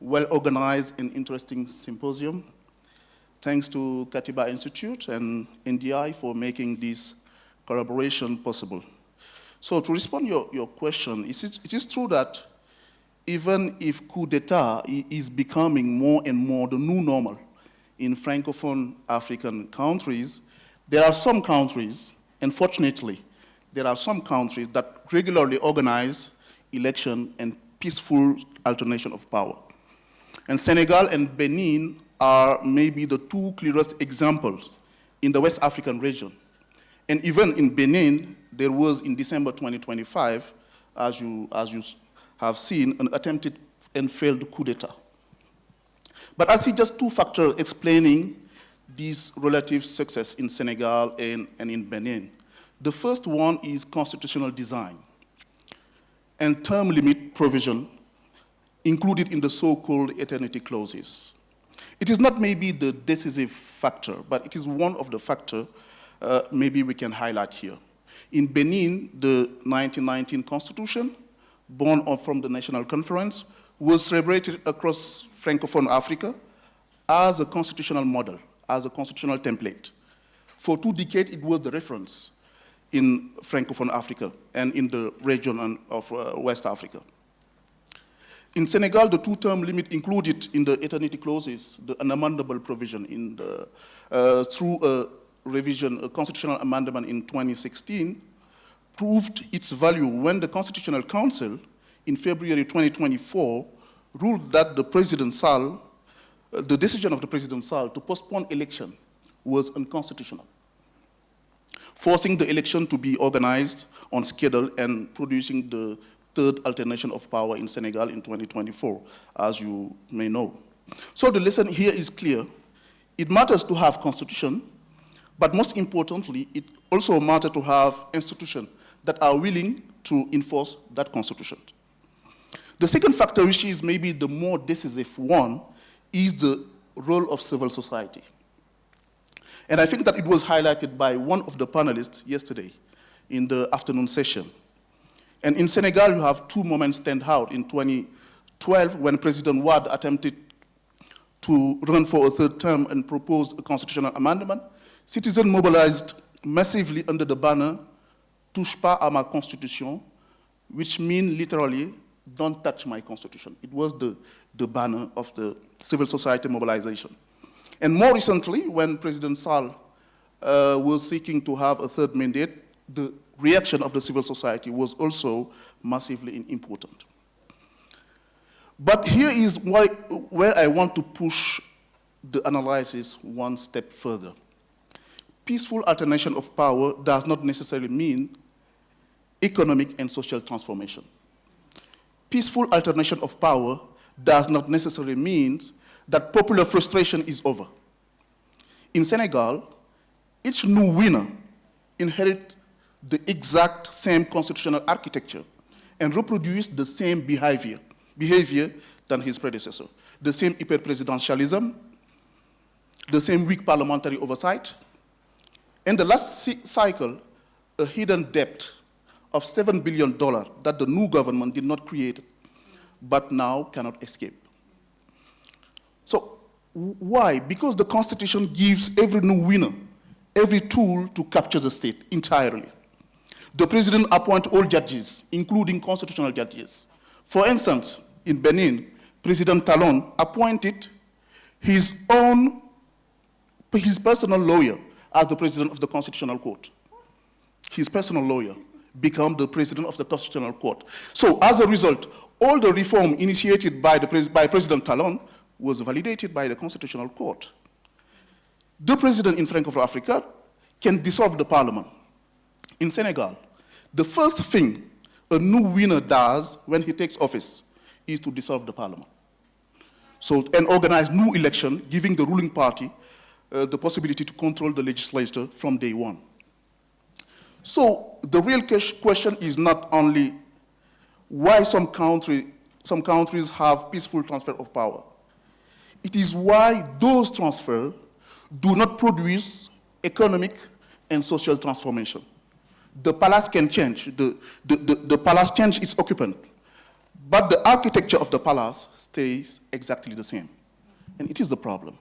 well-organized and interesting symposium. Thanks to Katiba Institute and NDI for making this collaboration possible. So to respond to your question, it is true that even if coup d'etat is becoming more and more the new normal in Francophone African countries, there are some countries, unfortunately, there are some countries that regularly organize election and peaceful alternation of power. And Senegal and Benin are maybe the two clearest examples in the West African region. And even in Benin, there was in December 2025, as you have seen, an attempted and failed coup d'etat. But I see just two factors explaining this relative success in Senegal and in Benin. The first one is constitutional design and term limit provision included in the so-called eternity clauses. It is not maybe the decisive factor, but it is one of the factors maybe we can highlight here. In Benin, the 1919 Constitution, born from the National Conference, was celebrated across Francophone Africa as a constitutional model, as a constitutional template. For 2 decades, it was the reference in Francophone Africa and in the region of West Africa. In Senegal, the 2-term limit included in the eternity clauses, the unamendable provision in the, through a revision, a constitutional amendment in 2016, proved its value when the Constitutional Council in February 2024 ruled that the President Sall, the decision of the President Sall to postpone election was unconstitutional, forcing the election to be organized on schedule and producing the third alternation of power in Senegal in 2024, as you may know. So the lesson here is clear. It matters to have constitution, but most importantly, it also matters to have institutions that are willing to enforce that constitution. The second factor, which is maybe the more decisive one, is the role of civil society. And I think that it was highlighted by one of the panelists yesterday in the afternoon session. And in Senegal, you have 2 moments stand out. In 2012, when President Wade attempted to run for a 3rd term and proposed a constitutional amendment, citizens mobilized massively under the banner, "Touche pas à ma constitution," which means literally, "Don't touch my constitution." It was the banner of the civil society mobilization. And more recently, when President Sall was seeking to have a 3rd mandate, the reaction of the civil society was also massively important. But here is where I want to push the analysis one step further. Peaceful alternation of power does not necessarily mean economic and social transformation. Peaceful alternation of power does not necessarily mean that popular frustration is over. In Senegal, each new winner inherits the exact same constitutional architecture and reproduce the same behavior than his predecessor. The same hyper-presidentialism, the same weak parliamentary oversight. In the last cycle, a hidden debt of $7 billion that the new government did not create, but now cannot escape. So why? Because the Constitution gives every new winner every tool to capture the state entirely. The president appoints all judges, including constitutional judges. For instance, in Benin, President Talon appointed his personal lawyer as the president of the Constitutional Court. His personal lawyer became the president of the Constitutional Court. So as a result, all the reform initiated by President Talon was validated by the Constitutional Court. The president in Francophone Africa can dissolve the parliament. In Senegal, the first thing a new winner does when he takes office is to dissolve the parliament. So, and organize new election, giving the ruling party the possibility to control the legislature from day one. So the real question is not only why some countries have peaceful transfer of power. It is why those transfers do not produce economic and social transformation. The palace can change, the palace change its occupant, but the architecture of the palace stays exactly the same. And it is the problem.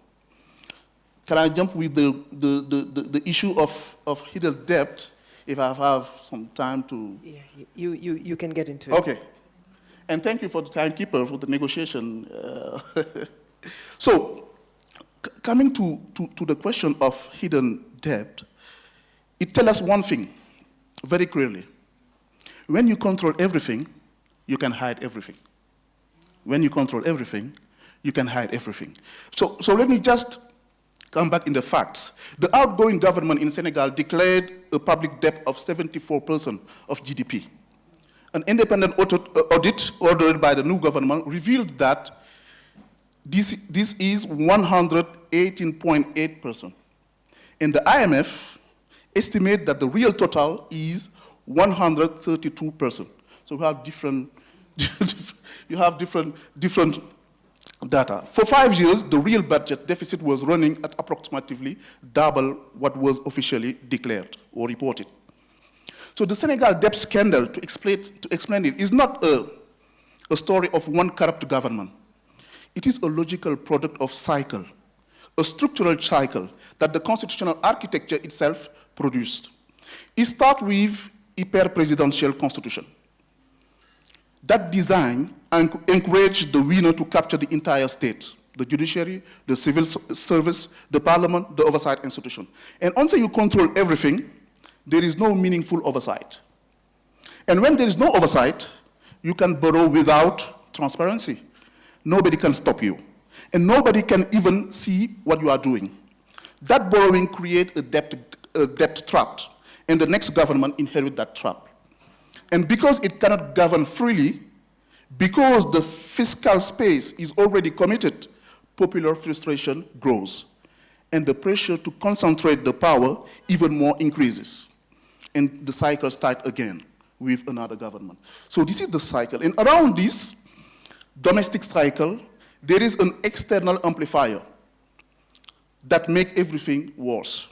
Can I jump with the issue of hidden debt, if I have some time to? Yeah, you can get into it. Okay. And thank you for the timekeeper for the negotiation. So, coming to the question of hidden debt, it tells us one thing very clearly. When you control everything, you can hide everything. When you control everything, you can hide everything. So let me just come back in the facts. The outgoing government in Senegal declared a public debt of 74% of GDP. An independent audit ordered by the new government revealed that this is 118.8%. And the IMF estimate that the real total is 132%. So we have different data. For 5 years, the real budget deficit was running at approximately double what was officially declared or reported. So the Senegal debt scandal, to explain it, is not a story of one corrupt government. It is a logical product of cycle, a structural cycle that the constitutional architecture itself produced. It starts with hyper-presidential constitution. That design encouraged the winner to capture the entire state, the judiciary, the civil service, the parliament, the oversight institution. And until you control everything, there is no meaningful oversight. And when there is no oversight, you can borrow without transparency. Nobody can stop you. And nobody can even see what you are doing. That borrowing creates a debt trap, and the next government inherits that trap. And because it cannot govern freely, because the fiscal space is already committed, popular frustration grows. And the pressure to concentrate the power even more increases. And the cycle starts again with another government. So this is the cycle. And around this domestic cycle, there is an external amplifier that makes everything worse.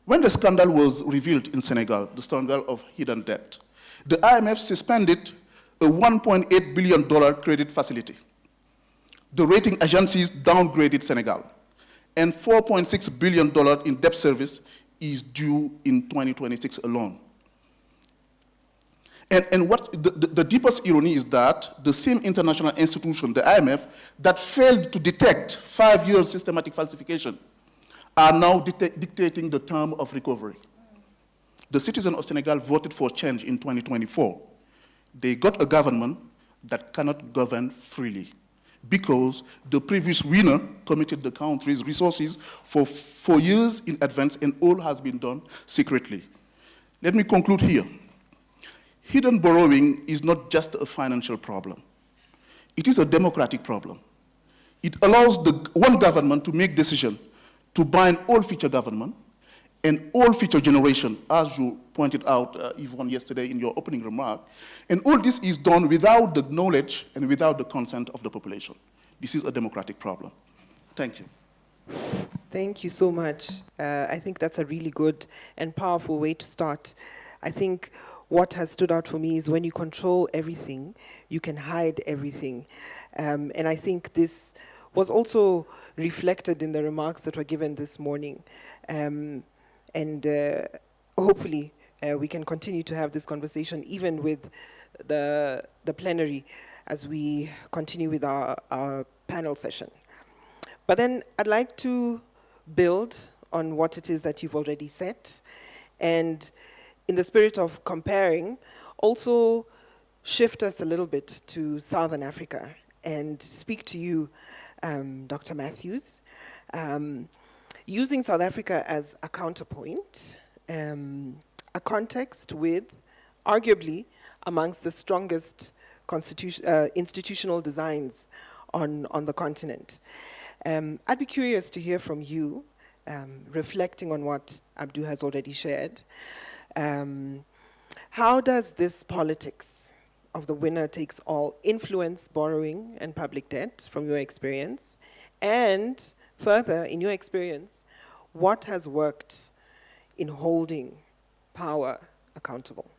When the scandal was revealed in Senegal, the scandal of hidden debt, the IMF suspended a $1.8 billion credit facility. The rating agencies downgraded Senegal, and $4.6 billion in debt service is due in 2026 alone. And what the deepest irony is that the same international institution, the IMF, that failed to detect 5 years systematic falsification, are now dictating the term of recovery. The citizens of Senegal voted for change in 2024. They got a government that cannot govern freely because the previous winner committed the country's resources for 4 years in advance, and all has been done secretly. Let me conclude here. Hidden borrowing is not just a financial problem. It is a democratic problem. It allows one government to make decisions to bind all future government and all future generation, as you pointed out, Yvonne, yesterday in your opening remark. And all this is done without the knowledge and without the consent of the population. This is a democratic problem. Thank you. Thank you so much. I think that's a really good and powerful way to start. I think what has stood out for me is when you control everything, you can hide everything. And I think this was also reflected in the remarks that were given this morning. Hopefully we can continue to have this conversation even with the plenary as we continue with our panel session. But then I'd like to build on what it is that you've already said, and in the spirit of comparing, also shift us a little bit to Southern Africa and speak to you, Dr. Matthews, using South Africa as a counterpoint, a context with arguably amongst the strongest institutional designs on the continent. I'd be curious to hear from you reflecting on what Abdu has already shared, how does this politics of the winner takes all influence borrowing and public debt from your experience? And further, in your experience, what has worked in holding power accountable?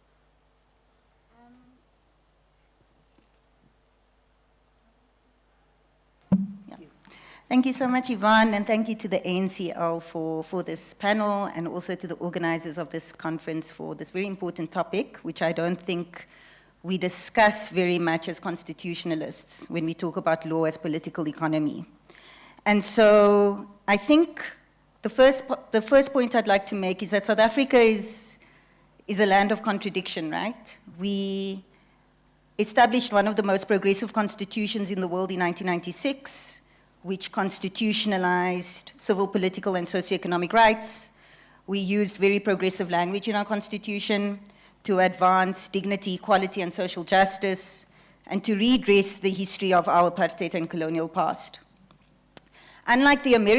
Thank you so much, Yvonne, and thank you to the ANCL for this panel, and also to the organizers of this conference for this very important topic, which I don't think we discuss very much as constitutionalists when we talk about law as political economy. And so I think the first point I'd like to make is that South Africa is a land of contradiction, right? We established one of the most progressive constitutions in the world in 1996, which constitutionalized civil, political, and socioeconomic rights. We used very progressive language in our constitution to advance dignity, equality, and social justice, and to redress the history of our apartheid and colonial past. Unlike the unlike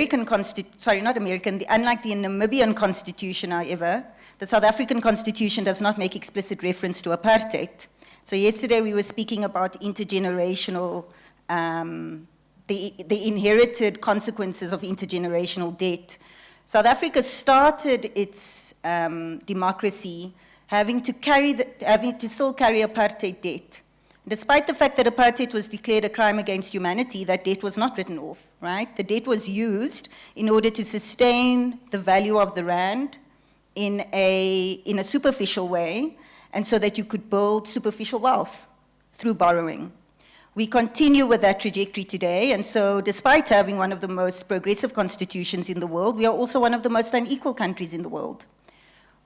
the Namibian constitution, however, the South African constitution does not make explicit reference to apartheid. So yesterday we were speaking about intergenerational the inherited consequences of intergenerational debt. South Africa started its democracy having to still carry apartheid debt. Despite the fact that apartheid was declared a crime against humanity, that debt was not written off, right? The debt was used in order to sustain the value of the rand in a superficial way, and so that you could build superficial wealth through borrowing. We continue with that trajectory today, and so despite having one of the most progressive constitutions in the world, we are also one of the most unequal countries in the world.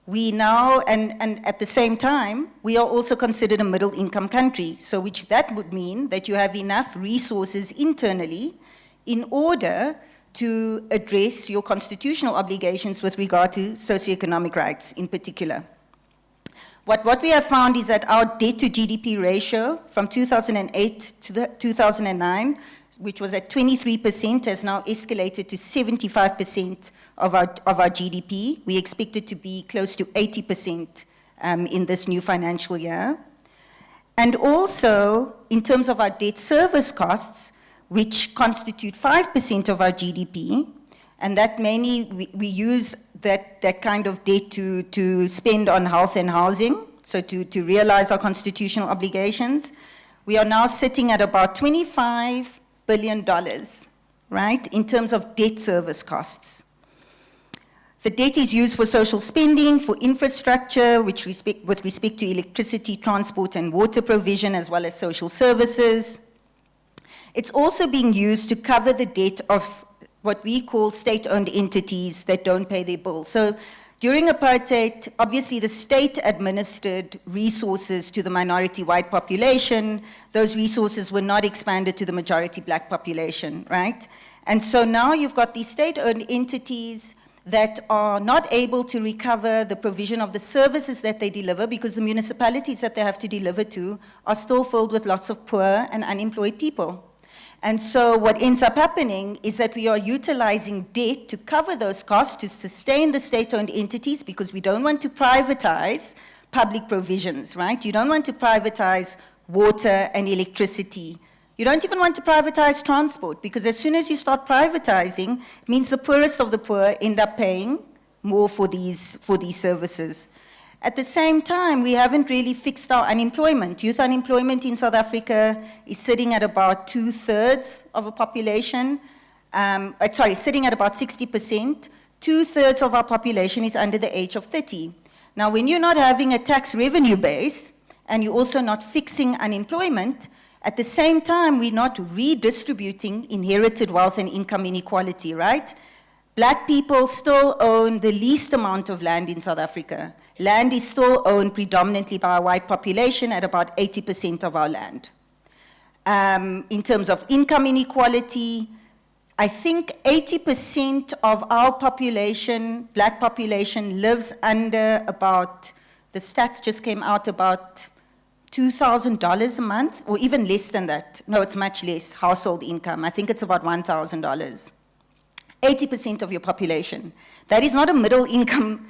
We now, and at the same time, we are also considered a middle-income country, so that would mean that you have enough resources internally in order to address your constitutional obligations with regard to socioeconomic rights in particular. What we have found is that our debt to GDP ratio from 2008 to 2009, which was at 23%, has now escalated to 75% of our GDP. We expect it to be close to 80% in this new financial year. And also, in terms of our debt service costs, which constitute 5% of our GDP, and that mainly, we use that kind of debt to spend on health and housing, so to realize our constitutional obligations. We are now sitting at about $25 billion, right, in terms of debt service costs. The debt is used for social spending, for infrastructure, with respect to electricity, transport, and water provision, as well as social services. It's also being used to cover the debt of what we call state-owned entities that don't pay their bills. So during apartheid, obviously the state administered resources to the minority white population. Those resources were not expanded to the majority black population, right? And so now you've got these state-owned entities that are not able to recover the provision of the services that they deliver, because the municipalities that they have to deliver to are still filled with lots of poor and unemployed people. And so what ends up happening is that we are utilizing debt to cover those costs, to sustain the state-owned entities, because we don't want to privatize public provisions, right? You don't want to privatize water and electricity. You don't even want to privatize transport, because as soon as you start privatizing, it means the poorest of the poor end up paying more for these services. At the same time, we haven't really fixed our unemployment. Youth unemployment in South Africa is sitting at about 2/3 of a population, sitting at about 60%. 2/3 of our population is under the age of 30. Now, when you're not having a tax revenue base, and you're also not fixing unemployment, at the same time, we're not redistributing inherited wealth and income inequality, right? Black people still own the least amount of land in South Africa. Land is still owned predominantly by a white population at about 80% of our land. In terms of income inequality, I think 80% of our population, black population, lives under about, the stats just came out, about $2,000 a month, or even less than that. No, it's much less, household income. I think it's about $1,000. 80% of your population. That is not a middle income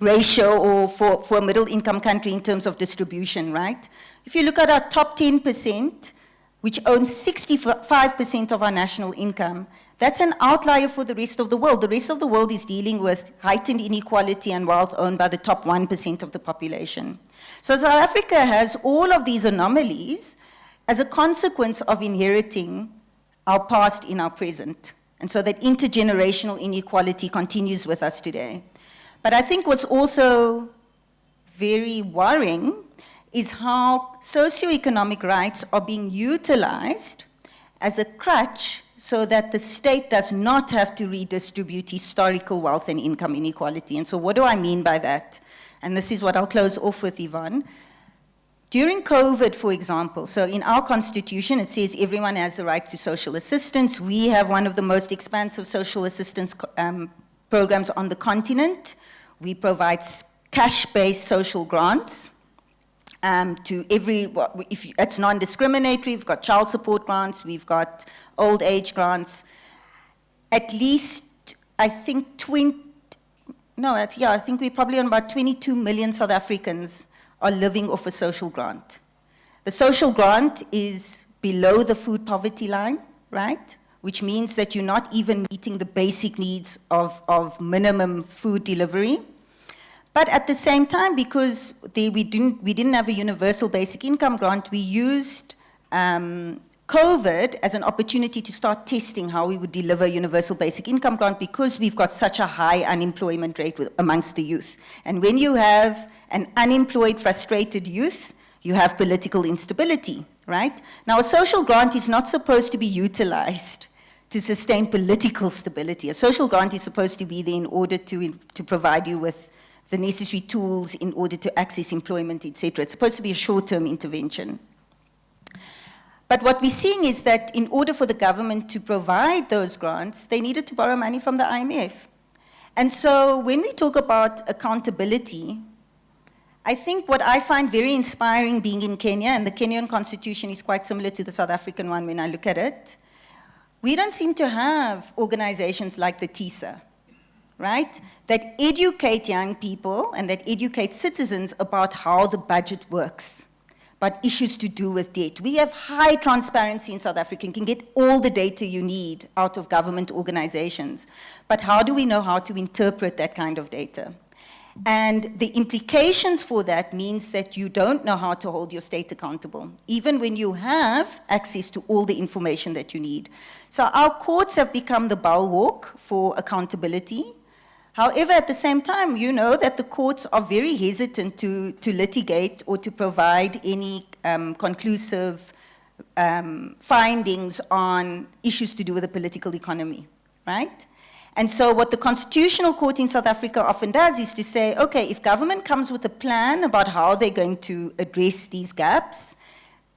ratio or for a middle income country in terms of distribution, right? If you look at our top 10%, which owns 65% of our national income, that's an outlier for the rest of the world. The rest of the world is dealing with heightened inequality and wealth owned by the top 1% of the population. So South Africa has all of these anomalies as a consequence of inheriting our past in our present. And so that intergenerational inequality continues with us today. But I think what's also very worrying is how socioeconomic rights are being utilized as a crutch so that the state does not have to redistribute historical wealth and income inequality. And so what do I mean by that? And this is what I'll close off with, Yvonne. During COVID, for example, so in our constitution, it says everyone has the right to social assistance. We have one of the most expansive social assistance programs on the continent. We provide cash-based social grants to if it's non-discriminatory. We've got child support grants, we've got old age grants. At least, I think I think we're probably on about 22 million South Africans are living off a social grant. The social grant is below the food poverty line, right? Which means that you're not even meeting the basic needs of minimum food delivery. But at the same time, because we didn't have a universal basic income grant, we used COVID as an opportunity to start testing how we would deliver universal basic income grant because we've got such a high unemployment rate amongst the youth. And when you have an unemployed, frustrated youth, you have political instability, right? Now, a social grant is not supposed to be utilized to sustain political stability. A social grant is supposed to be there in order to provide you with the necessary tools in order to access employment, etc. It's supposed to be a short-term intervention. But what we're seeing is that in order for the government to provide those grants, they needed to borrow money from the IMF. And so when we talk about accountability, I think what I find very inspiring being in Kenya, and the Kenyan constitution is quite similar to the South African one when I look at it, we don't seem to have organizations like the TISA, right, that educate young people and that educate citizens about how the budget works, about issues to do with debt. We have high transparency in South Africa. You can get all the data you need out of government organizations. But how do we know how to interpret that kind of data? And the implications for that means that you don't know how to hold your state accountable, even when you have access to all the information that you need. So our courts have become the bulwark for accountability. However, at the same time, you know that the courts are very hesitant to litigate or to provide any conclusive findings on issues to do with the political economy, right? And so what the Constitutional Court in South Africa often does is to say, okay, if government comes with a plan about how they're going to address these gaps,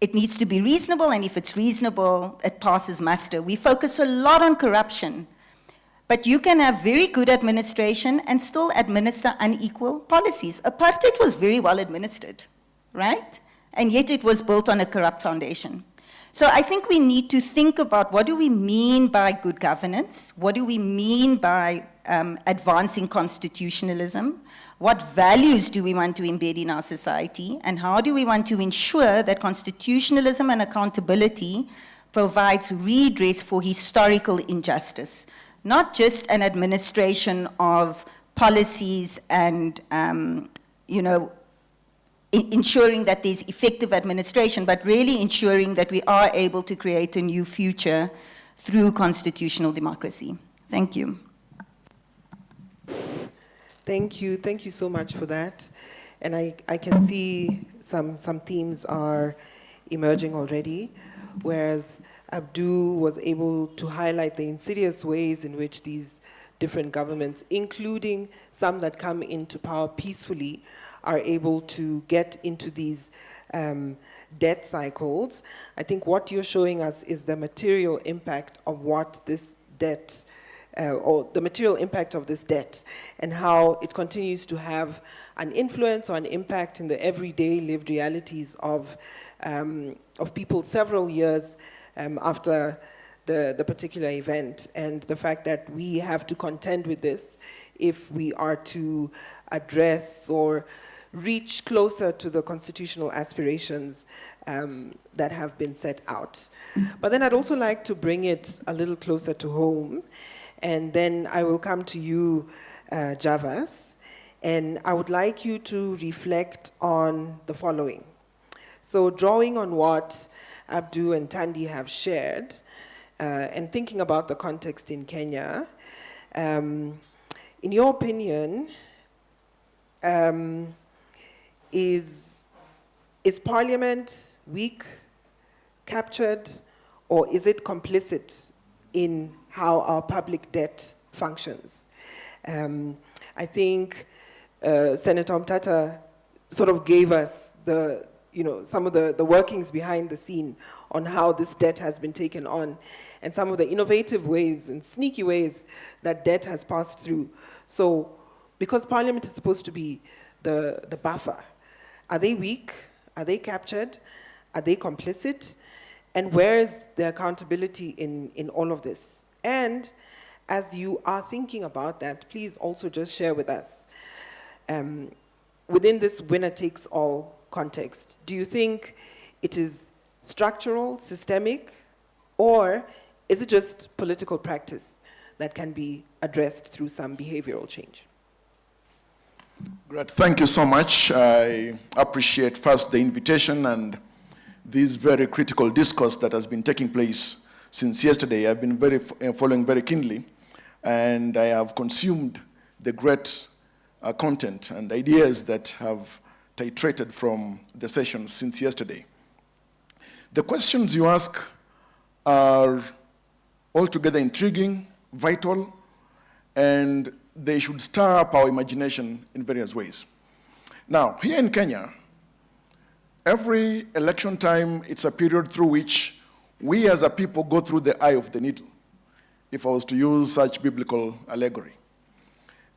it needs to be reasonable, and if it's reasonable, it passes muster. We focus a lot on corruption, but you can have very good administration and still administer unequal policies. Apartheid was very well administered, right? And yet it was built on a corrupt foundation. So I think we need to think about what do we mean by good governance? What do we mean by advancing constitutionalism? What values do we want to embed in our society? And how do we want to ensure that constitutionalism and accountability provides redress for historical injustice? Not just an administration of policies and, ensuring that there's effective administration, but really ensuring that we are able to create a new future through constitutional democracy. Thank you. Thank you so much for that. And I can see some themes are emerging already, whereas Abdu was able to highlight the insidious ways in which these different governments, including some that come into power peacefully, are able to get into these debt cycles. I think what you're showing us is the material impact of what this debt, or the material impact of this debt, and how it continues to have an influence or an impact in the everyday lived realities of people several years after the particular event and the fact that we have to contend with this if we are to address or reach closer to the constitutional aspirations that have been set out. But then I'd also like to bring it a little closer to home, and then I will come to you, Javas, and I would like you to reflect on the following. So drawing on what Abdu and Tandi have shared, and thinking about the context in Kenya, in your opinion, is Parliament weak, captured, or is it complicit in how our public debt functions? I think Senator Mtata sort of gave us some of the workings behind the scene on how this debt has been taken on and some of the innovative ways and sneaky ways that debt has passed through. So because Parliament is supposed to be the buffer, are they weak? Are they captured? Are they complicit? And where is the accountability in all of this? And as you are thinking about that, please also just share with us, within this winner-takes-all context, do you think it is structural, systemic, or is it just political practice that can be addressed through some behavioral change? Great, thank you so much. I appreciate first the invitation and this very critical discourse that has been taking place since yesterday. I've been following very keenly, and I have consumed the great content and ideas that have titrated from the session since yesterday. The questions you ask are altogether intriguing, vital, and they should stir up our imagination in various ways. Now, here in Kenya, every election time, it's a period through which we as a people go through the eye of the needle, if I was to use such biblical allegory.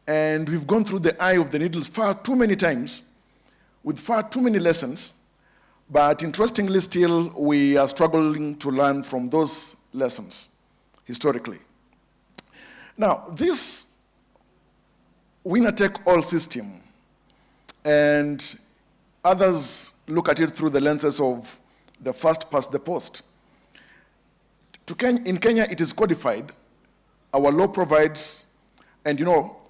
And we've gone through the eye of the needles far too many times, with far too many lessons, but interestingly still, we are struggling to learn from those lessons, historically. Now, this winner-take-all system, and others look at it through the lenses of the first past the post. In Kenya, it is codified. Our law provides, and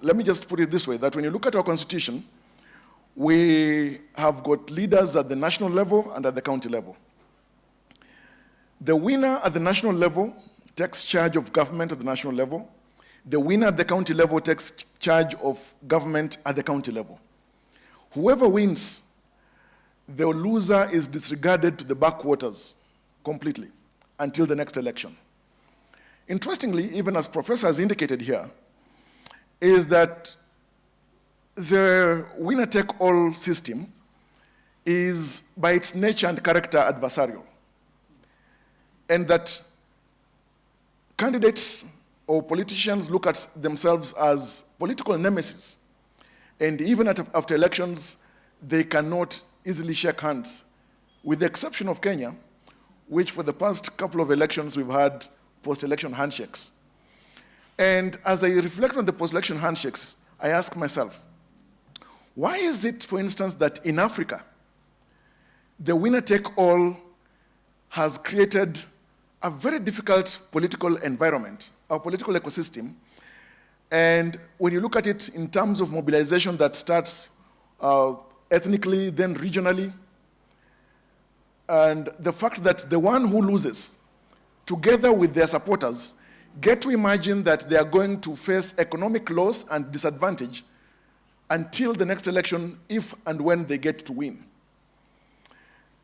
let me just put it this way, that when you look at our constitution, we have got leaders at the national level and at the county level. The winner at the national level takes charge of government at the national level. The winner at the county level takes charge of government at the county level. Whoever wins, the loser is disregarded to the backwaters completely until the next election. Interestingly, even as Professor has indicated here, is that the winner-take-all system is by its nature and character adversarial, and that candidates or politicians look at themselves as political nemesis, and even after elections, they cannot easily shake hands, with the exception of Kenya, which for the past couple of elections we've had post-election handshakes. And as I reflect on the post-election handshakes, I ask myself, why is it, for instance, that in Africa, the winner-take-all has created a very difficult political environment, our political ecosystem, and when you look at it in terms of mobilization that starts ethnically, then regionally, and the fact that the one who loses, together with their supporters, get to imagine that they are going to face economic loss and disadvantage until the next election, if and when they get to win.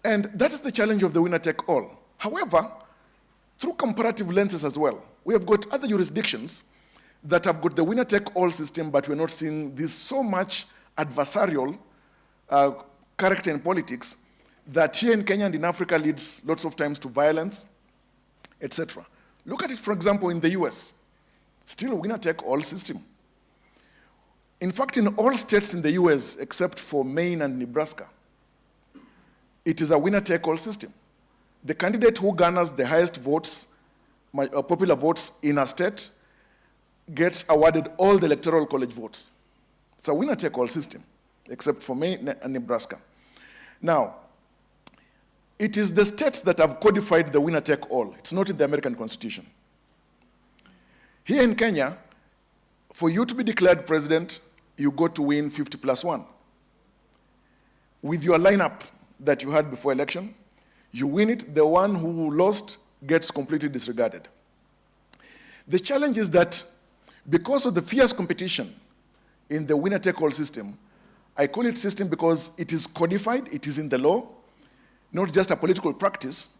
And that is the challenge of the winner-take-all. However, through comparative lenses as well, we have got other jurisdictions that have got the winner-take-all system, but we're not seeing this so much adversarial character in politics that here in Kenya and in Africa leads lots of times to violence, etc. Look at it, for example, in the US. Still a winner-take-all system. In fact, in all states in the US, except for Maine and Nebraska, it is a winner-take-all system. The candidate who garners the highest votes popular votes in a state gets awarded all the electoral college votes. It's a winner-take-all system, except for Maine and Nebraska. Now, it is the states that have codified the winner-take-all. It's not in the American Constitution. Here in Kenya, for you to be declared president, you got to win 50+1. With your lineup that you had before election, you win it, the one who lost gets completely disregarded. The challenge is that because of the fierce competition in the winner-take-all system, I call it system because it is codified, it is in the law, not just a political practice,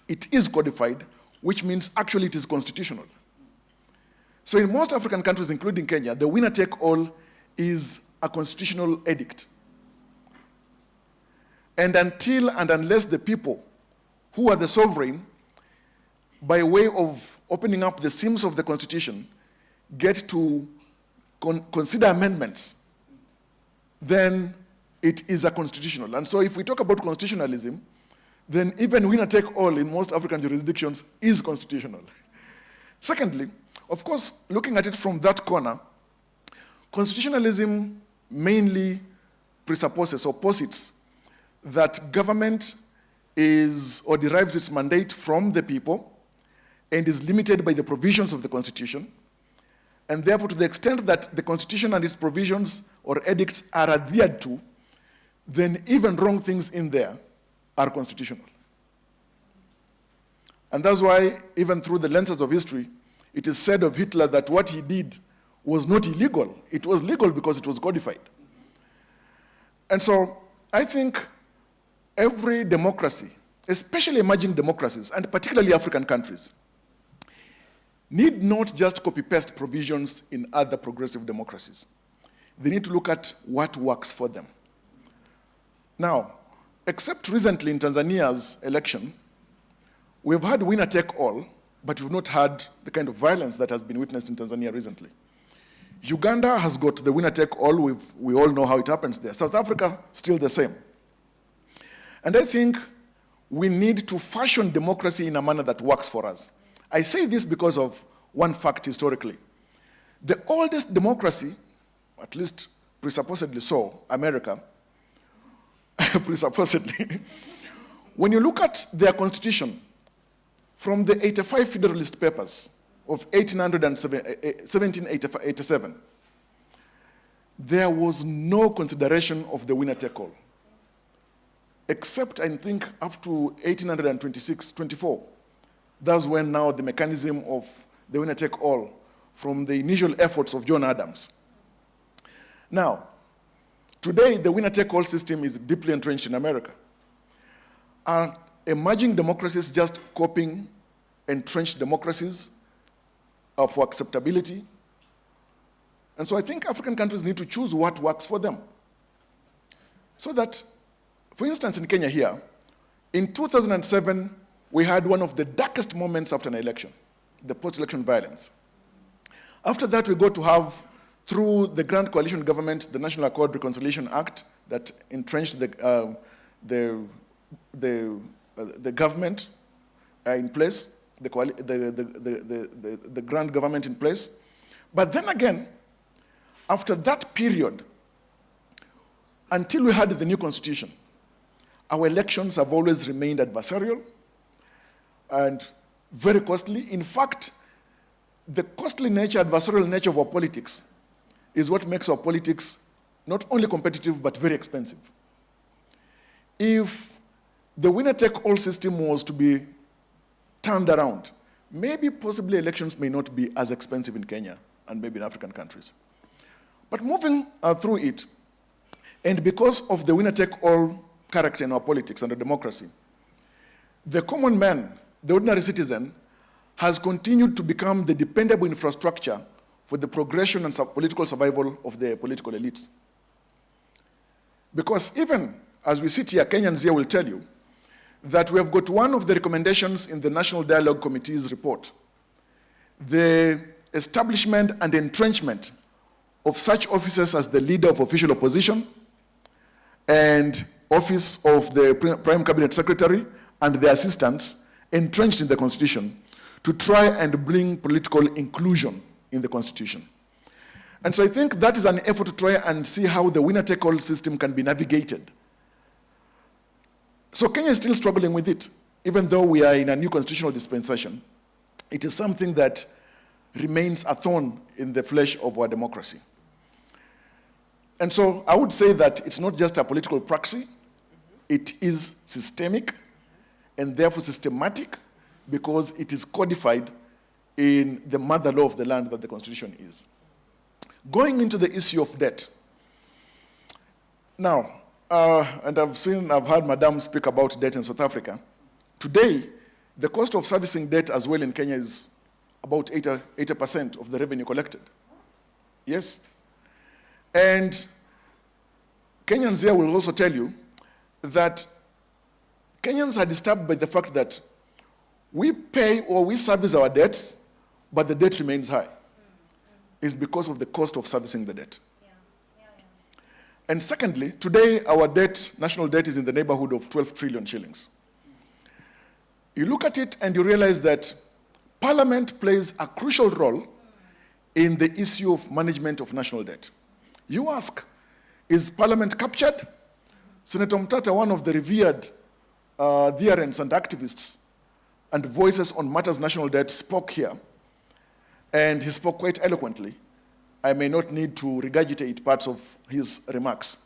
it is codified, which means actually it is constitutional. So in most African countries, including Kenya, the winner-take-all is a constitutional edict. And until and unless the people who are the sovereign, by way of opening up the seams of the Constitution, get to consider amendments, then it is a constitutional. And so if we talk about constitutionalism, then even winner-take-all in most African jurisdictions is constitutional. Secondly, of course, looking at it from that corner, constitutionalism mainly presupposes or posits that government is or derives its mandate from the people and is limited by the provisions of the Constitution. And therefore, to the extent that the Constitution and its provisions or edicts are adhered to, then even wrong things in there are constitutional. And that's why, even through the lenses of history, it is said of Hitler that what he did was not illegal. It was legal because it was codified. And so I think every democracy, especially emerging democracies, and particularly African countries, need not just copy-paste provisions in other progressive democracies. They need to look at what works for them. Now, except recently in Tanzania's election, we've had winner-take-all, but we've not had the kind of violence that has been witnessed in Tanzania recently. Uganda has got the winner-take-all. We all know how it happens there. South Africa, still the same. And I think we need to fashion democracy in a manner that works for us. I say this because of one fact historically. The oldest democracy, at least presupposedly so, America, presupposedly, when you look at their constitution, from the 85 Federalist Papers of 1787, there was no consideration of the winner-take-all, except, I think, up to 1826-24. That's when now the mechanism of the winner-take-all from the initial efforts of John Adams. Now, today, the winner-take-all system is deeply entrenched in America. Are emerging democracies just copying entrenched democracies for acceptability? And so I think African countries need to choose what works for them. So that, for instance, in Kenya here, in 2007, we had one of the darkest moments after an election, the post-election violence. After that, we got to have, through the Grand Coalition Government, the National Accord Reconciliation Act that entrenched the government in place, the Grand Government in place. But then again, after that period, until we had the new constitution, our elections have always remained adversarial and very costly. In fact, the costly nature, adversarial nature of our politics is what makes our politics not only competitive, but very expensive. If the winner-take-all system was to be turned around, maybe possibly elections may not be as expensive in Kenya and maybe in African countries. But moving through it, and because of the winner-take-all character in our politics and our democracy, the common man, the ordinary citizen, has continued to become the dependable infrastructure for the progression and political survival of the political elites. Because even as we sit here, Kenyans here will tell you that we have got one of the recommendations in the National Dialogue Committee's report, the establishment and entrenchment of such offices as the leader of official opposition and office of the Prime Cabinet Secretary and their assistants entrenched in the Constitution to try and bring political inclusion in the Constitution. And so I think that is an effort to try and see how the winner-take-all system can be navigated. So Kenya is still struggling with it, even though we are in a new constitutional dispensation. It is something that remains a thorn in the flesh of our democracy. And so I would say that it's not just a political proxy, it is systemic and therefore systematic because it is codified in the mother law of the land that the Constitution is. Going into the issue of debt. Now, and I've heard Madam speak about debt in South Africa. Today, the cost of servicing debt as well in Kenya is about 80% of the revenue collected. Yes. And Kenyans here will also tell you that Kenyans are disturbed by the fact that we pay or we service our debts, but the debt remains high. It's because of the cost of servicing the debt. And secondly, today our debt, national debt, is in the neighborhood of 12 trillion shillings. You look at it and you realize that Parliament plays a crucial role in the issue of management of national debt. You ask, is Parliament captured? Senator Mtata, one of the revered adherents and activists and voices on matters national debt, spoke here, and he spoke quite eloquently. I may not need to regurgitate parts of his remarks.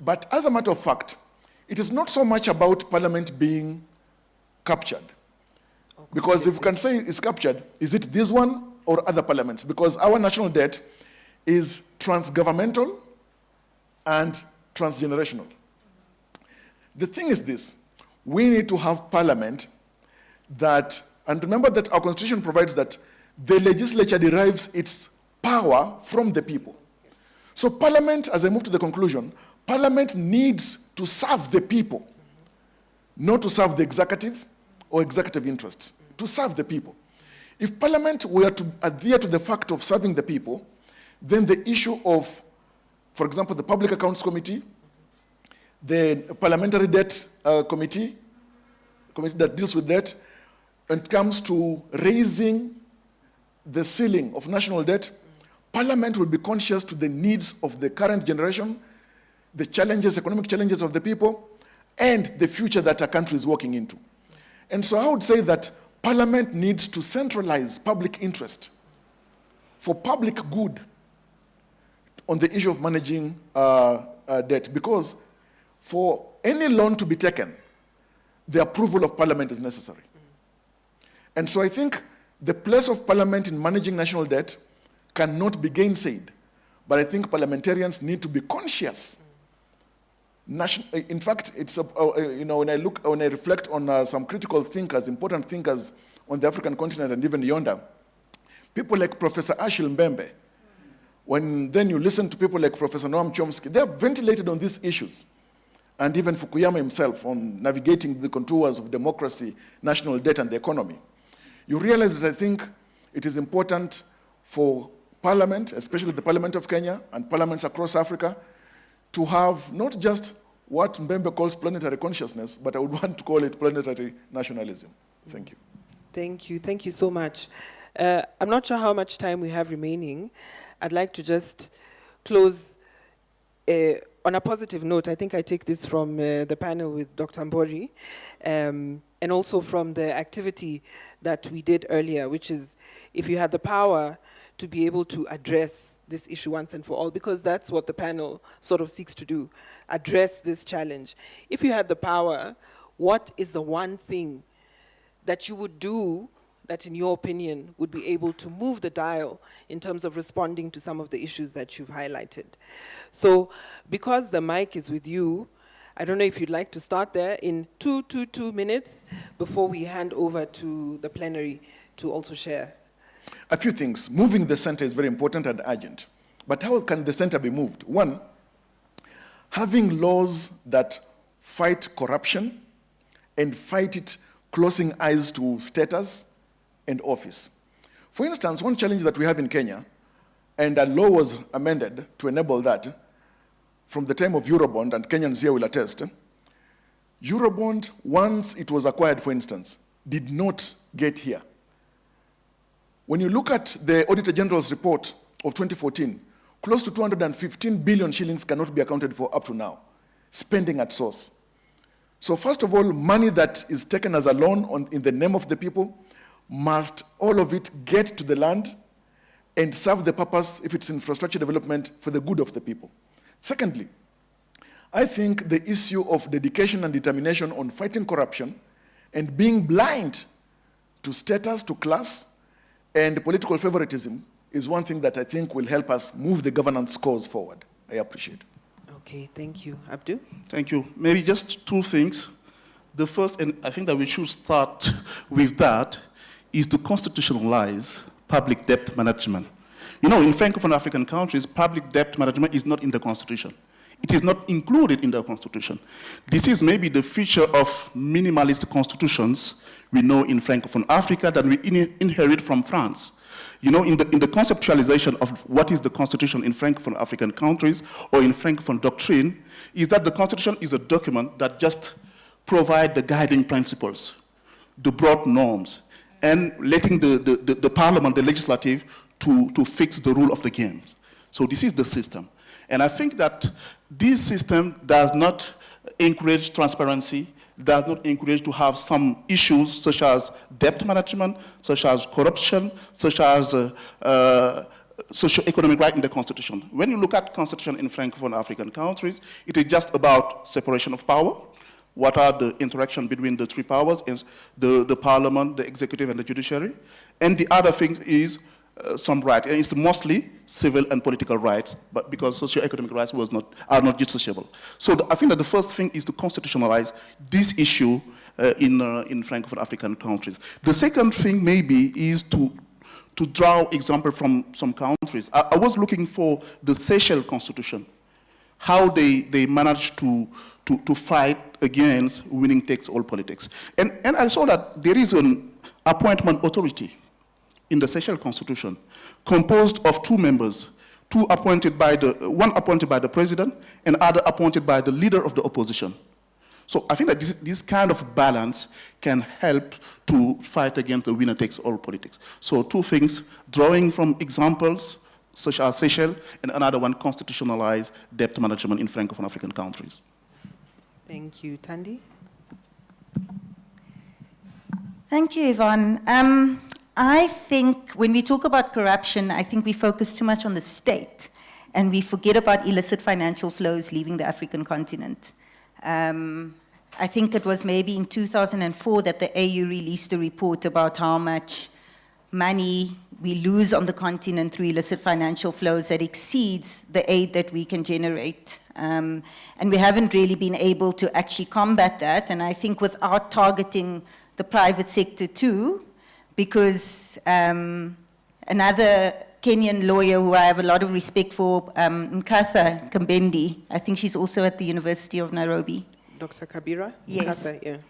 But as a matter of fact, it is not so much about Parliament being captured. Because if you can say it's captured, is it this one or other parliaments? Because our national debt is transgovernmental and transgenerational. The thing is this, we need to have Parliament that, and remember that our Constitution provides that the legislature derives its power from the people. So Parliament, as I move to the conclusion, Parliament needs to serve the people, not to serve the executive or executive interests, to serve the people. If Parliament were to adhere to the fact of serving the people, then the issue of, for example, the Public Accounts Committee, the Parliamentary Debt Committee that deals with debt, when it comes to raising the ceiling of national debt, Parliament will be conscious to the needs of the current generation, the challenges, economic challenges of the people, and the future that our country is walking into. And so I would say that Parliament needs to centralize public interest for public good on the issue of managing debt, because for any loan to be taken, the approval of Parliament is necessary. And so I think the place of Parliament in managing national debt cannot be gainsaid, but I think parliamentarians need to be conscious. In fact, it's when I reflect on some critical thinkers, important thinkers on the African continent and even yonder, people like Professor Achille Mbembe. When then you listen to people like Professor Noam Chomsky, they have ventilated on these issues, and even Fukuyama himself on navigating the contours of democracy, national debt, and the economy. You realize that I think it is important for Parliament, especially the Parliament of Kenya and parliaments across Africa, to have not just what Mbembe calls planetary consciousness, but I would want to call it planetary nationalism. Thank you. Thank you. Thank you so much. I'm not sure how much time we have remaining. I'd like to just close on a positive note. I think I take this from the panel with Dr. Mbori, and also from the activity that we did earlier, which is if you had the power to be able to address this issue once and for all, because that's what the panel sort of seeks to do, address this challenge. If you had the power, what is the one thing that you would do that, in your opinion, would be able to move the dial in terms of responding to some of the issues that you've highlighted? So, because the mic is with you, I don't know if you'd like to start there in 2 minutes before we hand over to the plenary to also share. A few things. Moving the center is very important and urgent. But how can the center be moved? One, having laws that fight corruption and fight it closing eyes to status and office. For instance, one challenge that we have in Kenya, and a law was amended to enable that from the time of Eurobond, and Kenyans here will attest, Eurobond, once it was acquired, for instance, did not get here. When you look at the Auditor General's report of 2014, close to 215 billion shillings cannot be accounted for up to now, spending at source. So first of all, money that is taken as a loan in the name of the people must all of it get to the land and serve the purpose, if it's infrastructure development, for the good of the people. Secondly, I think the issue of dedication and determination on fighting corruption and being blind to status, to class, and political favoritism is one thing that I think will help us move the governance scores forward. I appreciate it. Okay, thank you. Abdu? Thank you. Maybe just two things. The first, and I think that we should start with that, is to constitutionalize public debt management. You know, in Francophone African countries, public debt management is not in the Constitution. It is not included in the Constitution. This is maybe the feature of minimalist constitutions we know in Francophone Africa that we inherit from France. You know, in the conceptualization of what is the Constitution in Francophone African countries or in Francophone doctrine, is that the Constitution is a document that just provides the guiding principles, the broad norms, and letting the parliament, the legislative, to fix the rule of the games. So this is the system. And I think that this system does not encourage transparency, does not encourage to have some issues such as debt management, such as corruption, such as socio-economic right in the Constitution. When you look at Constitution in Francophone African countries, it is just about separation of power. What are the interaction between the three powers, the parliament, the executive, and the judiciary? And the other thing is some right, and it's mostly civil and political rights, but because socio-economic rights are not justiciable. So I think that the first thing is to constitutionalize this issue in Francophone African countries. The second thing maybe is to draw example from some countries. I was looking for the Seychelles Constitution, how they managed to fight against winning takes all politics. And I saw that there is an appointment authority in the Seychelles Constitution, composed of two members, one appointed by the president and other appointed by the leader of the opposition. So I think that this kind of balance can help to fight against the winner takes all politics. So two things, drawing from examples such as Seychelles, and another one, constitutionalize debt management in Francophone African countries. Thank you. Thandi? Thank you, Yvonne. I think when we talk about corruption, I think we focus too much on the state and we forget about illicit financial flows leaving the African continent. I think it was maybe in 2004 that the AU released a report about how much money we lose on the continent through illicit financial flows that exceeds the aid that we can generate. And we haven't really been able to actually combat that. And I think without targeting the private sector too, because another Kenyan lawyer who I have a lot of respect for, Nkatha Kambendi, I think she's also at the University of Nairobi. Dr. Kabira? Yes. Nkatha,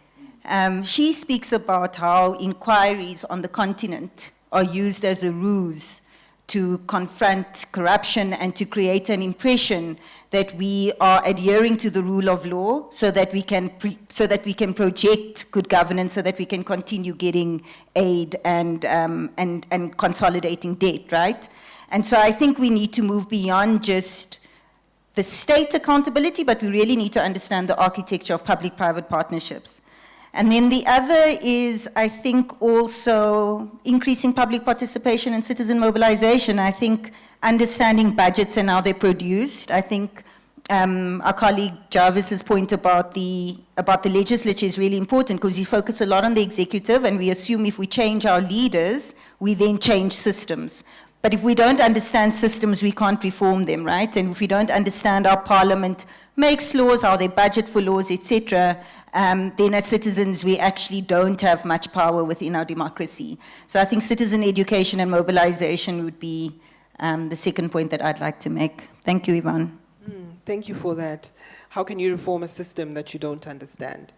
yeah. She speaks about how inquiries on the continent are used as a ruse to confront corruption and to create an impression that we are adhering to the rule of law so that we can project good governance, so that we can continue getting aid and consolidating debt, right? And so I think we need to move beyond just the state accountability, but we really need to understand the architecture of public-private partnerships. And then the other is, I think, also increasing public participation and citizen mobilization. I think understanding budgets and how they're produced. I think our colleague Jarvis's point about the legislature is really important because we focus a lot on the executive and we assume if we change our leaders, we then change systems. But if we don't understand systems, we can't reform them, right? And if we don't understand how parliament makes laws, how they budget for laws, etc., then as citizens, we actually don't have much power within our democracy. So I think citizen education and mobilization would be the second point that I'd like to make. Thank you, Yvonne. Thank you for that. How can you reform a system that you don't understand?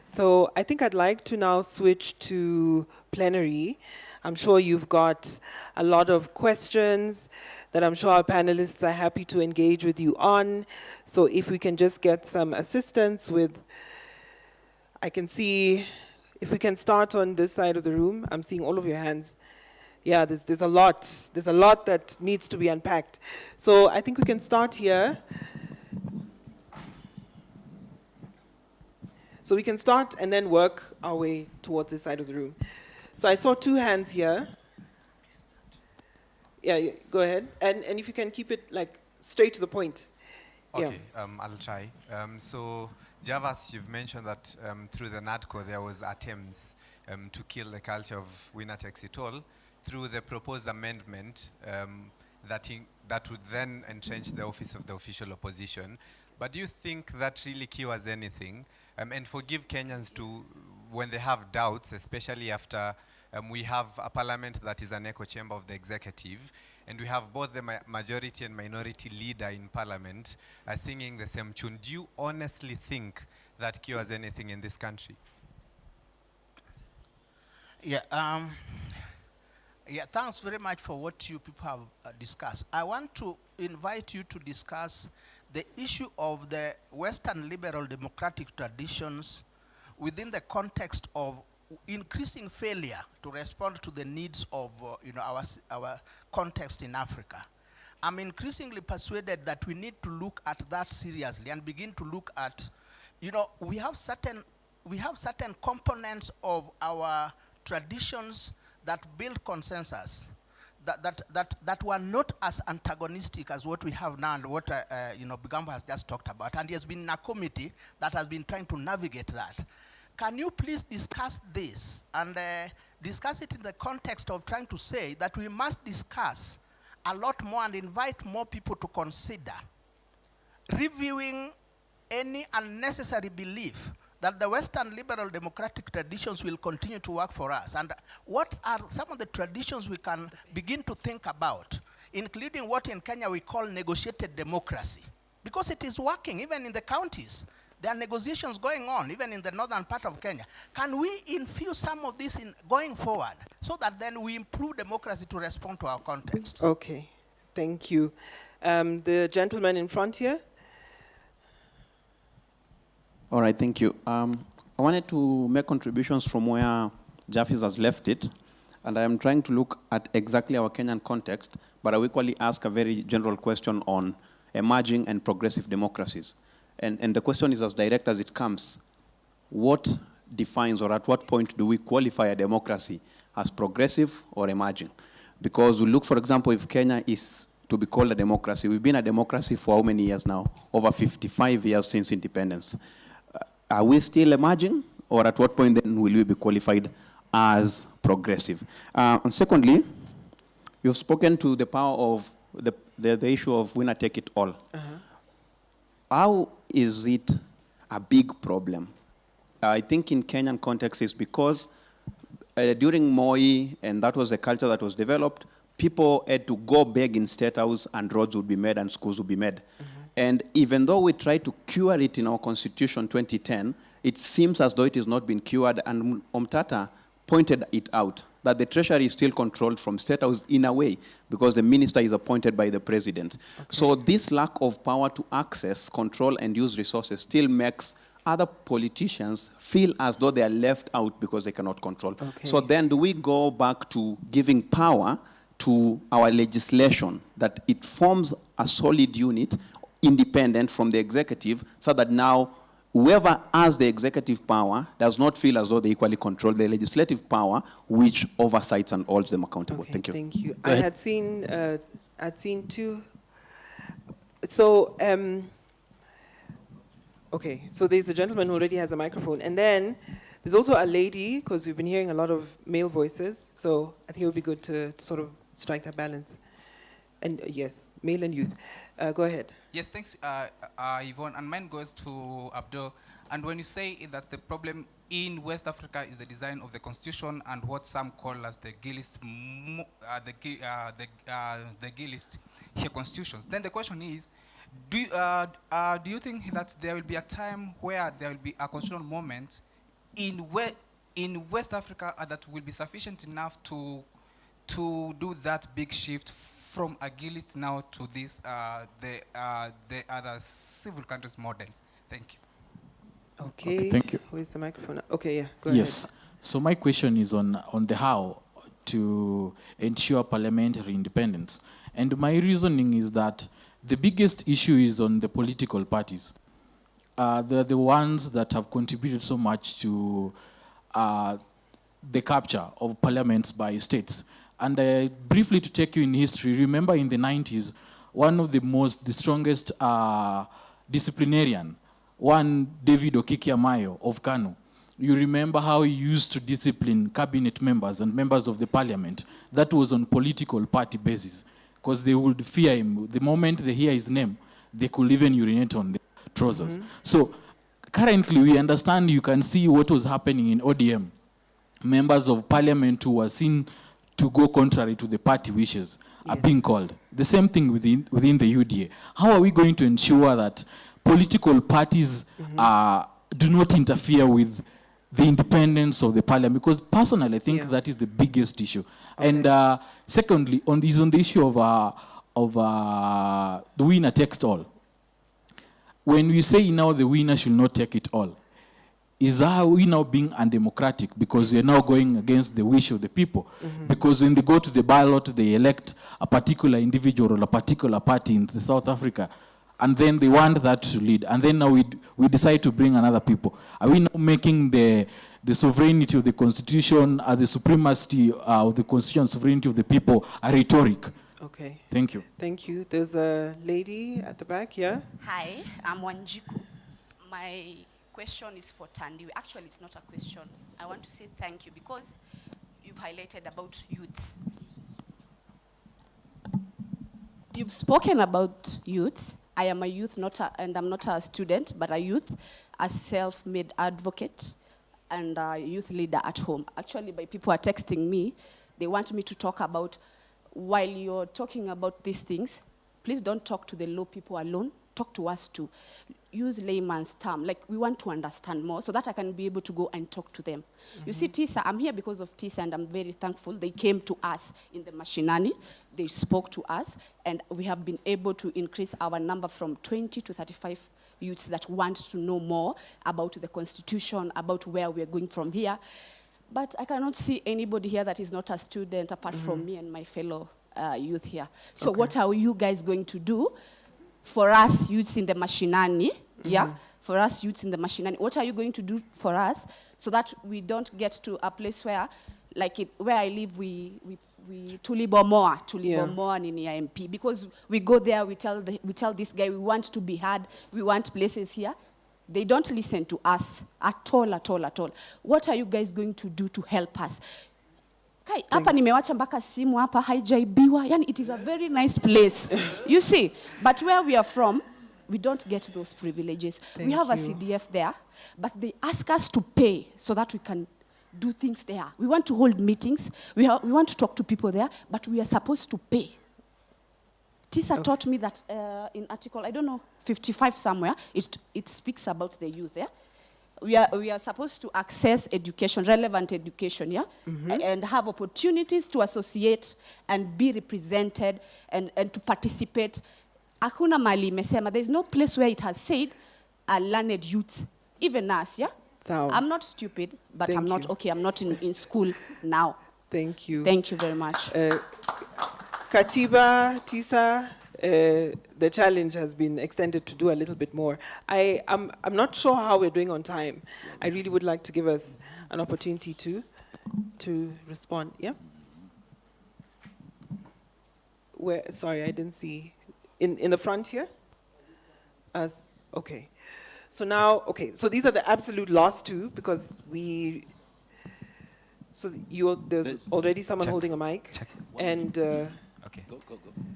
So I think I'd like to now switch to plenary. I'm sure you've got a lot of questions that I'm sure our panelists are happy to engage with you on. So if we can just get some assistance with, I can see, if we can start on this side of the room. I'm seeing all of your hands. Yeah, there's a lot. There's a lot that needs to be unpacked. So I think we can start here. So we can start and then work our way towards this side of the room. So I saw 2 hands here. Yeah, go ahead. And if you can keep it like straight to the point. Okay, I'll try. So Javas, you've mentioned that through the NADCO there was attempts to kill the culture of winner takes it all through the proposed amendment that would then entrench the office of the official opposition. But do you think that really cures anything? And forgive Kenyans when they have doubts, especially after we have a parliament that is an echo chamber of the executive, and we have both the majority and minority leader in parliament singing the same tune. Do you honestly think that cures anything in this country? Yeah, thanks very much for what you people have discussed. I want to invite you to discuss the issue of the Western liberal democratic traditions within the context of increasing failure to respond to the needs of our context in Africa. I'm increasingly persuaded that we need to look at that seriously and begin to look at, we have certain components of our traditions that build consensus that were not as antagonistic as what we have now and what Bigambo has just talked about, and he has been in a committee that has been trying to navigate that. Can you please discuss this and discuss it in the context of trying to say that we must discuss a lot more and invite more people to consider reviewing any unnecessary belief that the Western liberal democratic traditions will continue to work for us, and what are some of the traditions we can begin to think about, including what in Kenya we call negotiated democracy, because it is working even in the counties. There are negotiations going on even in the northern part of Kenya. Can we infuse some of this in going forward so that then we improve democracy to respond to our context? Okay, thank you. The gentleman in front here. All right, thank you. I wanted to make contributions from where Jaffis has left it, and I am trying to look at exactly our Kenyan context, but I will equally ask a very general question on emerging and progressive democracies. And the question is as direct as it comes. What defines, or at what point do we qualify a democracy as progressive or emerging? Because we look, for example, if Kenya is to be called a democracy, we've been a democracy for how many years now? Over 55 years since independence. Are we still emerging, or at what point then will we be qualified as progressive? And secondly, you've spoken to the power of the issue of winner take it all. How is it a big problem? I think in Kenyan context is because during Moi, and that was a culture that was developed, people had to go beg in State House and roads would be made and schools would be made. And even though we tried to cure it in our Constitution 2010, it seems as though it has not been cured, and Omtata pointed it out, that the treasury is still controlled from State House in a way, because the minister is appointed by the president. Okay. So this lack of power to access, control, and use resources still makes other politicians feel as though they are left out because they cannot control. Okay. So then do we go back to giving power to our legislation, that it forms a solid unit independent from the executive, so that now whoever has the executive power does not feel as though they equally control the legislative power, which oversights and holds them accountable. Okay, thank you. Thank you. I had seen two. So, okay, so there's a gentleman who already has a microphone. And then there's also a lady, because we've been hearing a lot of male voices. So I think it would be good to sort of strike that balance. And yes, male and youth. Go ahead. Yes, thanks, Yvonne. And mine goes to Abdul. And when you say that the problem in West Africa is the design of the constitution and what some call as the Gillist constitutions, then the question is, do you think that there will be a time where there will be a constitutional moment in West Africa that will be sufficient enough to do that big shift from a Gillist now to this the other civil countries models? Thank you. Okay. Thank you. Where's the microphone? Okay, yeah, go ahead. Yes. So my question is on the how. to ensure parliamentary independence. And my reasoning is that the biggest issue is on the political parties. They're the ones that have contributed so much to the capture of parliaments by states. And briefly to take you in history, remember in the 90s, one of the strongest disciplinarian, one David Okikiamayo of Kano. You remember how he used to discipline cabinet members and members of the parliament. That was on political party basis, because they would fear him. The moment they hear his name, they could even urinate on their trousers. So currently we understand, you can see what was happening in ODM. Members of parliament who were seen to go contrary to the party wishes are being called. The same thing within the UDA. How are we going to ensure that political parties do not interfere with the independence of the parliament? Because personally, I think that is the biggest issue. Okay. And secondly, on the issue of the winner takes all. When we say now the winner should not take it all, are we now being undemocratic because we are now going against the wish of the people? Because when they go to the ballot, they elect a particular individual or a particular party in South Africa, and then they want that to lead, and then now we decide to bring another people. Are we now making the sovereignty of the Constitution, the supremacy of the Constitution, sovereignty of the people, a rhetoric? Okay. Thank you. Thank you. There's a lady at the back here. Hi, I'm Wanjiku. My question is for Tandiwe. Actually, it's not a question. I want to say thank you because you've highlighted about youth. You've spoken about youth. I am a youth, and I'm not a student, but a youth, a self-made advocate, and a youth leader at home. Actually, my people are texting me. They want me to talk about, while you're talking about these things, please don't talk to the low people alone. Talk to us too. Use layman's term. Like, we want to understand more so that I can be able to go and talk to them. You see, TISA, I'm here because of TISA, and I'm very thankful. They came to us in the Mashinani. They spoke to us, and we have been able to increase our number from 20 to 35 youths that want to know more about the Constitution, about where we're going from here. But I cannot see anybody here that is not a student apart from me and my fellow youth here. So what are you guys going to do for us youths in the Mashinani, for us youths in the Mashinani, what are you going to do for us so that we don't get to a place where, like where I live, we tulibomoa nini ya MP, because we go there, we tell this guy we want to be heard, we want places here. They don't listen to us at all. What are you guys going to do to help us? Hapa nimewacha mpaka simu hapa haijaibiwa. Yani, it is a very nice place. You see, but where we are from, we don't get those privileges. We have a CDF there, but they ask us to pay so that we can do things there. We want to hold meetings. We want to talk to people there, but we are supposed to pay. TISA taught me that in article, I don't know, 55 somewhere, it speaks about the youth. We are supposed to access education, relevant education, and have opportunities to associate and be represented and to participate. Hakuna mali imesema, there is no place where it has said a learned youth, even us, So I'm not stupid, but I'm not in school now. Thank you. Thank you very much. Katiba, TISA, the challenge has been extended to do a little bit more. I'm not sure how we're doing on time. I really would like to give us an opportunity to respond. Yeah? Sorry, I didn't see. In the front here? Okay. So now, so these are the absolute last two, because there's already someone holding a mic. And okay. Go.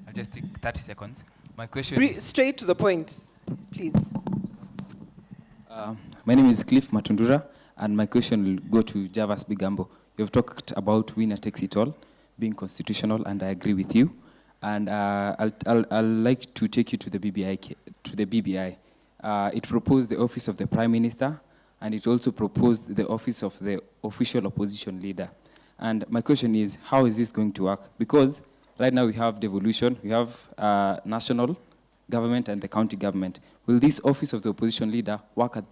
I'll just take 30 seconds. My question is straight to the point, please. My name is Cliff Matundura, and my question will go to Javas Bigambo. You've talked about winner takes it all being constitutional, and I agree with you. And I'll like to take you to the BBI. It proposed the office of the Prime Minister, and it also proposed the office of the official opposition leader. And my question is, how is this going to work? Because right now we have devolution, we have national government and the county government. Will this office of the opposition leader work at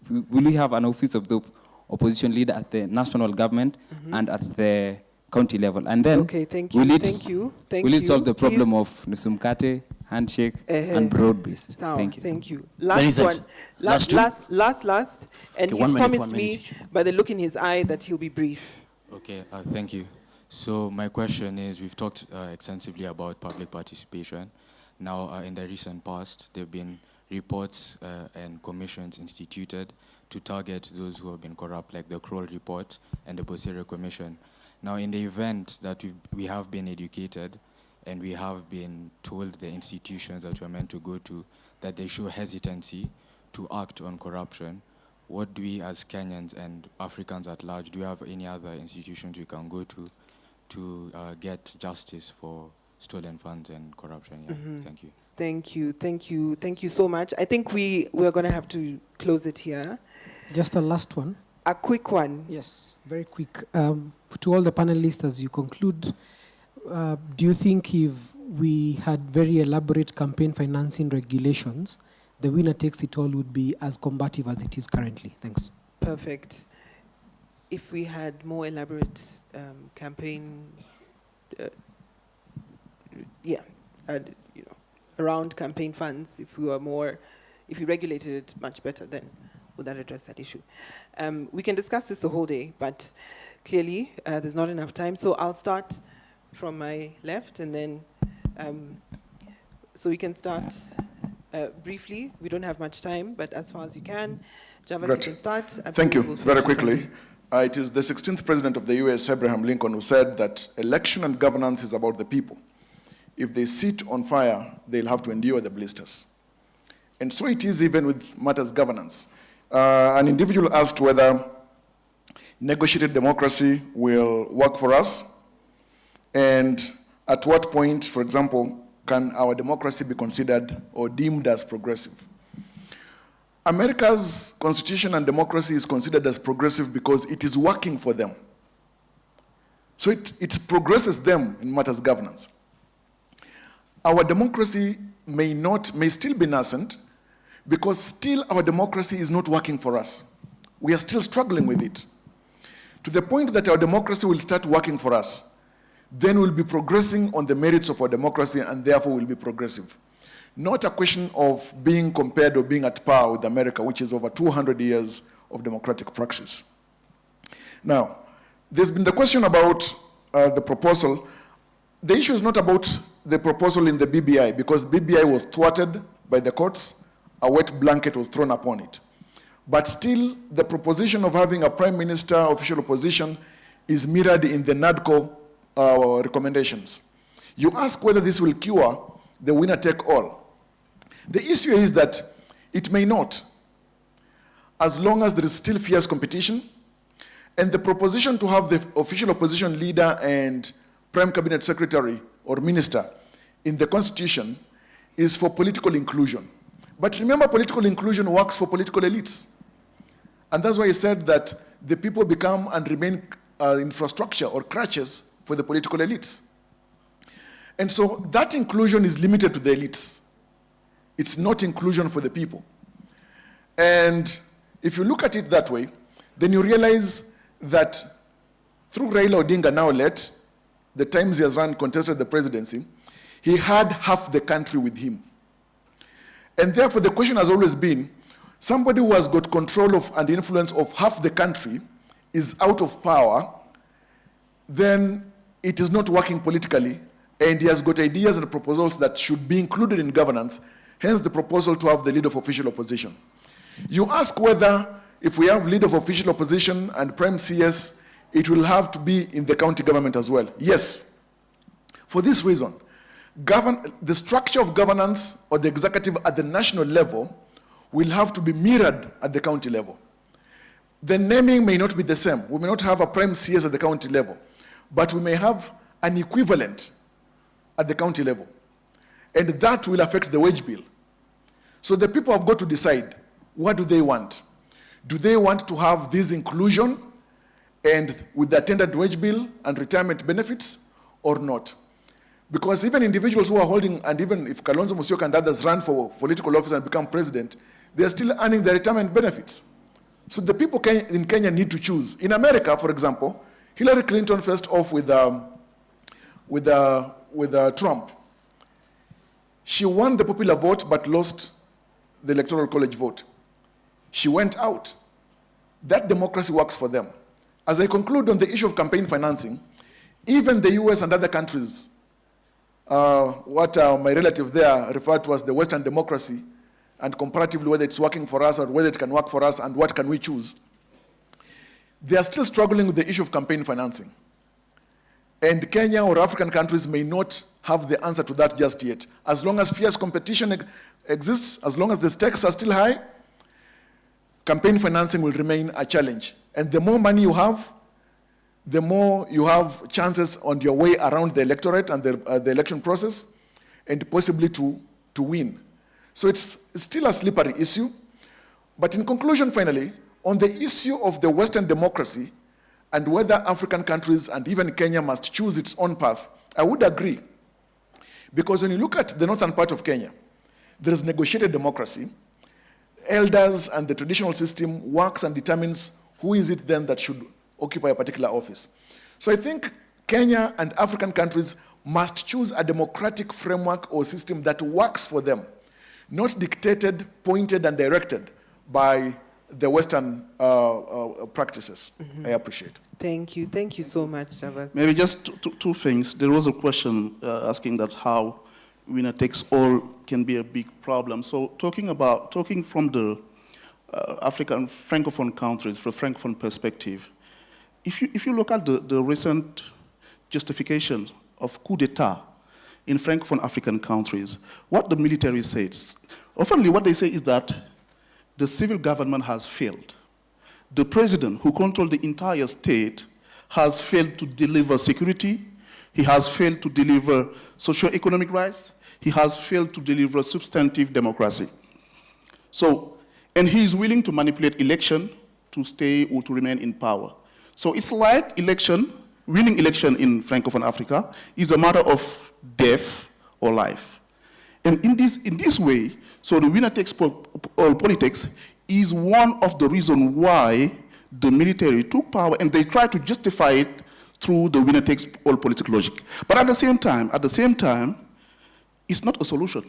will we have an office of the opposition leader at the national government and at the county level. And then Okay, thank you, will it, thank you, thank will it you. solve the problem Please. of Nusumkate, handshake, and broad-based? Sawa, Thank you. Thank you. Many Last thanks. one. Last two? Last. And Okay, he's 1 minute, promised 1 minute me each. by the look in his eye that he'll be brief. Okay, thank you. So my question is, we've talked extensively about public participation. Now, in the recent past, there have been reports and commissions instituted to target those who have been corrupt, like the Kroll report and the Bosere Commission. Now, in the event that we have been educated and we have been told the institutions that we're meant to go to, that they show hesitancy to act on corruption, what do we as Kenyans and Africans at large, do we have any other institutions we can go to get justice for stolen funds and corruption? Yeah. Thank you. Thank you so much. I think we're going to have to close it here. Just a last one. A quick one. Yes, very quick. To all the panelists, as you conclude, do you think if we had very elaborate campaign financing regulations, the winner takes it all would be as combative as it is currently? Thanks. Perfect. If we had more elaborate campaign, around campaign funds, if we regulated it much better, then would that address that issue? We can discuss this the whole day, but clearly there's not enough time. So I'll start from my left, and then so we can start briefly. We don't have much time, but as far as you can. Javas, Great. you can start. Thank you. We'll Very finish. quickly. It is the 16th president of the US, Abraham Lincoln, who said that election and governance is about the people. If they sit on fire, they'll have to endure the blisters. And so it is even with matters governance. An individual asked whether negotiated democracy will work for us, and at what point, for example, can our democracy be considered or deemed as progressive? America's constitution and democracy is considered as progressive because it is working for them. So it progresses them in matters governance. Our democracy may still be nascent because still our democracy is not working for us. We are still struggling with it. To the point that our democracy will start working for us, then we'll be progressing on the merits of our democracy and therefore will be progressive. Not a question of being compared or being at par with America, which is over 200 years of democratic praxis. Now, there's been the question about the proposal. The issue is not about the proposal in the BBI, because BBI was thwarted by the courts, a wet blanket was thrown upon it. But still, the proposition of having a prime minister, official opposition, is mirrored in the NADCO recommendations. You ask whether this will cure the winner take all. The issue is that it may not, as long as there is still fierce competition, and the proposition to have the official opposition leader and prime cabinet secretary or minister in the constitution is for political inclusion. But remember, political inclusion works for political elites. And that's why he said that the people become and remain infrastructure or crutches for the political elites. And so that inclusion is limited to the elites. It's not inclusion for the people. And if you look at it that way, then you realize that through Raila Odinga now led, the times he has run contested the presidency, he had half the country with him. And therefore the question has always been, somebody who has got control of and influence of half the country is out of power, then it is not working politically, and he has got ideas and proposals that should be included in governance, hence the proposal to have the leader of official opposition. You ask whether, if we have leader of official opposition and prime CS, it will have to be in the county government as well. Yes. For this reason, the structure of governance or the executive at the national level will have to be mirrored at the county level. The naming may not be the same. We may not have a prime CS at the county level, but we may have an equivalent at the county level. And that will affect the wage bill. So the people have got to decide, what do they want? Do they want to have this inclusion and with the attendant wage bill and retirement benefits or not? Because even individuals who are holding, and even if Kalonzo Musyoka and others run for political office and become president, they are still earning their retirement benefits. So the people in Kenya need to choose. In America, for example, Hillary Clinton faced off with Trump. She won the popular vote but lost the Electoral College vote. She went out. That democracy works for them. As I conclude on the issue of campaign financing, even the US and other countries, what my relative there referred to as the Western democracy, and comparatively whether it's working for us or whether it can work for us and what can we choose, they are still struggling with the issue of campaign financing. And Kenya or African countries may not have the answer to that just yet. As long as fierce competition exists, as long as the stakes are still high, campaign financing will remain a challenge. And the more money you have, the more you have chances on your way around the electorate and the election process, and possibly to win. So it's still a slippery issue. But in conclusion, finally, on the issue of the Western democracy and whether African countries and even Kenya must choose its own path, I would agree. Because when you look at the northern part of Kenya, there is negotiated democracy. Elders and the traditional system works and determines who is it then that should occupy a particular office. So I think Kenya and African countries must choose a democratic framework or system that works for them, not dictated, pointed, and directed by the Western practices. I appreciate. Thank you. Thank you so much, Javas. Maybe just two things. There was a question asking that how winner takes all can be a big problem. So talking from the African Francophone countries, from a Francophone perspective, if you look at the recent justification of coup d'etat in Francophone African countries, what the military says, oftenly what they say is that the civil government has failed. The president, who controls the entire state, has failed to deliver security. He has failed to deliver socio-economic rights. He has failed to deliver substantive democracy. So, and he is willing to manipulate election to stay or to remain in power. So it's like winning election in Francophone Africa is a matter of death or life. And in this way, so the winner takes all politics is one of the reasons why the military took power, and they try to justify it through the winner takes all political logic. But at the same time, it's not a solution.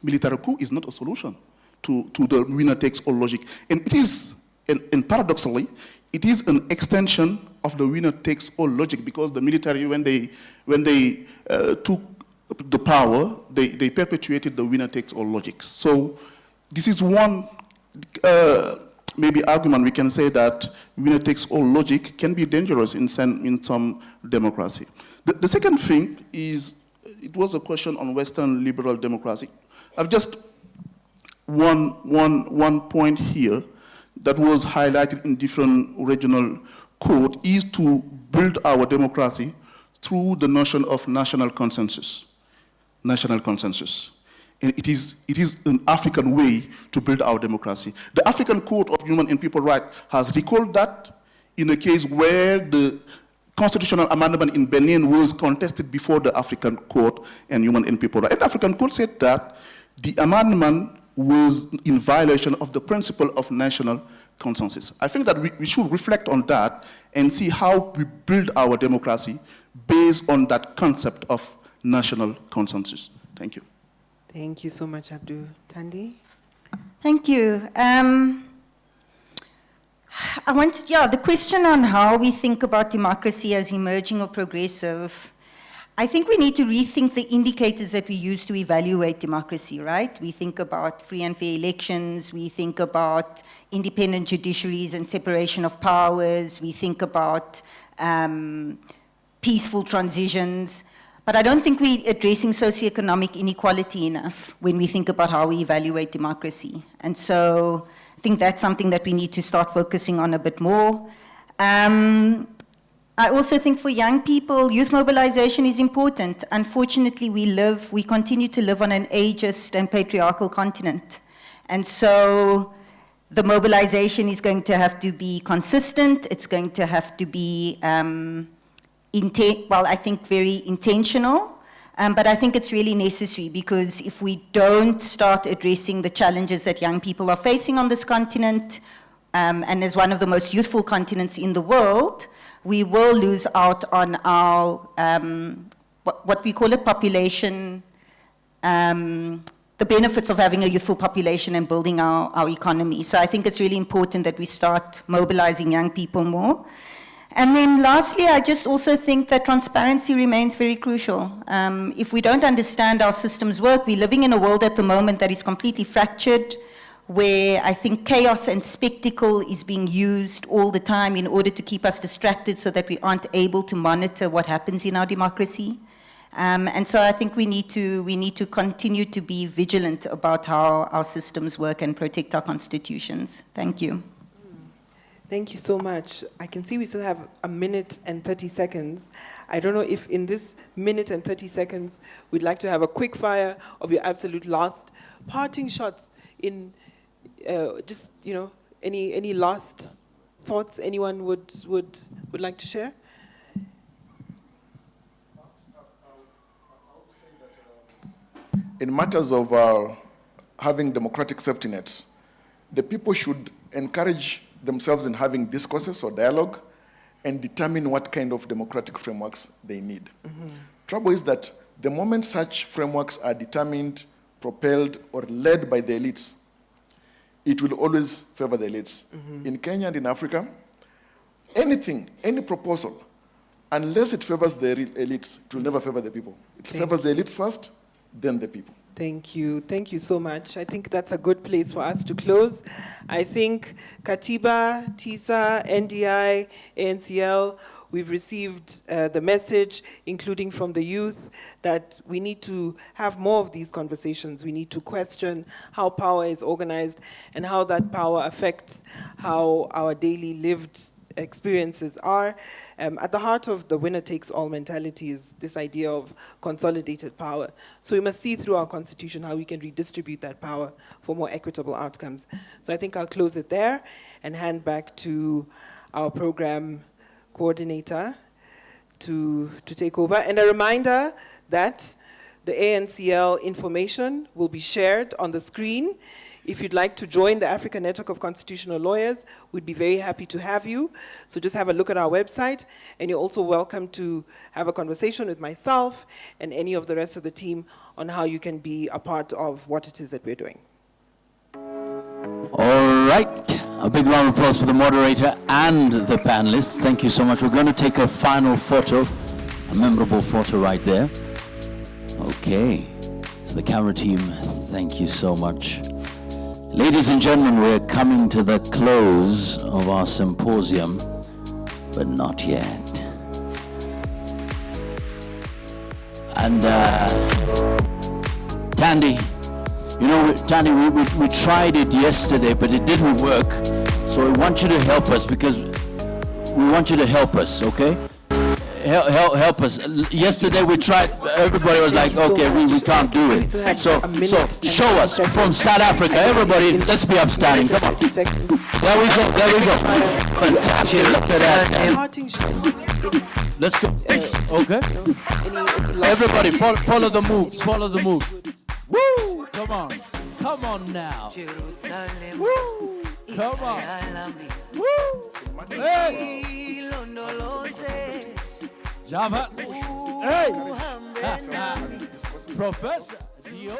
Military coup is not a solution to the winner takes all logic. And it is, and paradoxically, it is an extension of the winner takes all logic, because the military, when they took the power, they perpetuated the winner takes all logic. So this is one maybe argument we can say that winner takes all logic can be dangerous in some democracy. The second thing is, it was a question on Western liberal democracy. I've just one point here that was highlighted in different regional court is to build our democracy through the notion of national consensus. National consensus. And it is an African way to build our democracy. The African Court of Human and People Rights has recalled that in a case where the constitutional amendment in Benin was contested before the African Court and Human and People Rights. And the African Court said that the amendment was in violation of the principle of national consensus. I think that we should reflect on that and see how we build our democracy based on that concept of national consensus. Thank you. Thank you so much, Abdul. Thandi? Thank you. The question on how we think about democracy as emerging or progressive, I think we need to rethink the indicators that we use to evaluate democracy, right? We think about free and fair elections, we think about independent judiciaries and separation of powers, we think about peaceful transitions, but I don't think we're addressing socioeconomic inequality enough when we think about how we evaluate democracy. And so I think that's something that we need to start focusing on a bit more. I also think for young people, youth mobilization is important. Unfortunately, we continue to live on an ageist and patriarchal continent. And so the mobilization is going to have to be consistent. It's going to have to be, I think very intentional. But I think it's really necessary, because if we don't start addressing the challenges that young people are facing on this continent, and as one of the most youthful continents in the world, we will lose out on our, what we call it, population, the benefits of having a youthful population and building our economy. So I think it's really important that we start mobilizing young people more. And then lastly, I just also think that transparency remains very crucial. If we don't understand how systems work, we're living in a world at the moment that is completely fractured, where I think chaos and spectacle is being used all the time in order to keep us distracted so that we aren't able to monitor what happens in our democracy. And so I think we need to continue to be vigilant about how our systems work and protect our constitutions. Thank you. Thank you so much. I can see we still have a minute and 30 seconds. I don't know if in this minute and 30 seconds, we'd like to have a quick fire of your absolute last parting shots in just, any last thoughts anyone would like to share? In matters of having democratic safety nets, the people should encourage themselves in having discourses or dialogue and determine what kind of democratic frameworks they need. Trouble is that the moment such frameworks are determined, propelled, or led by the elites, it will always favor the elites. In Kenya and in Africa, anything, any proposal, unless it favors the elites, it will never favor the people. It favors the elites first, then the people. Thank you. Thank you so much. I think that's a good place for us to close. I think Katiba, TISA, NDI, ANCL, we've received the message, including from the youth, that we need to have more of these conversations. We need to question how power is organized and how that power affects how our daily lived experiences are. At the heart of the winner-takes-all mentality is this idea of consolidated power. So we must see through our constitution how we can redistribute that power for more equitable outcomes. So I think I'll close it there and hand back to our program coordinator to take over. And a reminder that the ANCL information will be shared on the screen. If you'd like to join the African Network of Constitutional Lawyers, we'd be very happy to have you. So just have a look at our website, and you're also welcome to have a conversation with myself and any of the rest of the team on how you can be a part of what it is that we're doing. All right, a big round of applause for the moderator and the panelists. Thank you so much. We're going to take a final photo, a memorable photo right there. Okay, so the camera team, thank you so much. Ladies and gentlemen, we're coming to the close of our symposium, but not yet. And Tandy, Tandy, we tried it yesterday, but it didn't work. So we want you to help us because we want you to help us, okay? Help us. Yesterday we tried, everybody was like, okay, we can't do it. So show us from South Africa. Everybody, let's be upstanding. Come on. There we go. Fantastic. Look at that. Let's go. Okay. Everybody, follow the moves. Follow the moves. Woo! Come on now. Woo! Come on. Woo! Hey! Java. Hey! Professor Dio.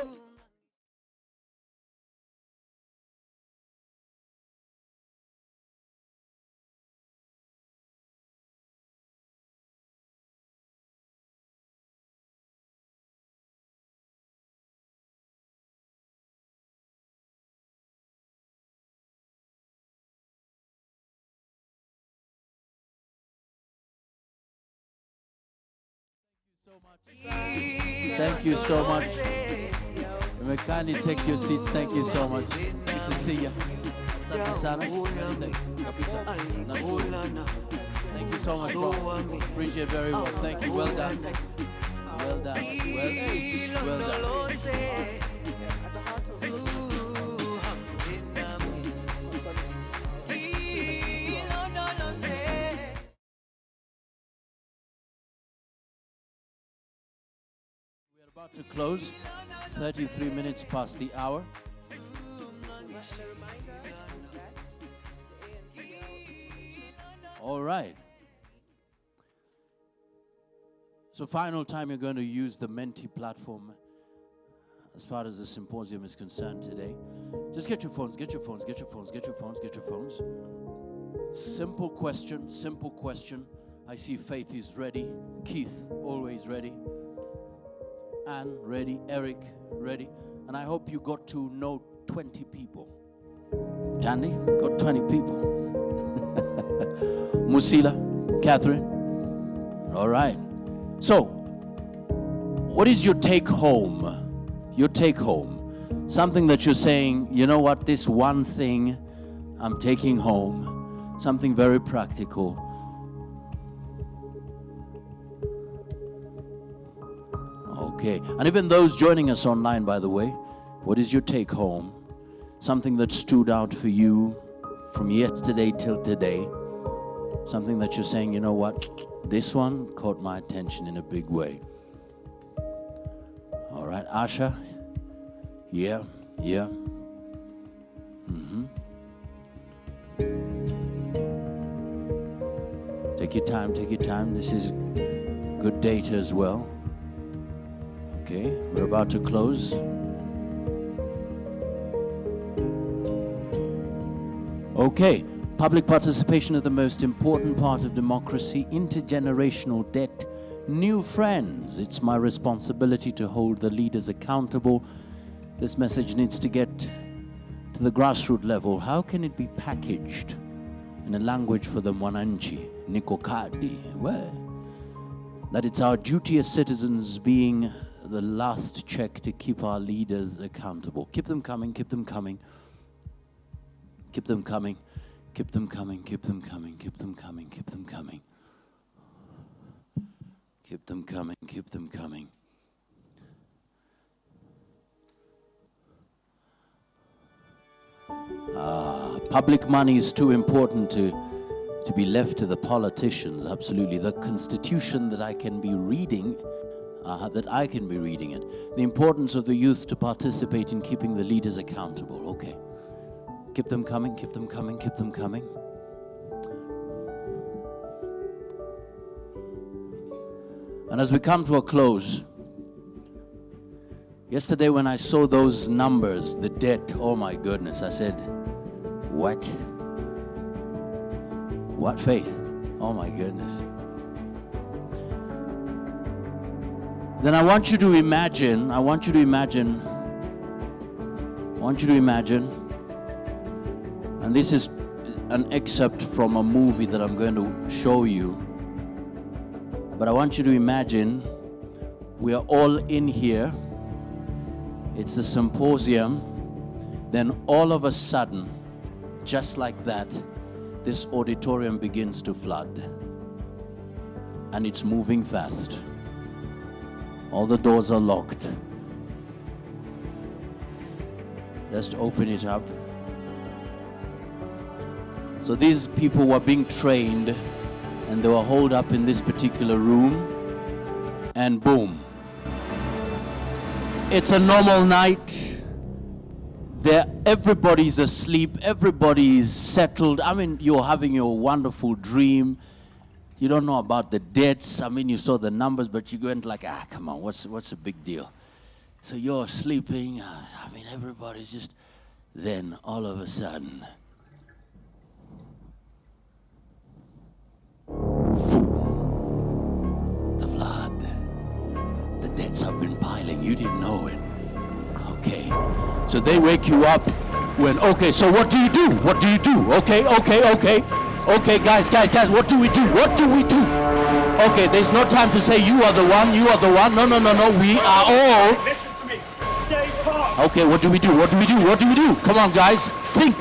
Thank you so much. You may kindly take your seats. Thank you so much. Good to see you. Thank you so much, bro. Appreciate it very well. Thank you. Well done. Well done. Well done. About to close, 33 minutes past the hour. All right. So final time you're going to use the Menti platform as far as the symposium is concerned today. Just get your phones, get your phones, get your phones, get your phones, get your phones. Simple question, simple question. I see Faith is ready. Keith, always ready. Anne, ready. Eric, ready. And I hope you got to know 20 people. Jandy, got 20 people. Musila, Catherine. All right. So, what is your take home? Your take home. Something that you're saying, you know what, this one thing I'm taking home, something very practical. Okay, and even those joining us online, by the way, what is your take home? Something that stood out for you from yesterday till today. Something that you're saying, you know what, this one caught my attention in a big way. All right, Asha? Yeah. Take your time. This is good data as well. Okay, we're about to close. Okay, public participation is the most important part of democracy. Intergenerational debt, new friends. It's my responsibility to hold the leaders accountable. This message needs to get to the grassroots level. How can it be packaged in a language for the mwananchi, nikokadi? Where? That it's our duty as citizens being the last check to keep our leaders accountable. Keep them coming, keep them coming. Keep them coming, keep them coming, keep them coming, keep them coming, keep them coming. Keep them coming, keep them coming. Public money is too important to be left to the politicians, absolutely. The Constitution that I can be reading, The importance of the youth to participate in keeping the leaders accountable. Okay. Keep them coming, keep them coming, keep them coming. And as we come to a close, yesterday when I saw those numbers, the debt, oh my goodness, I said, what? What faith? Oh my goodness. Then I want you to imagine, and this is an excerpt from a movie that I'm going to show you, but I want you to imagine we are all in here, it's a symposium, then all of a sudden, just like that, this auditorium begins to flood, and it's moving fast. All the doors are locked. Just open it up. So these people were being trained and they were holed up in this particular room, and boom. It's a normal night. Everybody's asleep, everybody's settled. I mean, you're having your wonderful dream. You don't know about the debts. I mean, you saw the numbers, but you went like, come on, what's the big deal? So you're sleeping. I mean, everybody's just... Then, all of a sudden, the flood. The debts have been piling. You didn't know it. Okay. So they wake you up when, okay, so what do you do? What do you do? Okay. Okay, guys, what do we do? What do we do? Okay, there's no time to say you are the one. No, we are all. Listen to me. Stay calm. Okay, what do we do? Come on, guys. Think.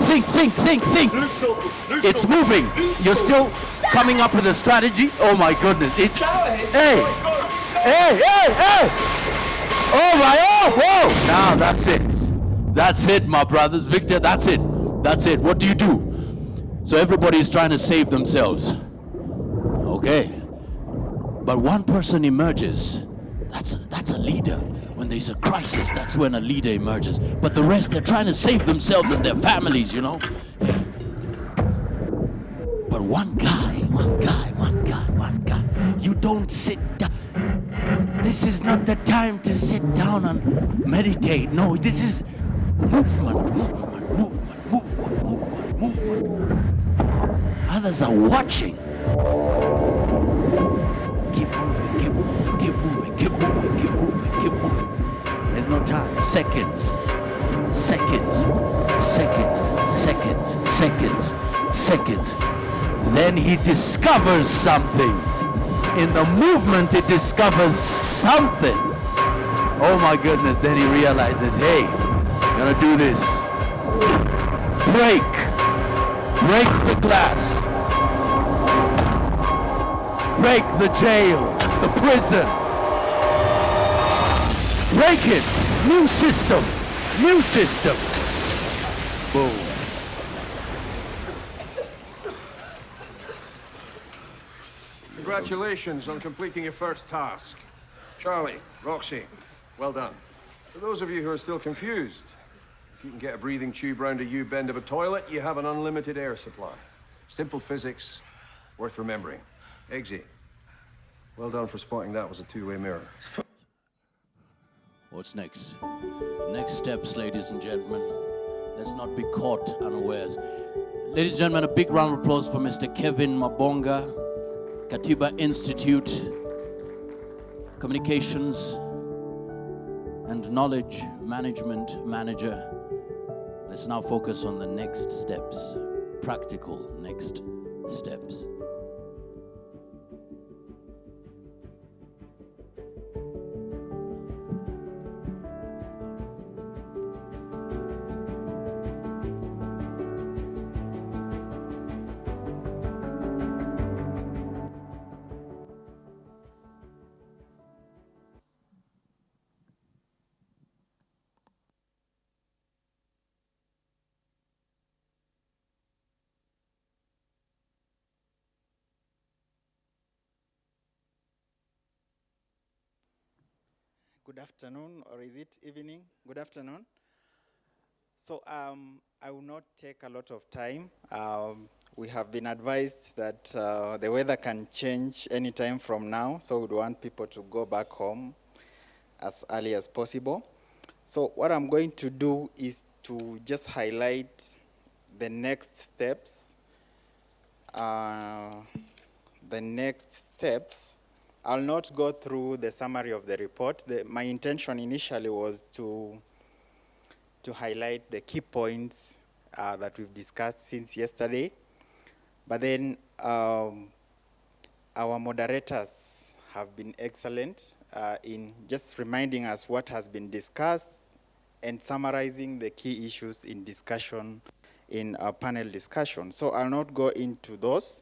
It's moving. You're still coming up with a strategy? Oh my goodness. It's... Hey! Oh my, whoa! Now that's it, my brothers. Victor, that's it. What do you do? So everybody's trying to save themselves. Okay. But one person emerges. That's a leader. When there's a crisis, that's when a leader emerges. But the rest, they're trying to save themselves and their families, you know. Hey. But one guy. You don't sit down. This is not the time to sit down and meditate. No, this is movement, movement, movement, movement, movement, movement. Others are watching. Keep moving, keep moving, keep moving, keep moving, keep moving, keep moving. There's no time. Seconds, seconds, seconds, seconds, seconds, seconds. Then he discovers something. In the movement, it discovers something. Oh my goodness, then he realizes, hey, I'm gonna do this. Break the glass. Break the jail, the prison. Break it. New system. New system. Boom. Congratulations on completing your first task. Charlie, Roxy, well done. For those of you who are still confused, if you can get a breathing tube round a U-bend of a toilet, you have an unlimited air supply. Simple physics, worth remembering. Eggsy, well done for spotting that was a two-way mirror. What's next? Next steps, ladies and gentlemen. Let's not be caught unawares. Ladies and gentlemen, a big round of applause for Mr. Kevin Mabonga, Katiba Institute, Communications and Knowledge Management Manager. Let's now focus on the next steps, practical next steps. Good afternoon, or is it evening? Good afternoon. So I will not take a lot of time. We have been advised that the weather can change any time from now, so we'd want people to go back home as early as possible. So what I'm going to do is to just highlight the next steps. I'll not go through the summary of the report. My intention initially was to highlight the key points that we've discussed since yesterday. But then our moderators have been excellent in just reminding us what has been discussed and summarizing the key issues in discussion in our panel discussion. So I'll not go into those.